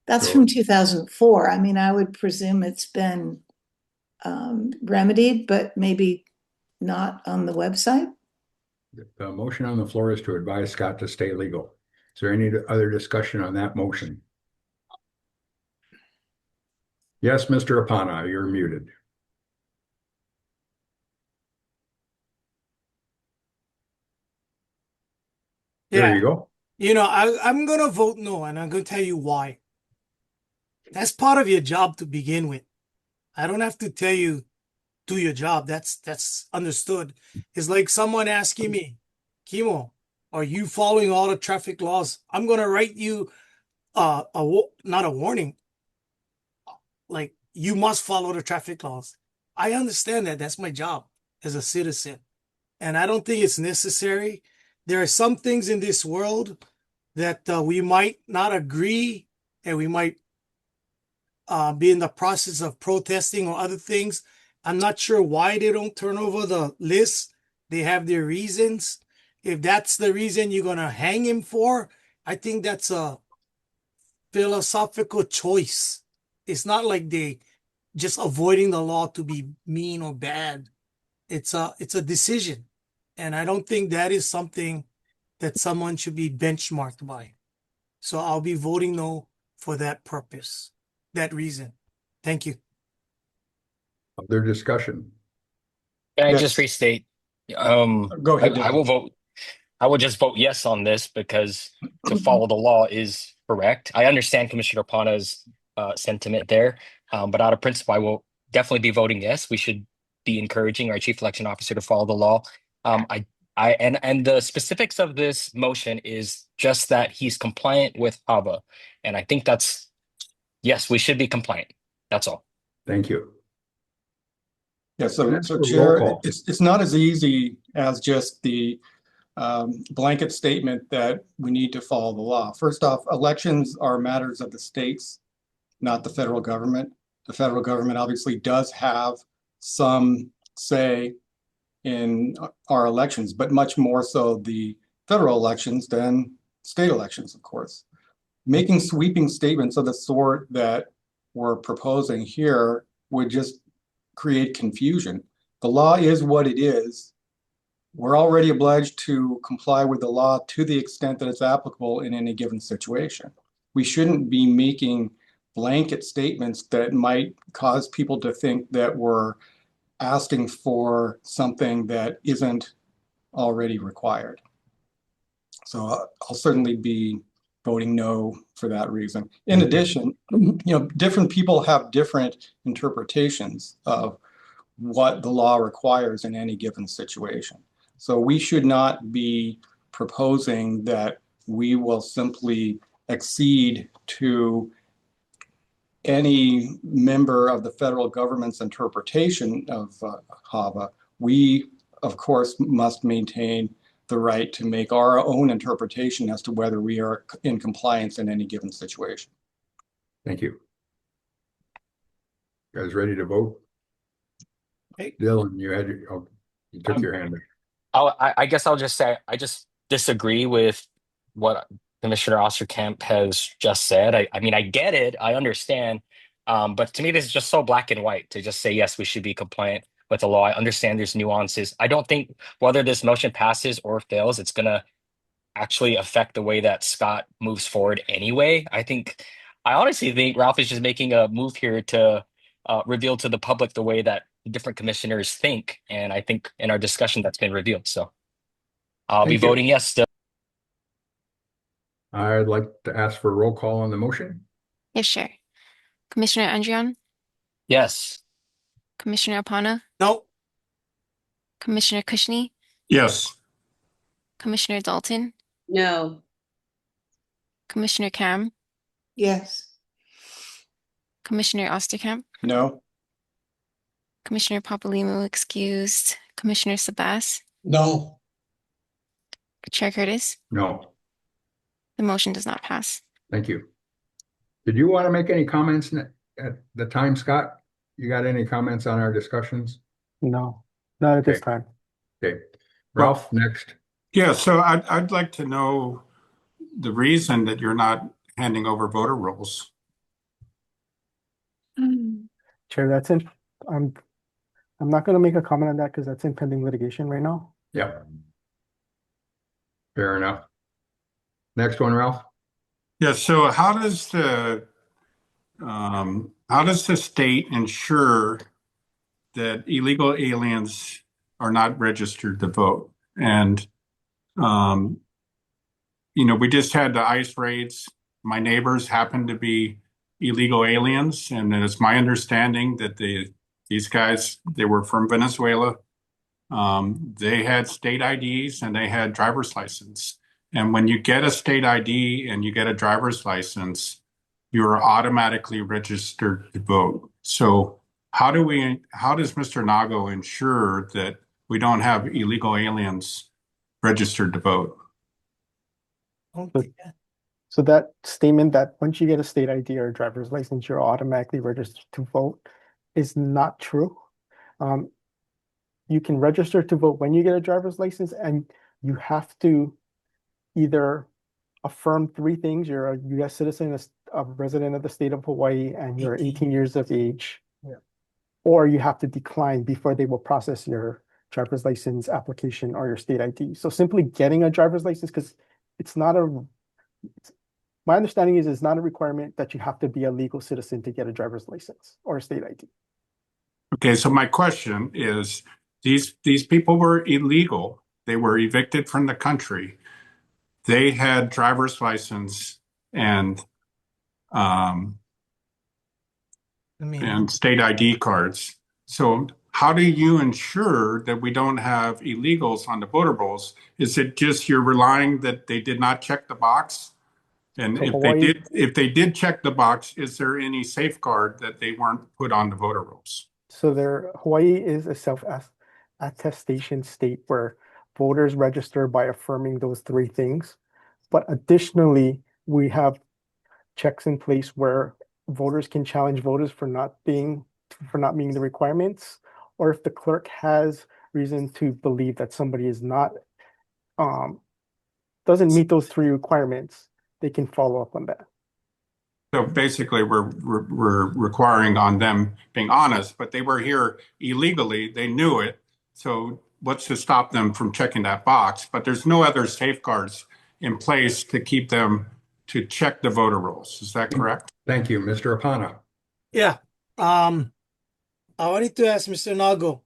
That's from 2004. I mean, I would presume it's been remedied, but maybe not on the website. The motion on the floor is to advise Scott to stay legal. Is there any other discussion on that motion? Yes, Mr. Apana, you're muted. There you go. You know, I'm going to vote no, and I'm going to tell you why. That's part of your job to begin with. I don't have to tell you, do your job. That's understood. It's like someone asking me, Kimo, are you following all the traffic laws? I'm going to write you not a warning. Like, you must follow the traffic laws. I understand that. That's my job as a citizen. And I don't think it's necessary. There are some things in this world that we might not agree, and we might be in the process of protesting or other things. I'm not sure why they don't turn over the list. They have their reasons. If that's the reason you're going to hang him for, I think that's a philosophical choice. It's not like they just avoiding the law to be mean or bad. It's a decision. And I don't think that is something that someone should be benchmarked by. So I'll be voting no for that purpose, that reason. Thank you. Other discussion? Can I Yes. just restate? Go ahead, I will vote. I will just vote yes on this because to follow the law is correct. I understand Commissioner Pana's sentiment there, but out of principle, I will definitely be voting yes. We should be encouraging our chief election officer to follow the law. And the specifics of this motion is just that he's compliant with HAVA, and I think that's yes, we should be compliant. That's all. Thank you. Yeah, so That's a roll Chair, call. it's not as easy as just the blanket statement that we need to follow the law. First off, elections are matters of the states, not the federal government. The federal government obviously does have some say in our elections, but much more so the federal elections than state elections, of course. Making sweeping statements of the sort that we're proposing here would just create confusion. The law is what it is. We're already obliged to comply with the law to the extent that it's applicable in any given situation. We shouldn't be making blanket statements that might cause people to think that we're asking for something that isn't already required. So I'll certainly be voting no for that reason. In addition, different people have different interpretations of what the law requires in any given situation. So we should not be proposing that we will simply accede to any member of the federal government's interpretation of HAVA. We, of course, must maintain the right to make our own interpretation as to whether we are in compliance in any given situation. Thank you. You guys ready to vote? Hey. Dylan, you took your hand. I guess I'll just say I just disagree with what Commissioner Osterkamp has just said. I mean, I get it, I understand, but to me, this is just so black and white to just say yes, we should be compliant with the law. I understand there's nuances. I don't think whether this motion passes or fails, it's gonna actually affect the way that Scott moves forward anyway. I honestly think Ralph is just making a move here to reveal to the public the way that different commissioners think, and I think in our discussion that's been revealed. So I'll be Thank you. voting yes still. I'd like to ask for a roll call on the motion. Yes, sure. Commissioner Andrian, Yes. Commissioner Apana, No. Commissioner Kushney, Yes. Commissioner Dalton, No. Commissioner Cam, Yes. Commissioner Osterkamp, No. Commissioner Papalimou excused, Commissioner Sabas, No. Chair Curtis. No. The motion does not pass. Thank you. Did you want to make any comments at the time, Scott? You got any comments on our discussions? No, not at this Okay. time. Okay. Ralph, next. Yeah, so I'd like to know the reason that you're not handing over voter rolls. Chair, that's in. I'm not going to make a comment on that because that's in pending litigation right now. Yep. Fair enough. Next one, Ralph. Yeah, so how does the state ensure that illegal aliens are not registered to vote? And we just had the ICE raids. My neighbors happen to be illegal aliens, and it's my understanding that these guys, they were from Venezuela. They had state IDs and they had driver's license. And when you get a state ID and you get a driver's license, you're automatically registered to vote. So how does Mr. Nago ensure that we don't have illegal aliens registered to vote? So that statement that once you get a state ID or a driver's license, you're automatically registered to vote is not true. You can register to vote when you get a driver's license, and you have to either affirm three things: you're a U.S. citizen, a resident of the state of Hawaii, and you're 18 years of age, or you have to decline before they will process your driver's license application or your state ID. So simply getting a driver's license, because it's not my understanding is it's not a requirement that you have to be a legal citizen to get a driver's license or a state ID. Okay, so my question is, these people were illegal. They were evicted from the country. They had driver's license and state ID cards. So how do you ensure that we don't have illegals on the voter rolls? Is it just you're relying that they did not check the box? And So if they did check the box, is there any safeguard that they weren't put on the voter rolls? So Hawaii is a self-attestation state where voters register by affirming those three things. But additionally, we have checks in place where voters can challenge voters for not meeting the requirements, or if the clerk has reason to believe that somebody is not doesn't meet those three requirements, they can follow up on that. So basically, we're requiring on them being honest, but they were here illegally. They knew it. So what's to stop them from checking that box? But there's no other safeguards in place to keep them to check the voter rolls. Is that correct? Thank you, Mr. Apana. Yeah. I wanted to ask Mr. Nago,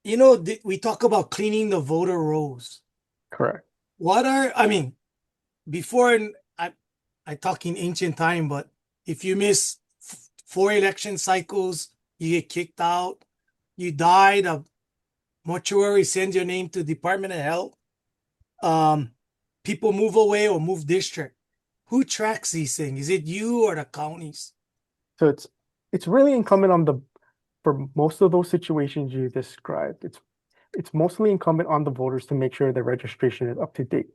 you know, we talk about cleaning the voter rolls. Correct. Before, I talk in ancient time, but if you miss 4 election cycles, you get kicked out. You died, a mortuary sends your name to Department of Health. People move away or move district. Who tracks these things? Is it you or the counties? So it's really incumbent for most of those situations you described, it's mostly incumbent on the voters to make sure their registration is up to date.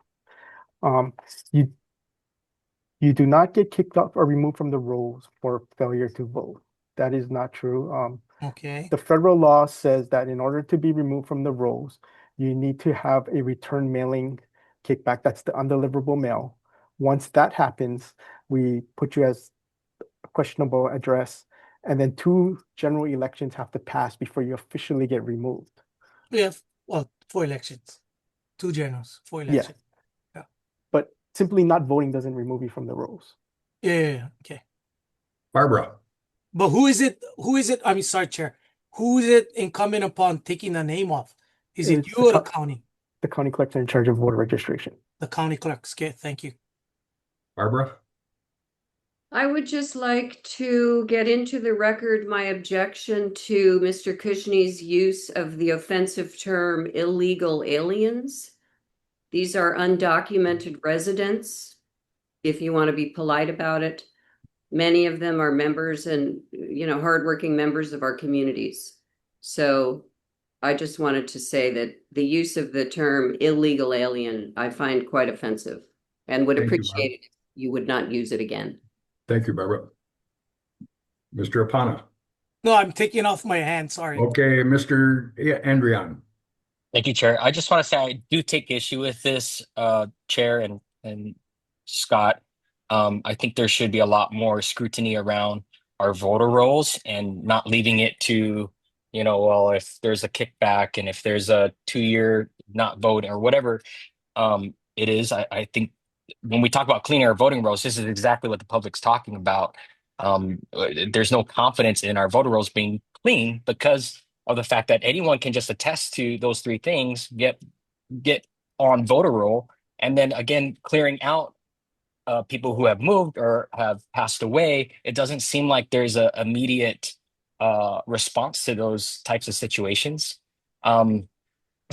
You do not get kicked off or removed from the rolls for failure to vote. That is not true. Okay. The federal law says that in order to be removed from the rolls, you need to have a return mailing kickback. That's the undeliverable mail. Once that happens, we put you as a questionable address, and then 2 general elections have to pass before you officially get removed. We have, 4 elections. 2 generals, 4 Yeah. elections. Yeah. But simply not voting doesn't remove you from the rolls. Yeah. Okay. Barbara. But who is it? I'm sorry, Chair. Who is it incumbent upon taking the name off? Is it It's you or the county? The county clerks are in charge of voter registration. The county clerks. Okay, thank you. Barbara? I would just like to get into the record my objection to Mr. Kushne's use of the offensive term illegal aliens. These are undocumented residents, if you want to be polite about it. Many of them are members and, hardworking members of our communities. So I just wanted to say that the use of the term illegal alien, I find quite offensive and would appreciate it if you would not use it again. Thank you, Barbara. Mr. Apana. No, I'm taking off my hand. Sorry. Okay, Mr. Andrian. Thank you, Chair. I just want to say I do take issue with this, Chair and Scott. I think there should be a lot more scrutiny around our voter rolls and not leaving it to, if there's a kickback and if there's a 2-year not voting or whatever it is. I think when we talk about cleaning our voting rolls, this is exactly what the public's talking about. There's no confidence in our voter rolls being clean because of the fact that anyone can just attest to those 3 things, get on voter roll, and then again clearing out people who have moved or have passed away. It doesn't seem like there's an immediate response to those types of situations. So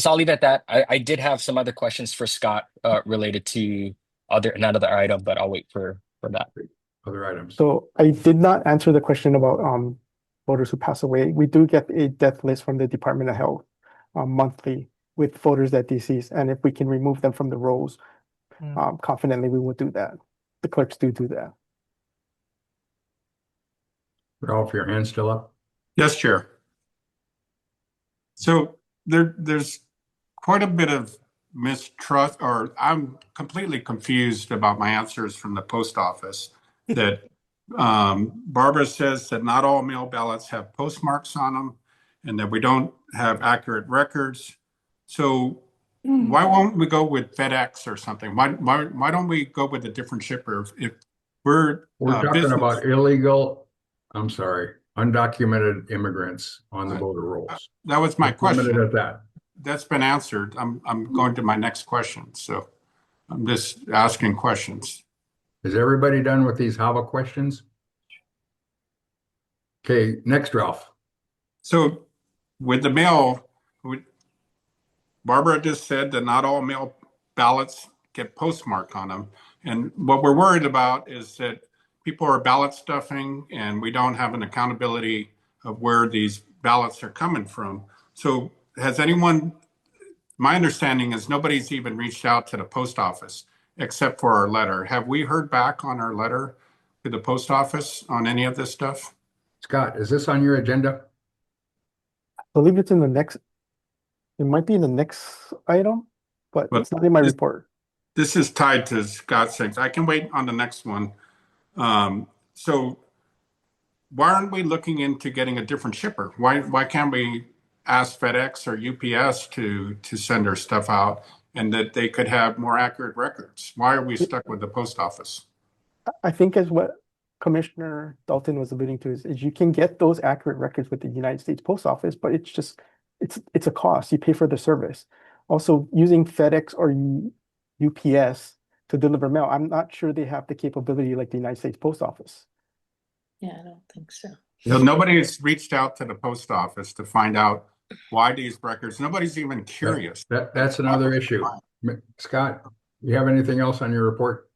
I'll leave it at that. I did have some other questions for Scott related to another item, but I'll wait for that. Other items. So I did not answer the question about voters who pass away. We do get a death list from the Department of Health monthly with voters that deceased, and if we can remove them from the rolls, confidently we will do that. The clerks do that. Ralph, your hand's still up? Yes, Chair. So there's quite a bit of mistrust, or I'm completely confused about my answers from the post office that Barbara says that not all mail ballots have postmarks on them and that we don't have accurate records. So why won't we go with FedEx or something? Why don't we go with a different shipper if we're talking business? about undocumented immigrants on the border rolls. That was my Just limited question. at that. That's been answered. I'm going to my next question. So I'm just asking questions. Is everybody done with these HAVA questions? Okay, next, Ralph. So with the mail, Barbara just said that not all mail ballots get postmark on them. And what we're worried about is that people are ballot stuffing and we don't have an accountability of where these ballots are coming from. So has anyone, my understanding is nobody's even reached out to the post office except for our letter. Have we heard back on our letter to the post office on any of this stuff? Scott, is this on your agenda? I believe it's in the next, it might be in the next item, but it's not in my report. This is tied to Scott's things. I can wait on the next one. So why aren't we looking into getting a different shipper? Why can't we ask FedEx or UPS to send their stuff out and that they could have more accurate records? Why are we stuck with the post office? I think as what Commissioner Dalton was alluding to is you can get those accurate records with the United States Post Office, but it's just, it's a cost. You pay for the service. Also, using FedEx or UPS to deliver mail, I'm not sure they have the capability like the United States Post Office. Yeah, I don't think so. Nobody has reached out to the post office to find out why these records, nobody's even curious. That's another issue. Scott, you have anything else on your report?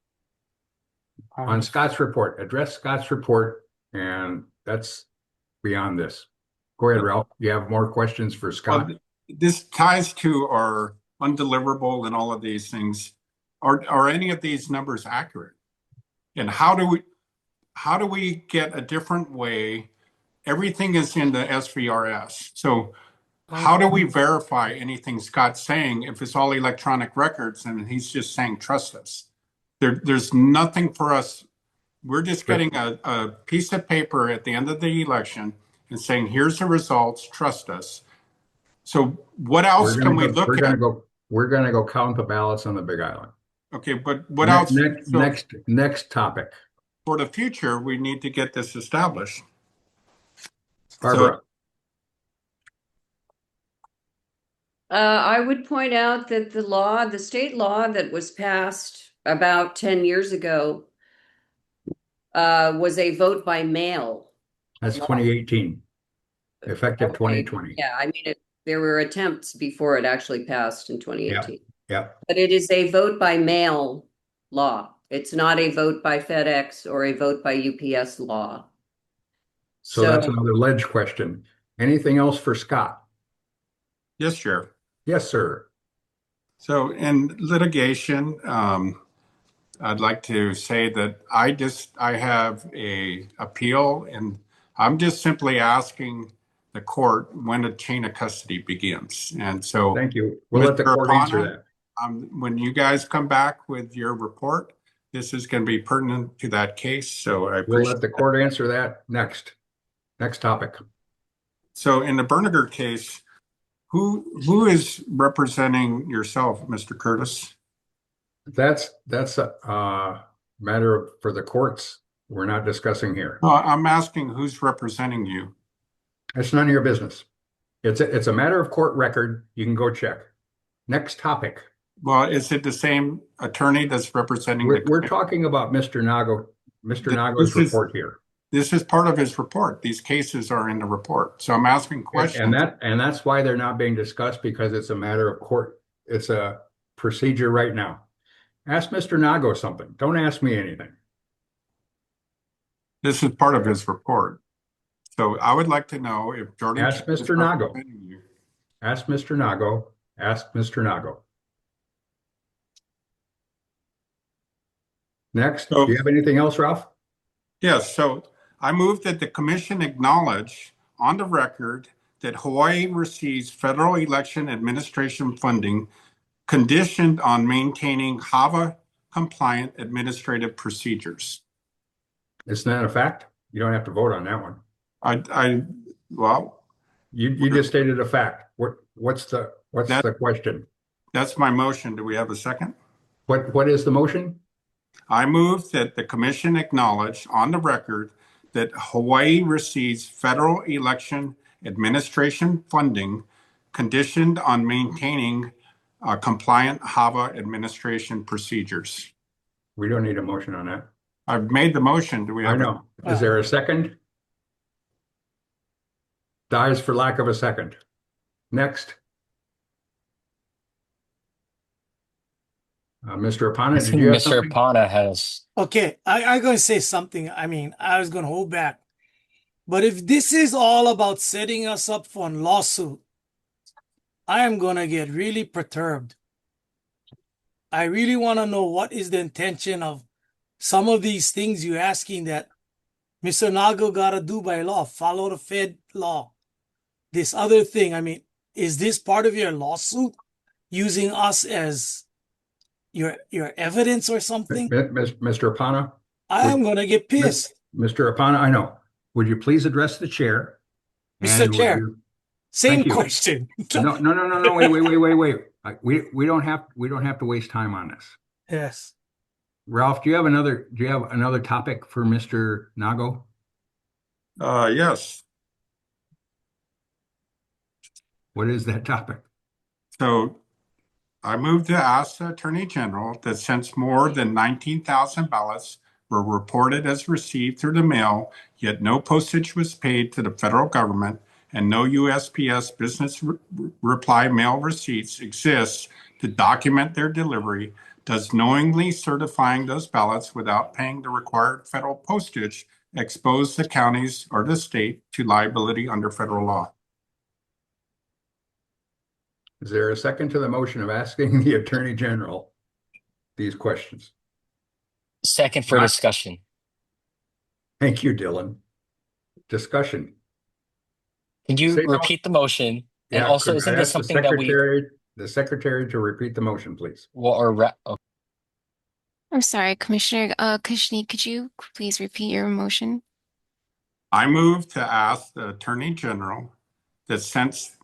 On Scott's report, address Scott's report, and that's beyond this. Go ahead, Ralph. You have more questions for Scott? Well, this ties to our undeliverable and all of these things. Are any of these numbers accurate? And how do we get a different way? Everything is in the SVRS. So how do we verify anything Scott's saying if it's all electronic records and he's just saying, trust us? There's nothing for us. We're just getting a piece of paper at the end of the election and saying, here's the results, trust us. So what else can we look at? We're going to go count the ballots on the Big Island. Okay, but what else? Next topic. For the future, we need to get this established. Barbara. I would point out that the state law that was passed about 10 years ago was a vote by mail. That's 2018, effective 2020. Yeah, I mean, there were attempts before it actually passed in 2018. Yeah. But it is a vote by mail law. It's not a vote by FedEx or a vote by UPS law. So that's another ledge question. Anything else for Scott? Yes, Sheriff. Yes, sir. So in litigation, I'd like to say that I have a appeal, and I'm just simply asking the court when a chain of custody begins. And so thank you. We'll let the court answer that. When you guys come back with your report, this is going to be pertinent to that case. So we'll let the court answer that next. Next topic. So in the Berniger case, who is representing yourself, Mr. Curtis? That's a matter for the courts. We're not discussing here. I'm asking who's representing you. That's none of your business. It's a matter of court record. You can go check. Next topic. Well, is it the same attorney that's representing? We're talking about Mr. Nago. Mr. Nago's report here. This is part of his report. These cases are in the report. So I'm asking questions. And that's why they're not being discussed, because it's a matter of court. It's a procedure right now. Ask Mr. Nago something. Don't ask me anything. This is part of his report. So I would like to know if Jordan. Ask Mr. Nago. Ask Mr. Nago. Ask Mr. Nago. Next, do you have anything else, Ralph? Yes. So I move that the commission acknowledge on the record that Hawaii receives federal election administration funding conditioned on maintaining HAVA compliant administrative procedures. Isn't that a fact? You don't have to vote on that one. Well, you just stated a fact. what's the question? That's my motion. Do we have a second? What is the motion? I move that the commission acknowledge on the record that Hawaii receives federal election administration funding conditioned on maintaining compliant HAVA administration procedures. We don't need a motion on that. I've made the motion. Do we have? I know. Is there a second? Dies for lack of a second. Next. Mr. Apana, I did think you have Mr. something? Apana has. Okay, I'm going to say something. I mean, I was going to hold back. But if this is all about setting us up for a lawsuit, I am going to get really perturbed. I really want to know what is the intention of some of these things you're asking that Mr. Nago got to do by law, follow the Fed law. This other thing, I mean, is this part of your lawsuit using us as your evidence or something? Mr. Apana? I'm going to get pissed. Mr. Apana, I know. Would you please address the chair? Mr. And Chair, same Thank you. question. No, wait. We don't have to waste time on this. Yes. Ralph, do you have another topic for Mr. Nago? Yes. What is that topic? So I move to ask the Attorney General that since more than 19,000 ballots were reported as received through the mail, yet no postage was paid to the federal government and no USPS business reply mail receipts exist to document their delivery, does knowingly certifying those ballots without paying the required federal postage expose the counties or the state to liability under federal law? Is there a second to the motion of asking the Attorney General these questions? Second for discussion. Thank you, Dylan. Discussion. Can you Say no. repeat the motion? And Yeah, also, could isn't I this ask something that we the secretary to repeat the motion, please? I'm sorry, Commissioner Kushni, could you please repeat your motion? I move to ask the Attorney General that since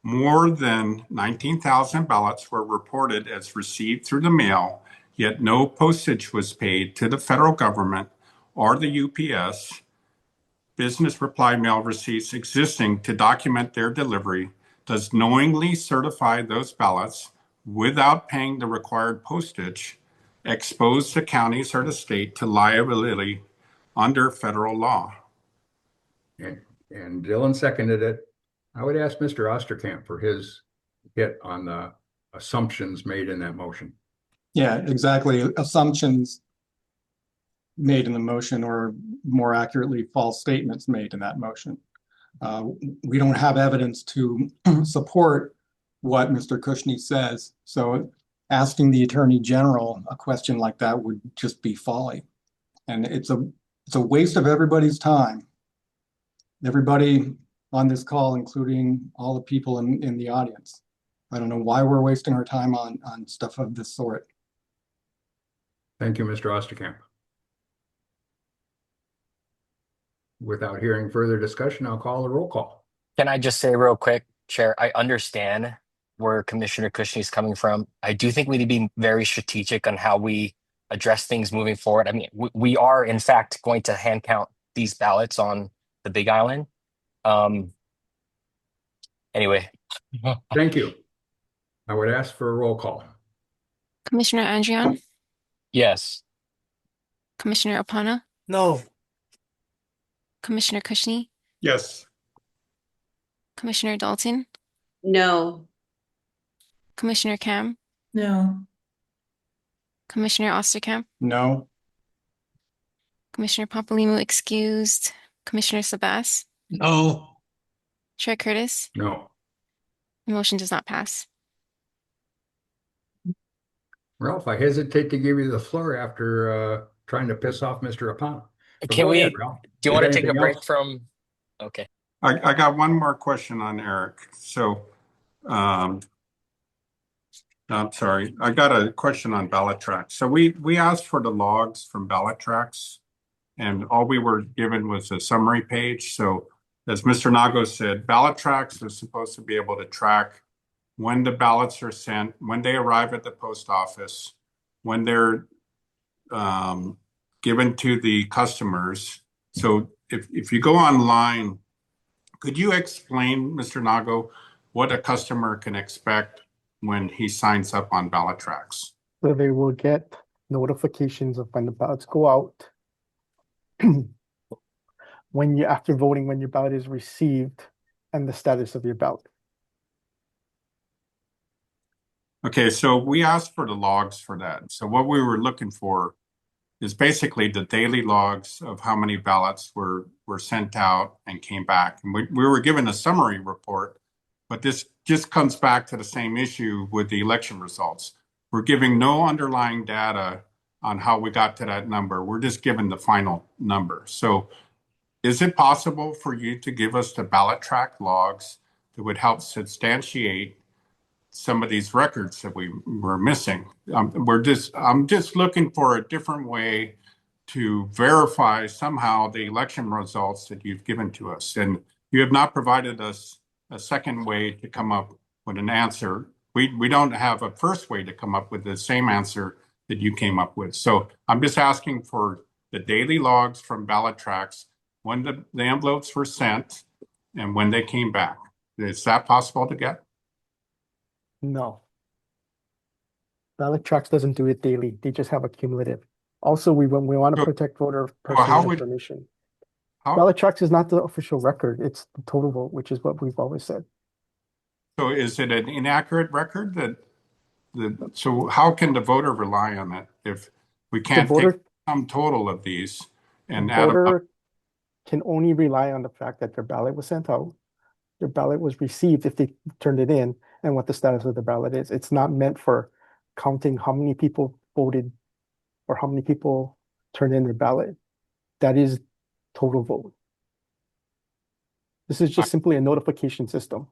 more than 19,000 ballots were reported as received through the mail, yet no postage was paid to the federal government or the UPS, business reply mail receipts existing to document their delivery, does knowingly certify those ballots without paying the required postage, expose the counties or the state to liability under federal law. And Dylan seconded it. I would ask Mr. Osterkamp for his hit on the assumptions made in that motion. Yeah, exactly. Assumptions made in the motion, or more accurately, false statements made in that motion. We don't have evidence to support what Mr. Kushni says. So asking the Attorney General a question like that would just be folly. And it's a waste of everybody's time. Everybody on this call, including all the people in the audience. I don't know why we're wasting our time on stuff of this sort. Thank you, Mr. Osterkamp. Without hearing further discussion, I'll call a roll call. Can I just say real quick, Chair, I understand where Commissioner Kushni is coming from. I do think we need to be very strategic on how we address things moving forward. I mean, we are in fact going to hand count these ballots on the Big Island. Anyway. Thank you. I would ask for a roll call. Commissioner Andrian? Yes. Commissioner Apana? No. Commissioner Kushni? Yes. Commissioner Dalton? No. Commissioner Cam? No. Commissioner Osterkamp? No. Commissioner Papalimou excused. Commissioner Sabas? No. Chair Curtis? No. The motion does not pass. Ralph, I hesitate to give you the floor after trying to piss off Mr. Apana. But Can go we, ahead, Ralph. do you want to take a Anything break else? from, okay. I got one more question on Eric. So, I'm sorry. I got a question on ballot tracks. So we asked for the logs from ballot tracks, and all we were given was a summary page. So as Mr. Nago said, ballot tracks are supposed to be able to track when the ballots are sent, when they arrive at the post office, when they're given to the customers. So if you go online, could you explain, Mr. Nago, what a customer can expect when he signs up on BallotTrax? So they will get notifications of when the ballots go out. When you, after voting, when your ballot is received and the status of your ballot. Okay, so we asked for the logs for that. So what we were looking for is basically the daily logs of how many ballots were sent out and came back. And we were given a summary report, but this just comes back to the same issue with the election results. We're giving no underlying data on how we got to that number. We're just given the final number. So is it possible for you to give us the BallotTrax logs that would help substantiate some of these records that we were missing? I'm just looking for a different way to verify somehow the election results that you've given to us. And you have not provided us a second way to come up with an answer. We don't have a first way to come up with the same answer that you came up with. So I'm just asking for the daily logs from BallotTrax, when the envelopes were sent and when they came back. Is that possible to get? No. BallotTrax doesn't do it daily. They just have a cumulative. Also, we want to protect voter personal information. BallotTrax is not the official record. It's the total vote, which is what we've always said. So is it an inaccurate record so how can the voter rely on it if we can't take some total of these and add them up? Voter can only rely on the fact that their ballot was sent out, their ballot was received if they turned it in, and what the status of the ballot is. It's not meant for counting how many people voted or how many people turned in their ballot. That is total vote. This is just simply a notification system.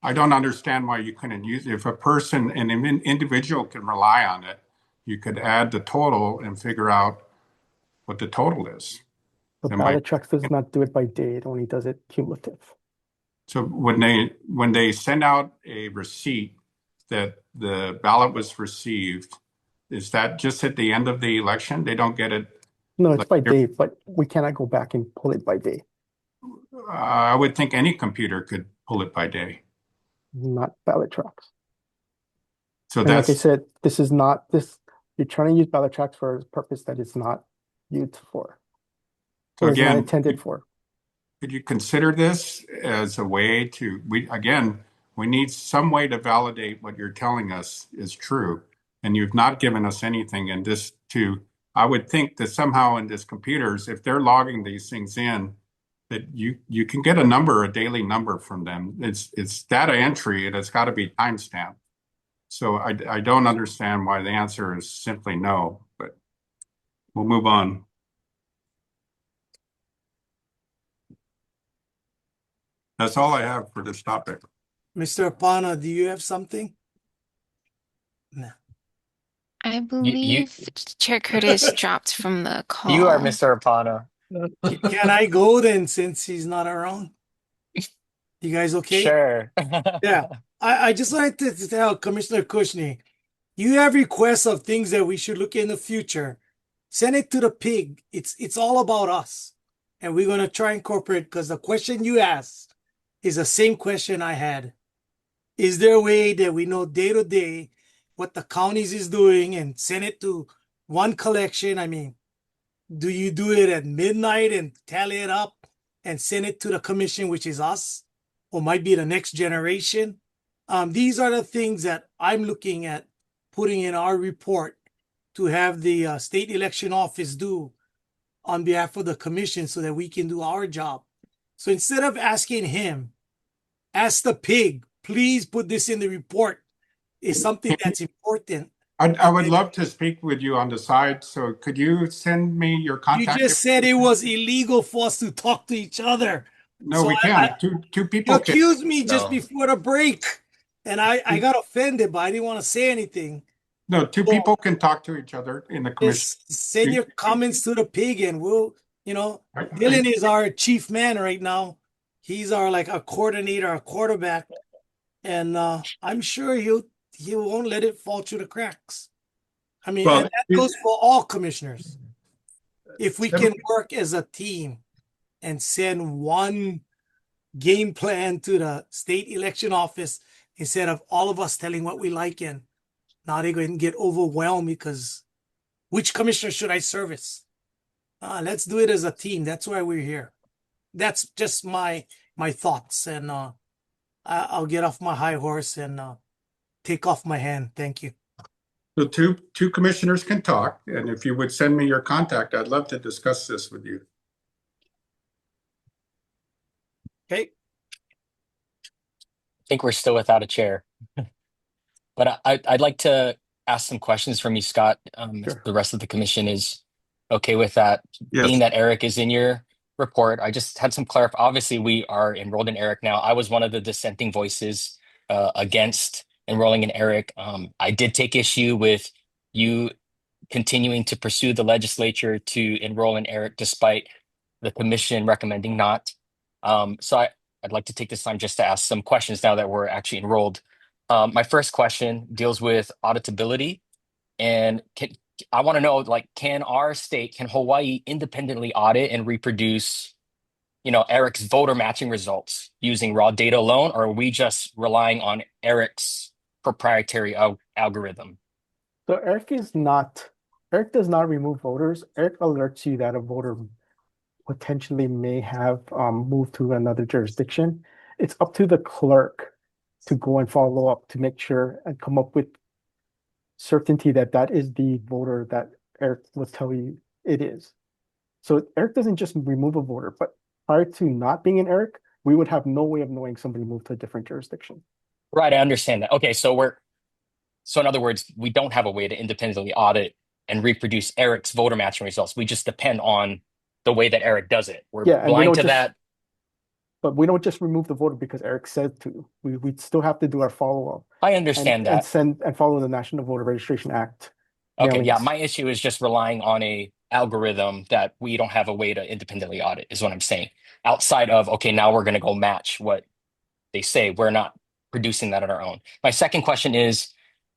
I don't understand why you couldn't use it. If a person, an individual can rely on it, you could add the total and figure out what the total is. But BallotTrax does not do it by day. It only does it cumulative. So when they send out a receipt that the ballot was received, is that just at the end of the election? They don't get it? No, it's by day, but we cannot go back and pull it by day. I would think any computer could pull it by day. Not BallotTrax. So and that's, like I said, this is not this. You're trying to use BallotTrax for a purpose that it's not used for. so It's not again, intended for. could you consider this as a way to, we need some way to validate what you're telling us is true. And you've not given us anything in this I would think that somehow in this computers, if they're logging these things in, that you can get a daily number from them. It's data entry and it's got to be timestamped. So I don't understand why the answer is simply no, but we'll move on. That's all I have for this topic. Mr. Apana, do you have something? No. I believe Chair Curtis dropped from the call. You are Mr. Apana. Can I go then since he's not around? You guys okay? Sure. Yeah. I just wanted to tell Commissioner Kushney, you have requests of things that we should look in the future. Send it to the pig. It's all about us. And we're going to try and incorporate, because the question you asked is the same question I had. Is there a way that we know day to day what the counties is doing and send it to one collection? I mean, do you do it at midnight and tally it up and send it to the commission, which is us, or might be the next generation? These are the things that I'm looking at putting in our report to have the state election office do on behalf of the commission so that we can do our job. So instead of asking him, ask the pig, please put this in the report. It's something that's important. I would love to speak with you on the side. So could you send me your contact? You just said it was illegal for us to talk to each other. No, So we can't. Two people You accused me No. just before the break, and I got offended, but I didn't want to say anything. No, two people can talk to each other in the commission. Just send your comments to the pig, and we'll, Dylan is our chief man right now. He's our like a coordinator, a quarterback. and I'm sure he won't let it fall through the cracks. I mean, Well, and that goes for all commissioners. If we can work as a team and send one game plan to the state election office instead of all of us telling what we like, and now they're going to get overwhelmed because which commissioner should I service? Let's do it as a team. That's why we're here. That's just my thoughts, and I'll get off my high horse and take off my hand. Thank you. So two commissioners can talk, and if you would send me your contact, I'd love to discuss this with you. Okay. I think we're still without a chair. But I'd like to ask some questions from you, Scott. If the rest of the commission is okay with that. Yes. Being that Eric is in your report, I just had some Obviously, we are enrolled in Eric now. I was one of the dissenting voices against enrolling in Eric. I did take issue with you continuing to pursue the legislature to enroll in Eric despite the commission recommending not. So I'd like to take this time just to ask some questions now that we're actually enrolled. My first question deals with auditability, and I want to know, like, can Hawaii independently audit and reproduce, Eric's voter matching results using raw data alone, or are we just relying on Eric's proprietary algorithm? So Eric does not remove voters. Eric alerts you that a voter potentially may have moved to another jurisdiction. It's up to the clerk to go and follow up to make sure and come up with certainty that that is the voter that Eric will tell you it is. So Eric doesn't just remove a voter, but prior to not being in Eric, we would have no way of knowing somebody moved to a different jurisdiction. Right, I understand that. Okay, so in other words, we don't have a way to independently audit and reproduce Eric's voter matching results. We just depend on the way that Eric does it. We're blind to that. But we don't just remove the voter because Eric said to. We still have to do our follow-up. I understand that. And follow the National Voter Registration Act. Okay, yeah, my issue is just relying on a algorithm that we don't have a way to independently audit, is what I'm saying. Outside of, okay, now we're going to go match what they say. We're not producing that on our own. My second question is,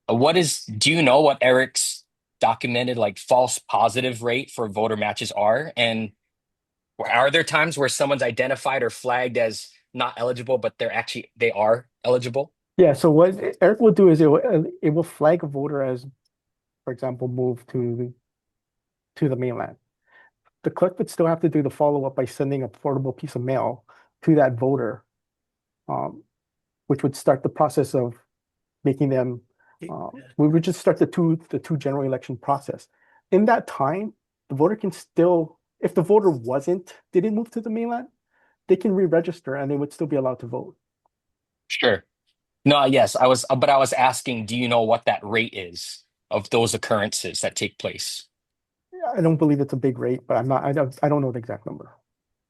do you know what Eric's documented false positive rate for voter matches are? And are there times where someone's identified or flagged as not eligible, but they are eligible? Yeah, so what Eric will do is it will flag a voter as, for example, moved to the mainland. The clerk would still have to do the follow-up by sending a portable piece of mail to that voter, which would start the process of making them. We would just start the two general election process. In that time, the voter can still, if the voter didn't move to the mainland, they can re-register and they would still be allowed to vote. Sure. No, yes, I was asking, do you know what that rate is of those occurrences that take place? I don't believe it's a big rate, but I don't know the exact number.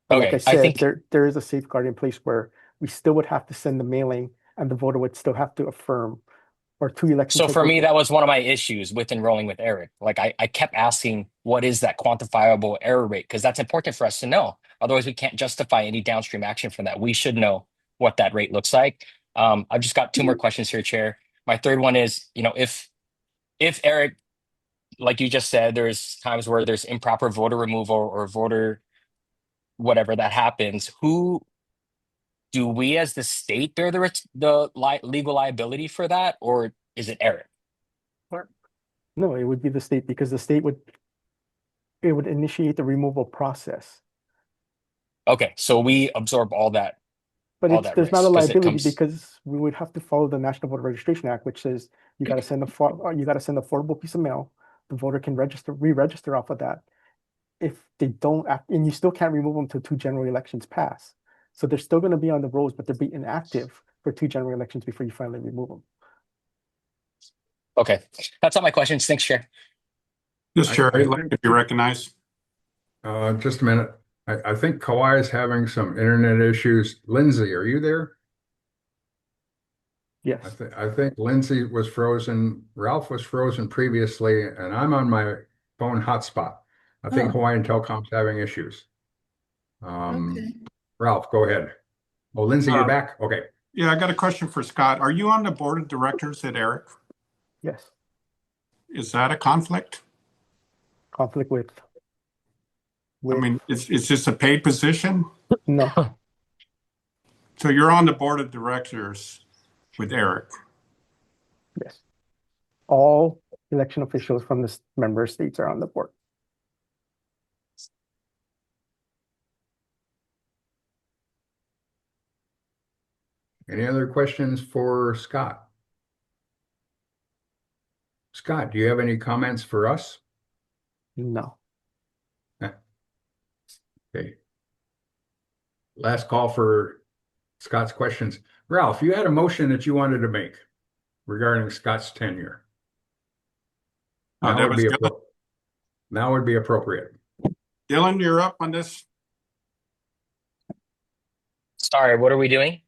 But Okay, like I said, I think there is a safeguard in place where we still would have to send the mailing and the voter would still have to affirm, or two elections. So for me, that was one of my issues with enrolling with Eric. I kept asking, what is that quantifiable error rate? Because that's important for us to know. Otherwise, we can't justify any downstream action from that. We should know what that rate looks like. I've just got two more questions here, Chair. My third one is, if Eric, like you just said, there's times where there's improper voter removal or voter whatever that happens, do we as the state bear the legal liability for that, or is it Eric? No, it would be the state, because the state would initiate the removal process. Okay, so we absorb all that. But there's not a liability because we would have to follow the National Voter Registration Act, which says you got to send a affordable piece of mail. The voter can re-register off of that. If they don't act, and you still can't remove them until two general elections pass. So they're still going to be on the rolls, but they'll be inactive for two general elections before you finally remove them. Okay, that's all my questions. Thanks, Chair. Yes, Chair, I'd like to be recognized. Just a minute. I think Kauai is having some internet issues. Lindsay, are you there? Yes. I think Lindsay was frozen. Ralph was frozen previously, and I'm on my phone hotspot. I think Hawaiian Telecom's having issues. Okay. Ralph, go ahead. Oh, Lindsay, you're back? Okay. Yeah, I got a question for Scott. Are you on the board of directors at Eric? Yes. Is that a conflict? Conflict with I mean, is this a paid position? no. So you're on the board of directors with Eric. Yes. All election officials from the member states are on the board. Any other questions for Scott? Scott, do you have any comments for us? No. Okay. Last call for Scott's questions. Ralph, you had a motion that you wanted to make regarding Scott's tenure. That was Dylan. Now would be appropriate. Dylan, you're up on this. Sorry, what are we doing?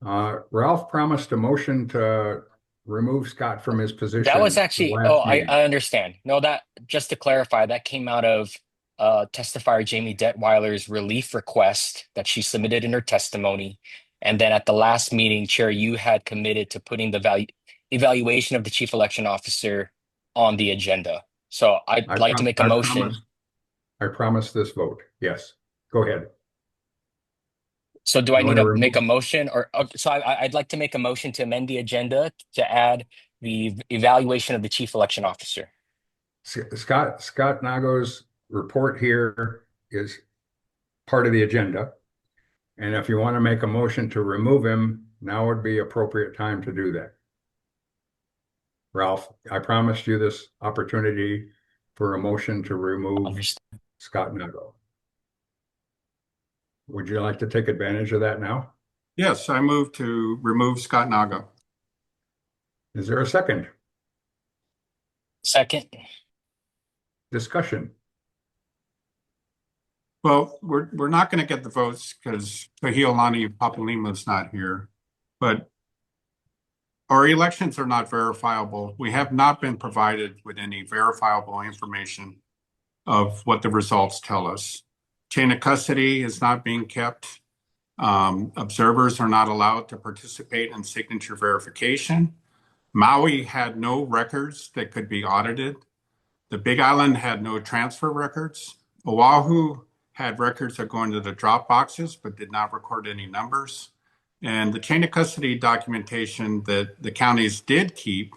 Ralph promised a motion to remove Scott from his position. That was the actually, last meeting. I understand. No, that just to clarify, that came out of testifier Jamie Detweiler's relief request that she submitted in her testimony. And then at the last meeting, Chair, you had committed to putting the evaluation of the chief election officer on the agenda. So I'd like to make a motion. I promise this vote. Yes. Go ahead. So do I need to make a motion or so I'd like to make a motion to amend the agenda to add the evaluation of the chief election officer. Scott Nago's report here is part of the agenda. And if you want to make a motion to remove him, now would be appropriate time to do that. Ralph, I promised you this opportunity for a motion to remove Scott Nago. Would you like to take advantage of that now? Yes, I move to remove Scott Nago. Is there a second? Second. Discussion. Well, we're not going to get the votes because Kahiolani Papalima is not here, but our elections are not verifiable. We have not been provided with any verifiable information of what the results tell us. Chain of custody is not being kept. Observers are not allowed to participate in signature verification. Maui had no records that could be audited. The Big Island had no transfer records. Oahu had records that go into the drop boxes, but did not record any numbers. And the chain of custody documentation that the counties did keep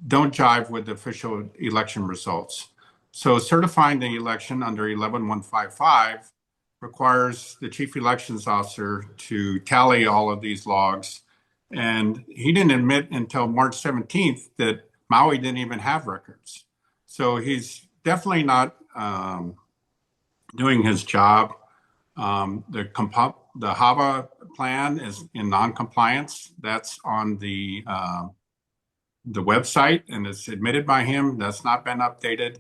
don't jive with the official election results. So certifying the election under 11155 requires the chief elections officer to tally all of these logs. And he didn't admit until March 17th that Maui didn't even have records. So he's definitely not doing his job. The HAVA plan is in non-compliance. That's on the website and it's admitted by him. That's not been updated.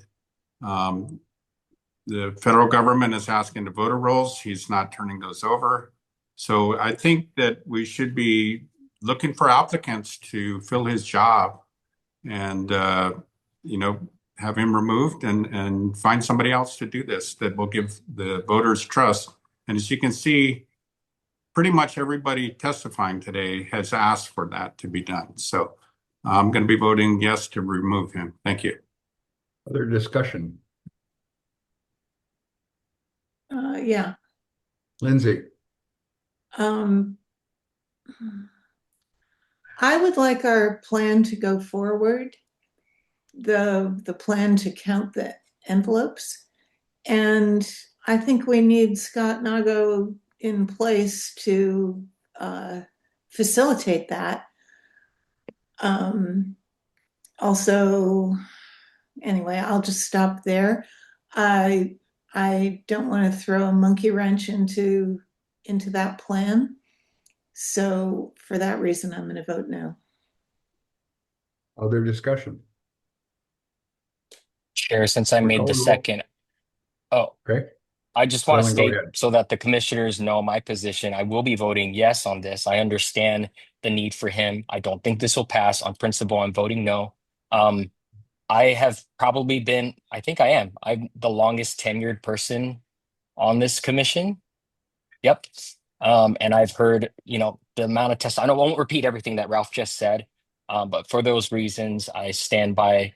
The federal government is asking the voter rolls. He's not turning those over. So I think that we should be looking for applicants to fill his job and, have him removed and find somebody else to do this that will give the voters trust. And as you can see, pretty much everybody testifying today has asked for that to be done. So I'm going to be voting yes to remove him. Thank you. Other discussion? Yeah. Lindsay. I would like our plan to go forward, the plan to count the envelopes. And I think we need Scott Nago in place to facilitate that. Also, anyway, I'll just stop there. I don't want to throw a monkey wrench into that plan. So for that reason, I'm going to vote no. Other discussion? Chair, since I made the second. Oh, okay. I just want to state go ahead. so that the commissioners know my position. I will be voting yes on this. I understand the need for him. I don't think this will pass on principle. I'm voting no. I have probably been, I think I am. I'm the longest tenured person on this commission. Yep. And I've heard, the amount of tests. I won't repeat everything that Ralph just said, but for those reasons, I stand by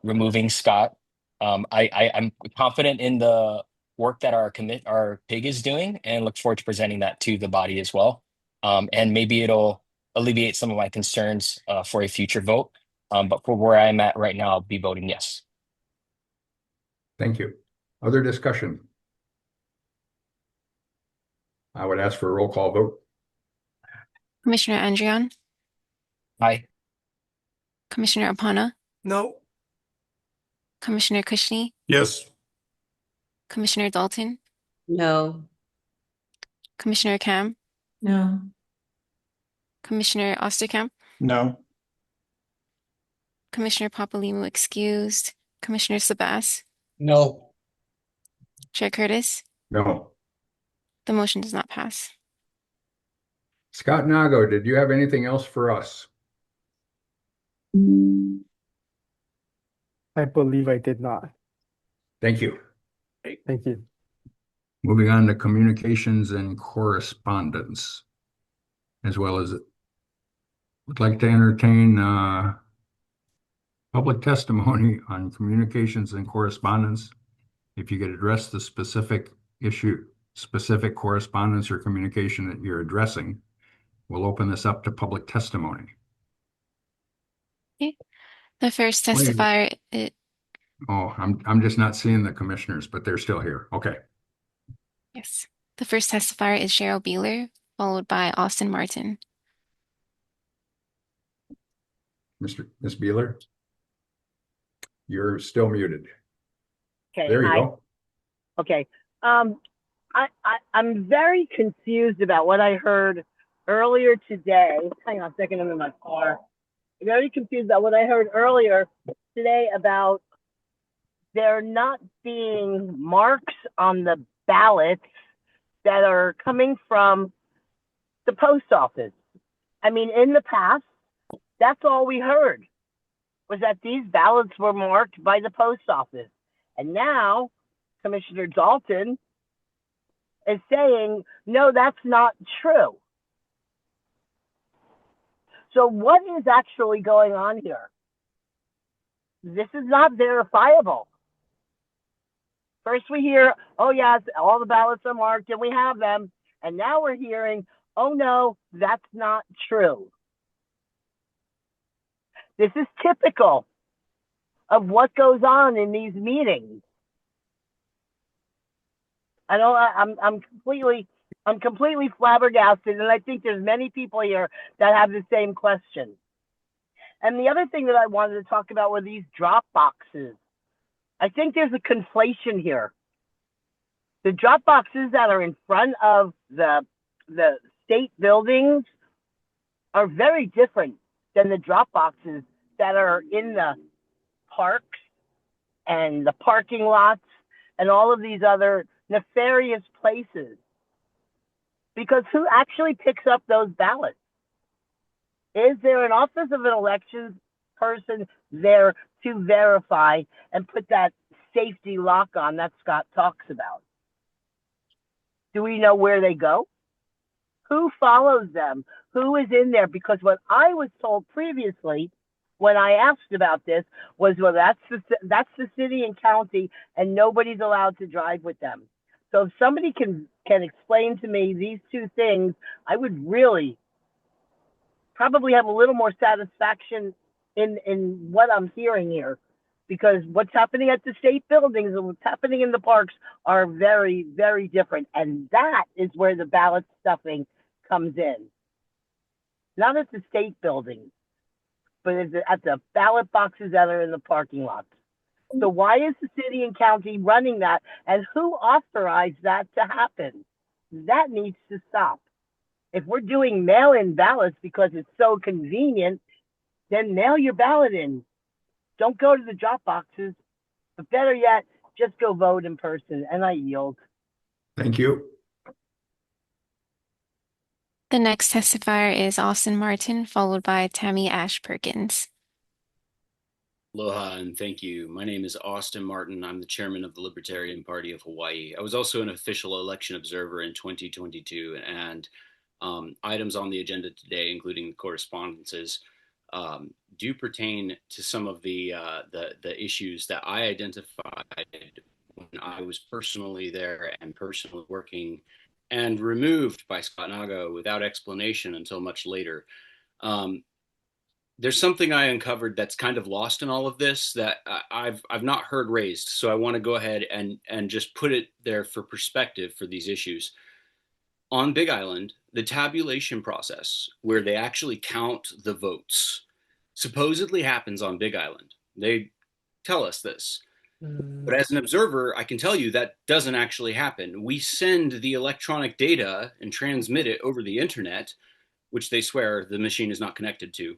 removing Scott. I'm confident in the work that our PIG is doing, and look forward to presenting that to the body as well. And maybe it'll alleviate some of my concerns for a future vote. But for where I'm at right now, I'll be voting yes. Thank you. Other discussion? I would ask for a roll call vote. Commissioner Andrian, Aye. Commissioner Apana, No. Commissioner Kushney, Yes. Commissioner Dalton, No. Commissioner Kam, No. Commissioner Osterkamp, No. Commissioner Papalimu excused, Commissioner Sabas, No. Chair Curtis. No. The motion does not pass. Scott Nago, did you have anything else for us? I believe I did not. Thank you. Thank you. Moving on to communications and correspondence, as well as would like to entertain public testimony on communications and correspondence. If you could address the specific issue, specific correspondence or communication that you're addressing, we'll open this up to public testimony. Okay. The first testifier, Oh, I'm just not seeing the commissioners, but they're still here. Okay. yes. The first testifier is Cheryl Beeler, followed by Austin Martin. Miss Beeler, you're still muted. Okay. There you hi. go. Okay. I'm very confused about what I heard earlier today. Hang on a second, I'm in my car. I'm very confused about what I heard earlier today about there not being marks on the ballots that are coming from the post office. I mean, in the past, that's all we heard was that these ballots were marked by the post office. And now Commissioner Dalton is saying, no, that's not true. So what is actually going on here? This is not verifiable. First we hear, oh yes, all the ballots are marked and we have them. And now we're hearing, oh no, that's not true. This is typical of what goes on in these meetings. I'm completely flabbergasted, and I think there's many people here that have the same question. And the other thing that I wanted to talk about were these drop boxes. I think there's a conflation here. The drop boxes that are in front of the state buildings are very different than the drop boxes that are in the parks and the parking lots and all of these other nefarious places. Because who actually picks up those ballots? Is there an Office of an Elections person there to verify and put that safety lock on that Scott talks about? Do we know where they go? Who follows them? Who is in there? Because what I was told previously when I asked about this was, well, that's the city and county, and nobody's allowed to drive with them. So if somebody can explain to me these two things, I would really probably have a little more satisfaction in what I'm hearing here, because what's happening at the state buildings and what's happening in the parks are very, very different. And that is where the ballot stuffing comes in. Not at the state buildings, but at the ballot boxes that are in the parking lots. So why is the city and county running that? And who authorized that to happen? That needs to stop. If we're doing mail-in ballots because it's so convenient, then mail your ballot in. Don't go to the drop boxes. But better yet, just go vote in person. And I yield. Thank you. The next testifier is Austin Martin, followed by Tammy Ash Perkins. Aloha and thank you. My name is Austin Martin. I'm the chairman of the Libertarian Party of Hawaii. I was also an official election observer in 2022, and items on the agenda today, including correspondences, do pertain to some of the issues that I identified when I was personally there and personally working, and removed by Scott Nago without explanation until much later. There's something I uncovered that's kind of lost in all of this that I've not heard raised. So I want to go ahead and just put it there for perspective for these issues. On Big Island, the tabulation process, where they actually count the votes, supposedly happens on Big Island. They tell us this. But as an observer, I can tell you that doesn't actually happen. We send the electronic data and transmit it over the internet, which they swear the machine is not connected to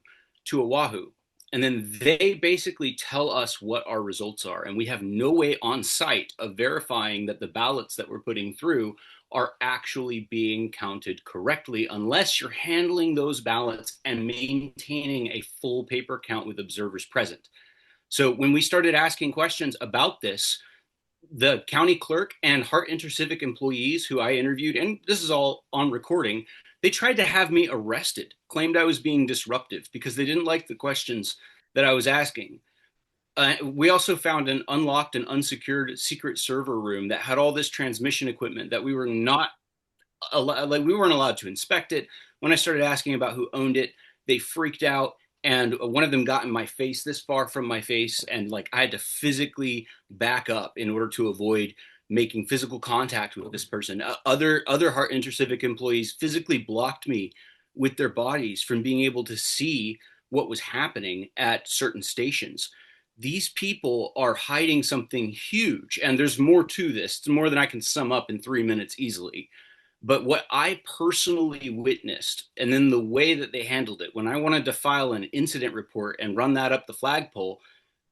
Oahu. And then they basically tell us what our results are. And we have no way on site of verifying that the ballots that we're putting through are actually being counted correctly, unless you're handling those ballots and maintaining a full paper count with observers present. So when we started asking questions about this, the county clerk and Hart InterCivic employees who I interviewed, and this is all on recording, they tried to have me arrested, claimed I was being disruptive because they didn't like the questions that I was asking. We also found an unlocked and unsecured secret server room that had all this transmission equipment that we were not we weren't allowed to inspect it. When I started asking about who owned it, they freaked out. And one of them got in my face, this far from my face, and like I had to physically back up in order to avoid making physical contact with this person. Other Hart InterCivic employees physically blocked me with their bodies from being able to see what was happening at certain stations. These people are hiding something huge, and there's more to this. It's more than I can sum up in 3 minutes easily. But what I personally witnessed, and then the way that they handled it, when I wanted to file an incident report and run that up the flagpole,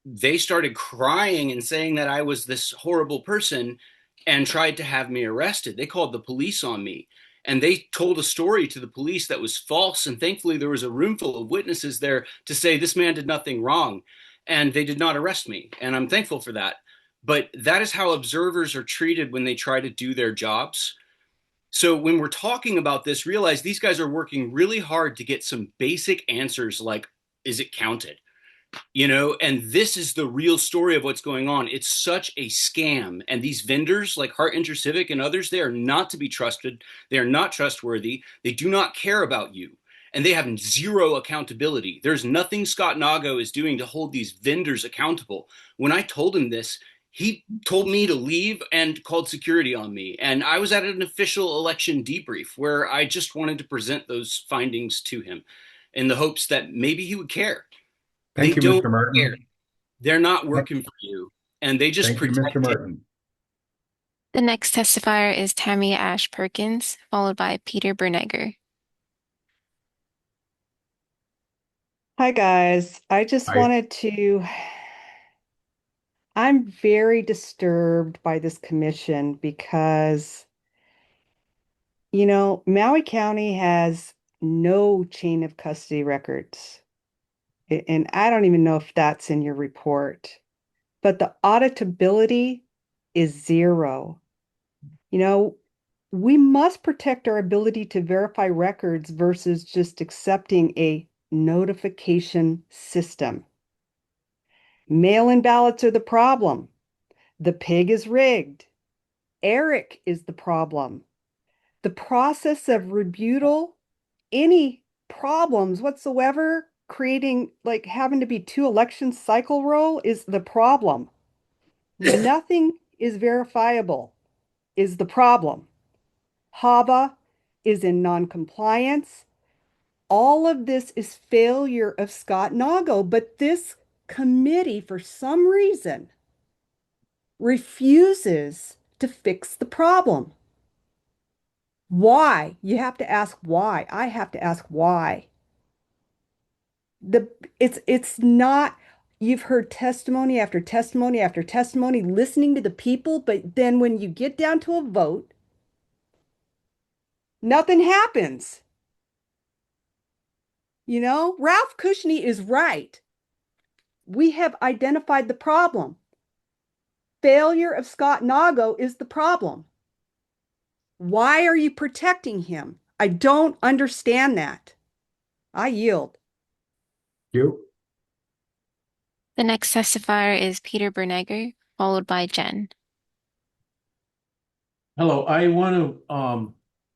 they started crying and saying that I was this horrible person and tried to have me arrested. They called the police on me, and they told a story to the police that was false. And thankfully, there was a room full of witnesses there to say this man did nothing wrong, and they did not arrest me. And I'm thankful for that. But that is how observers are treated when they try to do their jobs. So when we're talking about this, realize these guys are working really hard to get some basic answers like, is it counted? You know, and this is the real story of what's going on. It's such a scam. And these vendors like Hart InterCivic and others, they are not to be trusted. They are not trustworthy. They do not care about you. And they have zero accountability. There's nothing Scott Nago is doing to hold these vendors accountable. When I told him this, he told me to leave and called security on me. And I was at an official election debrief where I just wanted to present those findings to him in the hopes that maybe he would care. Thank They you, don't Mr. Martin. care. They're not working for you. And they just Thank you, protect Mr. it. Martin. The next testifier is Tammy Ash Perkins, followed by Peter Bernegger. Hi, guys. I just Hi. wanted to, I'm very disturbed by this commission because, you know, Maui County has no chain of custody records. And I don't even know if that's in your report, but the auditability is zero. You know, we must protect our ability to verify records versus just accepting a notification system. Mail-in ballots are the problem. The pig is rigged. Eric is the problem. The process of rebuttal, any problems whatsoever, creating like having to be 2 election cycle row is the problem. Nothing is verifiable is the problem. HAVA is in non-compliance. All of this is failure of Scott Nago, but this committee, for some reason, refuses to fix the problem. Why? You have to ask why. I have to ask why. It's not, you've heard testimony after testimony after testimony, listening to the people, but then when you get down to a vote, nothing happens. You know, Ralph Cushney is right. We have identified the problem. Failure of Scott Nago is the problem. Why are you protecting him? I don't understand that. I yield. You. The next testifier is Peter Bernegger, followed by Jen. Hello, I want to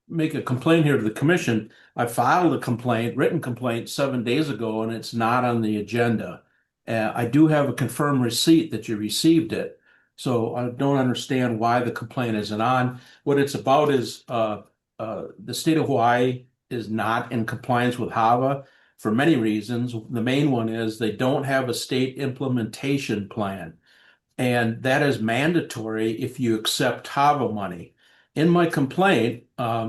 make a complaint here to the commission. I filed a complaint, written complaint 7 days ago, and it's not on the agenda. I do have a confirmed receipt that you received it, so I don't understand why the complaint isn't on. What it's about is the state of Hawaii is not in compliance with HAVA for many reasons. The main one is they don't have a state implementation plan. And that is mandatory if you accept HAVA money. In my complaint,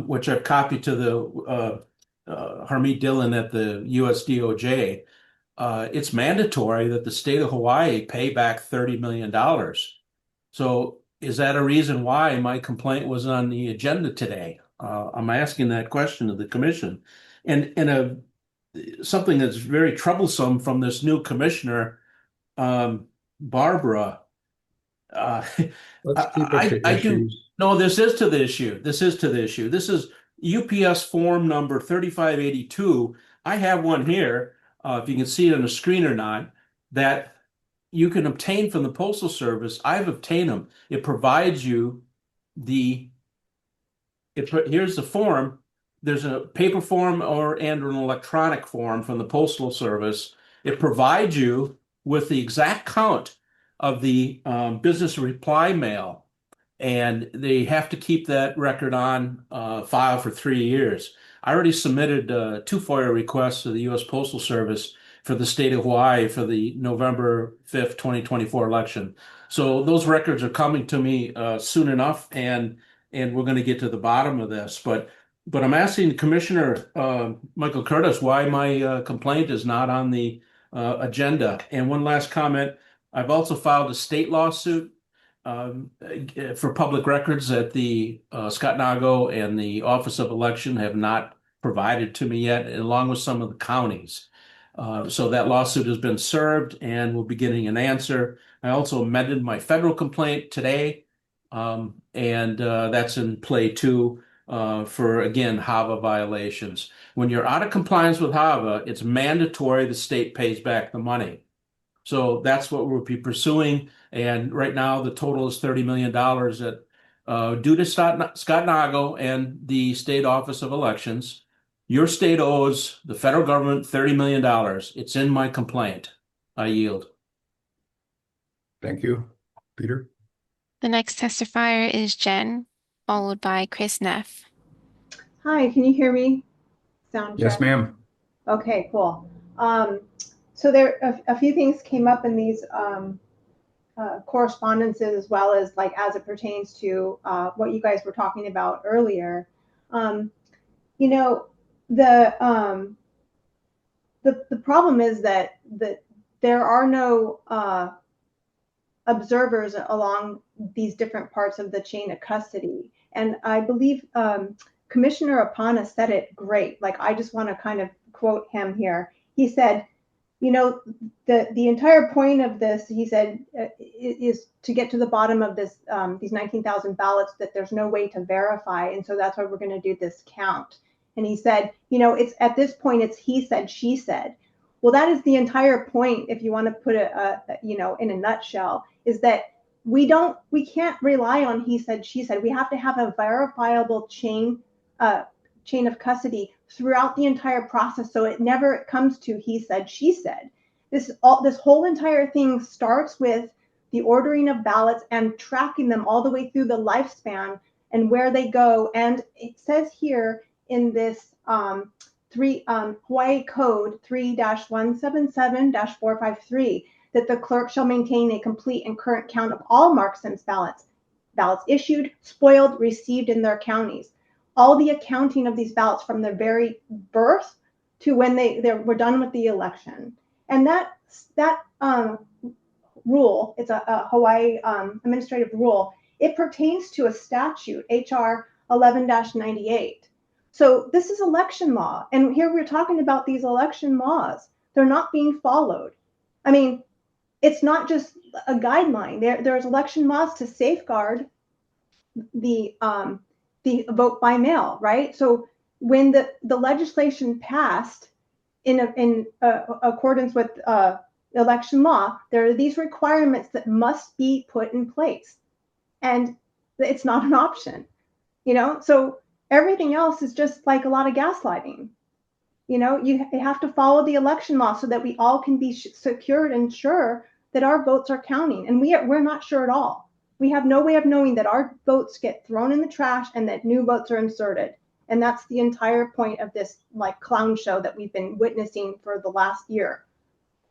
which I've copied to the Harmeet Dillon at the US DOJ, it's mandatory that the state of Hawaii pay back $30 million. So is that a reason why my complaint was on the agenda today? I'm asking that question to the commission. And something that's very troublesome from this new commissioner, Barbara, Let's keep it to issues. No, this is to the issue. This is UPS form number 3582. I have one here, if you can see it on the screen or not, that you can obtain from the Postal Service. I've obtained them. It provides you here's the form. There's a paper form and an electronic form from the Postal Service. It provides you with the exact count of the business reply mail, and they have to keep that record on file for 3 years. I already submitted 2 FOIA requests to the U.S. Postal Service for the state of Hawaii for the November 5th, 2024 election. So those records are coming to me soon enough, and we're going to get to the bottom of this. But I'm asking Commissioner Michael Curtis why my complaint is not on the agenda. And one last comment. I've also filed a state lawsuit for public records that the Scott Nago and the Office of Election have not provided to me yet, along with some of the counties. So that lawsuit has been served and we'll be getting an answer. I also amended my federal complaint today, and that's in play too for, again, HAVA violations. When you're out of compliance with HAVA, it's mandatory the state pays back the money. So that's what we'll be pursuing. And right now, the total is $30 million that due to Scott Nago and the State Office of Elections, your state owes the federal government $30 million. It's in my complaint. I yield. Thank you. Peter? The next testifier is Jen, followed by Chris Neff. Hi, can you hear me? Sound Yes, check? ma'am. Okay, cool. So there a few things came up in these correspondences, as well as like as it pertains to what you guys were talking about earlier. You know, the problem is that there are no observers along these different parts of the chain of custody, and I believe Commissioner Apana said it great. Like, I just want to kind of quote him here. He said, you know, the entire point of this, he said, is to get to the bottom of this, these 19,000 ballots that there's no way to verify. And so that's why we're going to do this count. And he said, you know, it's at this point, it's he said, she said. Well, that is the entire point, if you want to put it, you know, in a nutshell, is that we can't rely on he said, she said. We have to have a verifiable chain of custody throughout the entire process, so it never comes to he said, she said. This whole entire thing starts with the ordering of ballots and tracking them all the way through the lifespan and where they go. And it says here in this Hawaii Code 3-177-453 that the clerk shall maintain a complete and current count of all Mark Sims ballots issued, spoiled, received in their counties. All the accounting of these ballots from their very birth to when they were done with the election. And that rule, it's a Hawaii administrative rule, it pertains to a statute, HR 11-98. So this is election law. And here we're talking about these election laws. They're not being followed. I mean, it's not just a guideline. There's election laws to safeguard the vote by mail, right? So when the legislation passed in accordance with election law, there are these requirements that must be put in place, and it's not an option, you know. So everything else is just like a lot of gaslighting. You know, you have to follow the election law so that we all can be secured and sure that our votes are counting. And we're not sure at all. We have no way of knowing that our votes get thrown in the trash and that new votes are inserted. And that's the entire point of this like clown show that we've been witnessing for the last year.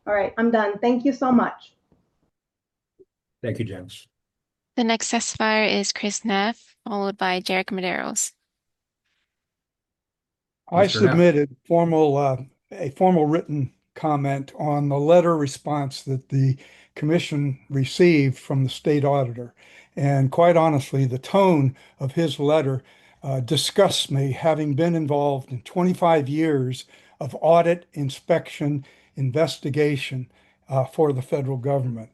All right, I'm done. Thank you so much. Thank you, Janice. The next testifier is Chris Neff, followed by Jarek Medeiros. I Mr. Neff. submitted a formal written comment on the letter response that the commission received from the state auditor. And quite honestly, the tone of his letter disgusts me, having been involved in 25 years of audit, inspection, investigation for the federal government.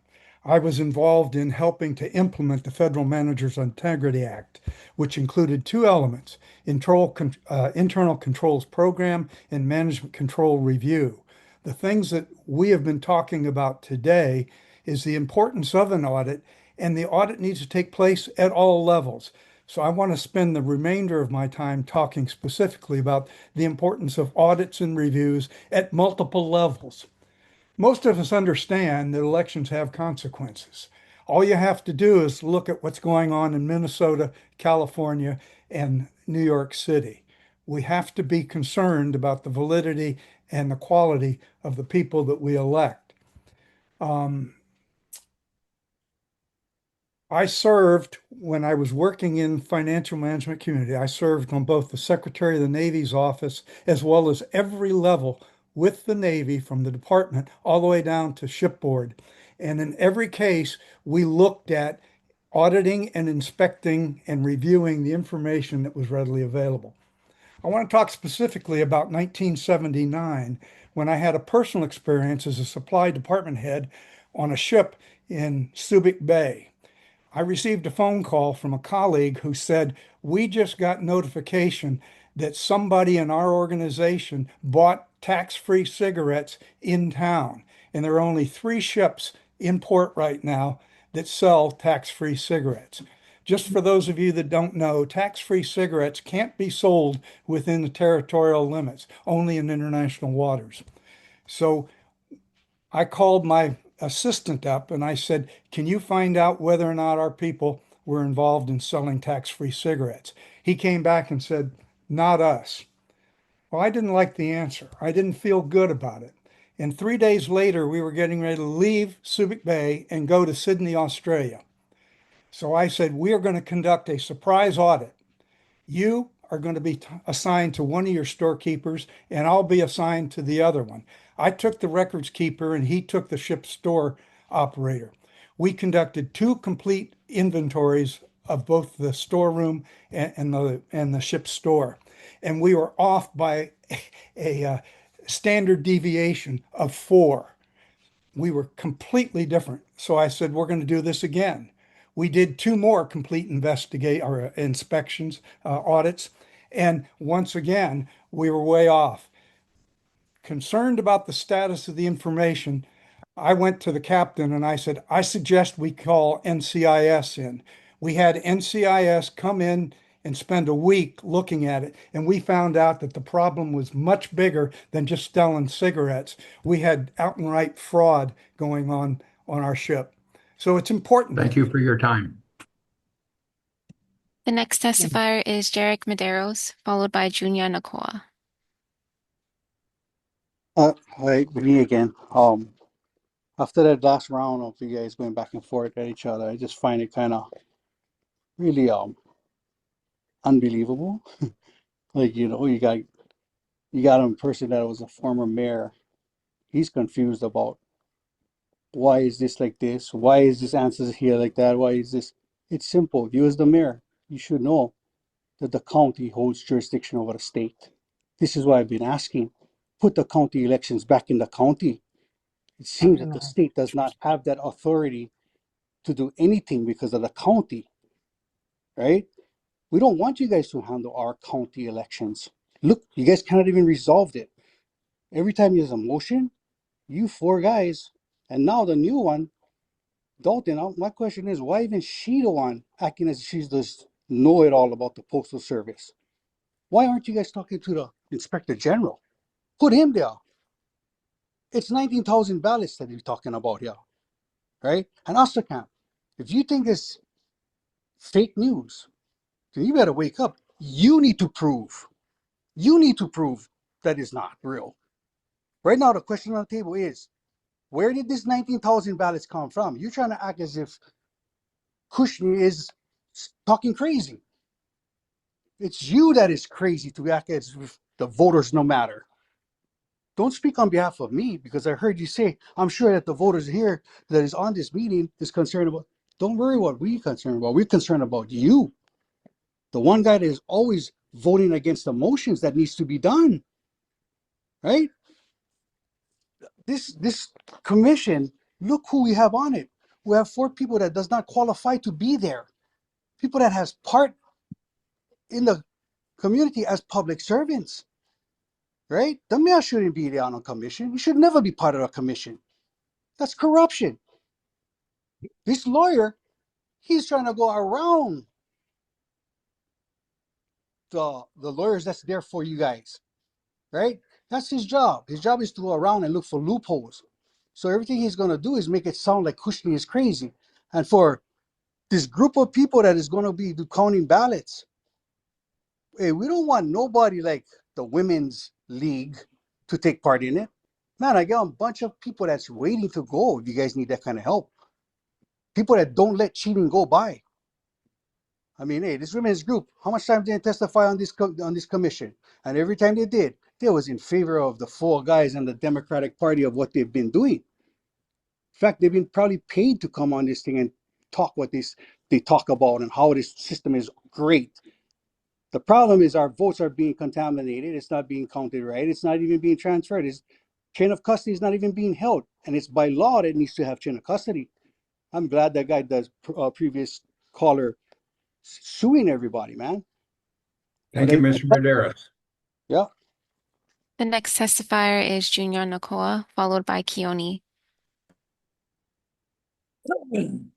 I was involved in helping to implement the Federal Managers Integrity Act, which included two elements: internal controls program and management control review. The things that we have been talking about today is the importance of an audit, and the audit needs to take place at all levels. So I want to spend the remainder of my time talking specifically about the importance of audits and reviews at multiple levels. Most of us understand that elections have consequences. All you have to do is look at what's going on in Minnesota, California, and New York City. We have to be concerned about the validity and the quality of the people that we elect. I served when I was working in financial management community. I served on both the Secretary of the Navy's office as well as every level with the Navy, from the department all the way down to shipboard. And in every case, we looked at auditing and inspecting and reviewing the information that was readily available. I want to talk specifically about 1979, when I had a personal experience as a supply department head on a ship in Subic Bay. I received a phone call from a colleague who said, "We just got notification that somebody in our organization bought tax-free cigarettes in town, and there are only 3 ships in port right now that sell tax-free cigarettes." Just for those of you that don't know, tax-free cigarettes can't be sold within the territorial limits, only in international waters. So I called my assistant up and I said, "Can you find out whether or not our people were involved in selling tax-free cigarettes?" He came back and said, "Not us." Well, I didn't like the answer. I didn't feel good about it. And 3 days later, we were getting ready to leave Subic Bay and go to Sydney, Australia. So I said, "We are going to conduct a surprise audit. You are going to be assigned to one of your storekeepers, and I'll be assigned to the other one." I took the records keeper and he took the ship store operator. We conducted 2 complete inventories of both the storeroom and the ship store. And we were off by a standard deviation of 4. We were completely different. So I said, "We're going to do this again." We did 2 more complete inspections, audits, and once again, we were way off. Concerned about the status of the information, I went to the captain and I said, "I suggest we call NCIS in." We had NCIS come in and spend a week looking at it, and we found out that the problem was much bigger than just selling cigarettes. We had outright fraud going on our ship. So it's important. Thank you for your time. The next testifier is Jarek Medeiros, followed by Junya Nakoa. Hi, me again. After that last round of you guys going back and forth at each other, I just find it kind of really unbelievable. Like, you know, you got a person that was a former mayor. He's confused about why is this like this? Why is this answer here like that? Why is this? It's simple. You as the mayor, you should know that the county holds jurisdiction over the state. This is why I've been asking. Put the county elections back in the county. It seems that the state does not have that authority to do anything because of the county, right? We don't want you guys to handle our county elections. Look, you guys cannot even resolve it. Every time there's a motion, you four guys, and now the new one, Dalton, my question is, why even she the one acting as she's this know-it-all about the Postal Service? Why aren't you guys talking to the Inspector General? Put him there. It's 19,000 ballots that you're talking about here, right? And Osterkamp, if you think it's fake news, then you better wake up. You need to prove that it's not real. Right now, the question on the table is, where did this 19,000 ballots come from? You're trying to act as if Kushner is talking crazy. It's you that is crazy to act as if the voters no matter. Don't speak on behalf of me, because I heard you say, I'm sure that the voters here that is on this meeting is concerned about. Don't worry what we're concerned about. We're concerned about you. The one guy that is always voting against the motions that needs to be done, right? This commission, look who we have on it. We have 4 people that does not qualify to be there. People that has part in the community as public servants, right? The mayor shouldn't be there on a commission. He should never be part of a commission. That's corruption. This lawyer, he's trying to go around the lawyers that's there for you guys, right? That's his job. His job is to go around and look for loopholes. So everything he's going to do is make it sound like Kushner is crazy. And for this group of people that is going to be counting ballots, hey, we don't want nobody like the Women's League to take part in it. Man, I got a bunch of people that's waiting to go if you guys need that kind of help. People that don't let cheating go by. I mean, hey, this women's group, how much time did they testify on this commission? And every time they did, they was in favor of the 4 guys and the Democratic Party of what they've been doing. In fact, they've been probably paid to come on this thing and talk what they talk about and how this system is great. The problem is our votes are being contaminated. It's not being counted right. It's not even being transferred. It's chain of custody is not even being held. And it's by law that it needs to have chain of custody. I'm glad that guy does previous caller suing everybody, man. Thank you, Mr. Medeiros. Yeah. The next testifier is Junior Nakoa, followed by Keone.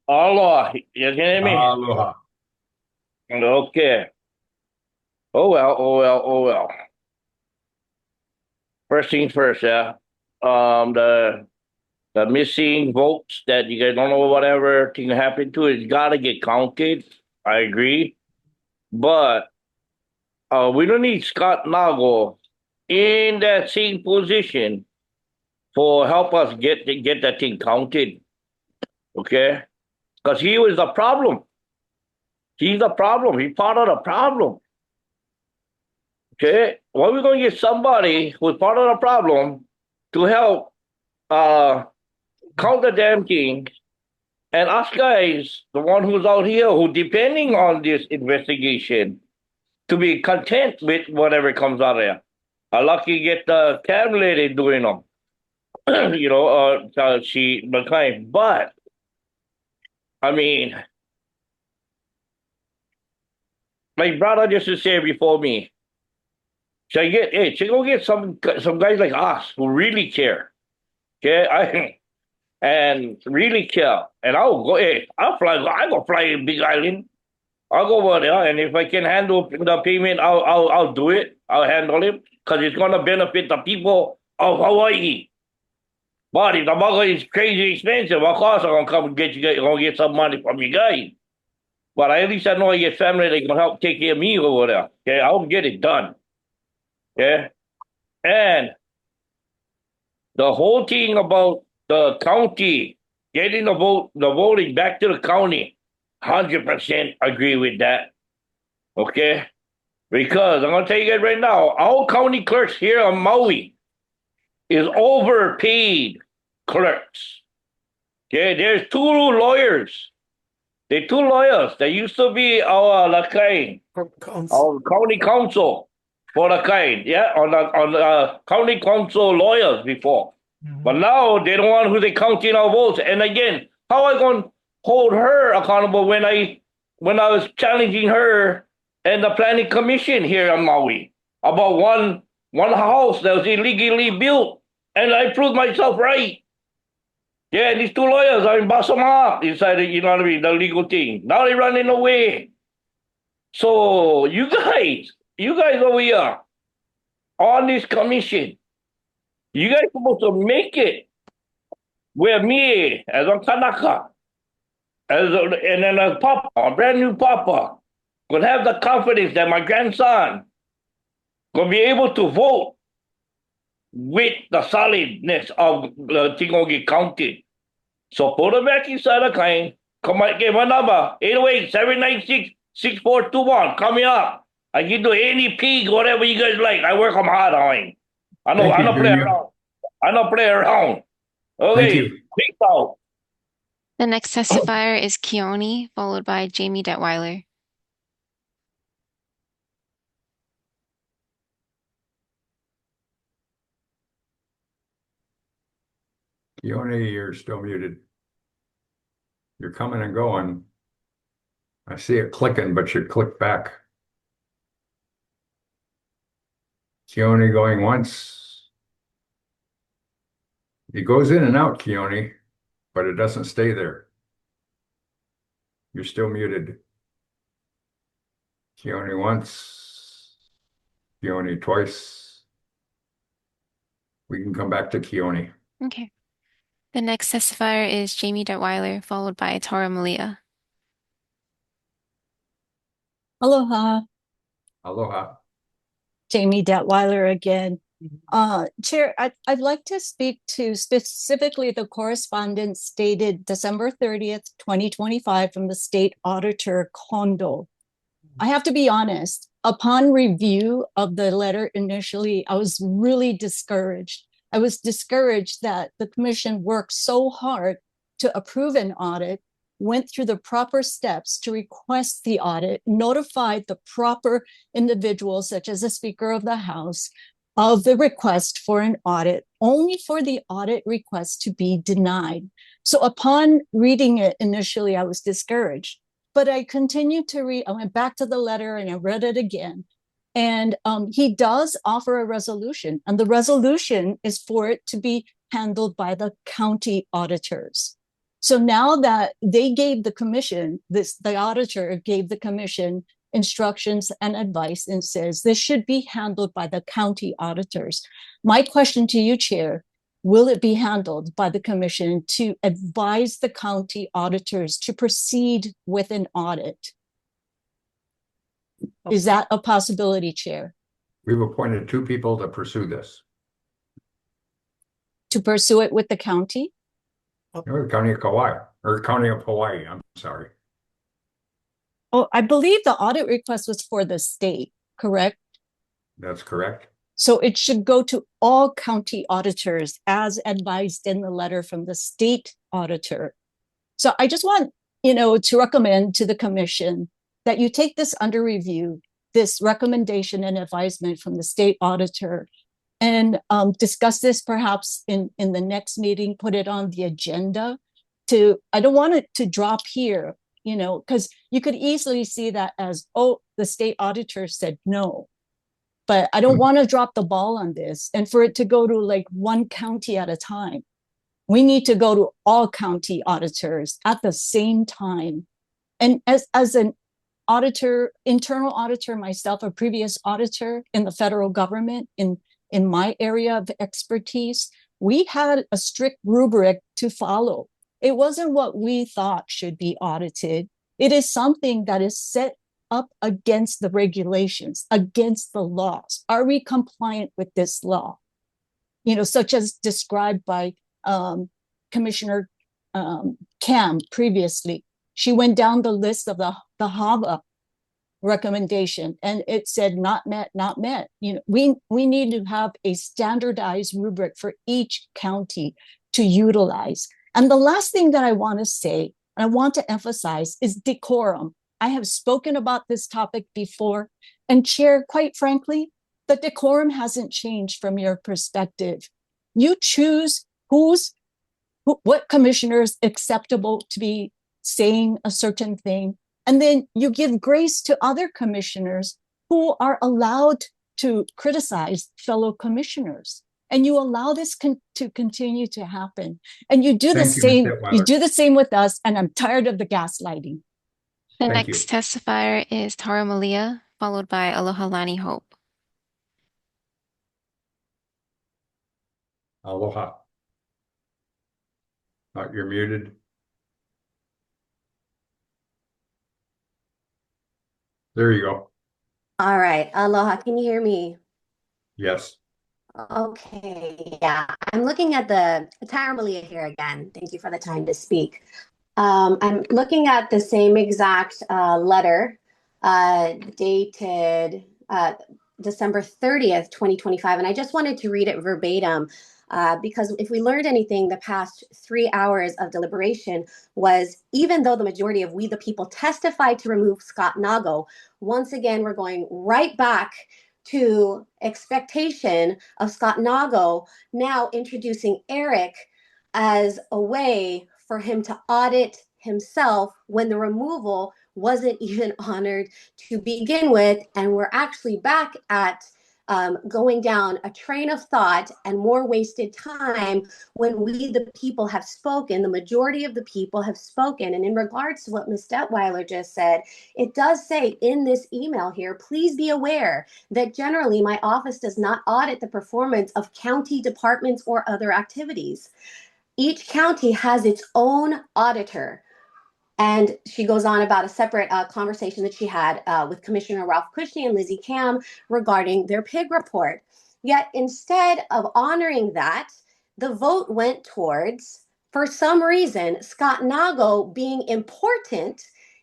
Aloha, you can hear me? Aloha. Okay. Oh well. First things first, yeah. The missing votes that you guys don't know whatever thing happened to it, gotta get counted. I agree. But we don't need Scott Nago in that same position for help us get that thing counted. Okay? Because he was the problem. He's the problem. He's part of the problem. Okay? Why are we going to get somebody who's part of the problem to help count the damn thing? And us guys, the one who's out here who depending on this investigation to be content with whatever comes out of there. I lucky get the cam lady doing them. You know, she McLean. But I mean, my brother just to say before me, she go get some guys like us who really care. Okay, and really care. And I'll go, I go fly in Big Island. I'll go over there, and if I can handle the payment, I'll do it. I'll handle it because it's gonna benefit the people of Hawaii. But if the mugger is crazy expensive, of course I'm gonna come and get you guys, gonna get some money from you guys. But at least I know I get family that can help take care of me over there. Okay, I'll get it done. Okay, and the whole thing about the county getting the voting back to the county, 100% agree with that. Okay, because I'm gonna tell you guys right now, our county clerks here on Maui is overpaid clerks. Okay, there's 2 lawyers. They're 2 lawyers. They used to be our Lakai, our county council for Lakai, yeah, on the county council lawyers before. But now they don't want who they counting our votes. And again, how I going to hold her accountable when I was challenging her and the planning commission here on Maui about one house that was illegally built, and I proved myself right. Yeah, and these two lawyers, I mean, bust them up inside, you know what I mean, the legal thing. Now they're running away. So you guys over here on this commission, you guys supposed to make it where me as a Kanaka, and then as Papa, a brand new Papa, could have the confidence that my grandson gonna be able to vote with the solidness of the thing gonna get counted. So put it back inside the claim. Come on, give my number 808-796-6421. Call me up. I can do any pig, whatever you guys like. I work them hard on it. I don't play around. I don't play around. Okay, peace out. The next testifier is Keone, followed by Jamie Detweiler. Keone, you're still muted. You're coming and going. I see it clicking, but you click back. Keone going once. It goes in and out, Keone, but it doesn't stay there. You're still muted. Keone once. Keone twice. We can come back to Keone. Okay. The next testifier is Jamie Detweiler, followed by Tara Malia. Aloha, Aloha. Jamie Detweiler again. Chair, I'd like to speak to specifically the correspondence dated December 30th, 2025 from the State Auditor Kondo. I have to be honest, upon review of the letter initially, I was really discouraged. I was discouraged that the commission worked so hard to approve an audit, went through the proper steps to request the audit, notified the proper individuals, such as the Speaker of the House, of the request for an audit, only for the audit request to be denied. So upon reading it initially, I was discouraged, but I continued to read. I went back to the letter and I read it again. And he does offer a resolution, and the resolution is for it to be handled by the county auditors. So now that they gave the commission, the auditor gave the commission instructions and advice and says this should be handled by the county auditors. My question to you, Chair, will it be handled by the commission to advise the county auditors to proceed with an audit? Is that a possibility, Chair? We've appointed 2 people to pursue this. To pursue it with the county? The County of Kauai, or County of Hawaii, I'm sorry. Oh, I believe the audit request was for the state, correct? That's correct. So it should go to all county auditors as advised in the letter from the state auditor. So I just want, to recommend to the commission that you take this under review, this recommendation and advisement from the state auditor, and discuss this perhaps in the next meeting, put it on the agenda. I don't want it to drop here, because you could easily see that as, oh, the state auditor said no. But I don't want to drop the ball on this and for it to go to like one county at a time. We need to go to all county auditors at the same time. And as an auditor, internal auditor myself, a previous auditor in the federal government, in my area of expertise, we had a strict rubric to follow. It wasn't what we thought should be audited. It is something that is set up against the regulations, against the laws. Are we compliant with this law? Such as described by Commissioner Cam previously. She went down the list of the HAVA recommendation and it said not met, not met. We need to have a standardized rubric for each county to utilize. And the last thing that I want to say, and I want to emphasize, is decorum. I have spoken about this topic before, and Chair, quite frankly, the decorum hasn't changed from your perspective. You choose what commissioner is acceptable to be saying a certain thing. And then you give grace to other commissioners who are allowed to criticize fellow commissioners. And you allow this to continue to happen. And you do the Thank you, Ms. same, you Detweiler. do the same with us. And I'm tired of the gaslighting. The Thank next testifier is Tara Malia, followed by Aloha Lani Hope. Aloha. You're muted. There you go. All right. Aloha. Can you hear me? Yes. Okay. Yeah. I'm looking at the Tara Malia here again. Thank you for the time to speak. I'm looking at the same exact letter dated December 30th, 2025. And I just wanted to read it verbatim because if we learned anything, the past 3 hours of deliberation was, even though the majority of we the people testified to remove Scott Nago, once again, we're going right back to expectation of Scott Nago now introducing Eric as a way for him to audit himself when the removal wasn't even honored to begin with. And we're actually back at going down a train of thought and more wasted time when we, the people, have spoken. The majority of the people have spoken. And in regards to what Ms. Detweiler just said, it does say in this email here, please be aware that generally my office does not audit the performance of county departments or other activities. Each county has its own auditor. And she goes on about a separate conversation that she had with Commissioner Ralph Cushney and Lizzie Kam regarding their PIG report. Yet instead of honoring that, the vote went towards, for some reason, Scott Nago being important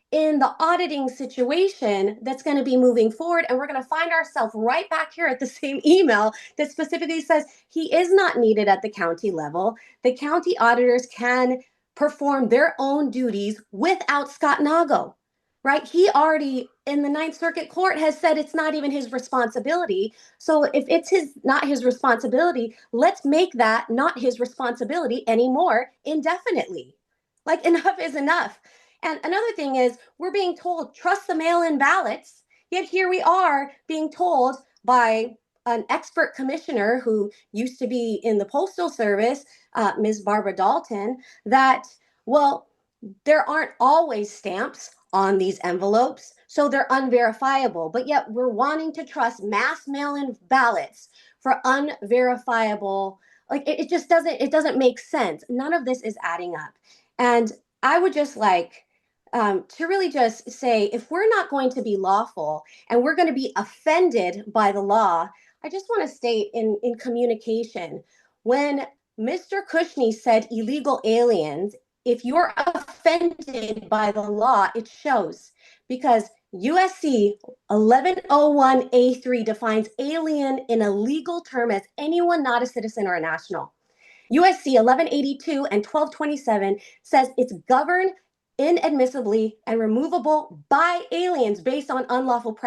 in the auditing situation that's going to be moving forward. And we're going to find ourselves right back here at the same email that specifically says he is not needed at the county level. The county auditors can perform their own duties without Scott Nago, right? He already in the Ninth Circuit Court has said it's not even his responsibility. So if it's not his responsibility, let's make that not his responsibility anymore indefinitely. Like, enough is enough. And another thing is, we're being told, trust the mail-in ballots, yet here we are being told by an expert commissioner who used to be in the Postal Service, Ms. Barbara Dalton, that, well, there aren't always stamps on these envelopes, so they're unverifiable. But yet we're wanting to trust mass mail-in ballots for unverifiable, like it just doesn't make sense. None of this is adding up. And I would just like to really just say, if we're not going to be lawful and we're going to be offended by the law, I just want to state in communication, when Mr. Cushney said illegal aliens, if you're offended by the law, it shows, because USC 1101A3 defines alien in a legal term as anyone not a citizen or a national. USC 1182 and 1227 says it's governed inadmissibly and removable by aliens based on unlawful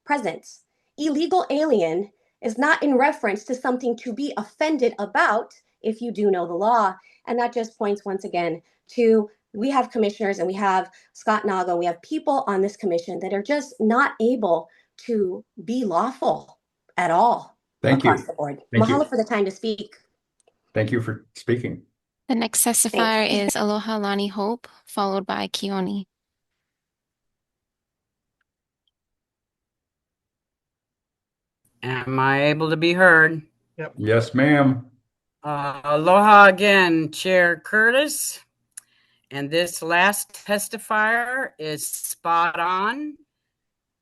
presence. Illegal alien is not in reference to something to be offended about if you do know the law. And that just points once again to, we have commissioners and we have Scott Nago, we have people on this commission that are just not able to be lawful at all. Thank you. Across the board. Thank Mahalo you. for the time to speak. Thank you for speaking. The next testifier is Aloha Lani Hope, followed by Keone. Am I able to be heard? Yep. Yes, ma'am. Aloha again, Chair Curtis. And this last testifier is spot on.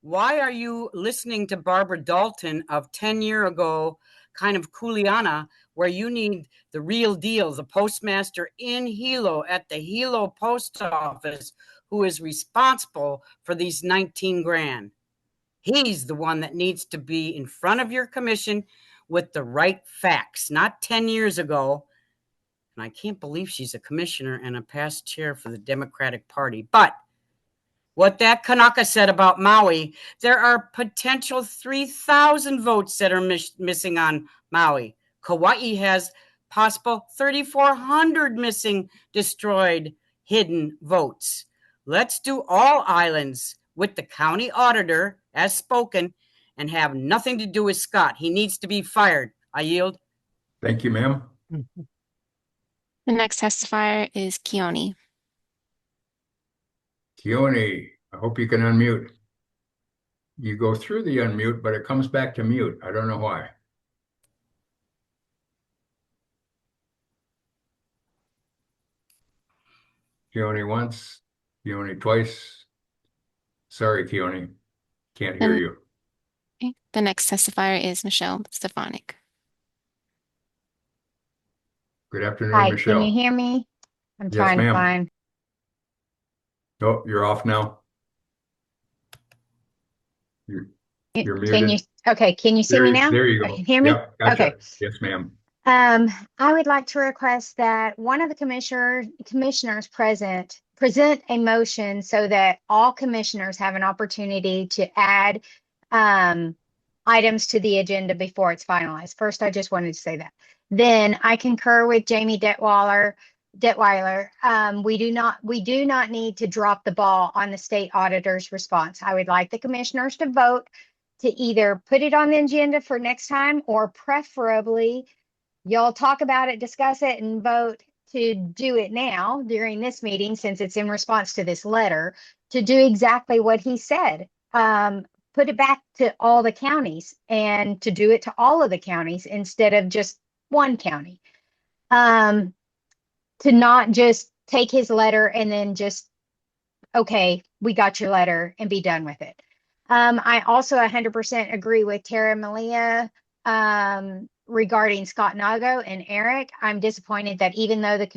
Why are you listening to Barbara Dalton of 10 years ago, kind of Kuleana, where you need the real deal, the postmaster in Hilo at the Hilo post office, who is responsible for these 19 grand? He's the one that needs to be in front of your commission with the right facts, not 10 years ago. And I can't believe she's a commissioner and a past chair for the Democratic Party. But what that Kanaka said about Maui, there are potential 3,000 votes that are missing on Maui. Kauai has possible 3,400 missing, destroyed, hidden votes. Let's do all islands with the county auditor as spoken and have nothing to do with Scott. He needs to be fired. I yield. Thank you, ma'am. The next testifier is Keone. Keone, I hope you can unmute. You go through the unmute, but it comes back to mute. I don't know why. Keone once, Keone twice. Sorry, Keone. Can't hear you. Okay. The next testifier is Michelle Stefanik. Good afternoon, Hi, Michelle. can you hear me? I'm Yes, trying to ma'am. find. Oh, you're off now. You're Can you, muted. okay, can you see me now? There you Or go. can you hear me? Yep, gotcha. Okay. Yes, ma'am. I would like to request that one of the commissioners present a motion so that all commissioners have an opportunity to add items to the agenda before it's finalized. First, I just wanted to say that. Then I concur with Jamie Detweiler. We do not need to drop the ball on the state auditor's response. I would like the commissioners to vote to either put it on the agenda for next time, or preferably y'all talk about it, discuss it, and vote to do it now during this meeting, since it's in response to this letter, to do exactly what he said. Put it back to all the counties and to do it to all of the counties instead of just one county. To not just take his letter and then just, okay, we got your letter and be done with it. I also 100% agree with Tara Malia regarding Scott Nago and Eric. I'm disappointed that even though the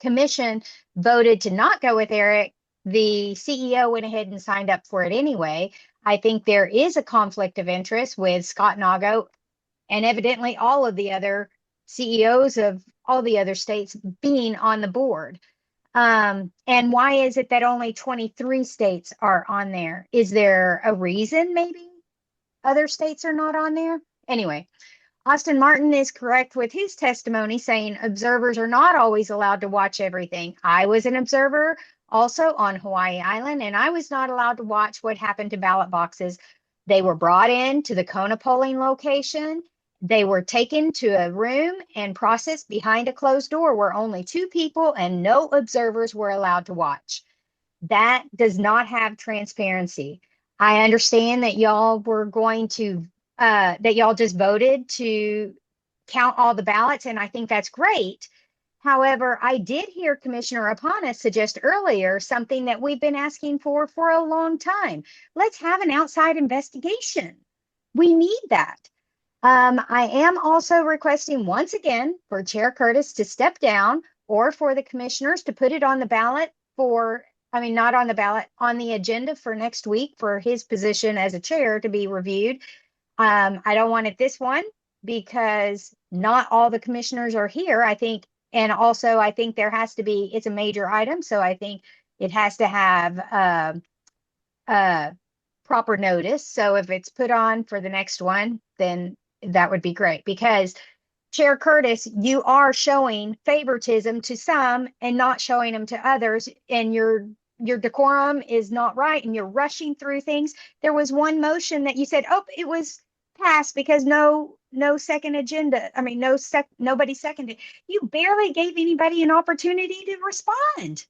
commission voted to not go with Eric, the CEO went ahead and signed up for it anyway. I think there is a conflict of interest with Scott Nago and evidently all of the other CEOs of all the other states being on the board. And why is it that only 23 states are on there? Is there a reason maybe other states are not on there? Anyway, Austin Martin is correct with his testimony, saying observers are not always allowed to watch everything. I was an observer also on Hawaii Island, and I was not allowed to watch what happened to ballot boxes. They were brought in to the Kona polling location. They were taken to a room and processed behind a closed door where only 2 people and no observers were allowed to watch. That does not have transparency. I understand that y'all were going to that y'all just voted to count all the ballots, and I think that's great. However, I did hear Commissioner Apana suggest earlier something that we've been asking for a long time. Let's have an outside investigation. We need that. I am also requesting once again for Chair Curtis to step down, or for the commissioners to put it on the ballot not on the ballot, on the agenda for next week for his position as a chair to be reviewed. I don't want it this one because not all the commissioners are here, I think. And also I think there has to be, it's a major item. So I think it has to have proper notice. So if it's put on for the next one, then that would be great, because Chair Curtis, you are showing favoritism to some and not showing them to others, and your decorum is not right, and you're rushing through things. There was one motion that you said, oh, it was passed because no second agenda. Nobody seconded. You barely gave anybody an opportunity to respond.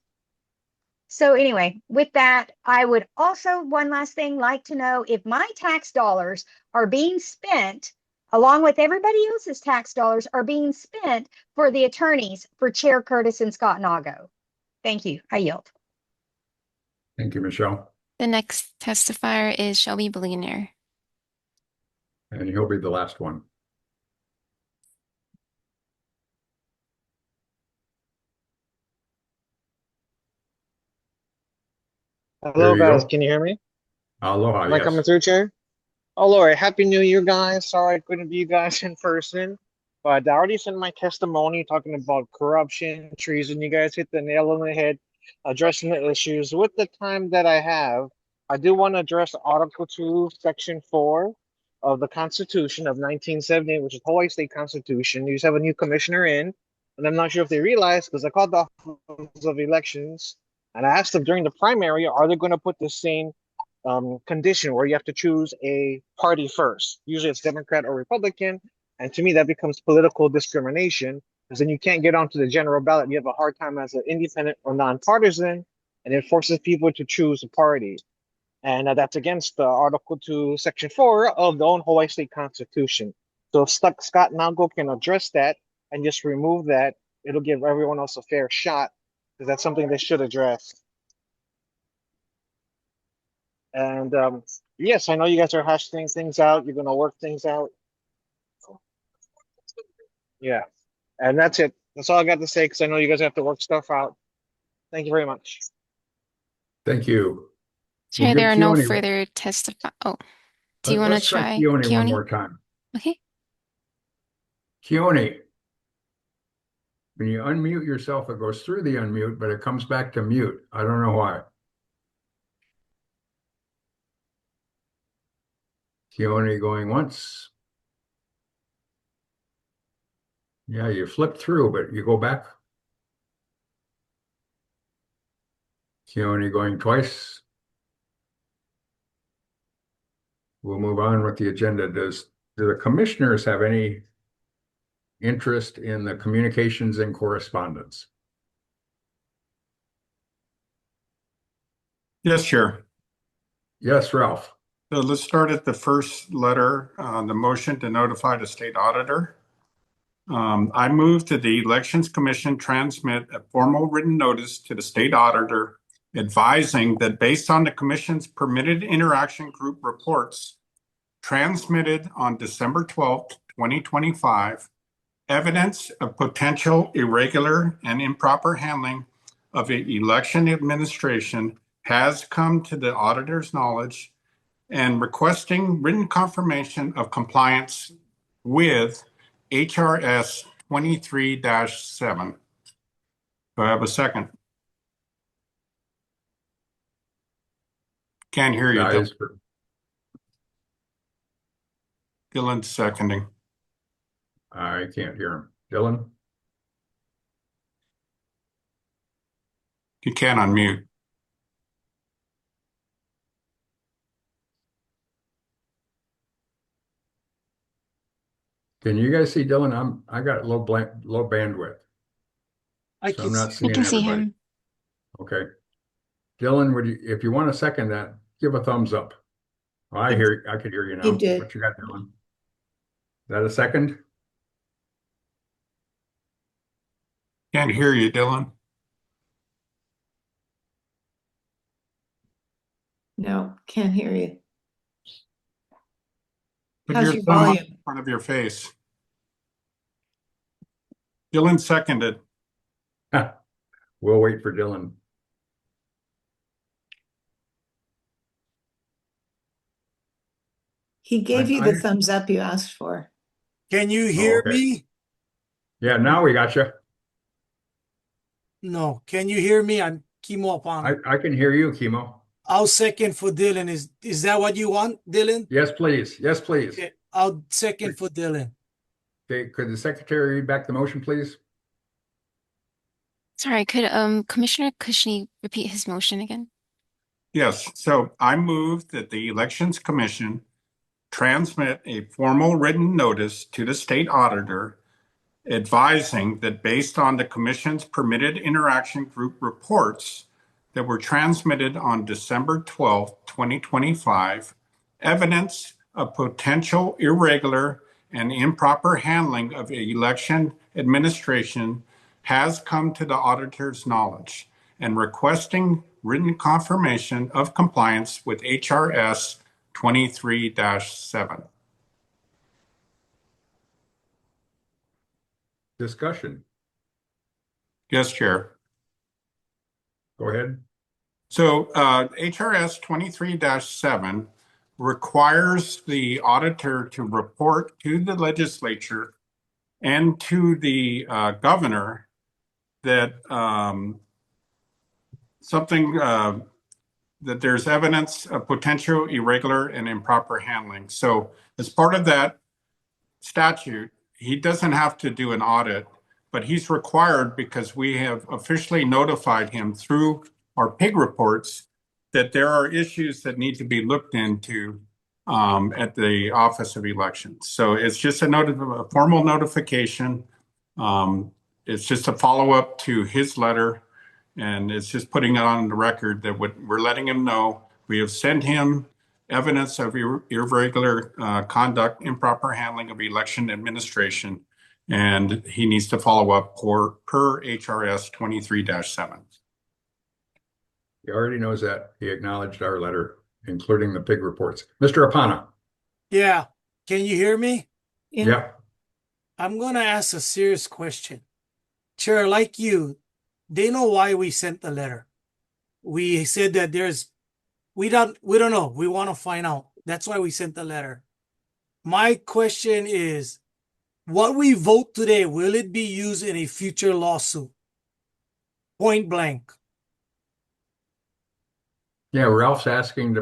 So anyway, with that, I would also, one last thing, like to know if my tax dollars are being spent, along with everybody else's tax dollars, are being spent for the attorneys for Chair Curtis and Scott Nago. Thank you. I yield. Thank you, Michelle. The next testifier is Shelby Billionaire. And he'll be the last one. Hello, There you guys. go. Can you hear me? Aloha, Am I yes. coming through, Chair? Oh, Lord. Happy New Year, guys. Sorry I couldn't be you guys in person. But I already sent my testimony talking about corruption, treason. You guys hit the nail on the head, addressing the issues. With the time that I have, I do want to address Article 2, Section 4, of the Constitution of 1978, which is Hawaii State Constitution. You just have a new commissioner in, and I'm not sure if they realize, because I called the Office of Elections and I asked them during the primary, are they going to put the same condition where you have to choose a party first? Usually it's Democrat or Republican. And to me, that becomes political discrimination, because then you can't get onto the general ballot. You have a hard time as an independent or nonpartisan, and it forces people to choose a party. And that's against Article 2, Section 4 of the own Hawaii State Constitution. So if Scott Nago can address that and just remove that, it'll give everyone else a fair shot, because that's something they should address. And yes, I know you guys are hashing things out. You're going to work things out. Yeah. And that's it. That's all I got to say, because I know you guys have to work stuff out. Thank you very much. Thank you. Chair, We'll there give are no Keone- further testify. Oh, do you want to Let's try try Keone one Keone? more time. Okay. Keone, when you unmute yourself, it goes through the unmute, but it comes back to mute. I don't know why. Keone going once. Yeah, you flip through, but you go back. Keone going twice. We'll move on with the agenda. Do the commissioners have any interest in the communications and correspondence? Yes, Chair. Yes, Ralph. So let's start at the first letter, the motion to notify the state auditor. I move that the Elections Commission transmit a formal written notice to the state auditor advising that based on the commission's permitted interaction group reports transmitted on December 12th, 2025, evidence of potential irregular and improper handling of election administration has come to the auditor's knowledge, and requesting written confirmation of compliance with HRS 23-7. Do I have a second? Can't hear you, Dylan. Dylan's seconding. I can't hear him. Dylan? You can't unmute. Can you guys see Dylan? I got low bandwidth. So I'm not seeing I can see everybody. him. Okay. Dylan, if you want to second that, give a thumbs up. Oh, I could hear you now. He did. What you got, Dylan? Is that a second? Can't hear you, Dylan. No, can't hear you. Put How's your your thumb up volume? in front of your face. Dylan seconded. We'll wait for Dylan. He gave you I- the thumbs up you asked for. Can you hear okay. me? Yeah, now we got you. No. Can you hear me? I'm Kimo Apang. I can hear you, Kimo. I'll second for Dylan. Is that what you want, Dylan? Yes, please. Yes, please. Okay, I'll second for Dylan. Okay, could the secretary read back the motion, please? Sorry, could Commissioner Kushney repeat his motion again? Yes, so I move that the Elections Commission transmit a formal written notice to the state auditor advising that based on the commission's permitted interaction group reports that were transmitted on December 12th, 2025, evidence of potential irregular and improper handling of election administration has come to the auditor's knowledge, and requesting written confirmation of compliance with HRS 23-7. Discussion. Yes, Chair. Go ahead. So HRS 23-7 requires the auditor to report to the legislature and to the governor that something that there's evidence of potential irregular and improper handling. So as part of that statute, he doesn't have to do an audit, but he's required because we have officially notified him through our PIG reports that there are issues that need to be looked into at the Office of Elections. So it's just a formal notification. It's just a follow-up to his letter, and it's just putting it on the record that we're letting him know we have sent him evidence of irregular conduct, improper handling of election administration, and he needs to follow up per HRS 23-7. He already knows that. He acknowledged our letter, including the PIG reports. Mr. Apana. Yeah. Can you hear me? Yeah. I'm going to ask a serious question. Chair, like you, they know why we sent the letter. We said that we don't know. We want to find out. That's why we sent the letter. My question is, what we vote today, will it be used in a future lawsuit? Point blank. Yeah, Ralph's asking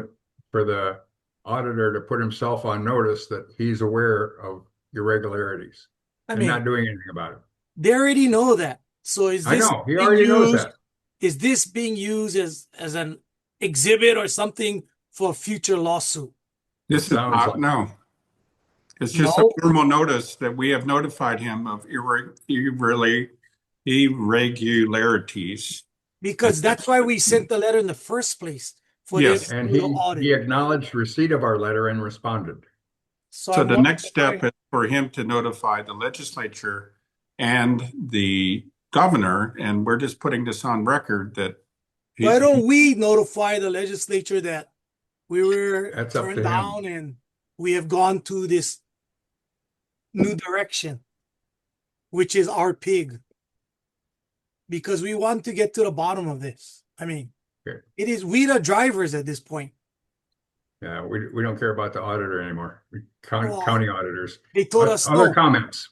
for the auditor to put himself on notice that he's aware of irregularities and not doing anything about it. They already know that. So is this I know, he already knows that. Is this being used as an exhibit or something for a future lawsuit? This is not, no. It's just a formal notice that we have notified him of irregularities. Because that's why we sent the letter in the first place. For Yes, this and audit. he acknowledged receipt of our letter and responded. So the next step is for him to notify the legislature and the governor, and we're just putting this on record that. Why don't we notify the legislature that we were That's up to turned down and we have gone to this new direction, which is our PIG, because we want to get to the bottom of this. I mean, it is we the drivers at this point. Yeah, we don't care about the auditor anymore. County auditors. They told us other no. comments.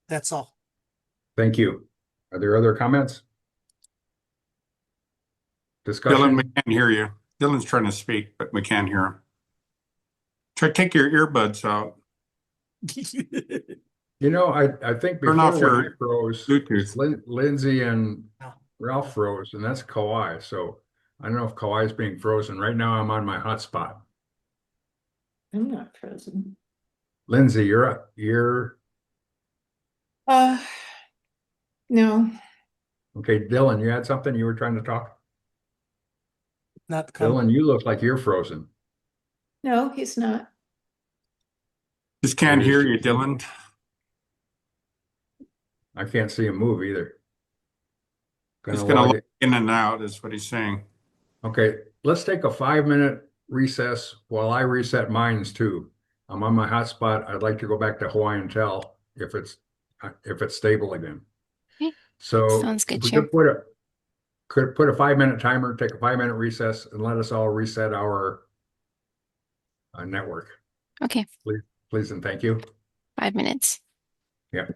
That's all. Thank you. Are there other comments? Discussion. Dylan, we can't hear you. Dylan's trying to speak, but we can't hear him. Try to take your earbuds out. You know, I think Turn before off when your I froze, Bluetooth. Lindsay and Ralph froze, and that's Kauai. So I don't know if Kauai is being frozen. Right now, I'm on my hotspot. I'm not frozen. Lindsay, you're up. You're No. okay. Dylan, you had something you were trying to talk? Not Dylan, you look like you're frozen. No, he's not. Just can't hear you, Dylan. I can't see him move either. He's going to look in and out is what he's saying. Okay, let's take a 5-minute recess while I reset mines too. I'm on my hotspot. I'd like to go back to Hawaiian Tel if it's stable again. Okay. So Sounds good, if we Chair. could put a 5-minute timer, take a 5-minute recess, and let us all reset our network. Okay, Please and thank you. 5 minutes. Yeah.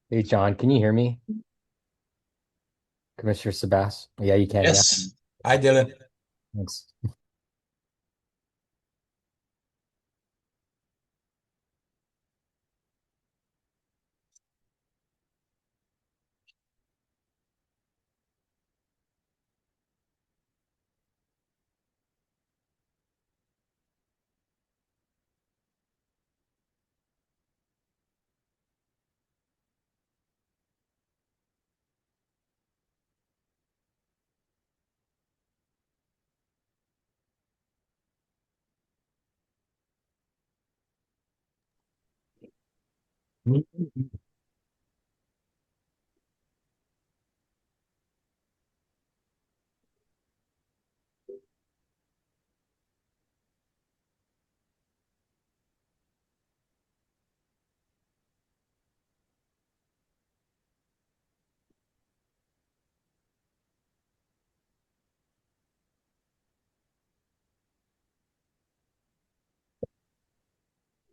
Hey, John, can you hear me? Commissioner Sabas? Yeah, you can. Yes. Hi, Dylan. Thanks.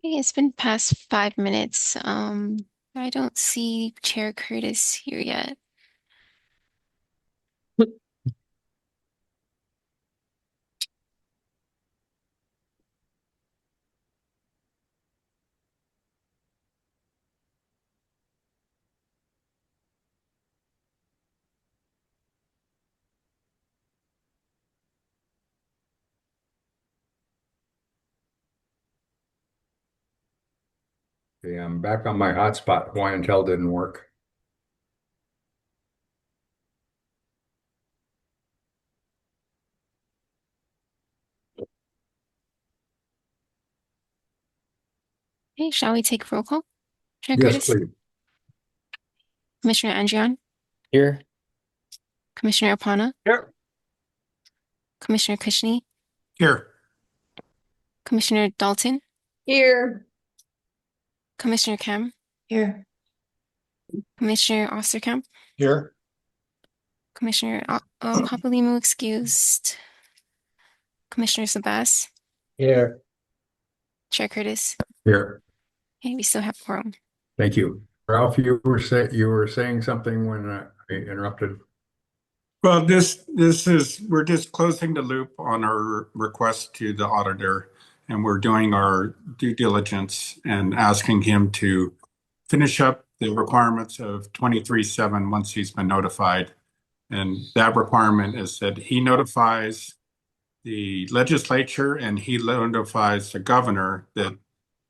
Okay, it's been past 5 minutes. I don't see Chair Curtis here yet. Okay, I'm back on my hotspot. Why until didn't work. Okay, shall we take roll call? Chair Yes, Curtis? please. Commissioner Andrian? Here. Commissioner Apana? Here. Commissioner Kushney? Here. Commissioner Dalton? Here. Commissioner Kem? Here. Commissioner Osterkamp? Here. Commissioner Papalimou excused. Commissioner Sabas? Here. Chair Curtis? Here. Okay, we still have quorum. Thank you. Ralph, you were saying something when I interrupted. Well, we're just closing the loop on our request to the auditor, and we're doing our due diligence and asking him to finish up the requirements of 23-7 once he's been notified. And that requirement is that he notifies the legislature and he notifies the governor that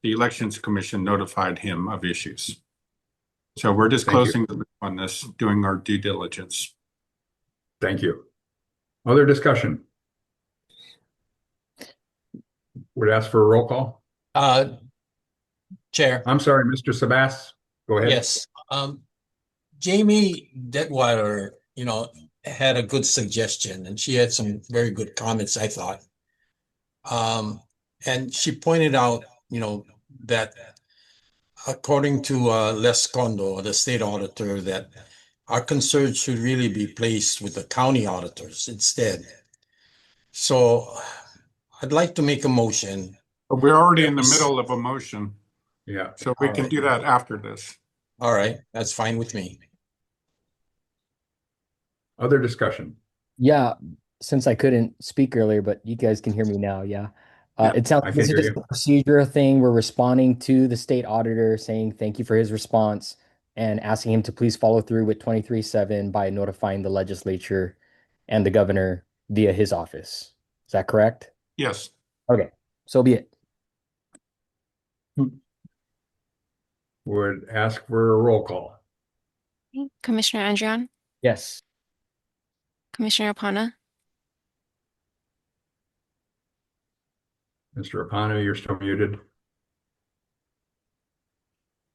the Elections Commission notified him of issues. So we're just Thank you. closing the loop on this, doing our due diligence. Thank you. Other discussion? Would ask for a roll call. Chair. I'm sorry, Mr. Sabas. Go ahead. Yes. Jamie Detweiler, had a good suggestion, and she had some very good comments, I thought. And she pointed out, that according to Les Condo, the state auditor, that our concerns should really be placed with the county auditors instead. So I'd like to make a motion. But we're already in the middle of a motion. Yeah. So we can do that after this. All right, that's fine with me. Other discussion? Yeah, since I couldn't speak earlier, but you guys can hear me now. Yeah. It sounds I like can this is hear just you. a procedural thing. We're responding to the state auditor saying thank you for his response and asking him to please follow through with 23-7 by notifying the legislature and the governor via his office. Is that correct? Yes. Okay, so be it. Would ask for a roll call. Okay, Commissioner Andrian? Yes. Commissioner Apana? Mr. Apano, you're still muted.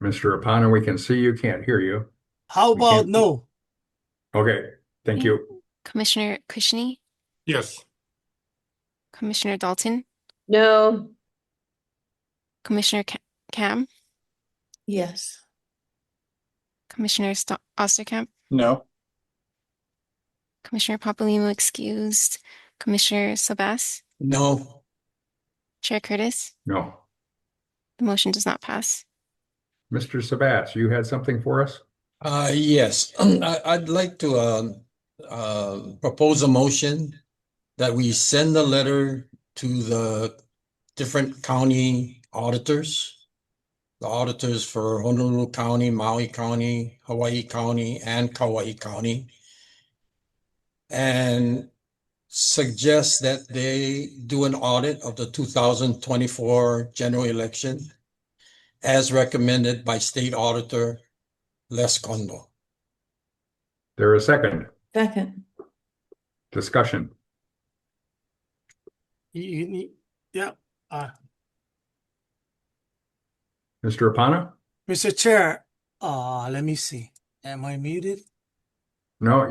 Mr. Apano, we can see you, can't hear you. How We about can't- no? Okay, thank you. Commissioner Kushney? Yes. Commissioner Dalton? No. Commissioner Cam? Yes. Commissioner Osterkamp? No. Commissioner Papalimou excused. Commissioner Sabas? No. Chair Curtis? No. The motion does not pass. Mr. Sabas, you had something for us? Yes, I'd like to propose a motion that we send a letter to the different county auditors, the auditors for Honolulu County, Maui County, Hawaii County, and Kauai County, and suggest that they do an audit of the 2024 general election as recommended by State Auditor Les Kondo. There a second? Second. Discussion. Yeah. Mr. Apana? Mr. Chair, let me see. Am I muted? No,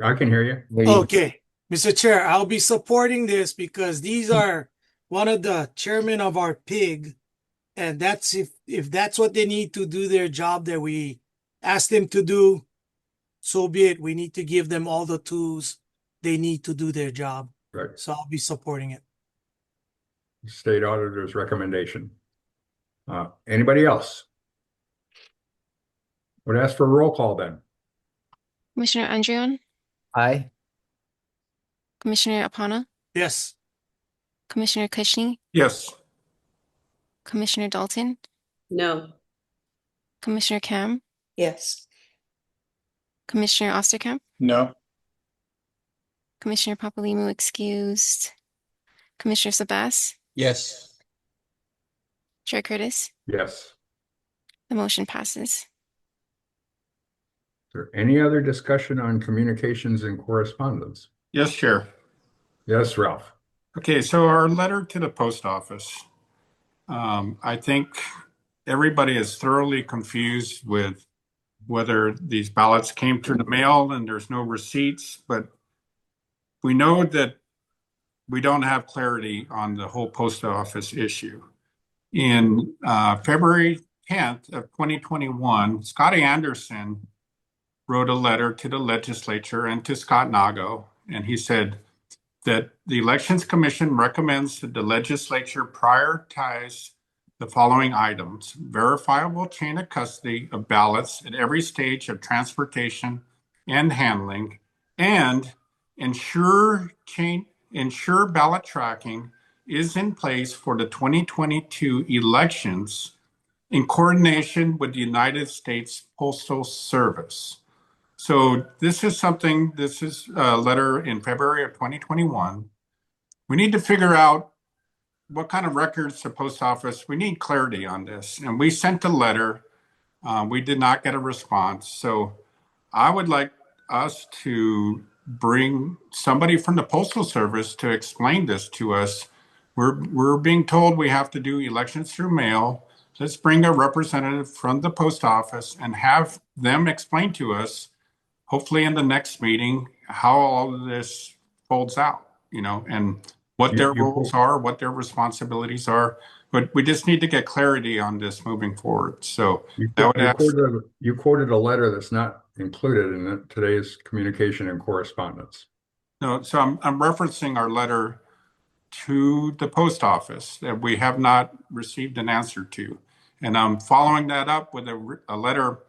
I can hear you. Okay. Mr. Chair, I'll be supporting this because these are one of the chairmen of our PIG. And that's if that's what they need to do their job that we asked them to do, so be it. We need to give them all the tools they need to do their job. Right. So I'll be supporting it. State auditor's recommendation. Anybody else? Would ask for a roll call then. Commissioner Andreon, Aye. Commissioner Apana, Yes. Commissioner Kushni, Yes. Commissioner Dalton, No. Commissioner Kam, Yes. Commissioner Osterkamp, No. Commissioner Papalimu excused, Commissioner Sabas, Yes. Chair Curtis. Yes. The motion passes. Is there any other discussion on communications and correspondence? Yes, Chair. Yes, Ralph. Okay, so our letter to the post office. I think everybody is thoroughly confused with whether these ballots came through the mail and there's no receipts, but we know that we don't have clarity on the whole post office issue. In February 10th of 2021, Scotty Anderson wrote a letter to the legislature and to Scott Nago, and he said that the Elections Commission recommends that the legislature prioritize the following items: verifiable chain of custody of ballots at every stage of transportation and handling, and ensure ballot tracking is in place for the 2022 elections in coordination with the United States Postal Service. So this is a letter in February of 2021. We need to figure out what kind of records the post office, we need clarity on this. And we sent a letter. We did not get a response. So I would like us to bring somebody from the Postal Service to explain this to us. We're being told we have to do elections through mail. Let's bring a representative from the post office and have them explain to us, hopefully in the next meeting, how all of this folds out, and what their roles are, what their responsibilities are. But we just need to get clarity on this moving forward. So you quoted a letter that's not included in today's communication and correspondence. No, so I'm referencing our letter to the post office that we have not received an answer to. And I'm following that up with a letter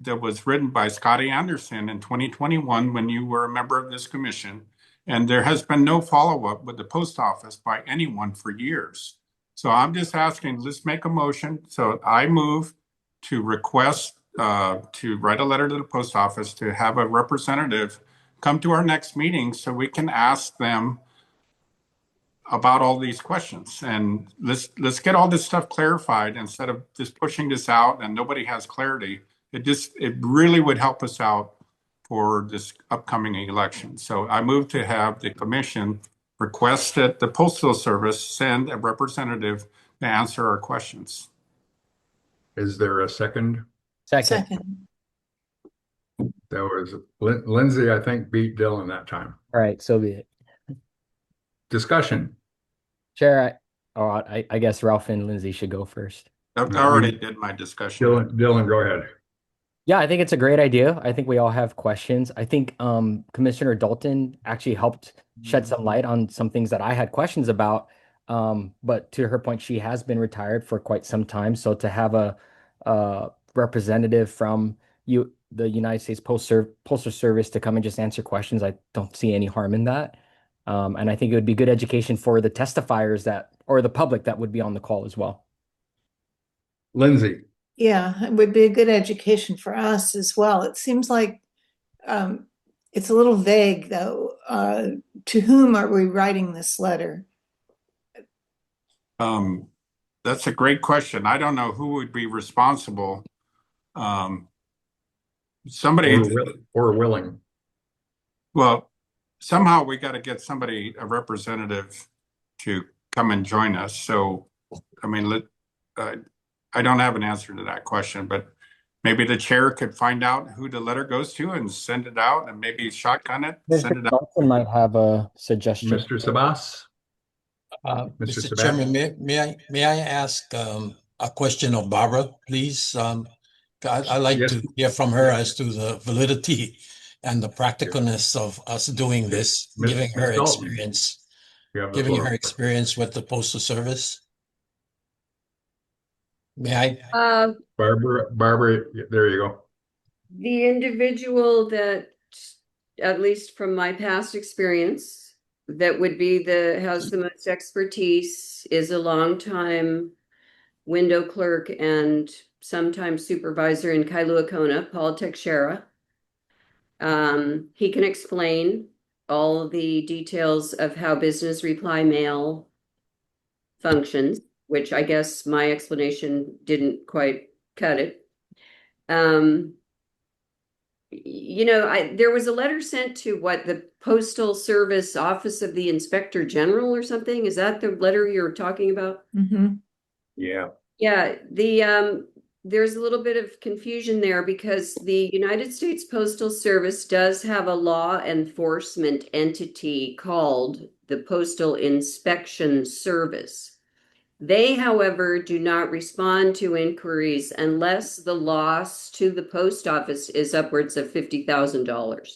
that was written by Scotty Anderson in 2021 when you were a member of this commission. And there has been no follow-up with the post office by anyone for years. So I'm just asking, let's make a motion. So I move to request to write a letter to the post office to have a representative come to our next meeting so we can ask them about all these questions. And let's get all this stuff clarified instead of just pushing this out and nobody has clarity. It really would help us out for this upcoming election. So I move to have the commission request that the Postal Service send a representative to answer our questions. Is there a second? Second. That was Lindsay, I think, beat Dylan that time. All right, so be it. Discussion. Chair, I guess Ralph and Lindsay should go first. I already did my discussion. Dylan, go ahead. Yeah, I think it's a great idea. I think we all have questions. I think Commissioner Dalton actually helped shed some light on some things that I had questions about. But to her point, she has been retired for quite some time. So to have a representative from the United States Postal Service to come and just answer questions. I don't see any harm in that. And I think it would be good education for the testifiers or the public that would be on the call as well. Lindsay. Yeah, it would be a good education for us as well. It seems like it's a little vague, though. To whom are we writing this letter? That's a great question. I don't know who would be responsible. Somebody or willing. Well, somehow we got to get somebody, a representative, to come and join us. So, I mean, I don't have an answer to that question, but maybe the chair could find out who the letter goes to and send it out, and maybe shotgun it, send it out. Johnson might have a suggestion. Mr. Sabas? Mr. Chairman, may I ask a question of Barbara, please? I'd like to hear from her as to the validity and the practicalness of us doing this, giving her experience with the Postal Service. May I? Barbara, there you go. The individual that, at least from my past experience, that would be has the most expertise is a longtime window clerk and sometimes supervisor in Kailua Kona, Paul Teixeira. He can explain all the details of how business reply mail functions, which I guess my explanation didn't quite cut it. There was a letter sent to the Postal Service Office of the Inspector General or something. Is that the letter you're talking about? Mm-hmm. Yeah. Yeah. There's a little bit of confusion there because the United States Postal Service does have a law enforcement entity called the Postal Inspection Service. They, however, do not respond to inquiries unless the loss to the post office is upwards of $50,000.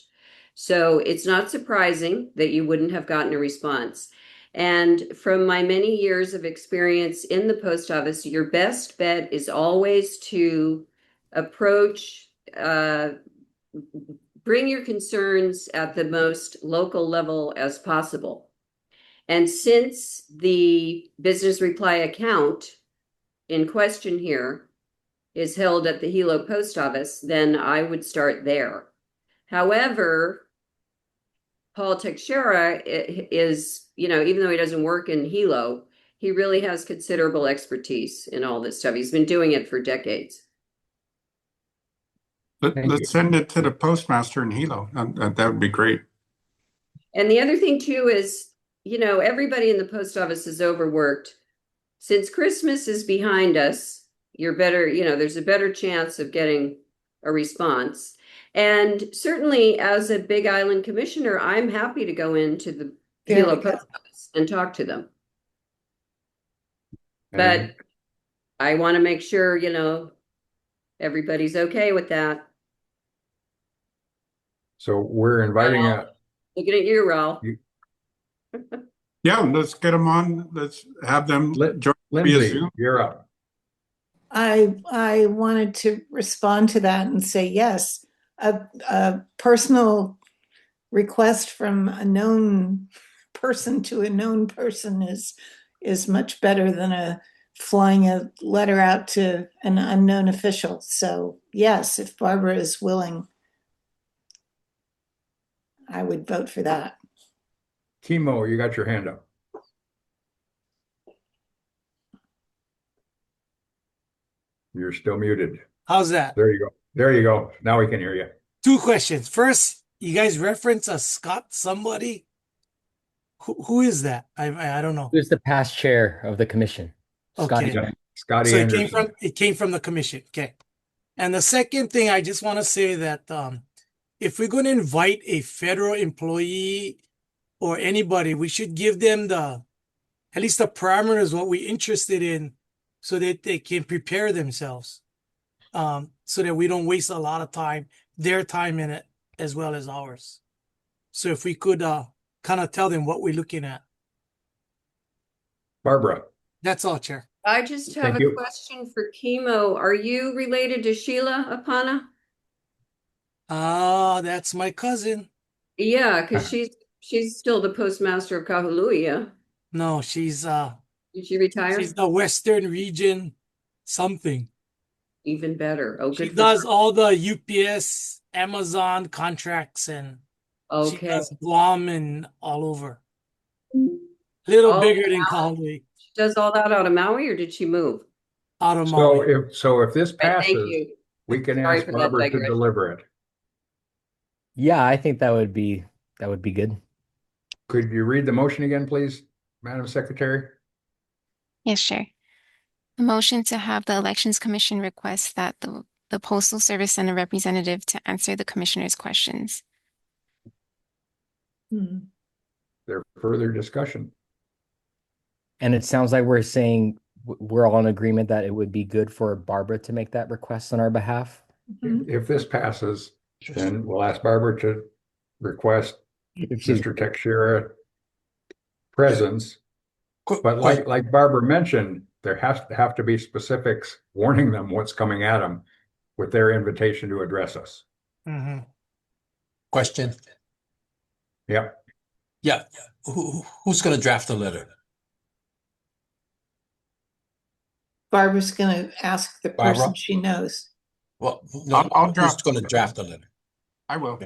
So it's not surprising that you wouldn't have gotten a response. And from my many years of experience in the post office, your best bet is always to approach, bring your concerns at the most local level as possible. And since the business reply account in question here is held at the Hilo post office, then I would start there. However, Paul Teixeira is, even though he doesn't work in Hilo, he really has considerable expertise in all this stuff. He's been doing it for decades. Let's send it to the postmaster in Hilo. That would be great. And the other thing too is, everybody in the post office is overworked. Since Christmas is behind us, there's a better chance of getting a response. And certainly as a Big Island commissioner, I'm happy to go into the Hilo post office and talk to them. But I want to make sure, everybody's okay with that. So we're inviting looking at you, Raul. Yeah, let's get them on. Let's have them join via Lindsay, Zoom. you're up. I wanted to respond to that and say yes. A personal request from a known person to a known person is much better than flying a letter out to an unknown official. So yes, if Barbara is willing, I would vote for that. Timo, you got your hand up. You're still muted. How's that? There you go. There you go. Now we can hear you. 2 questions. First, you guys reference a Scott somebody. Who is that? I don't know. Who's the past chair of the commission? Okay. Scotty So Anderson. it came from the commission. Okay. And the second thing, I just want to say that if we're going to invite a federal employee or anybody, we should give them at least the parameters, what we're interested in, so that they can prepare themselves, so that we don't waste a lot of time, their time in it, as well as ours. So if we could kind of tell them what we're looking at. Barbara. That's all, Chair. I just have Thank a you. question for Chemo. Are you related to Sheila Apana? Ah, that's my cousin. Yeah, because she's still the postmaster of Kahului. No, she's Did she retire? she's the Western region something. Even better. Oh, She good for does her. all the UPS, Amazon contracts, and she Okay. does Guam and all over. Little All bigger than out- Kahului. She does all that out of Maui, or did she move? Out of So Maui. if this Right, thank passes, you. we can Sorry ask for that Barbara to digression. deliver it. Yeah, I think that would be good. Could you read the motion again, please, Madam Secretary? Yes, sure. A motion to have the Elections Commission request that the Postal Service send a representative to answer the commissioner's questions. There further discussion? And it sounds like we're saying we're all in agreement that it would be good for Barbara to make that request on our behalf. If this passes, then we'll ask Barbara to request If she's Mr. Teixeira presence. But like Barbara mentioned, there has to have to be specifics warning them what's coming at them with their invitation to address us. Mm-hmm. Question. Yeah. Yeah. Who's going to draft the letter? Barbara's going to ask the person Barbara? she knows. Well, no, I'll who's draft. going to draft the letter? I will.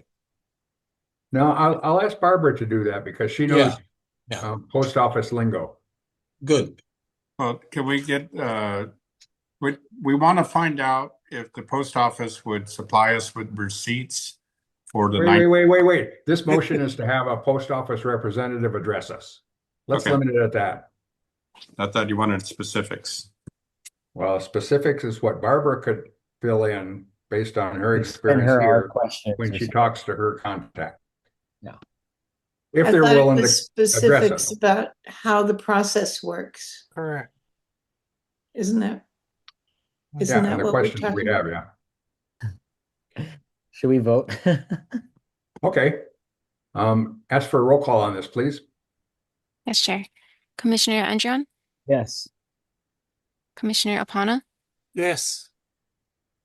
No, I'll ask Barbara to do that because she knows Yeah. post office lingo. Good. Well, can we get, we want to find out if the post office would supply us with receipts for the Wait. This motion is to have a post office representative address us. Let's Okay. limit it at that. I thought you wanted specifics. Well, specifics is what Barbara could fill in based on her Send experience her our here questions when or she something. talks to her contact. Yeah. If I they're thought it willing to was address specifics it. about how the process works. Correct. Isn't that? Yeah, Isn't that and the what we're questions we talking have, about? yeah. Should we vote? Okay. Ask for a roll call on this, please. Yes, Chair. Commissioner Andrian, Yes. Commissioner Apana, Yes.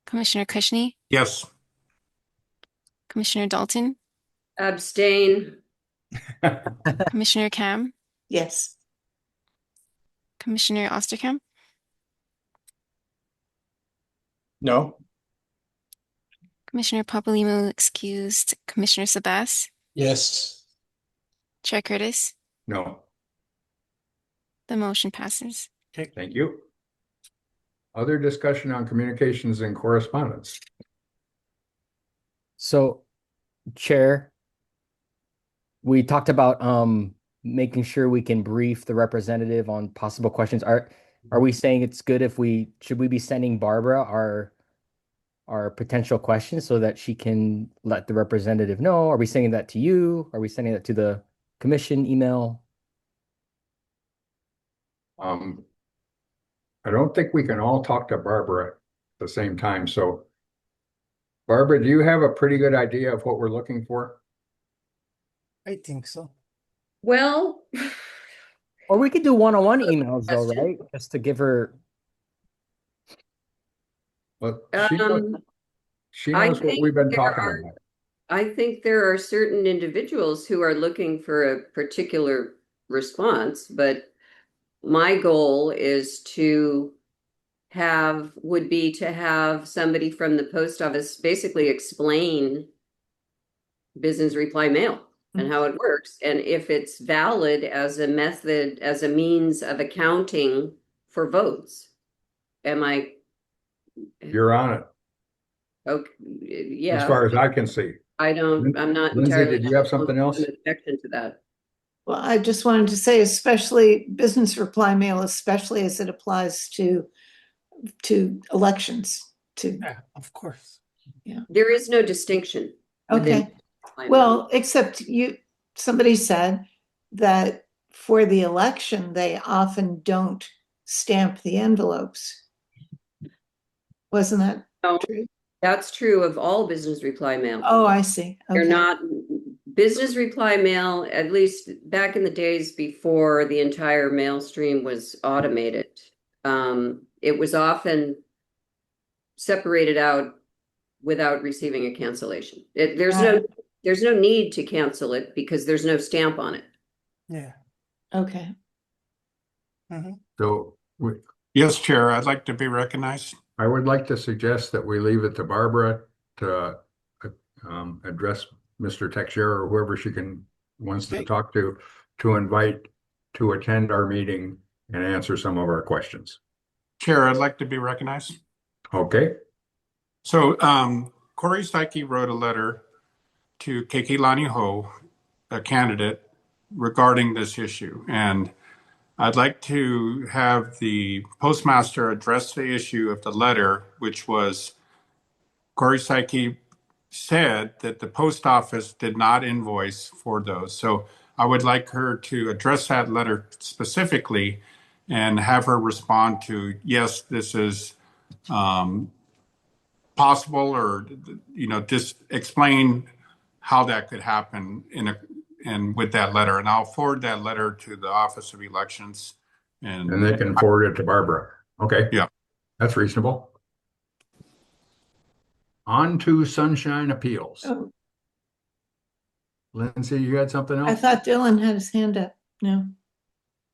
Commissioner Kushney, Yes. Commissioner Dalton, Abstain. Commissioner Cam, Yes. Commissioner Osterkamp, No. Commissioner Papalimou excused, Commissioner Sabas, Yes. Chair Curtis. No. The motion passes. Okay, thank you. Other discussion on communications and correspondence. So, Chair, we talked about making sure we can brief the representative on possible questions. Are we saying it's good if should we be sending Barbara our potential questions so that she can let the representative know? Are we sending that to you? Are we sending that to the commission email? I don't think we can all talk to Barbara at the same time. So Barbara, do you have a pretty good idea of what we're looking for? I think so. Well, Or we could do one-on-one emails though, Question. right? Just to give her. Well, she I knows what think we've been there talking are- about. I think there are certain individuals who are looking for a particular response, but my goal is would be to have somebody from the post office basically explain business reply mail and how it works, and if it's valid as a method, as a means of accounting for votes. You're on it, Okay, yeah. as far as I can see. I'm not Lindsay, entirely. did you have something else? An objection to that. Well, I just wanted to say, especially business reply mail, especially as it applies to elections. Yeah, of course. There is no distinction. within Okay. reply mail. Well, except somebody said that for the election, they often don't stamp the envelopes. Wasn't that No, true? that's true of all business reply mail. Oh, I see. They're Okay. not business reply mail, at least back in the days before the entire mail stream was automated. It was often separated out without receiving a cancellation. There's no need to cancel it because there's no stamp on it. Yeah. Okay. So Yes, Chair, I'd like to be recognized. I would like to suggest that we leave it to Barbara to address Mr. Texera or whoever she wants to talk to invite to attend our meeting and answer some of our questions. Chair, I'd like to be recognized. Okay. So Corey Psyche wrote a letter to Kekeilani Ho, a candidate, regarding this issue. And I'd like to have the postmaster address the issue of the letter, which was Corey Psyche said that the post office did not invoice for those. So I would like her to address that letter specifically and have her respond to, yes, this is possible, or, just explain how that could happen and with that letter. And I'll forward that letter to the Office of Elections. And they can forward it to Barbara. Okay. Yeah. That's reasonable. On to Sunshine Appeals. Oh, Lindsay, you had something else? I thought Dylan had his hand up. No.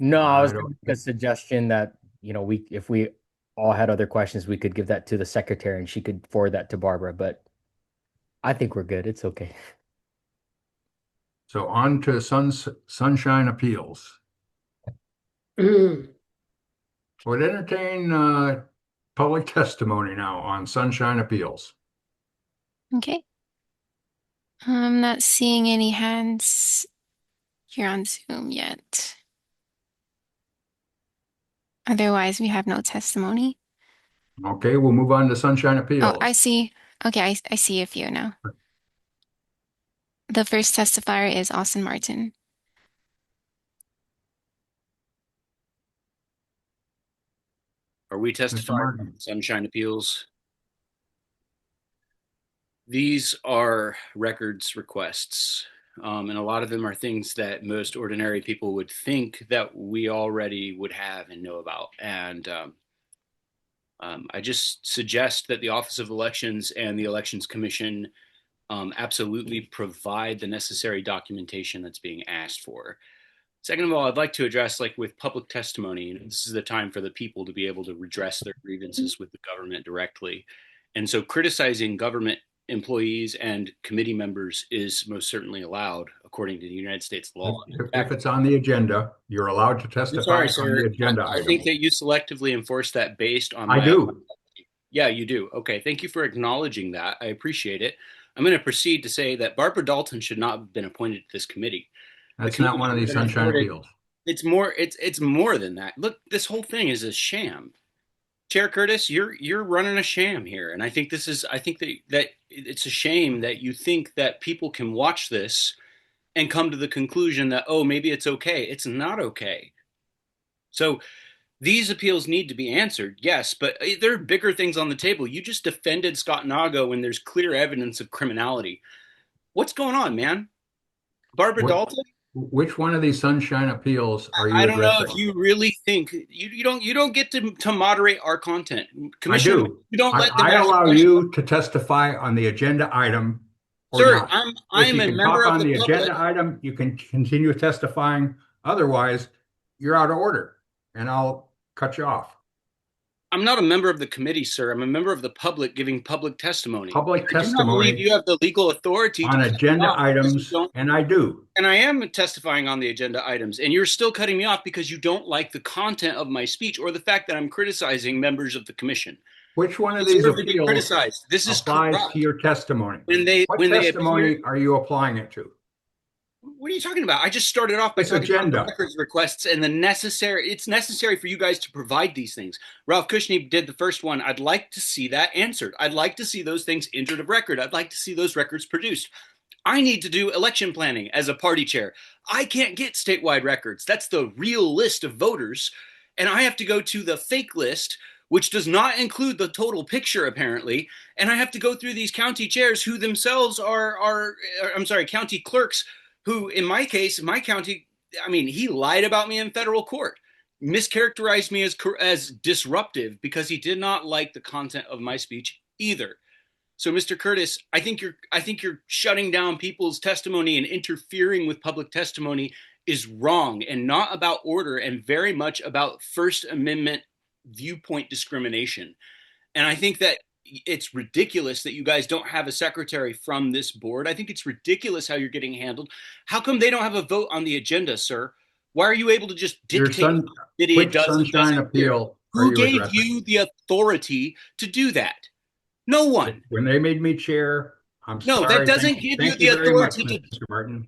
No, I was don't going to make a suggestion that, if we all had other questions, we could give that to the secretary and she could forward that to Barbara, but I think we're good. It's okay. So on to Sunshine Appeals. Mm. Would entertain public testimony now on Sunshine Appeals. Okay. I'm not seeing any hands here on Zoom yet. Otherwise, we have no testimony. Okay, we'll move on to Sunshine Appeals. Oh, I see. Okay, I see a few now. The first testifier is Austin Martin. Are we testifying on Sunshine Appeals? These are records requests, and a lot of them are things that most ordinary people would think that we already would have and know about. And I just suggest that the Office of Elections and the Elections Commission absolutely provide the necessary documentation that's being asked for. Second of all, I'd like to address, with public testimony, this is the time for the people to be able to redress their grievances with the government directly. And so criticizing government employees and committee members is most certainly allowed according to the United States law. If it's on the agenda, you're allowed to testify on the agenda I item. think that you selectively enforce that based on I do. Yeah, you do. Okay, thank you for acknowledging that. I appreciate it. I'm going to proceed to say that Barbara Dalton should not have been appointed to this committee. That's not one of these Sunshine Appeals. It's more than that. Look, this whole thing is a sham. Chair Curtis, you're running a sham here, and I think that it's a shame that you think that people can watch this and come to the conclusion that, oh, maybe it's okay. It's not okay. So these appeals need to be answered, yes, but there are bigger things on the table. You just defended Scott Nago when there's clear evidence of criminality. What's going on, man? Barbara Dalton? Which one of these Sunshine Appeals are you I don't addressing? know if you really think you don't get to moderate our content. I do. You don't let I allow you to testify on the agenda item. Sir, not. I'm a member of the public. Agenda item, you can continue testifying. Otherwise, you're out of order, and I'll cut you off. I'm not a member of the committee, sir. I'm a member of the public giving public testimony. Public I do not testimony believe you have the legal authority on to agenda items, and I do. And I am testifying on the agenda items, and you're still cutting me off because you don't like the content of my speech or the fact that I'm criticizing members of the commission. Which one of these appeals criticized? This is applies corrupt. to your testimony? What when they testimony appear- are you applying it to? What are you talking about? I just started off by talking agenda. about records requests and it's necessary for you guys to provide these things. Ralph Kushner did the first one. I'd like to see that answered. I'd like to see those things entered of record. I'd like to see those records produced. I need to do election planning as a party chair. I can't get statewide records. That's the real list of voters. And I have to go to the fake list, which does not include the total picture, apparently. And I have to go through these county chairs who themselves are county clerks who, in my case, my county, he lied about me in federal court, mischaracterized me as disruptive because he did not like the content of my speech either. So, Mr. Curtis, I think you're shutting down people's testimony and interfering with public testimony is wrong and not about order and very much about First Amendment viewpoint discrimination. And I think that it's ridiculous that you guys don't have a secretary from this board. I think it's ridiculous how you're getting handled. How come they don't have a vote on the agenda, sir? Why are you able to just dictate what the city Which does and sunshine doesn't? appeal are Who you gave addressing? you the authority to do that? No one. When they made me chair, I'm No, sorry. that doesn't Thank give you thank the very much, authority to. Mr. Martin.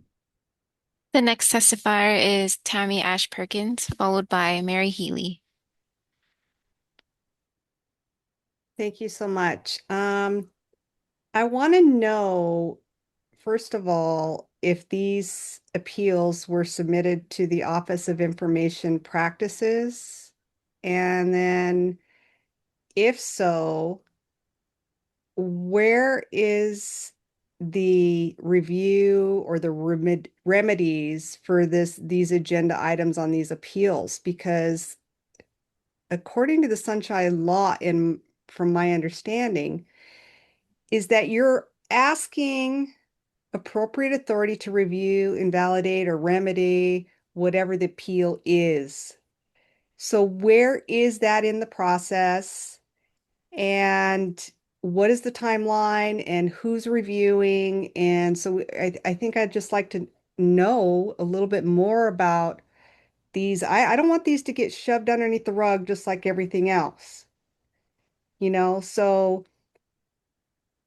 The next testifier is Tammy Ash Perkins, followed by Mary Healy. Thank you so much. I want to know, first of all, if these appeals were submitted to the Office of Information Practices, and then if so, where is the review or the remedies for these agenda items on these appeals? Because according to the Sunshine Law, from my understanding, is that you're asking appropriate authority to review, invalidate, or remedy whatever the appeal is. So where is that in the process? And what is the timeline and who's reviewing? And so I think I'd just like to know a little bit more about these. I don't want these to get shoved underneath the rug just like everything else. So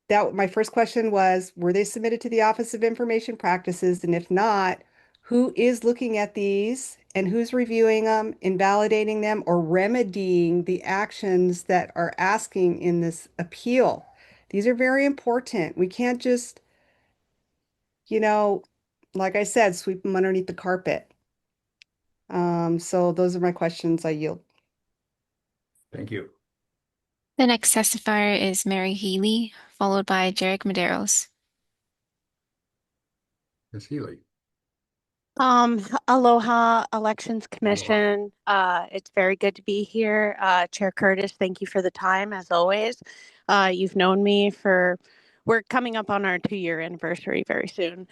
that my first question was, were they submitted to the Office of Information Practices? And if not, who is looking at these and who's reviewing them, invalidating them, or remedying the actions that are asking in this appeal? These are very important. We can't just, like I said, sweep them underneath the carpet. So those are my questions. I yield. Thank you. The next testifier is Mary Healy, followed by Jarek Medeiros. Ms. Healy. Aloha, Elections Commission. It's very good to be here. Chair Curtis, thank you for the time, as always. You've known me we're coming up on our 2-year anniversary very soon.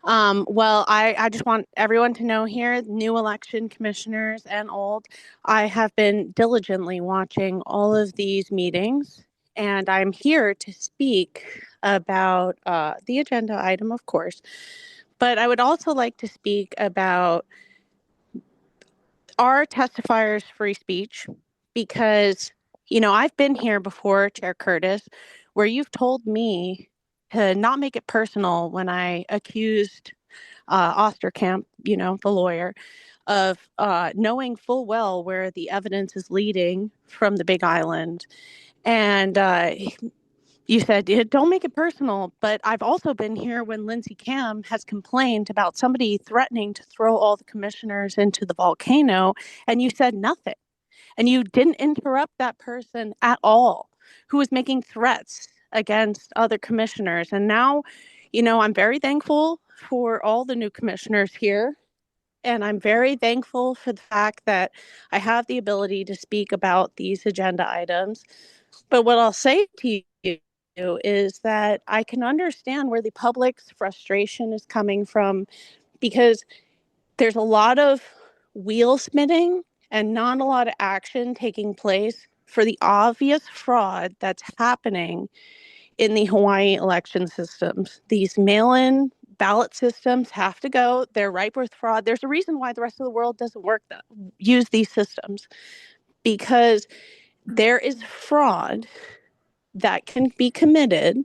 I just want everyone to know here, new election commissioners and old, I have been diligently watching all of these meetings, and I'm here to speak about the agenda item, of course. But I would also like to speak about our testifiers' free speech because, I've been here before, Chair Curtis, where you've told me to not make it personal when I accused Osterkamp, the lawyer, of knowing full well where the evidence is leading from the Big Island. And you said, don't make it personal, but I've also been here when Lindsey Cam has complained about somebody threatening to throw all the commissioners into the volcano, and you said nothing. And you didn't interrupt that person at all who was making threats against other commissioners. And now, I'm very thankful for all the new commissioners here. And I'm very thankful for the fact that I have the ability to speak about these agenda items. But what I'll say to you is that I can understand where the public's frustration is coming from, because there's a lot of wheel spinning and not a lot of action taking place for the obvious fraud that's happening in the Hawaii election systems. These mail-in ballot systems have to go. They're ripe with fraud. There's a reason why the rest of the world doesn't use these systems, because there is fraud that can be committed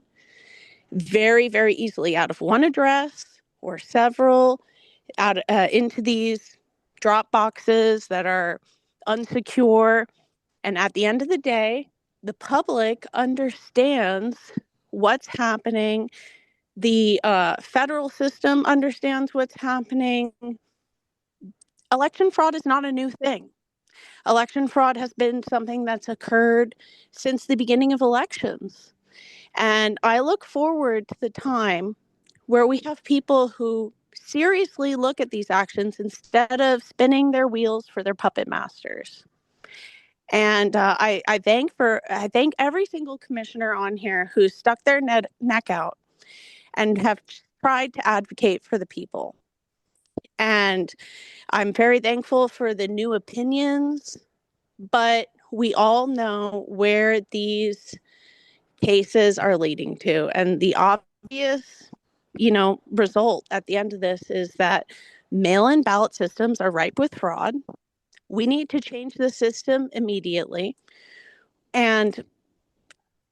very, very easily out of one address or several out into these drop boxes that are unsecure. And at the end of the day, the public understands what's happening. The federal system understands what's happening. Election fraud is not a new thing. Election fraud has been something that's occurred since the beginning of elections. And I look forward to the time where we have people who seriously look at these actions instead of spinning their wheels for their puppet masters. And I thank every single commissioner on here who stuck their neck out and have tried to advocate for the people. And I'm very thankful for the new opinions, but we all know where these cases are leading to. And the obvious, result at the end of this is that mail-in ballot systems are ripe with fraud. We need to change the system immediately. And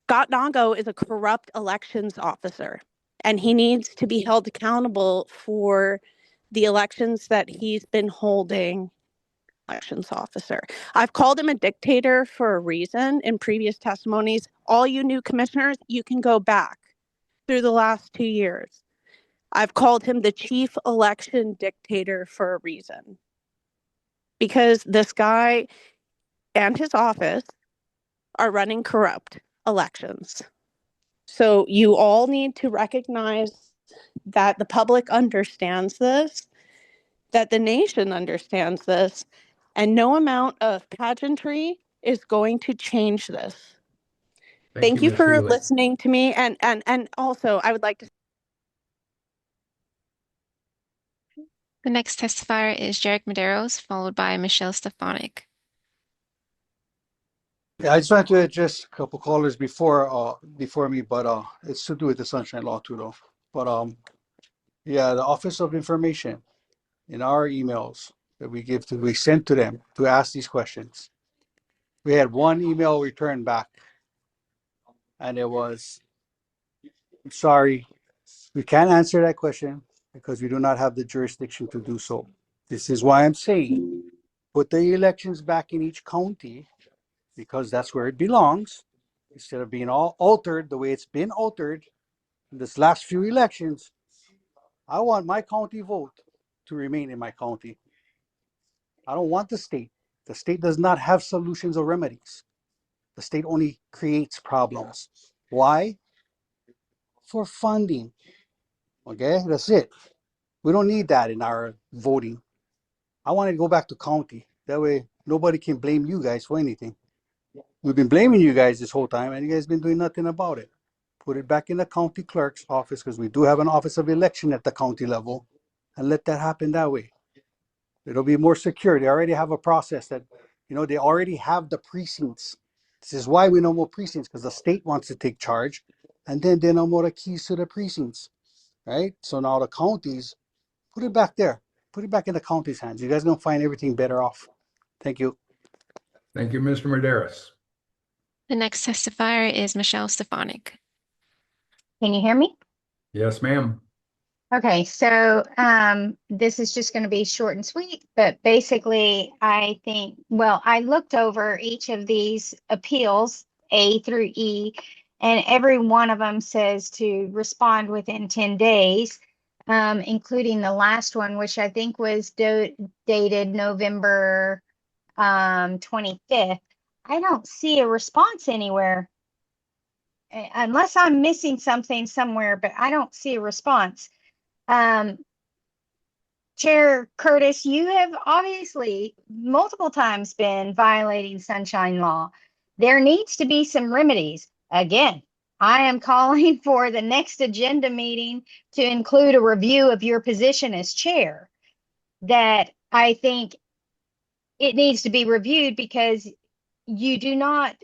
Scott Nago is a corrupt elections officer, and he needs to be held accountable for the elections that he's been holding. Elections officer. I've called him a dictator for a reason in previous testimonies. All you new commissioners, you can go back through the last 2 years. I've called him the chief election dictator for a reason. Because this guy and his office are running corrupt elections. So you all need to recognize that the public understands this, that the nation understands this, and no amount of pageantry is going to change this. Thank you Ms. for Healy. listening to me. And also, I would like to. The next testifier is Jarek Medeiros, followed by Michelle Stefanik. Yeah, I just wanted to address a couple callers before me, but it's to do with the Sunshine Law too, though. But yeah, the Office of Information in our emails that we sent to them to ask these questions. We had one email returned back, and it was, "I'm sorry, we can't answer that question because we do not have the jurisdiction to do so." This is why I'm saying, put the elections back in each county, because that's where it belongs, instead of being all altered the way it's been altered in this last few elections. I want my county vote to remain in my county. I don't want the state. The state does not have solutions or remedies. The state only creates problems. Why? For funding. Okay, that's it. We don't need that in our voting. I want to go back to county. That way nobody can blame you guys for anything. We've been blaming you guys this whole time, and you guys been doing nothing about it. Put it back in the county clerk's office, because we do have an office of election at the county level, and let that happen that way. It'll be more secure. They already have a process that, they already have the precincts. This is why we know more precincts, because the state wants to take charge, and then they know more the keys to the precincts, right? So now the counties, put it back there. Put it back in the county's hands. You guys are going to find everything better off. Thank you. Thank you, Mr. Medeiros. The next testifier is Michelle Stefanik. Can you hear me? Yes, ma'am. Okay, so this is just going to be short and sweet, but basically I looked over each of these appeals, A through E, and every one of them says to respond within 10 days, including the last one, which I think was dated November 25th. I don't see a response anywhere, unless I'm missing something somewhere, but I don't see a response. Chair Curtis, you have obviously multiple times been violating Sunshine Law. There needs to be some remedies. Again, I am calling for the next agenda meeting to include a review of your position as chair. That I think it needs to be reviewed, because you do not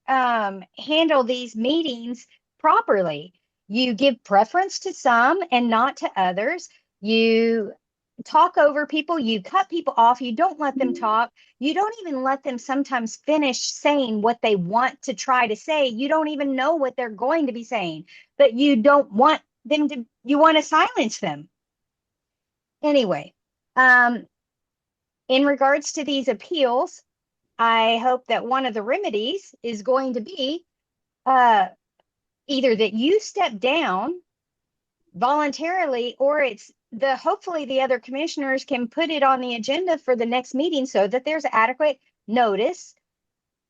handle these meetings properly. You give preference to some and not to others. You talk over people. You cut people off. You don't let them talk. You don't even let them sometimes finish saying what they want to try to say. You don't even know what they're going to be saying, but you don't want them to, you want to silence them. Anyway, in regards to these appeals, I hope that one of the remedies is going to be either that you step down voluntarily, or hopefully the other commissioners can put it on the agenda for the next meeting so that there's adequate notice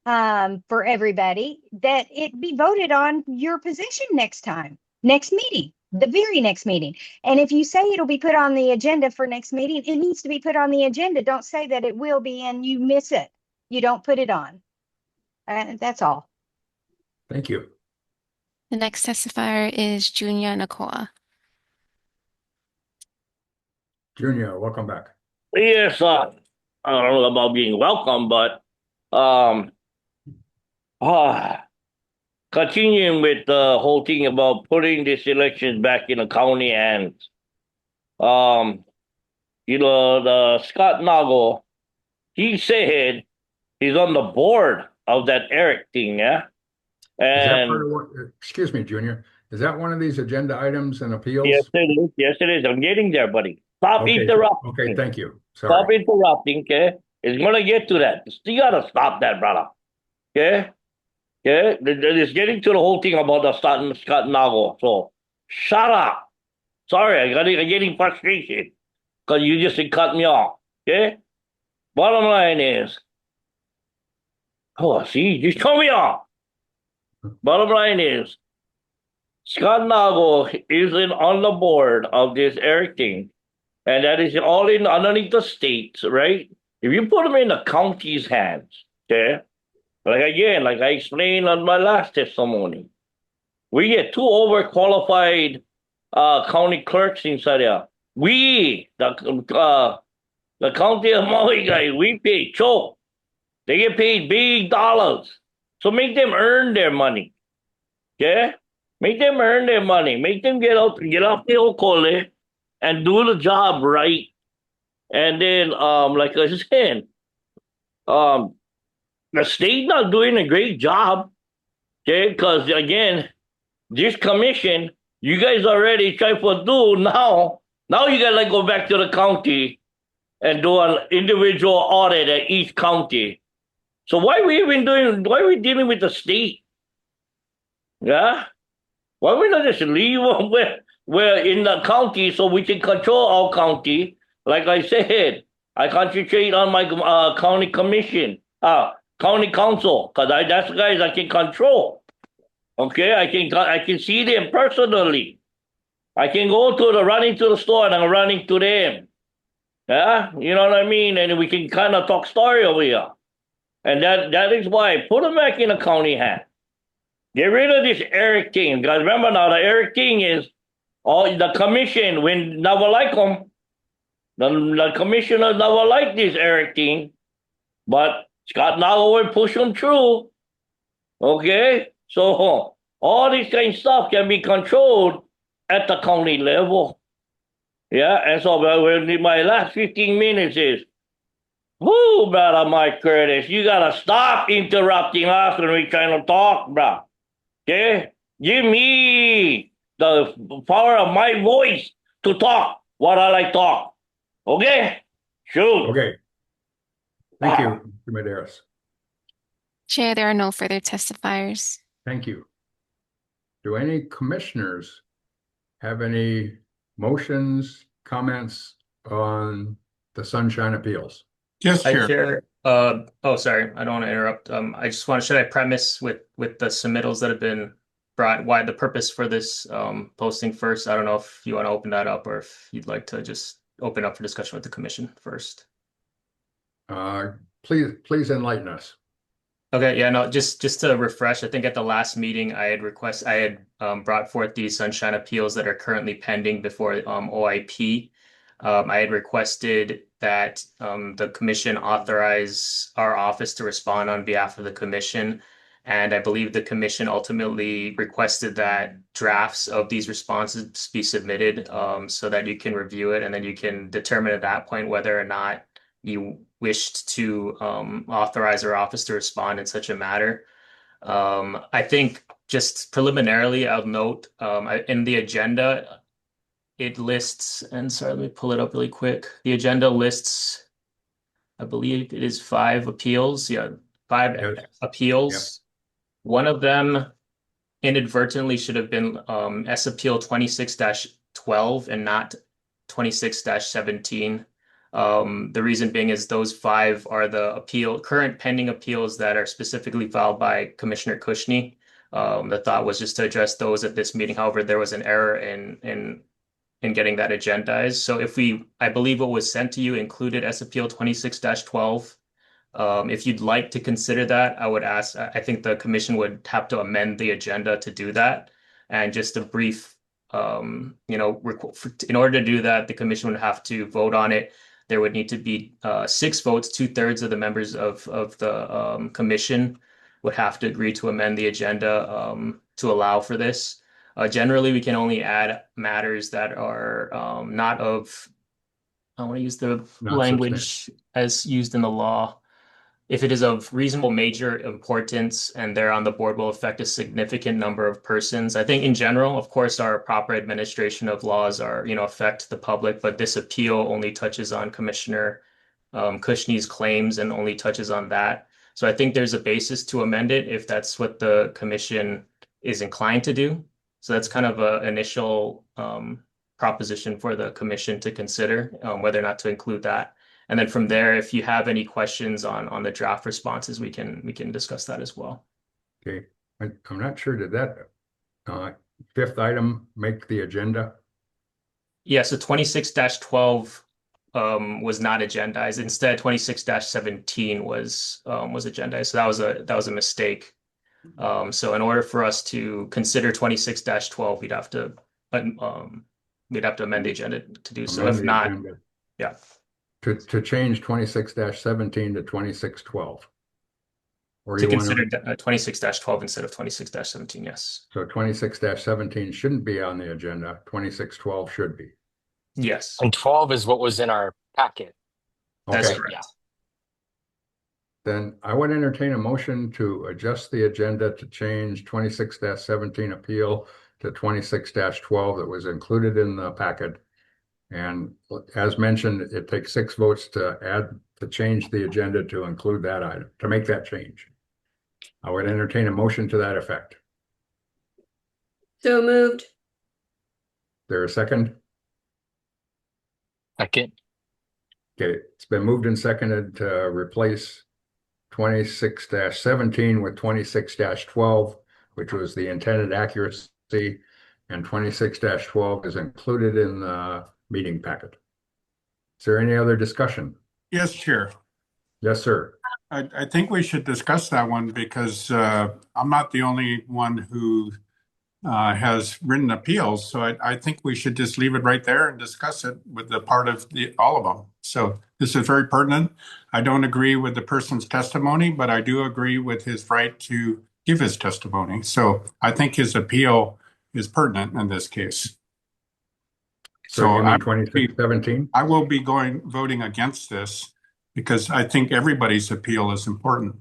for everybody, that it be voted on your position next meeting, the very next meeting. And if you say it'll be put on the agenda for next meeting, it needs to be put on the agenda. Don't say that it will be and you miss it. You don't put it on. That's all. Thank you. The next testifier is Junya Nakoa. Junior, welcome back. Yes, I don't know about being welcome, but continuing with the whole thing about putting this election back in the county hands. The Scott Nago, he said he's on the board of that Eric thing, yeah? Is that And part of what, excuse me, Junior, is that one of these agenda items and appeals? yes, it is. Yes, it is. I'm getting there, buddy. Stop Okay, interrupting. okay, thank you. Stop Sorry. interrupting, okay? It's gonna get to that. You gotta stop that, brother. Okay? Okay? It's getting to the whole thing about the Scott Nago. So shut up. Sorry, I'm getting frustration because you just cut me off. Okay? Bottom line is, oh, see, you cut me off. Bottom line is, Scott Nago is on the board of this Eric thing, and that is all in underneath the states, right? If you put them in the county's hands, okay, like I explained on my last testimony, we get two overqualified county clerks inside there. We, the county of Maui guys, we pay choke. They get paid big dollars. So make them earn their money. Okay? Make them earn their money. Make them get off the okole and do the job right. And then, like I said, the state not doing a great job. Okay, because again, this commission, you guys already try to do now. Now you gotta go back to the county and do an individual audit at each county. So why are we dealing with the state? Yeah? Why we not just leave we're in the county so we can control our county? Like I said, I concentrate on my county commission, county council, because that's the guys I can control. Okay, I can see them personally. I can go to running to the store and I'm running to them. Yeah, you know what I mean? And we can kind of talk story over here. And that is why put them back in the county hand. Get rid of this Eric King. Because remember now, the Eric King is all the commission when never like them. The commissioner never like this Eric King. But Scott Nago will push them through. Okay? So all this kind of stuff can be controlled at the county level. Yeah, and so my last 15 minutes is, whoo, brother Mike Curtis, you gotta stop interrupting us when we're trying to talk, bro. Okay? Give me the power of my voice to talk what I like talk. Okay? Shoot. Okay. Thank you, Mr. Medeiros. Chair, there are no further testifiers. Thank you. Do any commissioners have any motions, comments on the Sunshine Appeals? Yes, Hi, Chair. Chair. Sorry, I don't want to interrupt. I just want to, should I premise with the submittals that have been brought, why the purpose for this posting first? I don't know if you want to open that up or if you'd like to just open up for discussion with the commission first. Please enlighten us. Okay, yeah, no, just to refresh, I think at the last meeting I had brought forth these Sunshine Appeals that are currently pending before OIP. I had requested that the commission authorize our office to respond on behalf of the commission. And I believe the commission ultimately requested that drafts of these responses be submitted so that you can review it and then you can determine at that point whether or not you wished to authorize our office to respond in such a matter. I think just preliminarily, I'll note in the agenda, it lists, and sorry, let me pull it up really quick. The agenda lists, I believe it is 5 appeals. Yeah, 5 appeals. Yep. One of them inadvertently should have been S Appeal 26-12 and not 26-17. The reason being is those 5 are the current pending appeals that are specifically filed by Commissioner Kushney. The thought was just to address those at this meeting. However, there was an error in getting that agendized. So I believe what was sent to you included S Appeal 26-12. If you'd like to consider that, I would ask, I think the commission would have to amend the agenda to do that. And just a brief, in order to do that, the commission would have to vote on it. There would need to be 6 votes, 2/3 of the members of the commission would have to agree to amend the agenda to allow for this. Generally, we can only add matters that are not of, I want to use the Not language as used in the law. If it is of reasonable major importance and they're on the board will affect a significant number of persons. I think in general, of course, our proper administration of laws are, affect the public, but this appeal only touches on Commissioner Cushney's claims and only touches on that. So I think there's a basis to amend it if that's what the commission is inclined to do. So that's kind of an initial proposition for the commission to consider whether or not to include that. And then from there, if you have any questions on the draft responses, we can discuss that as well. Okay, I'm not sure, did that 5th item make the agenda? Yeah, so 26-12 was not agendized. Instead, 26-17 was agendized. So that was a mistake. So in order for us to consider 26-12, we'd have to amend the agenda to do so. Amend If the not, agenda. yeah. To change 26-17 to 26-12. Or To you want consider 26-12 instead of 26-17, yes. So 26-17 shouldn't be on the agenda. 26-12 should be. Yes. And 12 is what was in our packet. That's Okay. correct. Yeah. Then I would entertain a motion to adjust the agenda to change 26-17 appeal to 26-12 that was included in the packet. And as mentioned, it takes 6 votes to change the agenda to include that item, to make that change. I would entertain a motion to that effect. So moved. There a second? Second. Okay, it's been moved and seconded to replace 26-17 with 26-12, which was the intended accuracy, and 26-12 is included in the meeting packet. Is there any other discussion? Yes, Chair. Yes, sir. I think we should discuss that one because I'm not the only one who has written appeals. So I think we should just leave it right there and discuss it with the part of all of them. So this is very pertinent. I don't agree with the person's testimony, but I do agree with his right to give his testimony. So I think his appeal is pertinent in this case. So you mean 26-17? I will be voting against this because I think everybody's appeal is important.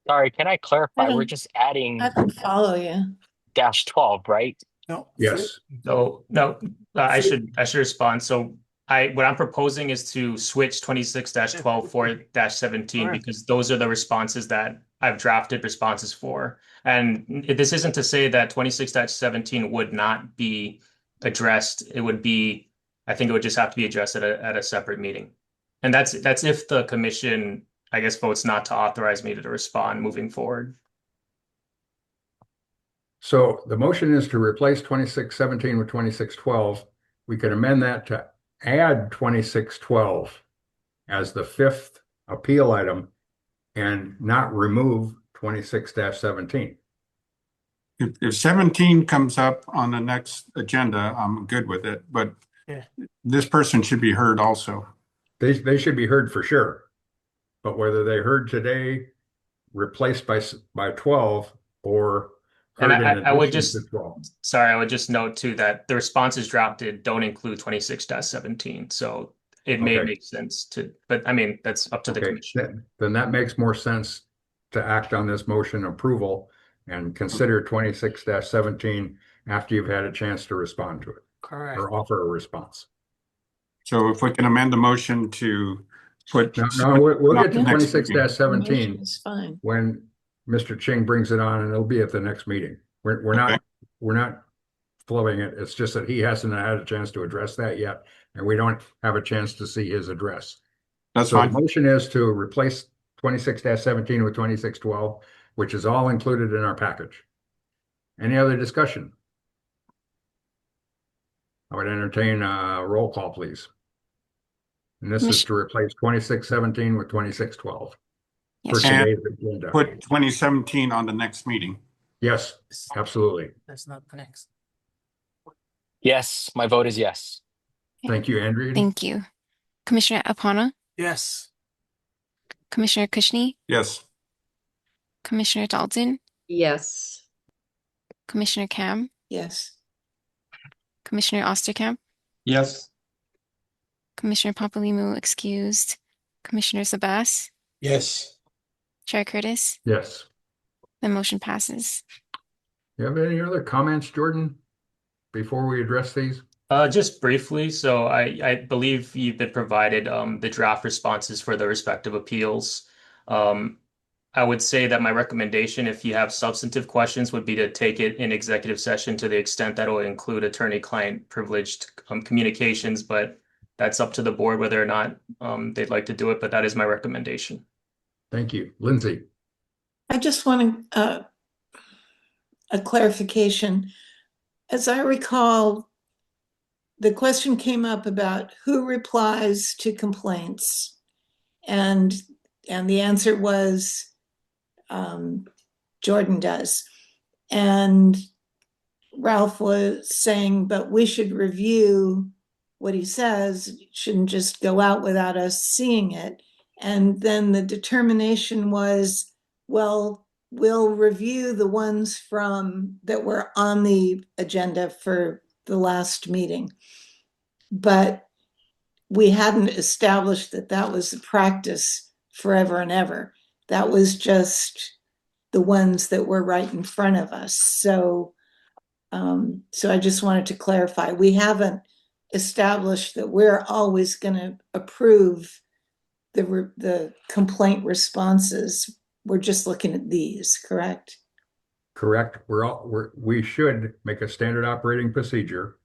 Sorry, can I clarify? We're just adding I can follow you. -12, right? No. Yes. So no, I should respond. So what I'm proposing is to switch 26-12 for -17 because those are the responses that I've drafted responses for. And this isn't to say that 26-17 would not be addressed. It would be, I think it would just have to be addressed at a separate meeting. And that's if the commission, I guess, votes not to authorize me to respond moving forward. So the motion is to replace 26-17 with 26-12. We could amend that to add 26-12 as the 5th appeal item and not remove 26-17. If 17 comes up on the next agenda, I'm good with it, but this person should be heard also. They should be heard for sure. But whether they heard today, replaced by 12, or And heard in I would addition just, to 12. sorry, I would just note too that the responses drafted don't include 26-17. So it may Okay. make sense to, but I mean, that's up to the Okay, commission. then that makes more sense to act on this motion approval and consider 26-17 after you've had a chance to respond to it. Correct. Or offer a response. So if we can amend the motion to put. No, we'll get to next meeting. 26-17 It's fine. when Mr. Ching brings it on, and it'll be at the next meeting. We're not flowing it. It's just that he hasn't had a chance to address that yet, and we don't have a chance to see his address. That's So fine. the motion is to replace 26-17 with 26-12, which is all included in our package. Any other discussion? I would entertain a roll call, please. And this is to replace 2617 with 2612 for Yes, today's agenda. Put 2017 on the next meeting. Yes, absolutely. That's not the next. Yes, my vote is yes. Thank you, Andrea. thank you. Commissioner Apana, Yes. Commissioner Kushney, Yes. Commissioner Dalton, Yes. Commissioner Cam, Yes. Commissioner Osterkamp, Yes. Commissioner Papalimou excused, Commissioner Sabas, Yes. Chair Curtis. Yes. The motion passes. You have any other comments, Jordan, before we address these? Just briefly, so I believe you've been provided the draft responses for the respective appeals. I would say that my recommendation, if you have substantive questions, would be to take it in executive session to the extent that will include attorney-client privileged communications, but that's up to the board whether or not they'd like to do it, but that is my recommendation. Thank you. Lindsay. I just want a clarification. As I recall, the question came up about who replies to complaints, and the answer was Jordan does. And Ralph was saying, but we should review what he says. It shouldn't just go out without us seeing it. And then the determination was, well, we'll review the ones that were on the agenda for the last meeting. But we hadn't established that was the practice forever and ever. That was just the ones that were right in front of us. So I just wanted to clarify, we haven't established that we're always going to approve the complaint responses. We're just looking at these, correct? Correct. We should make a standard operating procedure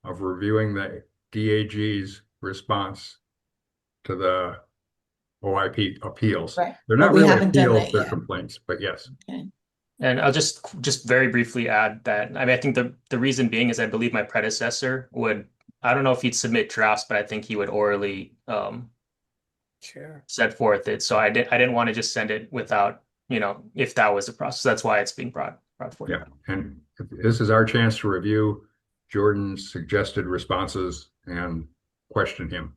of reviewing the DAG's response to the OIP appeals. Right. They're But not we really haven't done appeals, that they're yet. complaints, but yes. Okay. And I'll just very briefly add that, I mean, I think the reason being is I believe my predecessor would, I don't know if he'd submit drafts, but I think he would orally set forth it. So I didn't want to just send it without, if that was a process. That's why it's being brought forth. Yeah, and this is our chance to review Jordan's suggested responses and question him.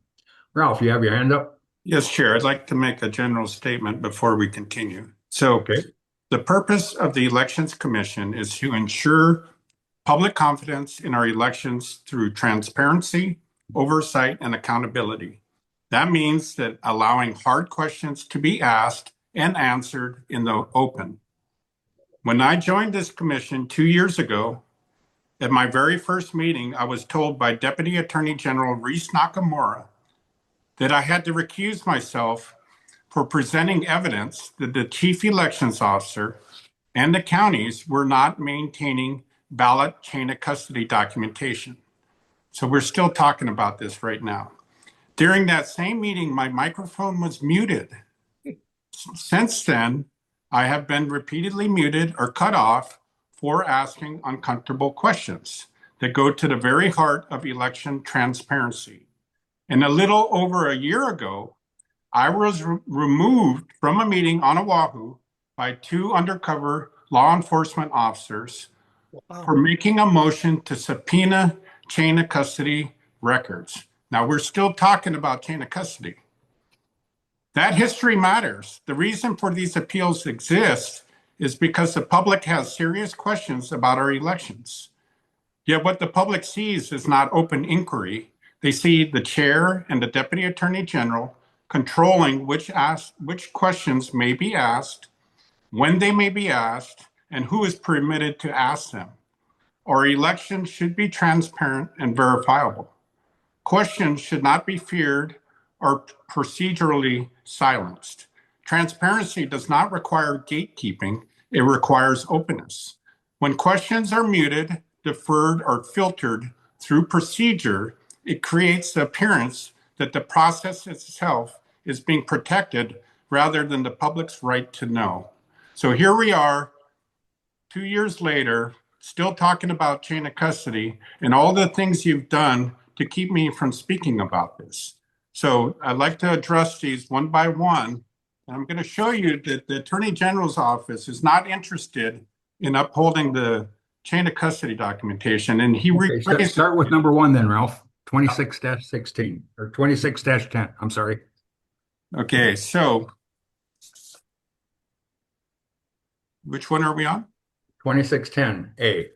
Ralph, you have your hand up? Yes, Chair. I'd like to make a general statement before we continue. So, okay. The purpose of the Elections Commission is to ensure public confidence in our elections through transparency, oversight, and accountability. That means that allowing hard questions to be asked and answered in the open. When I joined this commission 2 years ago, at my very first meeting, I was told by Deputy Attorney General Reese Nakamura that I had to recuse myself for presenting evidence that the chief elections officer and the counties were not maintaining ballot chain of custody documentation. So we're still talking about this right now. During that same meeting, my microphone was muted. Since then, I have been repeatedly muted or cut off for asking uncomfortable questions that go to the very heart of election transparency. And a little over a year ago, I was removed from a meeting on Oahu by 2 undercover law enforcement officers for making a motion to subpoena chain of custody records. Now, we're still talking about chain of custody. That history matters. The reason for these appeals exist is because the public has serious questions about our elections. Yet what the public sees is not open inquiry. They see the chair and the deputy attorney general controlling which questions may be asked, when they may be asked, and who is permitted to ask them. Our elections should be transparent and verifiable. Questions should not be feared or procedurally silenced. Transparency does not require gatekeeping, it requires openness. When questions are muted, deferred, or filtered through procedure, it creates the appearance that the process itself is being protected rather than the public's right to know. So here we are, 2 years later, still talking about chain of custody and all the things you've done to keep me from speaking about this. So I'd like to address these one by one. And I'm going to show you that the Attorney General's office is not interested in upholding the chain of custody documentation. And he Okay, start with number one then, Ralph. 26-16 or 26-10. I'm sorry. Okay, so which one are we on? 2610A.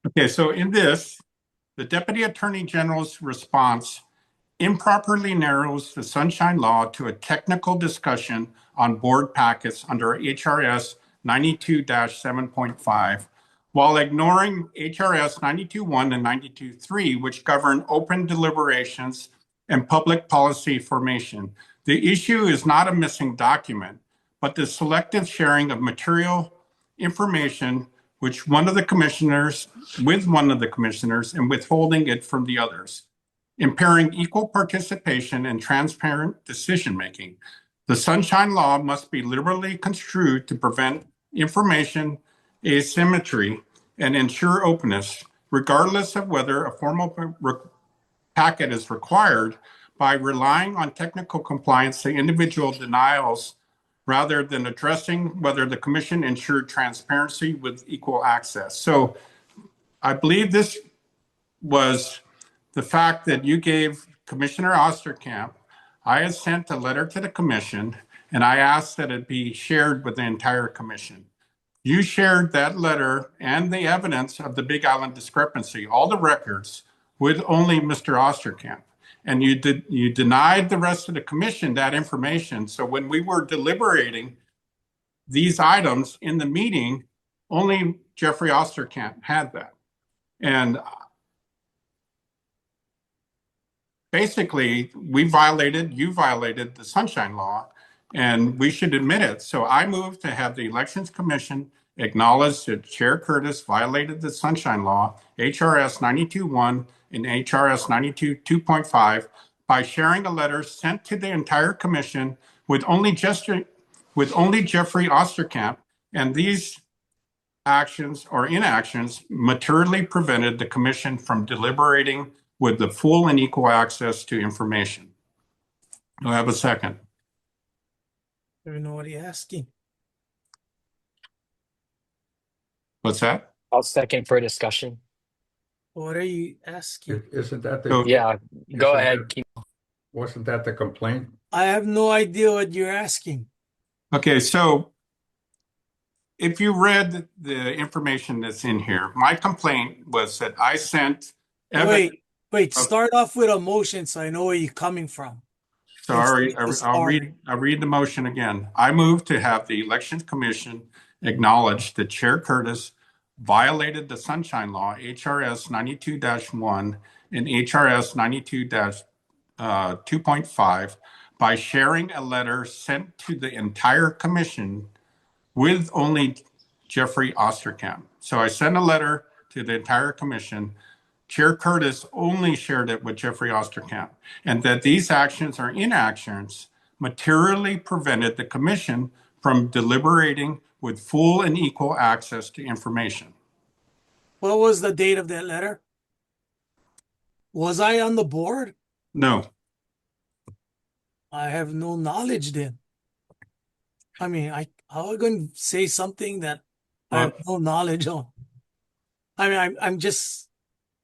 Okay, so in this, the Deputy Attorney General's response improperly narrows the Sunshine Law to a technical discussion on board packets under HRS 92-7.5, while ignoring HRS 92.1 and 92.3, which govern open deliberations and public policy formation. The issue is not a missing document, but the selective sharing of material information with one of the commissioners and withholding it from the others, impairing equal participation and transparent decision-making. The Sunshine Law must be liberally construed to prevent information asymmetry and ensure openness, regardless of whether a formal packet is required, by relying on technical compliance to individual denials rather than addressing whether the commission ensured transparency with equal access. So I believe this was the fact that you gave Commissioner Osterkamp. I had sent a letter to the commission and I asked that it be shared with the entire commission. You shared that letter and the evidence of the Big Island discrepancy, all the records, with only Mr. Osterkamp. And you denied the rest of the commission that information. So when we were deliberating these items in the meeting, only Jeffrey Osterkamp had that. And basically, you violated the Sunshine Law, and we should admit it. So I moved to have the Elections Commission acknowledge that Chair Curtis violated the Sunshine Law, HRS 92.1 and HRS 92.2.5, by sharing a letter sent to the entire commission with only Jeffrey Osterkamp, and these actions or inactions materially prevented the commission from deliberating with the full and equal access to information. Do I have a second? I don't know what you're asking. What's that? I'll second for discussion. What are you asking? Isn't that the Yeah, go isn't ahead. that- Wasn't that the complaint? I have no idea what you're asking. Okay, so if you read the information that's in here, my complaint was that I sent evidence. Wait, start off with a motion so I know where you're coming from. Sorry, I'll read the motion again. I move to have the Elections Commission acknowledge that Chair Curtis violated the Sunshine Law, HRS 92-1 and HRS 92-2.5, by sharing a letter sent to the entire commission with only Jeffrey Osterkamp. So I sent a letter to the entire commission. Chair Curtis only shared it with Jeffrey Osterkamp, and that these actions or inactions materially prevented the commission from deliberating with full and equal access to information. What was the date of that letter? Was I on the board? No. I have no knowledge then. I mean, how am I going to say something that I have no knowledge on? I mean, I'm just.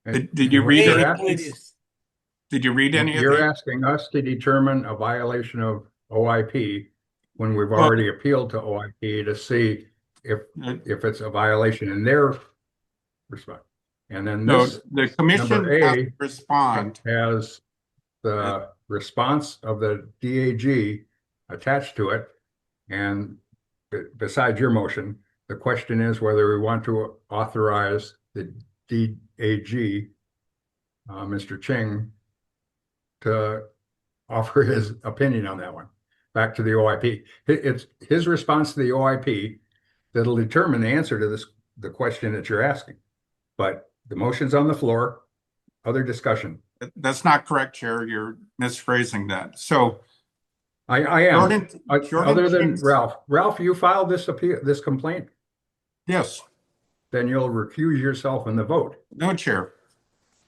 Did you read it? Did you read any of it? You're asking us to determine a violation of OIP when we've already appealed to OIP to see if it's a violation in their respect. And then this the commission number has A to respond. has the response of the DAG attached to it. And besides your motion, the question is whether we want to authorize the DAG, Mr. Ching, to offer his opinion on that one. Back to the OIP. It's his response to the OIP that'll determine the answer to the question that you're asking. But the motion's on the floor. Other discussion. That's not correct, Chair. You're misphrasing that. So I am. Jordan Other than Ching's- Ralph. Ralph, you filed this complaint? Yes. Then you'll recuse yourself in the vote. No, Chair.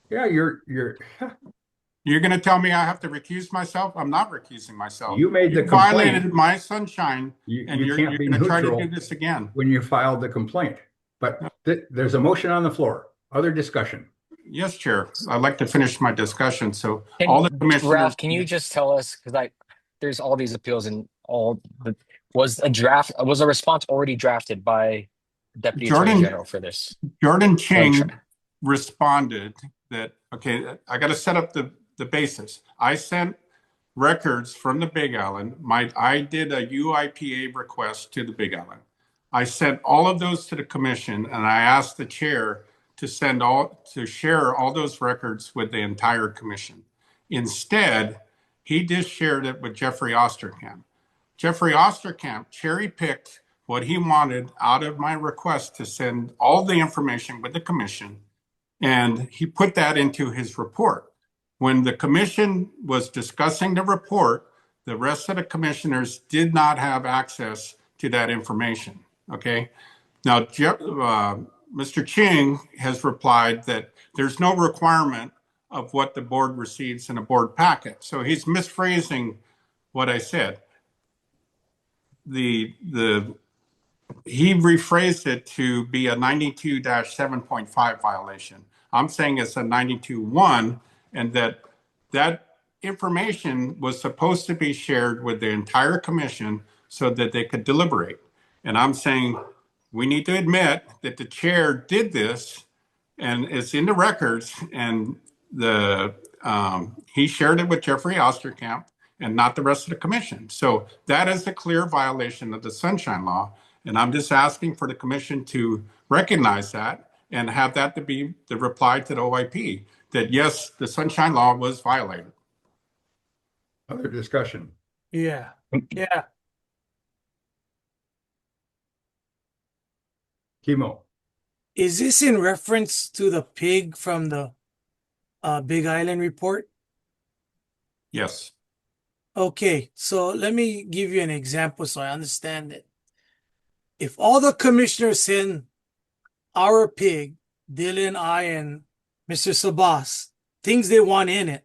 Yeah, you're, You're going to tell me I have to recuse myself? I'm not recusing myself. you made the You violated complaint. my sunshine, and You you're can't be going to try to neutral do this again. when you filed the complaint. But there's a motion on the floor. Other discussion. Yes, Chair. I'd like to finish my discussion. So And all the commissioners. Ralph, can you just tell us, because there's all these appeals and was a response already drafted by Deputy Attorney General for this? Jordan Ching responded that, okay, I got to set up the basis. I sent records from the Big Island. I did a UIPA request to the Big Island. I sent all of those to the commission, and I asked the chair to share all those records with the entire commission. Instead, he just shared it with Jeffrey Osterkamp. Jeffrey Osterkamp cherry-picked what he wanted out of my request to send all the information with the commission, and he put that into his report. When the commission was discussing the report, the rest of the commissioners did not have access to that information, okay? Now, Mr. Ching has replied that there's no requirement of what the board receives in a board packet. So he's misphrasing what I said. He rephrased it to be a 92-7.5 violation. I'm saying it's a 92-1, and that information was supposed to be shared with the entire commission so that they could deliberate. And I'm saying we need to admit that the chair did this, and it's in the records, and he shared it with Jeffrey Osterkamp and not the rest of the commission. So that is a clear violation of the Sunshine Law. And I'm just asking for the commission to recognize that and have that to be the reply to the OIP, that yes, the Sunshine Law was violated. Other discussion. Yeah. Yeah. Kimo. Is this in reference to the pig from the Big Island report? Yes. Okay, so let me give you an example so I understand it. If all the commissioners send our pig, Dylan, I, and Mr. Sabas, things they want in it,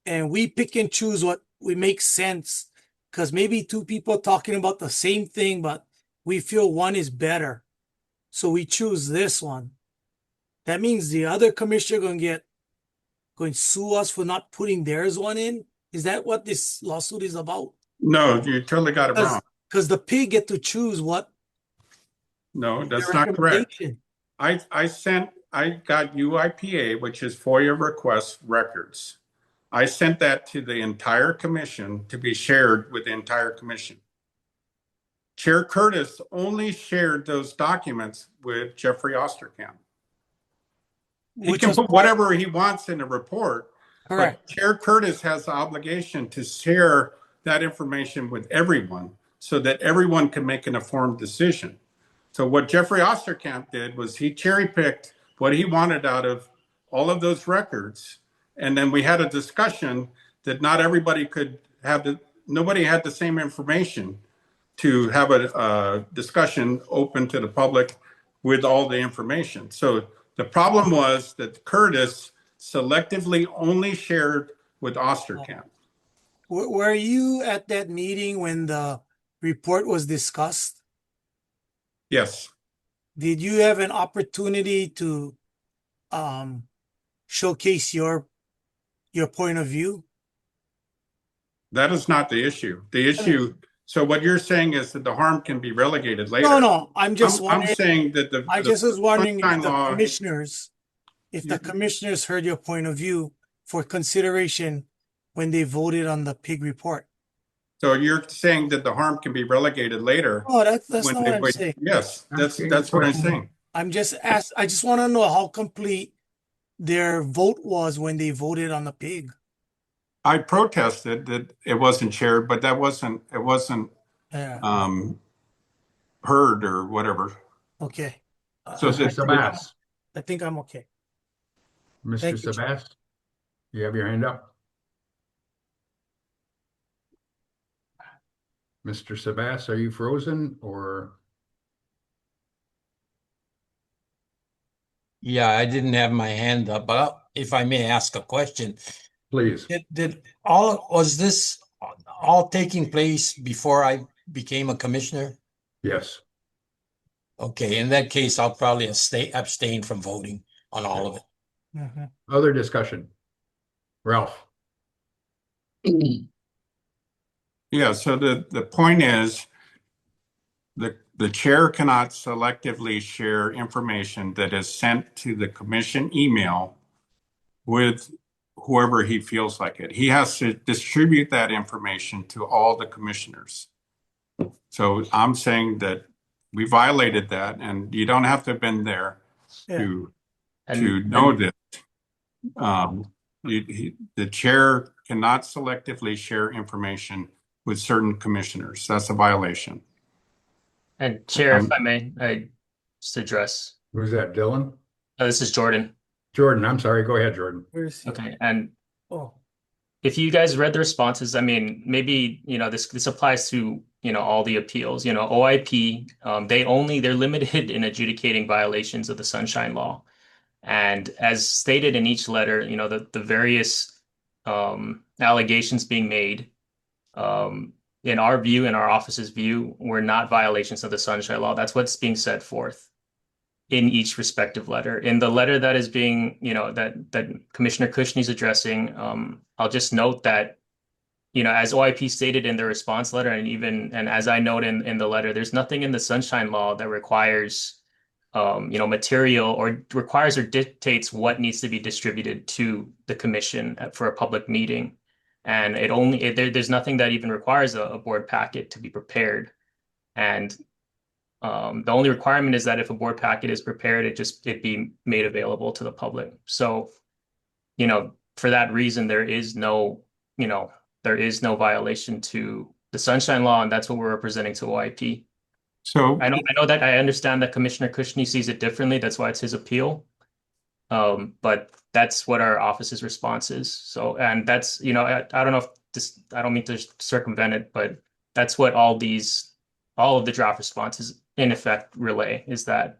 and we pick and choose what we make sense, because maybe two people talking about the same thing, but we feel one is better. So we choose this one. That means the other commissioner going to sue us for not putting theirs one in? Is that what this lawsuit is about? No, you totally got it wrong. Because the pig get to choose what. No, that's not correct. I got UIPA, which is FOIA request records. I sent that to the entire commission to be shared with the entire commission. Chair Curtis only shared those documents with Jeffrey Osterkamp. He can put whatever he wants in the report. Correct. But Chair Curtis has the obligation to share that information with everyone so that everyone can make an informed decision. So what Jeffrey Osterkamp did was he cherry-picked what he wanted out of all of those records. And then we had a discussion that not everybody could have nobody had the same information to have a discussion open to the public with all the information. So the problem was that Curtis selectively only shared with Osterkamp. Were you at that meeting when the report was discussed? Yes. Did you have an opportunity to showcase your point of view? That is not the issue. The issue. So what you're saying is that the harm can be relegated later. No. I'm saying that I just was wondering if the commissioners, the commissioners heard your point of view for consideration when they voted on the pig report. So you're saying that the harm can be relegated later? Oh, that's not what I'm saying. Yes, that's what I'm saying. I just want to know how complete their vote was when they voted on the pig. I protested that it wasn't shared, but it wasn't heard or whatever. Okay. So Sabas. I think I'm okay. Mr. Sabas, you have your hand up. Mr. Sabas, are you frozen, or? Yeah, I didn't have my hand up, but if I may ask a question, Please. was this all taking place before I became a commissioner? Yes. Okay, in that case, I'll probably abstain from voting on all of it. Other discussion? Ralph? Yeah, so the point is the chair cannot selectively share information that is sent to the commission email with whoever he feels like it. He has to distribute that information to all the commissioners. So I'm saying that we violated that, and you don't have to have been there to know this. The chair cannot selectively share information with certain commissioners. That's a violation. And Chair, if I may, I just address. Who's that, Dylan? This is Jordan. Jordan, I'm sorry. Go ahead, Jordan. Okay, and if you guys read the responses, I mean, maybe, this applies to, all the appeals, OIP, they're limited in adjudicating violations of the Sunshine Law. And as stated in each letter, the various allegations being made, in our view, in our office's view, were not violations of the Sunshine Law. That's what's being set forth in each respective letter. In the letter that is being, that Commissioner Cushney's addressing, I'll just note that, as OIP stated in the response letter, and as I note in the letter, there's nothing in the Sunshine Law that requires, material or requires or dictates what needs to be distributed to the commission for a public meeting. And there's nothing that even requires a board packet to be prepared. And the only requirement is that if a board packet is prepared, it be made available to the public. So, for that reason, there is no violation to the Sunshine Law, and that's what we're representing to OIP. So I understand that Commissioner Cushney sees it differently. That's why it's his appeal. But that's what our office's response is. So, and that's, I don't know if I don't mean to circumvent it, but that's what all of the draft responses in effect relay, is that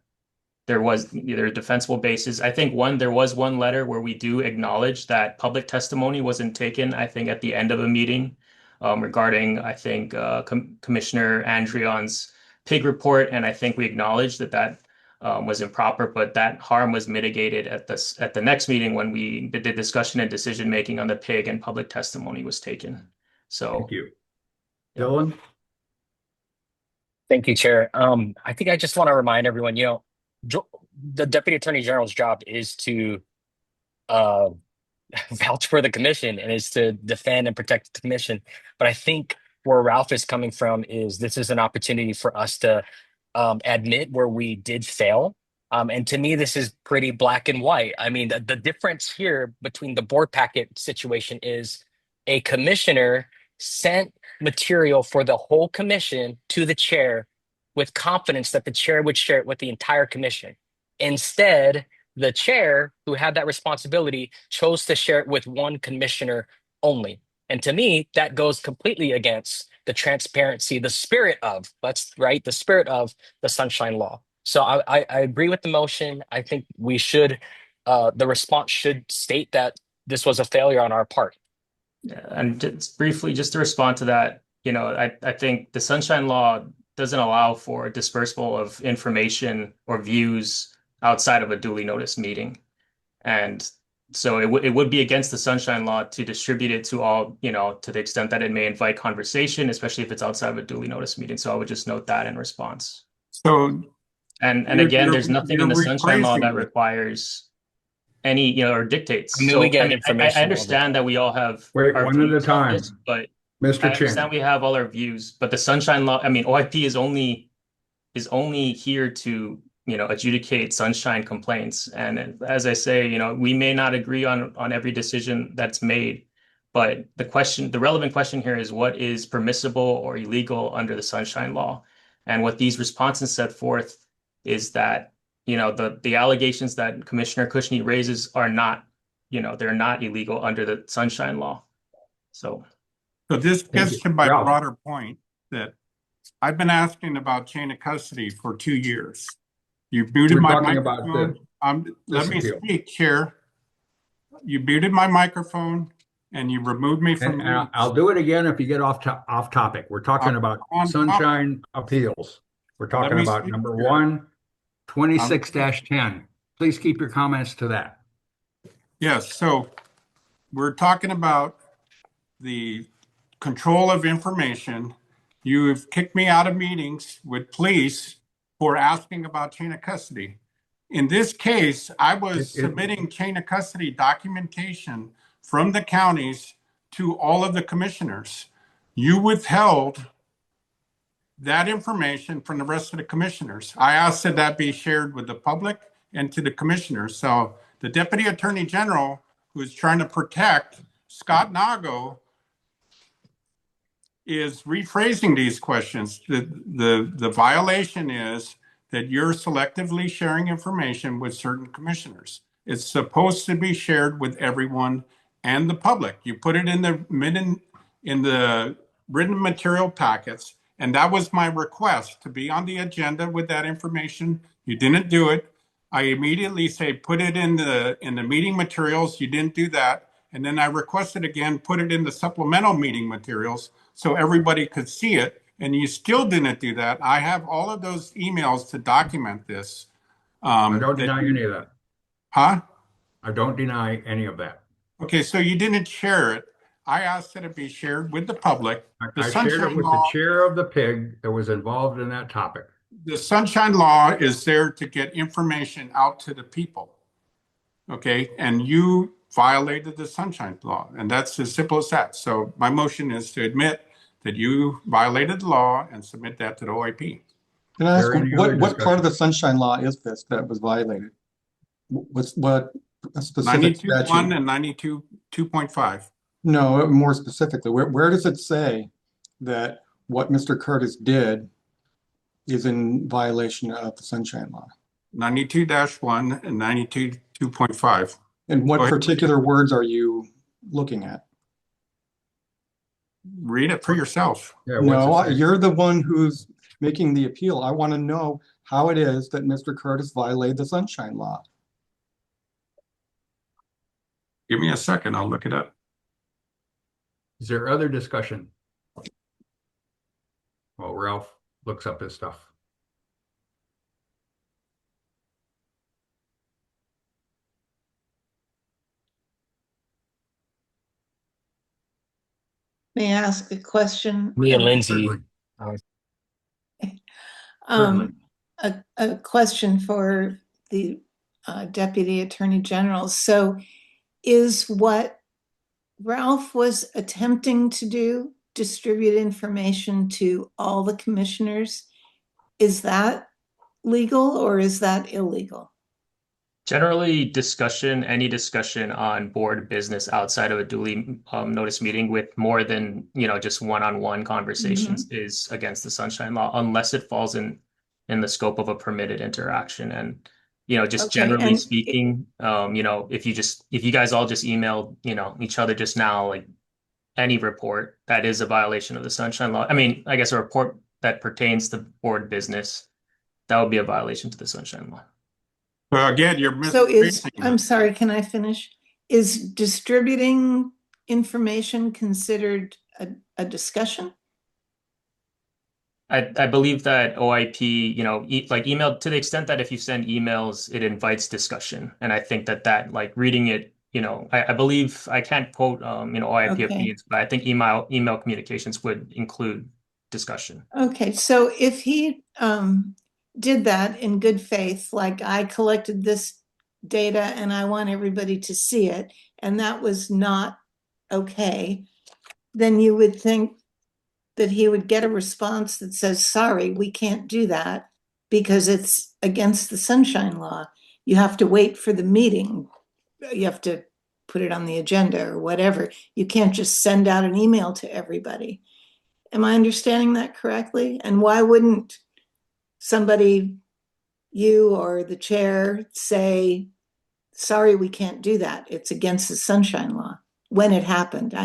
there was either a defensible basis. I think there was one letter where we do acknowledge that public testimony wasn't taken, I think, at the end of a meeting, regarding, I think, Commissioner Andreon's pig report. And I think we acknowledged that was improper, but that harm was mitigated at the next meeting when we did the discussion and decision making on the pig, and public testimony was taken. So thank you. Dylan? Thank you, Chair. I think I just want to remind everyone, the Deputy Attorney General's job is to vouch for the commission and is to defend and protect the commission. But I think where Ralph is coming from is this is an opportunity for us to admit where we did fail. And to me, this is pretty black and white. I mean, the difference here between the board packet situation is a commissioner sent material for the whole commission to the chair with confidence that the chair would share it with the entire commission. Instead, the chair, who had that responsibility, chose to share it with one commissioner only. And to me, that goes completely against the transparency, the spirit of the Sunshine Law. So I agree with the motion. I think we should, the response should state that this was a failure on our part. Yeah, and just briefly, just to respond to that, I think the Sunshine Law doesn't allow for dispersal of information or views outside of a duly noticed meeting. And so it would be against the Sunshine Law to distribute it to all, to the extent that it may invite conversation, especially if it's outside of a duly noticed meeting. So I would just note that in response. So, and again, there's nothing in the Sunshine Law that requires any, or dictates. So, I understand that we all have one at a time, but Mr. I understand we have all our views, but the Sunshine Law, OIP is only here to, adjudicate sunshine complaints. And as I say, we may not agree on every decision that's made, but the relevant question here is what is permissible or illegal under the Sunshine Law. And what these responses set forth is that, the allegations that Commissioner Cushney raises are not, they're not illegal under the Sunshine Law. So this gets to my broader point that I've been asking about chain of custody for 2 years. You've muted my microphone. Let me appeal. speak, Chair. You muted my microphone and you removed me from. And I'll do it again if you get off topic. We're talking about on sunshine appeals. We're talking me about speak, number Chair. 1, 26-10. Please keep your comments to that. Yes, so we're talking about the control of information. You've kicked me out of meetings with police for asking about chain of custody. In this case, I was submitting chain of custody documentation from the counties to all of the commissioners. You withheld that information from the rest of the commissioners. I asked that that be shared with the public and to the commissioners. So the Deputy Attorney General, who's trying to protect Scott Nago, is rephrasing these questions. The violation is that you're selectively sharing information with certain commissioners. It's supposed to be shared with everyone and the public. You put it in the written material packets, and that was my request, to be on the agenda with that information. You didn't do it. I immediately say, put it in the meeting materials. You didn't do that. And then I requested again, put it in the supplemental meeting materials so everybody could see it. And you still didn't do that. I have all of those emails to document this. I don't deny any of that. Huh? I don't deny any of that. Okay, so you didn't share it. I asked that it be shared with the public. I shared it with the chair of the PIG that was involved in that topic. The Sunshine Law is there to get information out to the people. Okay, and you violated the Sunshine Law, and that's as simple as that. So my motion is to admit that you violated the law and submit that to the OIP. Can I ask what part of the Sunshine Law is this that was violated? What specific 92.1 and 92.2.5. No, more specifically, where does it say that what Mr. Curtis did is in violation of the Sunshine Law? 92-1 and 92.2.5. And what particular words are you looking at? Read it for yourself. Yeah, no, you're the one who's making the appeal. I want to know how it is that Mr. Curtis violated the Sunshine Law. Give me a second. I'll look it up. Is there other discussion? Well, Ralph looks up his stuff. May I ask a question? Me and Lindsay. A question for the Deputy Attorney General. So is what Ralph was attempting to do, distribute information to all the commissioners, is that legal or is that illegal? Generally, any discussion on board business outside of a duly noticed meeting with more than, just one-on-one conversations is against the Sunshine Law, unless it falls in the scope of a permitted interaction. And, just generally speaking, if you guys all just emailed, each other just now, like any report, that is a violation of the Sunshine Law. I mean, I guess a report that pertains to board business, that would be a violation to the Sunshine Law. Well, again, you're I'm sorry, can I finish? Is distributing information considered a discussion? I believe that OIP, like email, to the extent that if you send emails, it invites discussion. And I think that like reading it, I believe, I can't quote, OIP opinions, but I think email communications would include discussion. Okay, so if he did that in good faith, like I collected this data and I want everybody to see it, and that was not okay, then you would think that he would get a response that says, sorry, we can't do that because it's against the Sunshine Law. You have to wait for the meeting. You have to put it on the agenda or whatever. You can't just send out an email to everybody. Am I understanding that correctly? And why wouldn't somebody, you or the chair, say, sorry, we can't do that. It's against the Sunshine Law when it happened.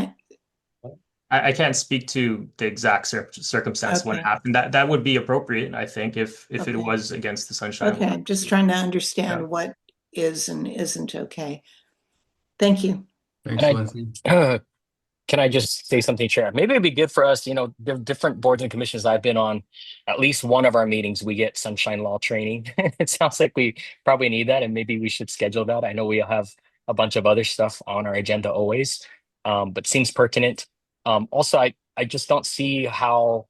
I can't speak to the exact circumstance when it happened. That would be appropriate, I think, if it was against the Sunshine Law. Okay, I'm just trying to understand what is and isn't okay. Thank you. Thanks, And Lindsay. Can I just say something, Chair? Maybe it'd be good for us, the different boards and commissions I've been on, at least one of our meetings, we get sunshine law training. It sounds like we probably need that, and maybe we should schedule that. I know we have a bunch of other stuff on our agenda always, but seems pertinent. Also, I just don't see how,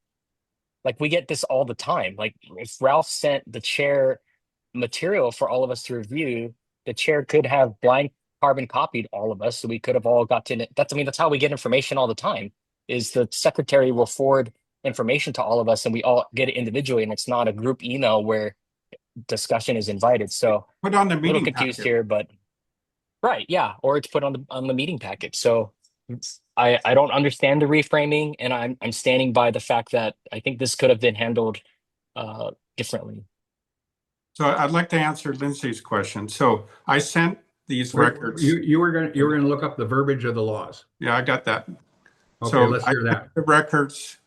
like, we get this all the time. Like, if Ralph sent the chair material for all of us to review, the chair could have blank carbon copied all of us, so we could have all gotten it. That's how we get information all the time, is the secretary will forward information to all of us and we all get it individually, and it's not a group email where discussion is invited. So Put on the a little meeting confused packet. here, but right, yeah, or it's put on the meeting packet. So I don't understand the reframing, and I'm standing by the fact that I think this could have been handled differently. So I'd like to answer Lindsay's question. So I sent these records. You were gonna look up the verbiage of the laws. Yeah, I got that. Okay, So let's I hear that. sent the records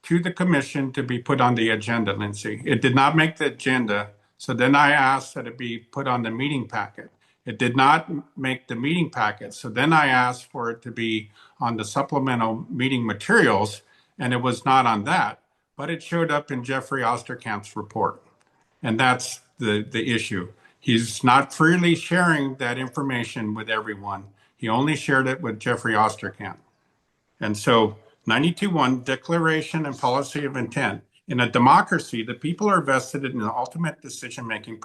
to the commission to be put on the agenda, Lindsay. It did not make the agenda. So then I asked that it be put on the meeting packet. It did not make the meeting packet. So then I asked for it to be on the supplemental meeting materials, and it was not on that, but it showed up in Jeffrey Osterkamp's report. And that's the issue. He's not freely sharing that information with everyone. He only shared it with Jeffrey Osterkamp. And so 92.1 Declaration and Policy of Intent. In a democracy, the people are vested in the ultimate decision-making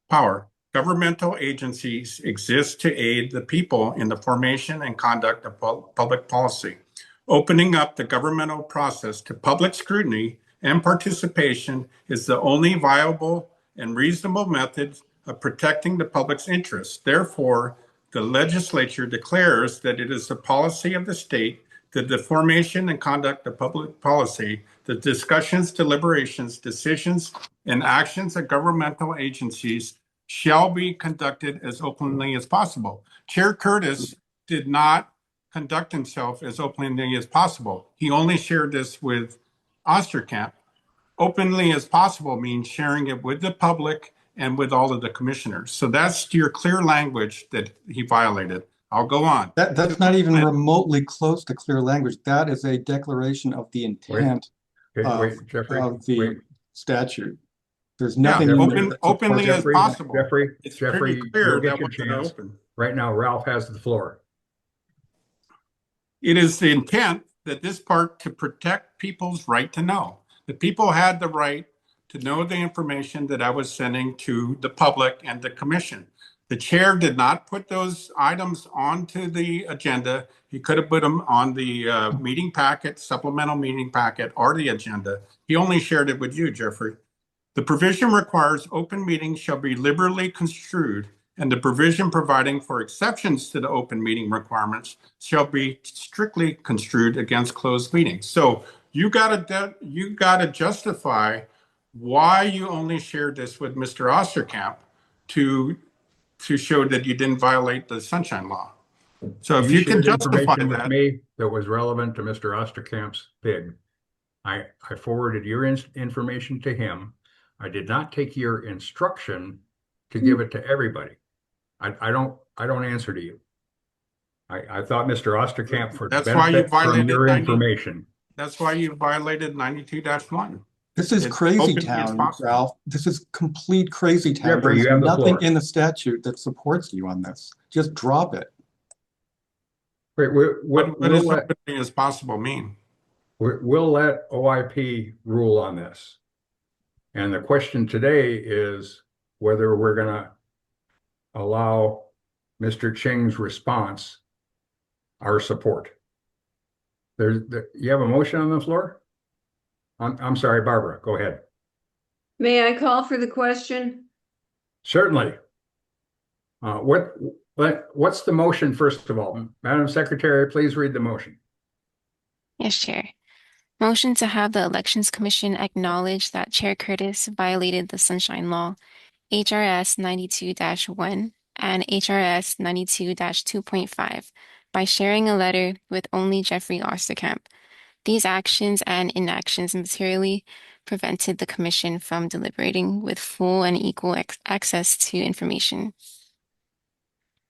power. Governmental agencies exist to aid the people in the formation and conduct of public policy. Opening up the governmental process to public scrutiny and participation is the only viable and reasonable method of protecting the public's interests. Therefore, the legislature declares that it is the policy of the state that the formation and conduct of public policy, the discussions, deliberations, decisions, and actions of governmental agencies shall be conducted as openly as possible. Chair Curtis did not conduct himself as openly as possible. He only shared this with Osterkamp. Openly as possible means sharing it with the public and with all of the commissioners. So that's your clear language that he violated. I'll go on. That's not even remotely close to clear language. That is a declaration of the intent Jeffrey, of the statute. There's Yeah, nothing in there. openly as Jeffrey, possible. Jeffrey, It's Jeffrey, pretty clear you'll get that your wasn't chance. open. Right now, Ralph has the floor. It is the intent that this part to protect people's right to know. The people had the right to know the information that I was sending to the public and the commission. The chair did not put those items onto the agenda. He could have put them on the meeting packet, supplemental meeting packet, or the agenda. He only shared it with you, Jeffrey. The provision requires open meetings shall be liberally construed, and the provision providing for exceptions to the open meeting requirements shall be strictly construed against closed meetings. So you gotta justify why you only shared this with Mr. Osterkamp to show that you didn't violate the Sunshine Law. So if you can shared justify information with that, me that was relevant to Mr. Osterkamp's bid. I forwarded your information to him. I did not take your instruction to give it to everybody. I don't answer to you. I thought Mr. Osterkamp for that's why you benefit from violated your 90 information. That's why you violated 92-1. This is It's crazy open as town, possible. Ralph. This is complete crazy town. Jeffrey, There's you have the nothing floor. in the statute that supports you on this. Just drop it. Wait, What does openly as possible mean? we'll let OIP rule on this. And the question today is whether we're gonna allow Mr. Ching's response our support. You have a motion on the floor? I'm sorry, Barbara, go ahead. May I call for the question? Certainly. What's the motion, first of all? Madam Secretary, please read the motion. Yes, Chair. Motion to have the Elections Commission acknowledge that Chair Curtis violated the Sunshine Law, HRS 92-1 and HRS 92-2.5 by sharing a letter with only Jeffrey Osterkamp. These actions and inactions materially prevented the Commission from deliberating with full and equal access to information.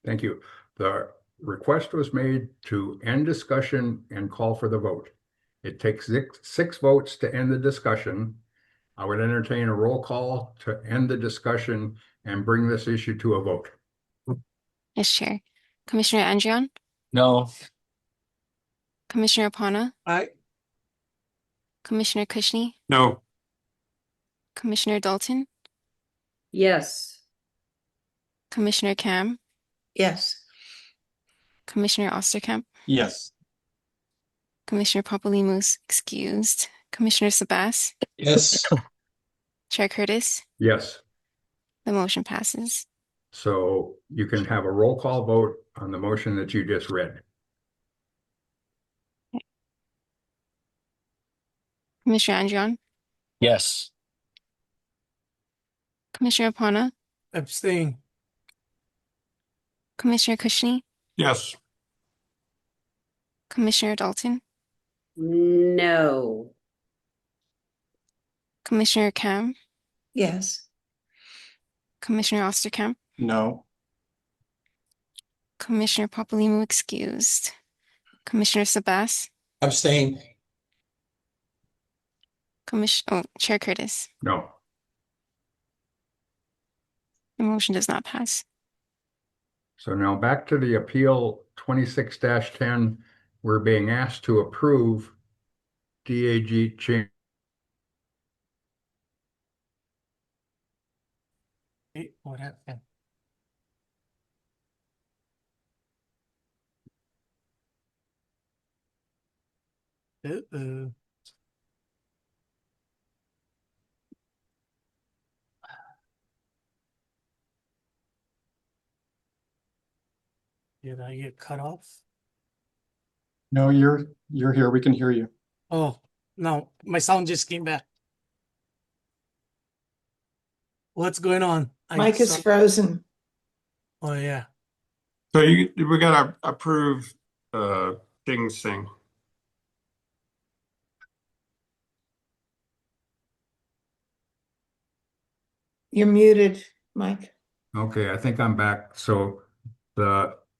Thank you. The request was made to end discussion and call for the vote. It takes six votes to end the discussion. I would entertain a roll call to end the discussion and bring this issue to a vote. Yes, Chair. Commissioner Andrion, No. Commissioner Opana, Aye. Commissioner Kushney, No. Commissioner Dalton, Yes. Commissioner Cam, Yes. Commissioner Osterkamp, Yes. Commissioner Papalimos excused, Commissioner Sabas, Yes. Chair Curtis. Yes. The motion passes. So you can have a roll call vote on the motion that you just read. Commissioner Andrion, Yes. Commissioner Opana, Abstain. Commissioner Kushney, Yes. Commissioner Dalton, No. Commissioner Cam, Yes. Commissioner Osterkamp, No. Commissioner Papalimos excused, Commissioner Sabas, Abstain. Chair Curtis. No. The motion does not pass. So now back to the appeal 26-10. We're being asked to approve DAG Ching. Hey, what happened? Uh-oh. Did I get cut off? No, you're here. We can hear you. Oh, no, my sound just came back. What's going on? Mike is frozen. Oh, yeah. So we gotta approve Ching's thing. You're muted, Mike. Okay, I think I'm back. So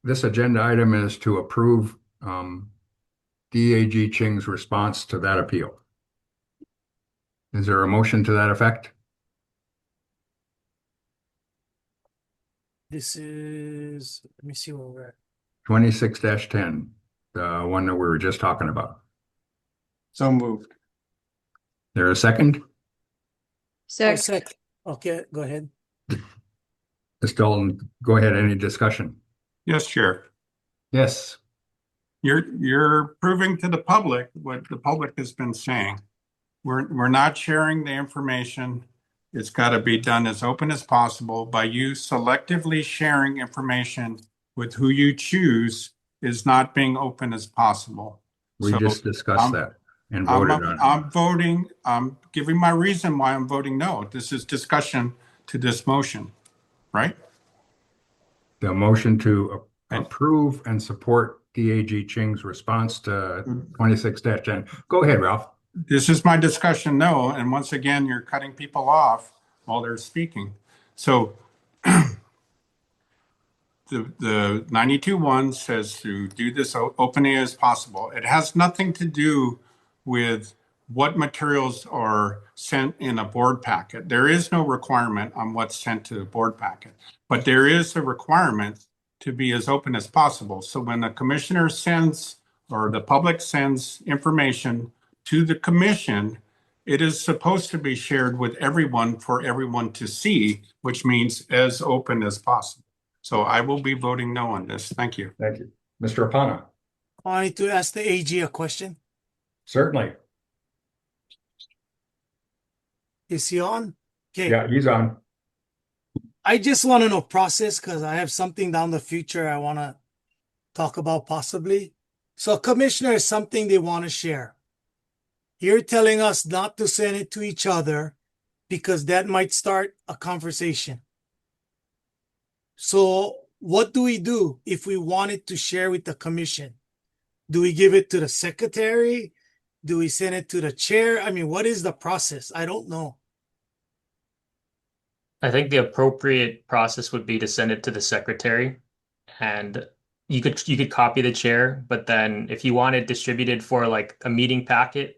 this agenda item is to approve DAG Ching's response to that appeal. Is there a motion to that effect? This is, let me see where we're at. 26-10, the one that we were just talking about. So moved. There a second? Second. Okay, go ahead. Ms. Dalton, go ahead. Any discussion? Yes, Chair. Yes. You're proving to the public what the public has been saying. We're not sharing the information. It's got to be done as open as possible. By you selectively sharing information with who you choose is not being open as possible. We just discussed that and voted on it. I'm voting, I'm giving my reason why I'm voting no. This is discussion to this motion, right? The motion to approve and support DAG Ching's response to 26-10. Go ahead, Ralph. This is my discussion no, and once again, you're cutting people off while they're speaking. So the 92-1 says to do this openly as possible. It has nothing to do with what materials are sent in a board packet. There is no requirement on what's sent to the board packet, but there is a requirement to be as open as possible. So when the commissioner sends or the public sends information to the commission, it is supposed to be shared with everyone for everyone to see, which means as open as possible. So I will be voting no on this. Thank you. Thank you. Mr. Opana. I need to ask the AG a question. Certainly. Is he on? Okay. Yeah, he's on. I just want to know process because I have something down the future I want to talk about possibly. So commissioner is something they want to share. You're telling us not to send it to each other because that might start a conversation. So what do we do if we wanted to share with the commission? Do we give it to the secretary? Do we send it to the chair? I mean, what is the process? I don't know. I think the appropriate process would be to send it to the secretary. and you could copy the chair, but then if you want it distributed for like a meeting packet,